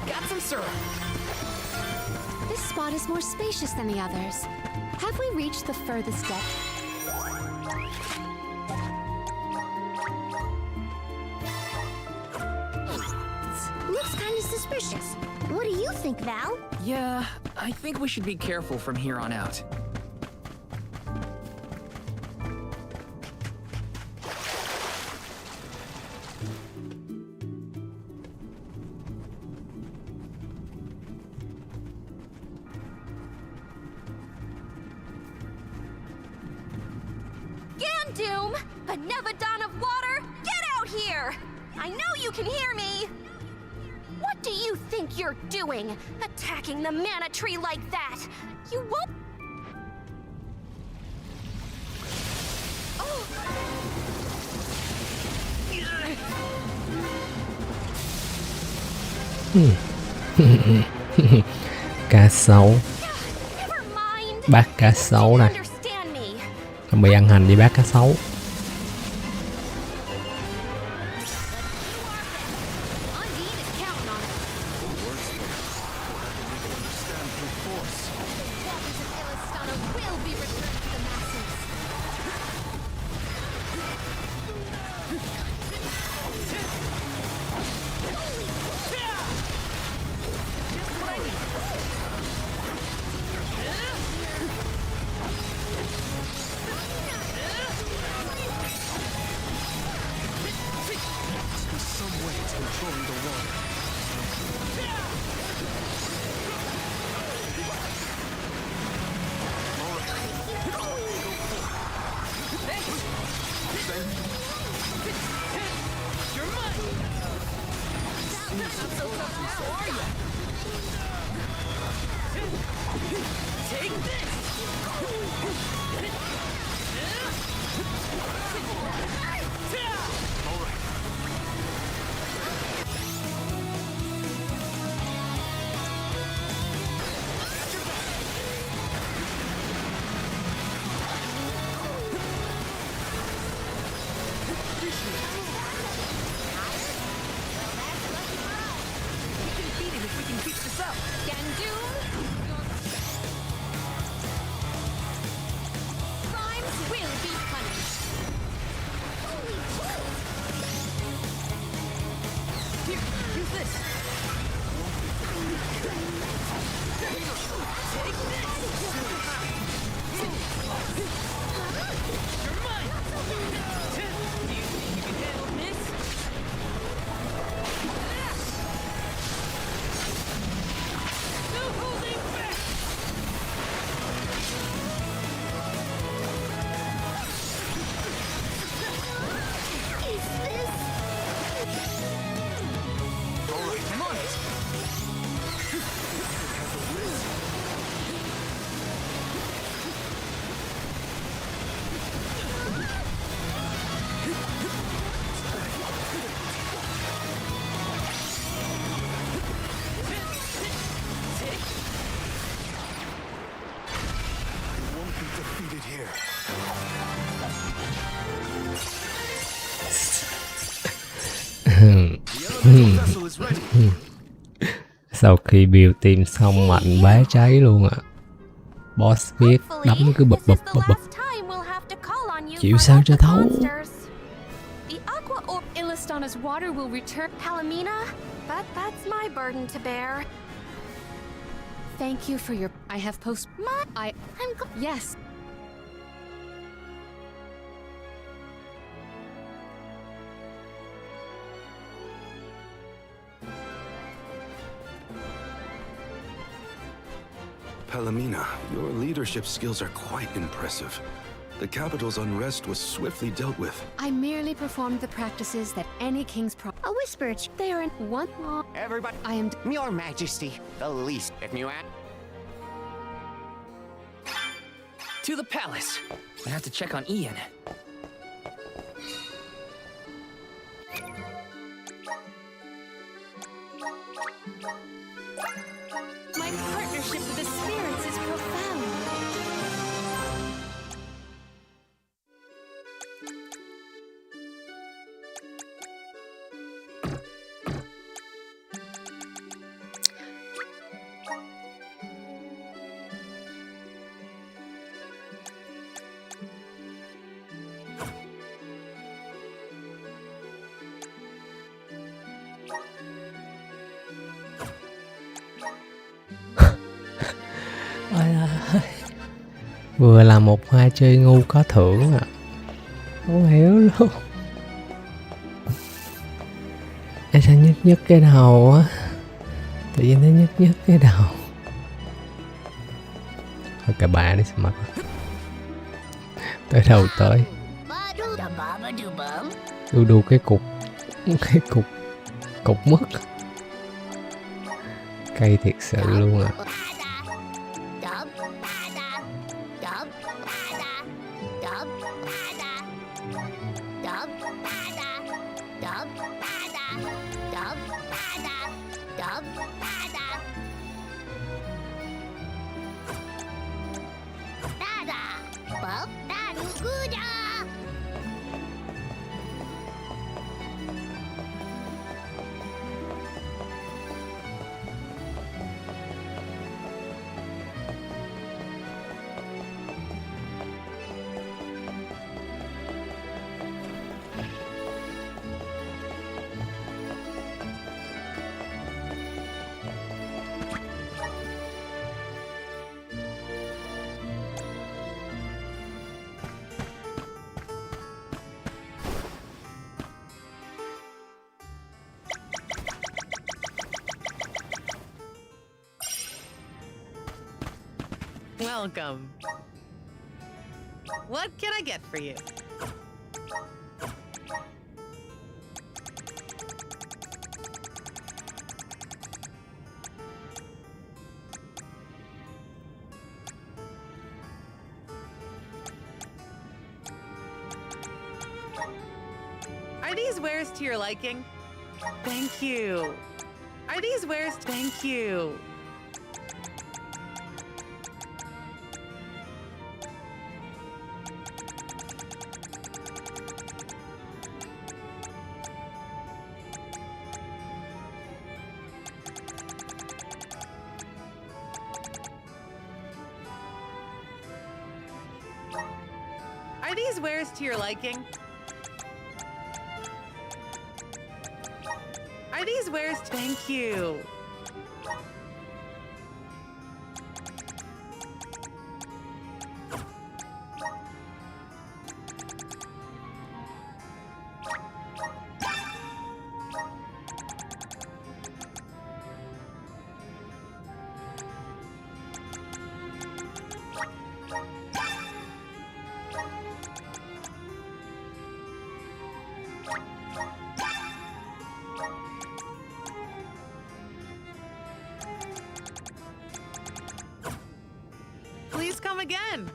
Got some syrup! This spot is more spacious than the others. Have we reached the furthest depth? Looks kind of suspicious. What do you think, Val? Yeah, I think we should be careful from here on out. Doom! Benevodon of water, get out here! I know you can hear me! What do you think you're doing? Attacking the mana tree like that? You won't... Oh! Cá sấu. Bát cá sấu này. Không bị ăn hành với bát cá sấu. Sau khi build team xong mạnh bá cháy luôn ạ. Boss biết đấm cứ bập bập bập bập. Chịu sao cho thấu. The aqua orb Illistona's water will return Palamina, but that's my burden to bear. Thank you for your... I have yes. Palamina, your leadership skills are quite impressive. The capital's unrest was swiftly dealt with. I merely performed the practices that any king's A whisper. They are in one... Everybody, I am... Your Majesty, the least if you ask. To the palace. I have to check on Ian. My partnership with the spirits is profound. Vừa là một hoa chơi ngu có thưởng à. Không hiểu luôn. Em sao nhức cái đầu á. Tự nhiên nó nhức cái đầu. Thôi cả bà đi xem mặt. Tới đâu tới. Đu đu cái cục mất. Cay thiệt sự luôn à. Welcome. What can I get for you? Are these wares to your liking? Thank you. Are these wares? Thank you. Are these wares to your liking? Are these wares? Thank you. Please come again.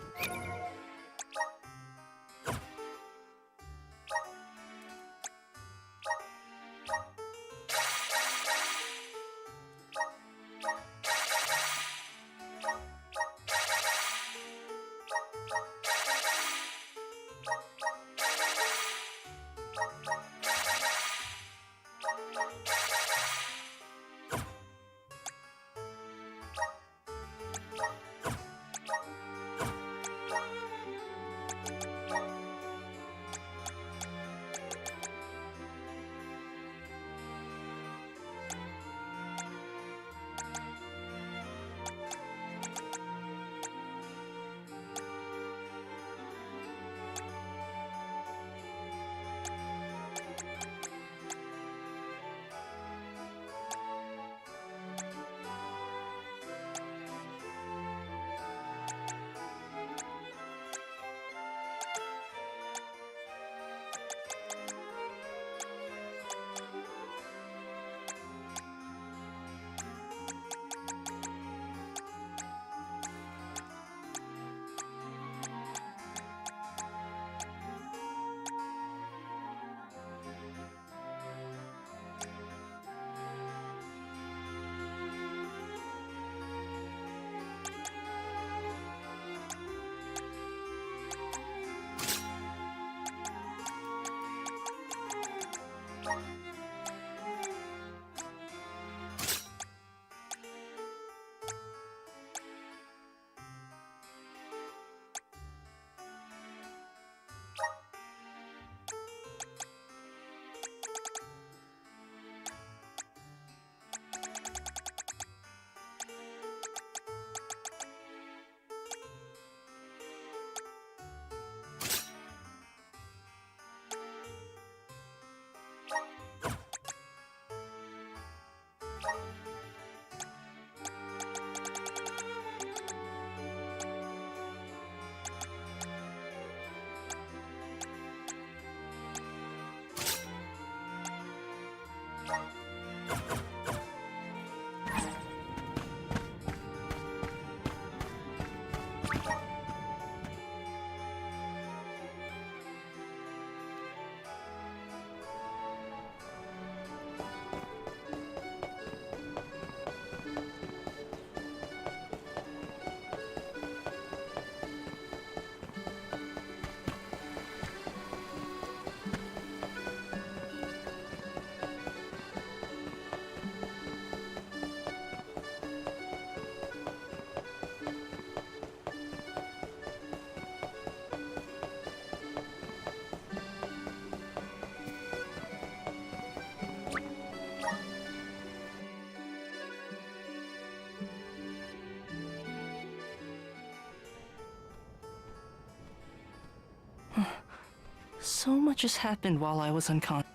So much has happened while I was unconscious.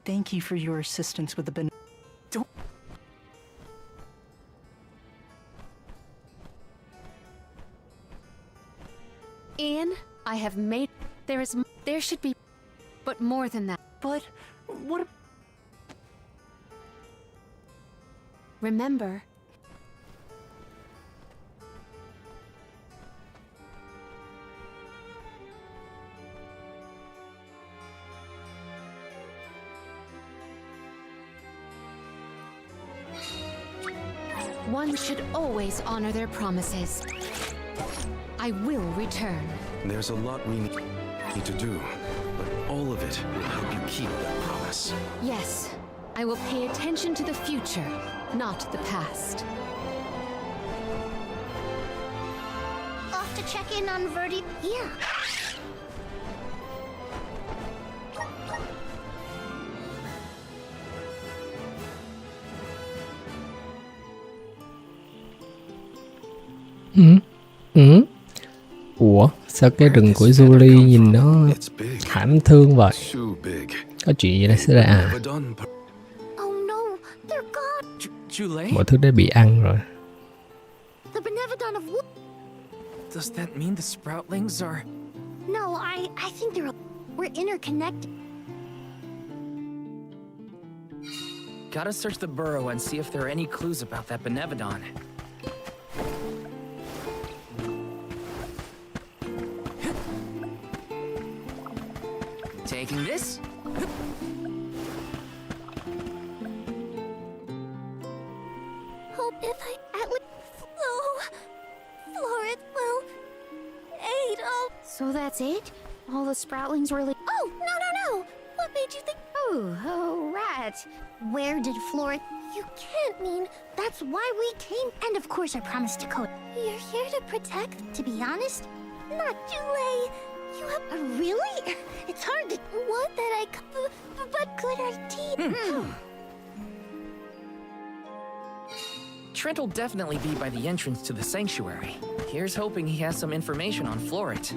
Thank you for your assistance with the Don't. Ian, I have made... There should be... But more than that. But... what... Remember... One should always honor their promises. I will return. There's a lot we need to do, but all of it will help you keep that promise. Yes, I will pay attention to the future, not the past. Off to check in on Verdi. Yeah. Ủa, sao cái rừng của Julie nhìn nó thảm thương vậy? Có chuyện gì đã xảy ra à? Mọi thứ đã bị ăn rồi. The Benevodon of Wood. Does that mean the Sproutlings are... No, I think we're interconnected. Gotta search the burrow and see if there are any clues about that Benevodon. Taking this. Hope if I at least Florid will aid all. So that's it? All the Sproutlings really... Oh, no. What made you think? Oh, right. Where did Florid? You can't mean that's why we came. And of course I promised to code. You're here to protect, to be honest. Not Julie. You have... Really? It's hard to... What that I... But good idea. Trent will definitely be by the entrance to the sanctuary. Here's hoping he has some information on Florid.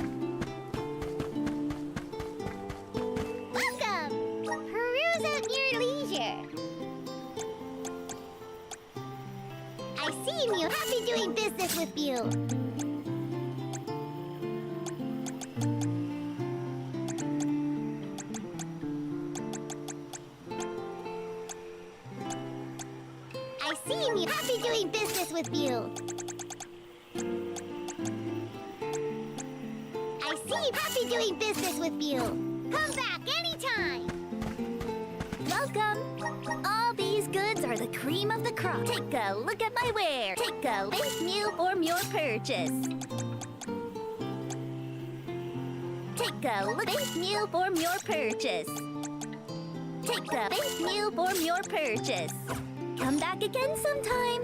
Welcome! Peruse at your leisure. I seem you happy doing business with you. Happy doing business with you. I see happy doing business with you. Come back anytime. Welcome. All these goods are the cream of the crop. Take a look at my wares. Take a link meal form your purchase. Take a look link meal form your purchase. Take a link meal form your purchase. Come back again sometime.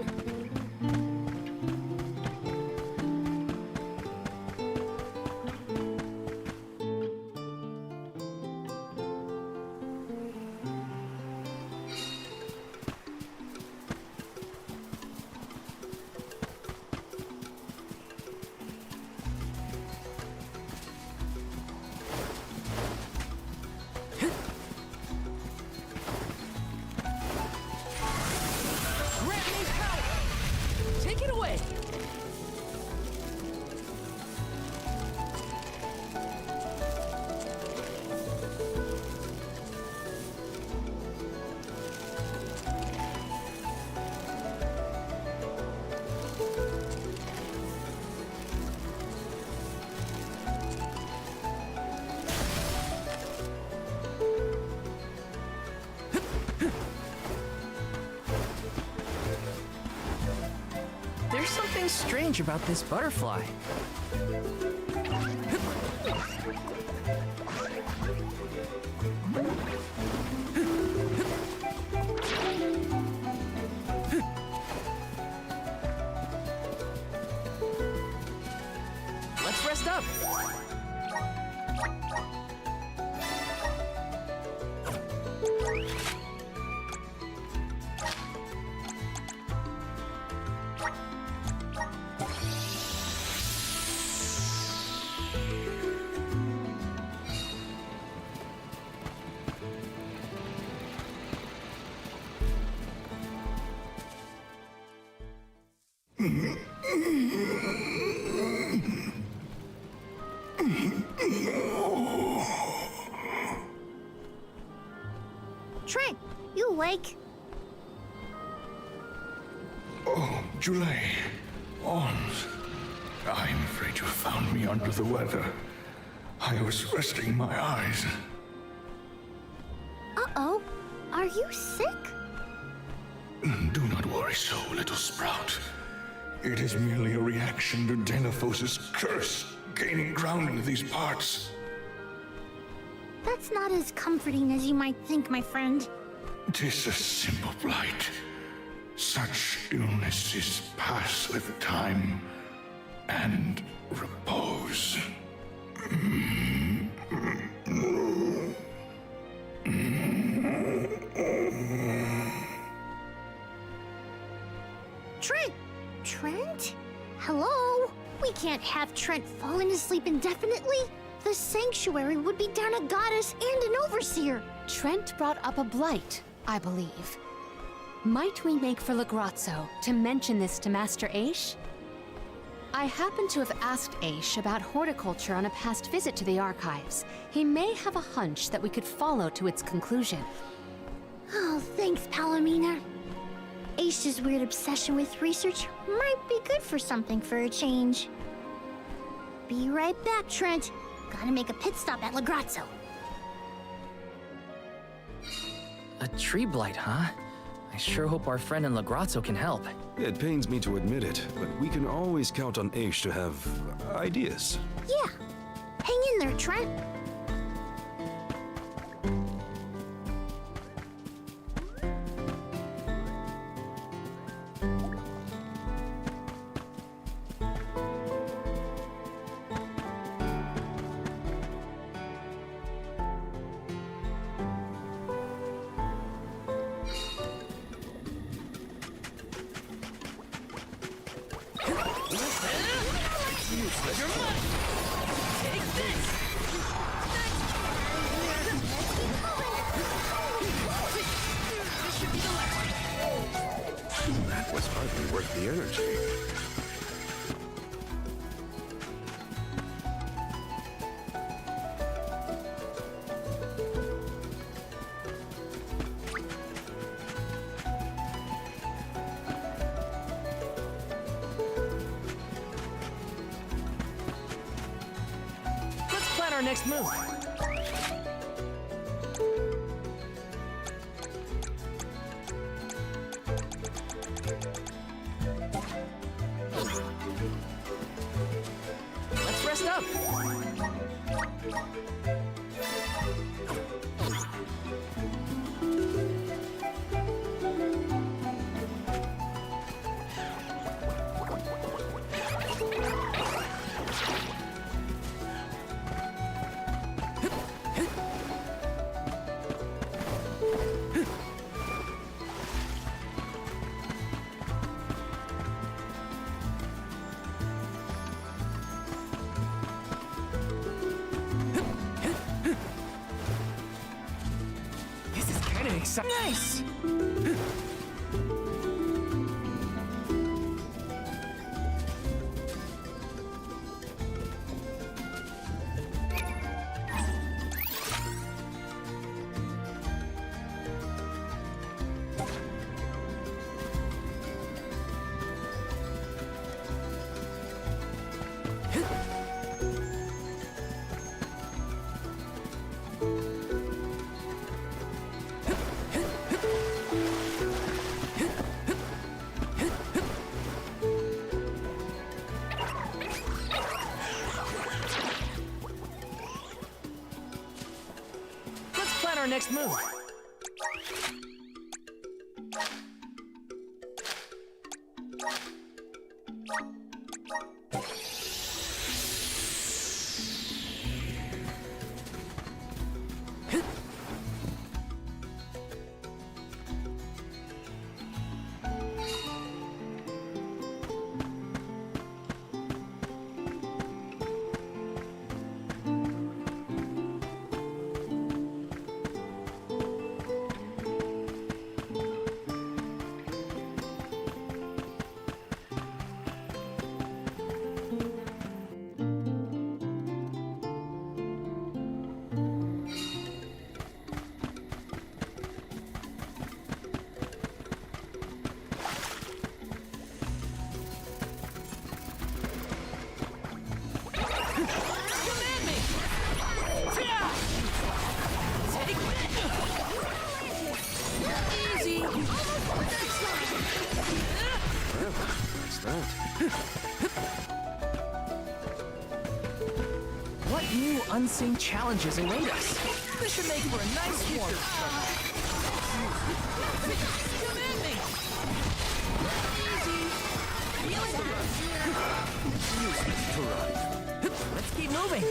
There's something strange about this butterfly. Let's rest up. Trent, you awake? Oh, Julie. Arms. I'm afraid you found me under the weather. I was resting my eyes. Uh-oh. Are you sick? Do not worry so, little sprout. It is merely a reaction to Delathos' curse gaining ground in these parts. That's not as comforting as you might think, my friend. 'Tis a simple blight. Such illnesses pass with time and repose. Trent? Hello? We can't have Trent falling asleep indefinitely. The sanctuary would be down a goddess and an overseer. Trent brought up a blight, I believe. Might we make for Legrazzo to mention this to Master Aish? I happen to have asked Aish about horticulture on a past visit to the archives. He may have a hunch that we could follow to its conclusion. Oh, thanks, Palomina. Aish's weird obsession with research might be good for something for a change. Be right back, Trent. Gotta make a pit stop at Legrazzo. A tree blight, huh? I sure hope our friend in Legrazzo can help. It pains me to admit it, but we can always count on Aish to have ideas. Yeah. Hang in there, Trent. That was hardly worth the energy. Let's plan our next move. Let's rest up. This is kind of exciting. Nice. Let's plan our next move. New unseen challenges await us. This should make for a nice warm start. Let's keep moving.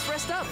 Rest up.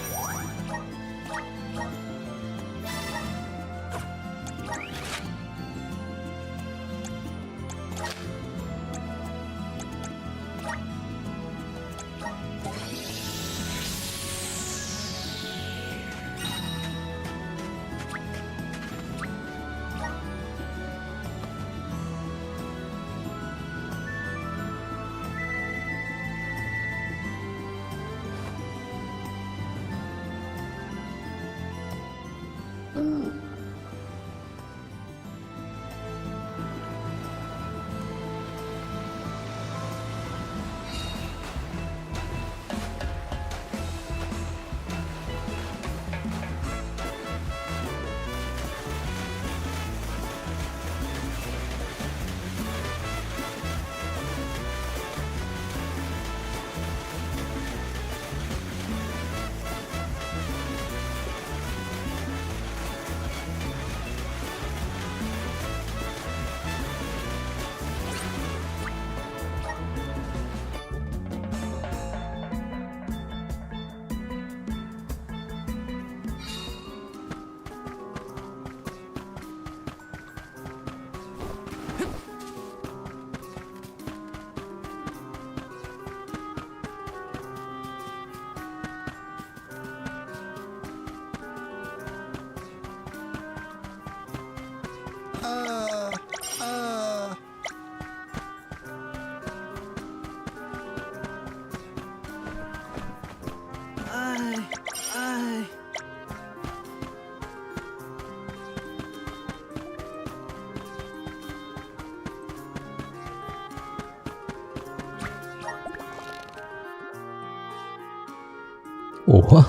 Ủa,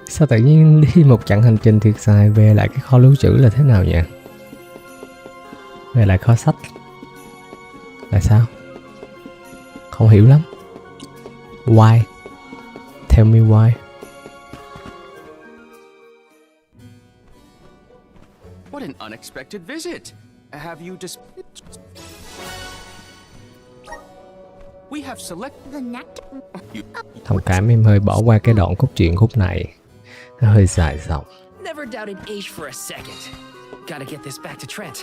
sao tự nhiên đi một chặng hành trình thiệt dài về lại cái kho lưu trữ là thế nào nhỉ? Về lại kho sách là sao? Không hiểu lắm. Why? Tell me why. What an unexpected visit. Have you just... We have selected the nectar. Thông cảm em hơi bỏ qua cái đoạn cốt truyện khúc này. Nó hơi dài dòng. Never doubted age for a second. Gotta get this back to Trent.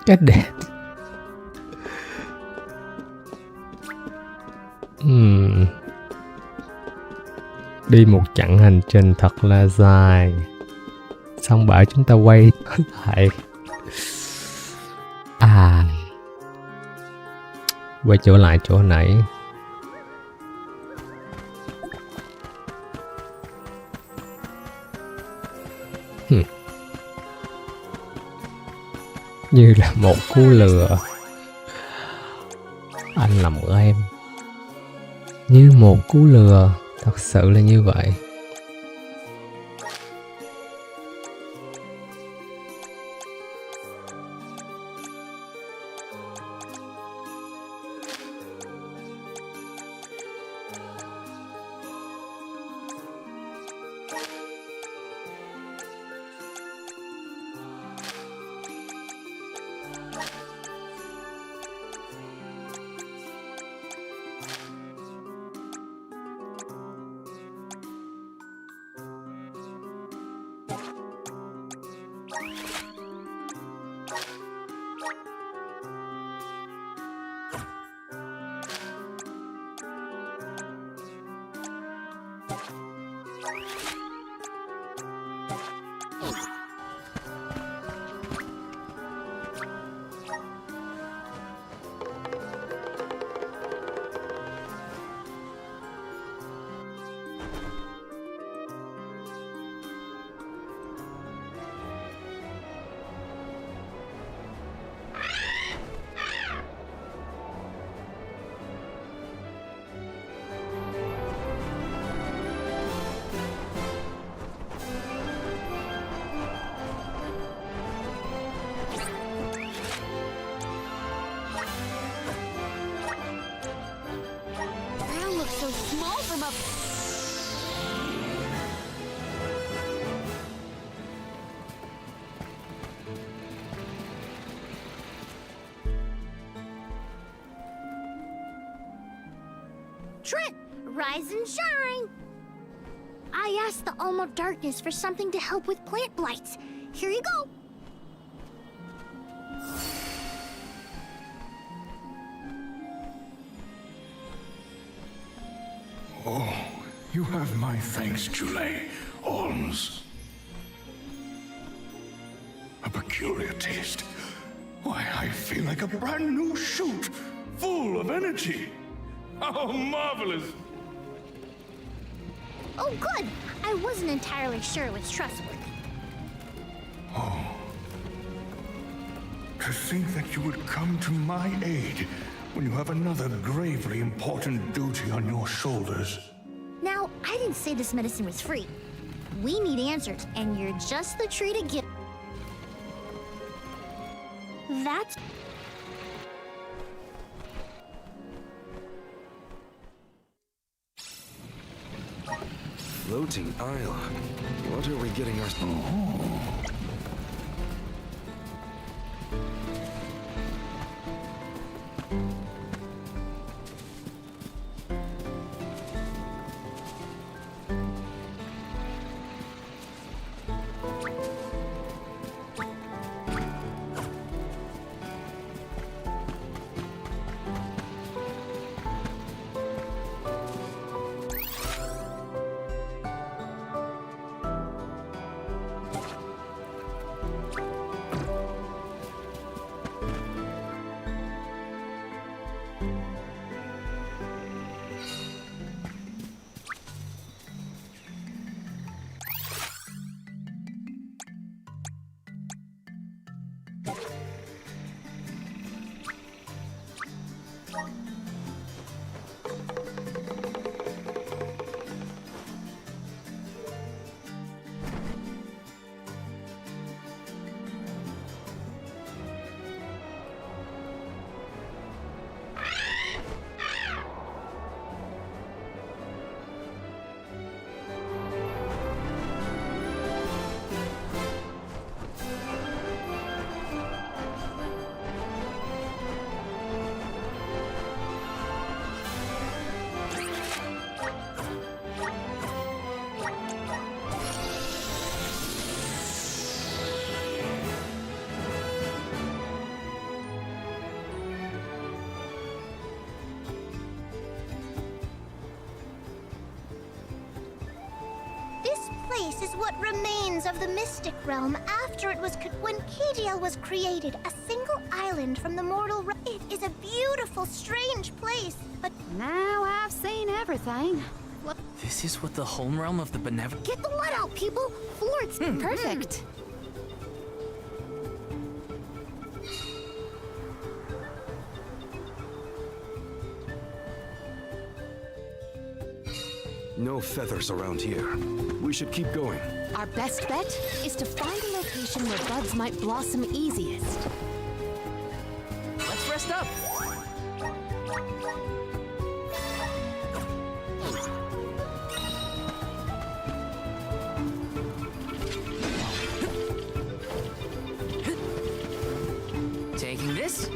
Cái đẹp. Đi một chặng hành trình thật là dài. Xong bảo chúng ta quay lại. Quay trở lại chỗ nãy. Như là một cú lừa. Anh lầm em. Như một cú lừa. Thật sự là như vậy. So small from up. Trent, rise and shine! I asked the Alm of Darkness for something to help with plant blights. Here you go. Oh, you have my thanks, Julie. Alms. A peculiar taste. Why, I feel like a brand new shoot, full of energy. How marvelous! Oh, good. I wasn't entirely sure it was trustworthy. Oh. To think that you would come to my aid when you have another gravely important duty on your shoulders. Now, I didn't say this medicine was free. We need answers, and you're just the tree to give. That's... Floating isle. What are we getting our... Oh. This is what remains of the Mystic Realm after it was when KDL was created, a single island from the mortal realm. It is a beautiful, strange place, but now I've seen everything. What? This is what the home realm of the Benevolon... Get the wood out, people! Florence, perfect. No feathers around here. We should keep going. Our best bet is to find a location where buds might blossom easiest. Let's rest up. Taking this.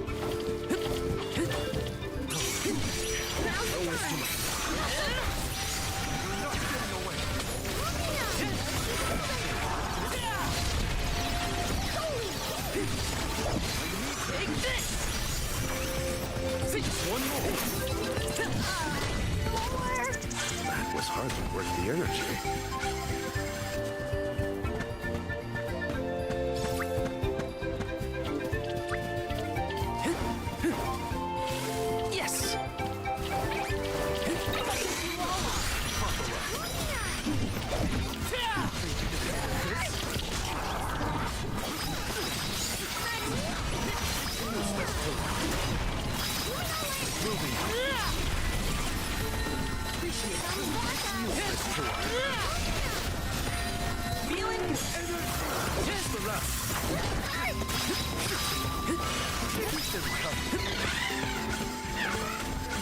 That was hardly worth the energy. Yes!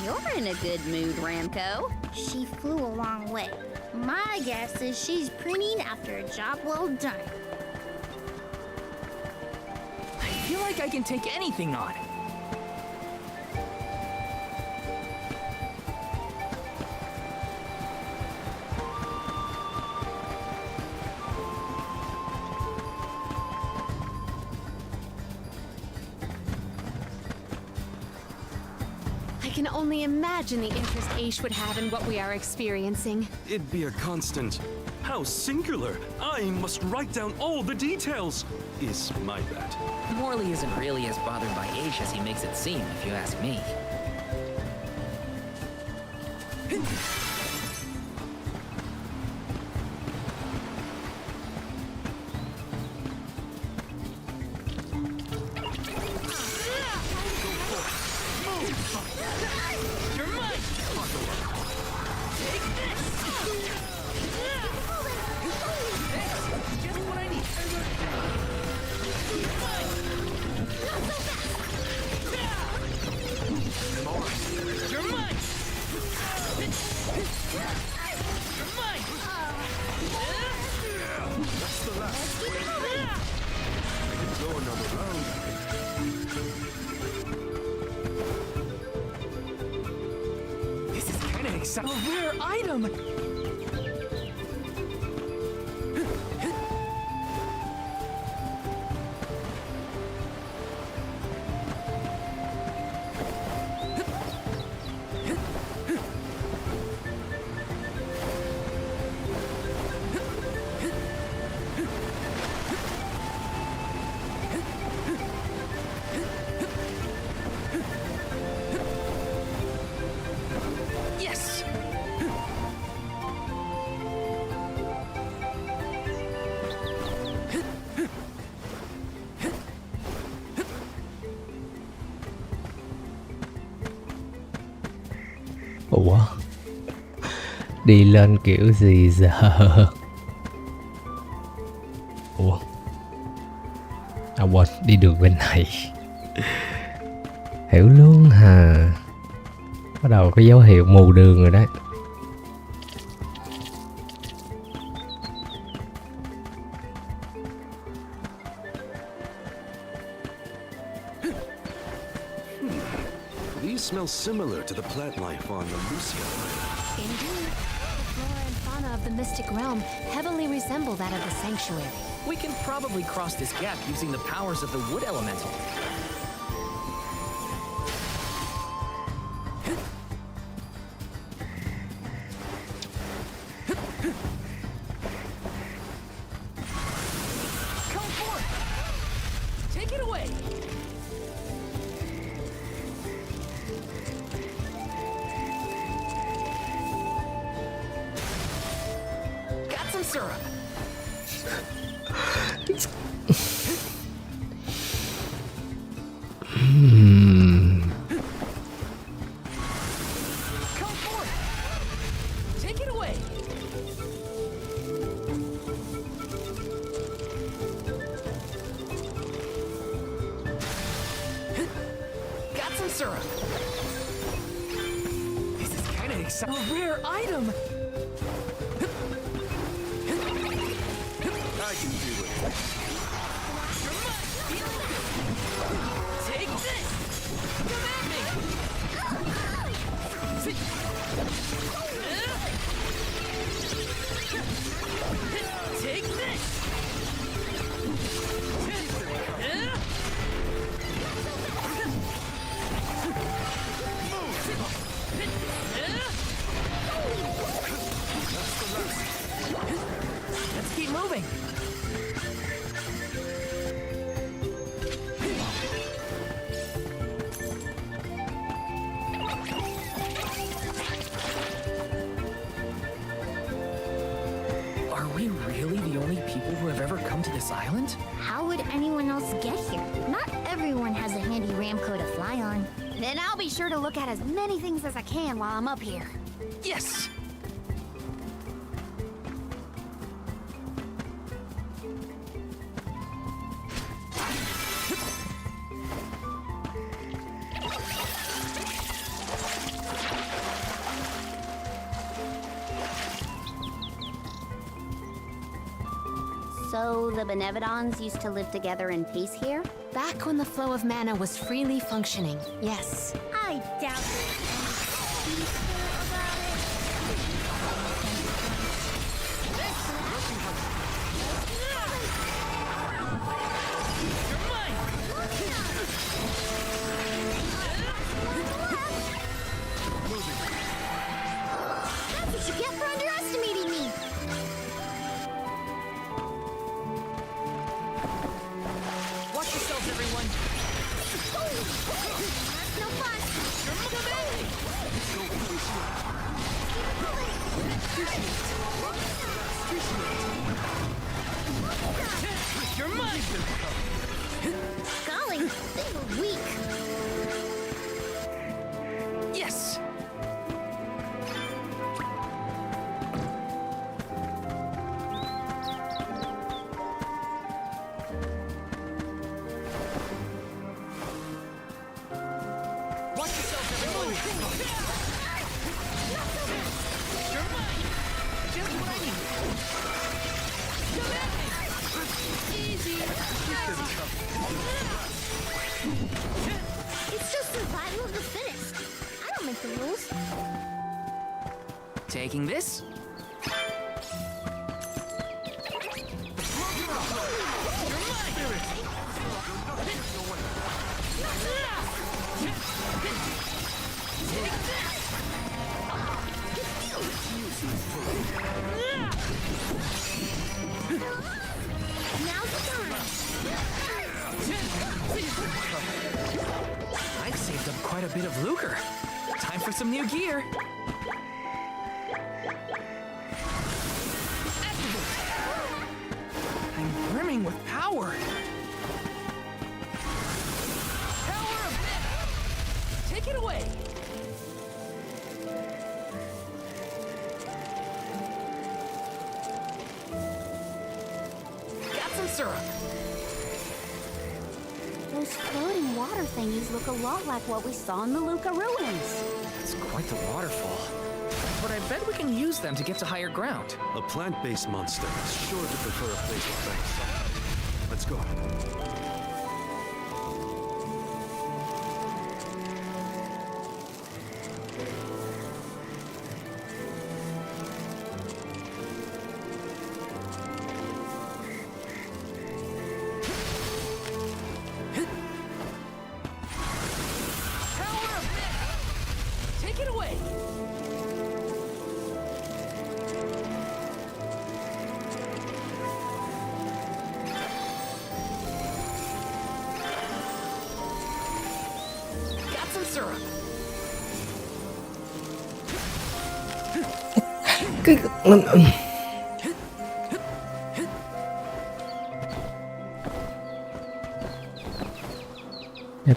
You're in a good mood, Ramco. She flew a long way. My guess is she's preening after a job well done. I feel like I can take anything on. I can only imagine the interest Aish would have in what we are experiencing. It'd be a constant. How singular! I must write down all the details! Is my bad. Morley isn't really as bothered by Aish as he makes it seem, if you ask me. This is kinda exciting. A rare item! Yes! Ủa, đi lên kiểu gì giờ? Ủa, à quên, đi đường bên này. Hiểu luôn hà. Bắt đầu có dấu hiệu mù đường rồi đấy. These smell similar to the plant life on Lucia. Indeed, the flora and fauna of the mystic realm heavily resemble that of the sanctuary. We can probably cross this gap using the powers of the wood elemental. Come forth! Take it away! Got some syrup! Come forth! Take it away! Got some syrup! This is kinda exciting. A rare item! I can do it. Take this! Come at me! Take this! people who have ever come to this island? How would anyone else get here? Not everyone has a handy Ramco to fly on. Then I'll be sure to look at as many things as I can while I'm up here. Yes! So the Benevodons used to live together in peace here? Back when the flow of mana was freely functioning, yes. I doubt it. That's what you get for underestimating me. Watch yourselves, everyone! No fun. You're mine! Golly, they were weak. Yes! Watch yourselves, everyone! You're mine! Just what I need! Come at me! Easy! It's just survival of the fittest. I don't make the rules. Taking this? Now's the time. I've saved up quite a bit of lucre. Time for some new gear. I'm brimming with power. Power of mana. Take it away. Got some syrup. Those floating water thingies look a lot like what we saw in the Luca ruins. It's quite the waterfall. But I bet we can use them to get to higher ground. A plant-based monster is sure to prefer a place with banks. Let's go. Power of mana. Take it away. Got some syrup.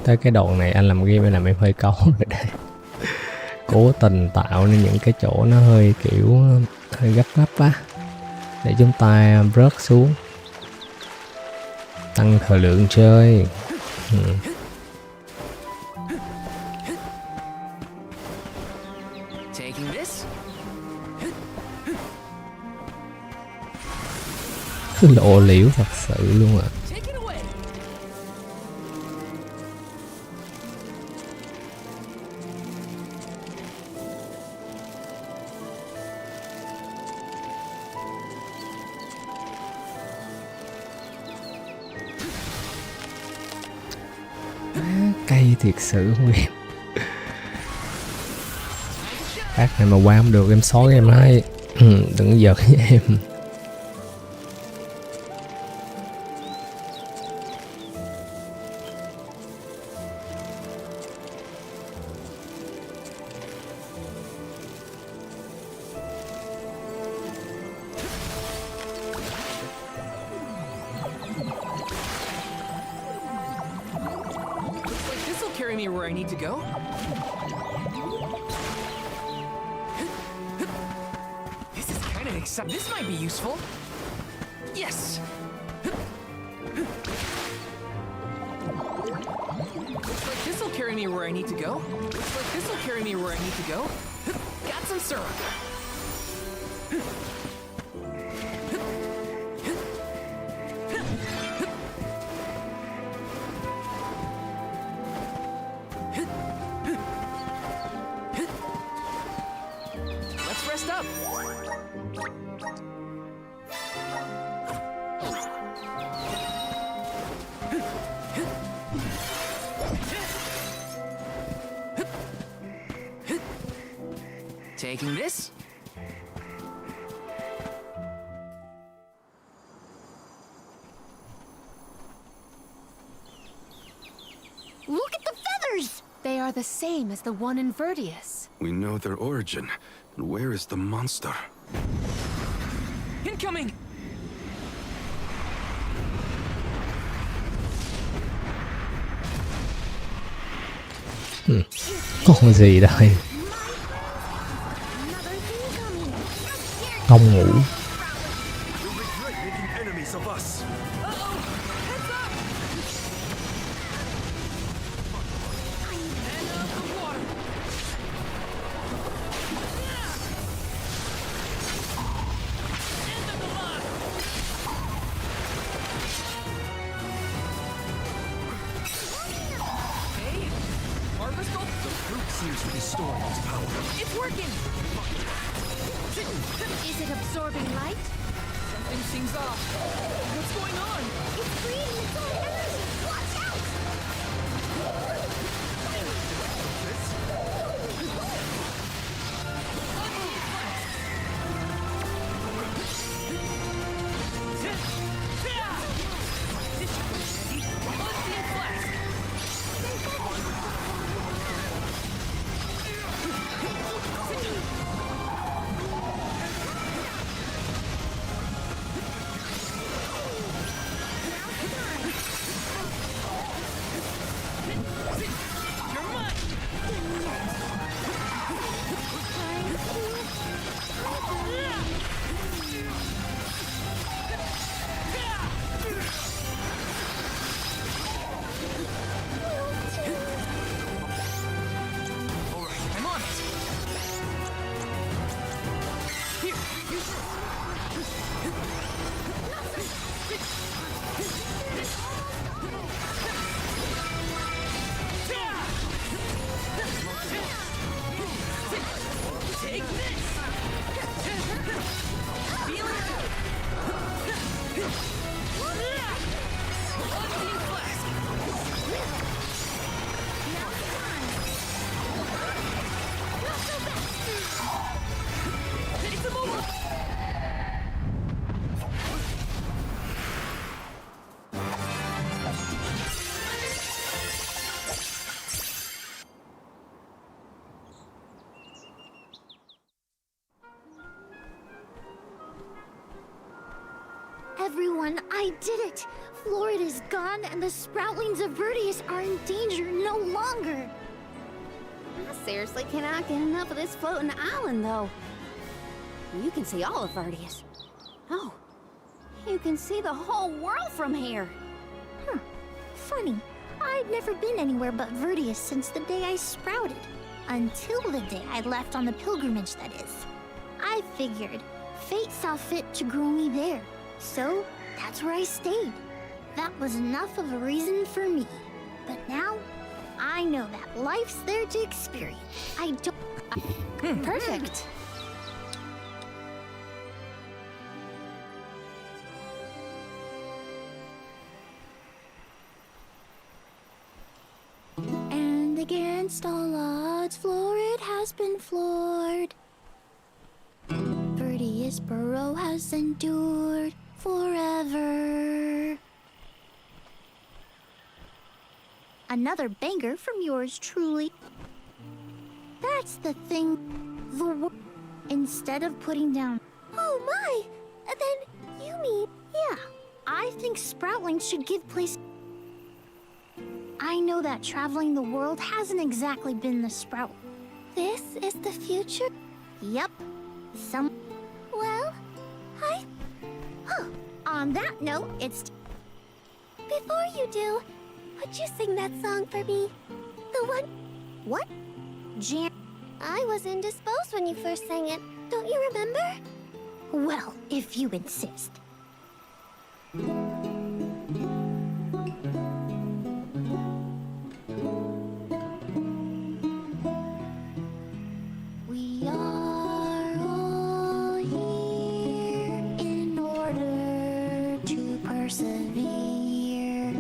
Tới cái đoạn này anh làm game làm em hơi cáu rồi đây. Cố tình tạo nên những cái chỗ nó hơi kiểu hơi gấp gấp á để chúng ta rớt xuống, tăng thời lượng chơi. Taking this. Lộ liễu thật sự luôn ạ. Take it away. Cay thiệt sự không em. Bác này mà qua không được em xói em nói. Đừng giật với em. This'll carry me where I need to go. This is kind of exciting. This might be useful. Yes! Looks like this'll carry me where I need to go. Looks like this'll carry me where I need to go. Got some syrup. Let's rest up. Taking this. Look at the feathers! They are the same as the one in Verdius. We know their origin. And where is the monster? Incoming! Con gì đây? Con ngủ. It's working! Is it absorbing light? Something seems off. What's going on? It's creating its own energy! Watch out! Everyone, I did it! Florida's gone, and the sproutlings of Verdius are in danger no longer! I seriously cannot get enough of this floating island, though. You can see all of Verdius. Oh, you can see the whole world from here. Funny, I'd never been anywhere but Verdius since the day I sprouted. Until the day I left on the pilgrimage, that is. I figured fate saw fit to grow me there. So, that's where I stayed. That was enough of a reason for me. But now, I know that life's there to experience. I don't... Perfect. And against all odds, Florid has been floored. Verdius Burrow has endured forever. Another banger from yours truly. That's the thing. Instead of putting down, oh my, then you mean, yeah, I think sproutlings should give place. I know that traveling the world hasn't exactly been the Sprout. This is the future? Yep. Well, on that note, it's... Before you do, would you sing that song for me? The one... What? I was indisposed when you first sang it. Don't you remember? Well, if you insist. We are all here in order to persevere.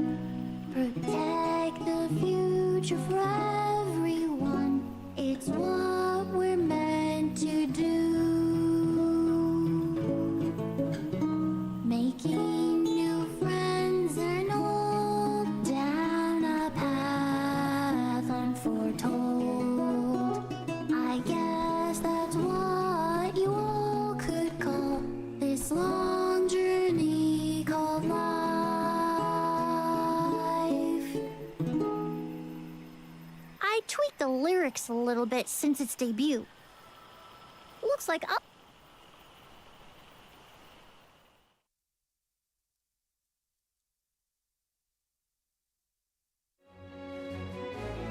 Protect the future for everyone. It's what we're meant to do. Making new friends and all down a path unforetold. I guess that's what you all could call this long journey called life. I tweaked the lyrics a little bit since its debut. Looks like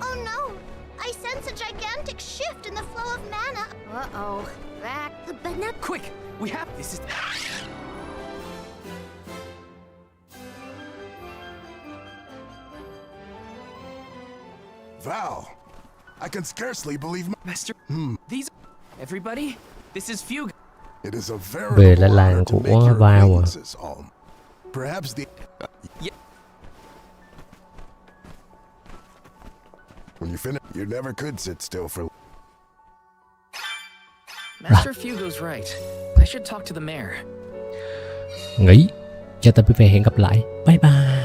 Oh no! I sense a gigantic shift in the flow of mana. Uh-oh. That... The Quick! We have... This is... Val, I can scarcely believe my... Master... These... Everybody, this is Fugue. It is a Về lại veritable làng honor to make của your Val à. acquaintances, Alm. Perhaps the... When you finish, you never could sit still for... Master Fugo's right. I should talk to the mayor. Nghỉ. Chào tạm biệt và hẹn gặp lại. Bye bye.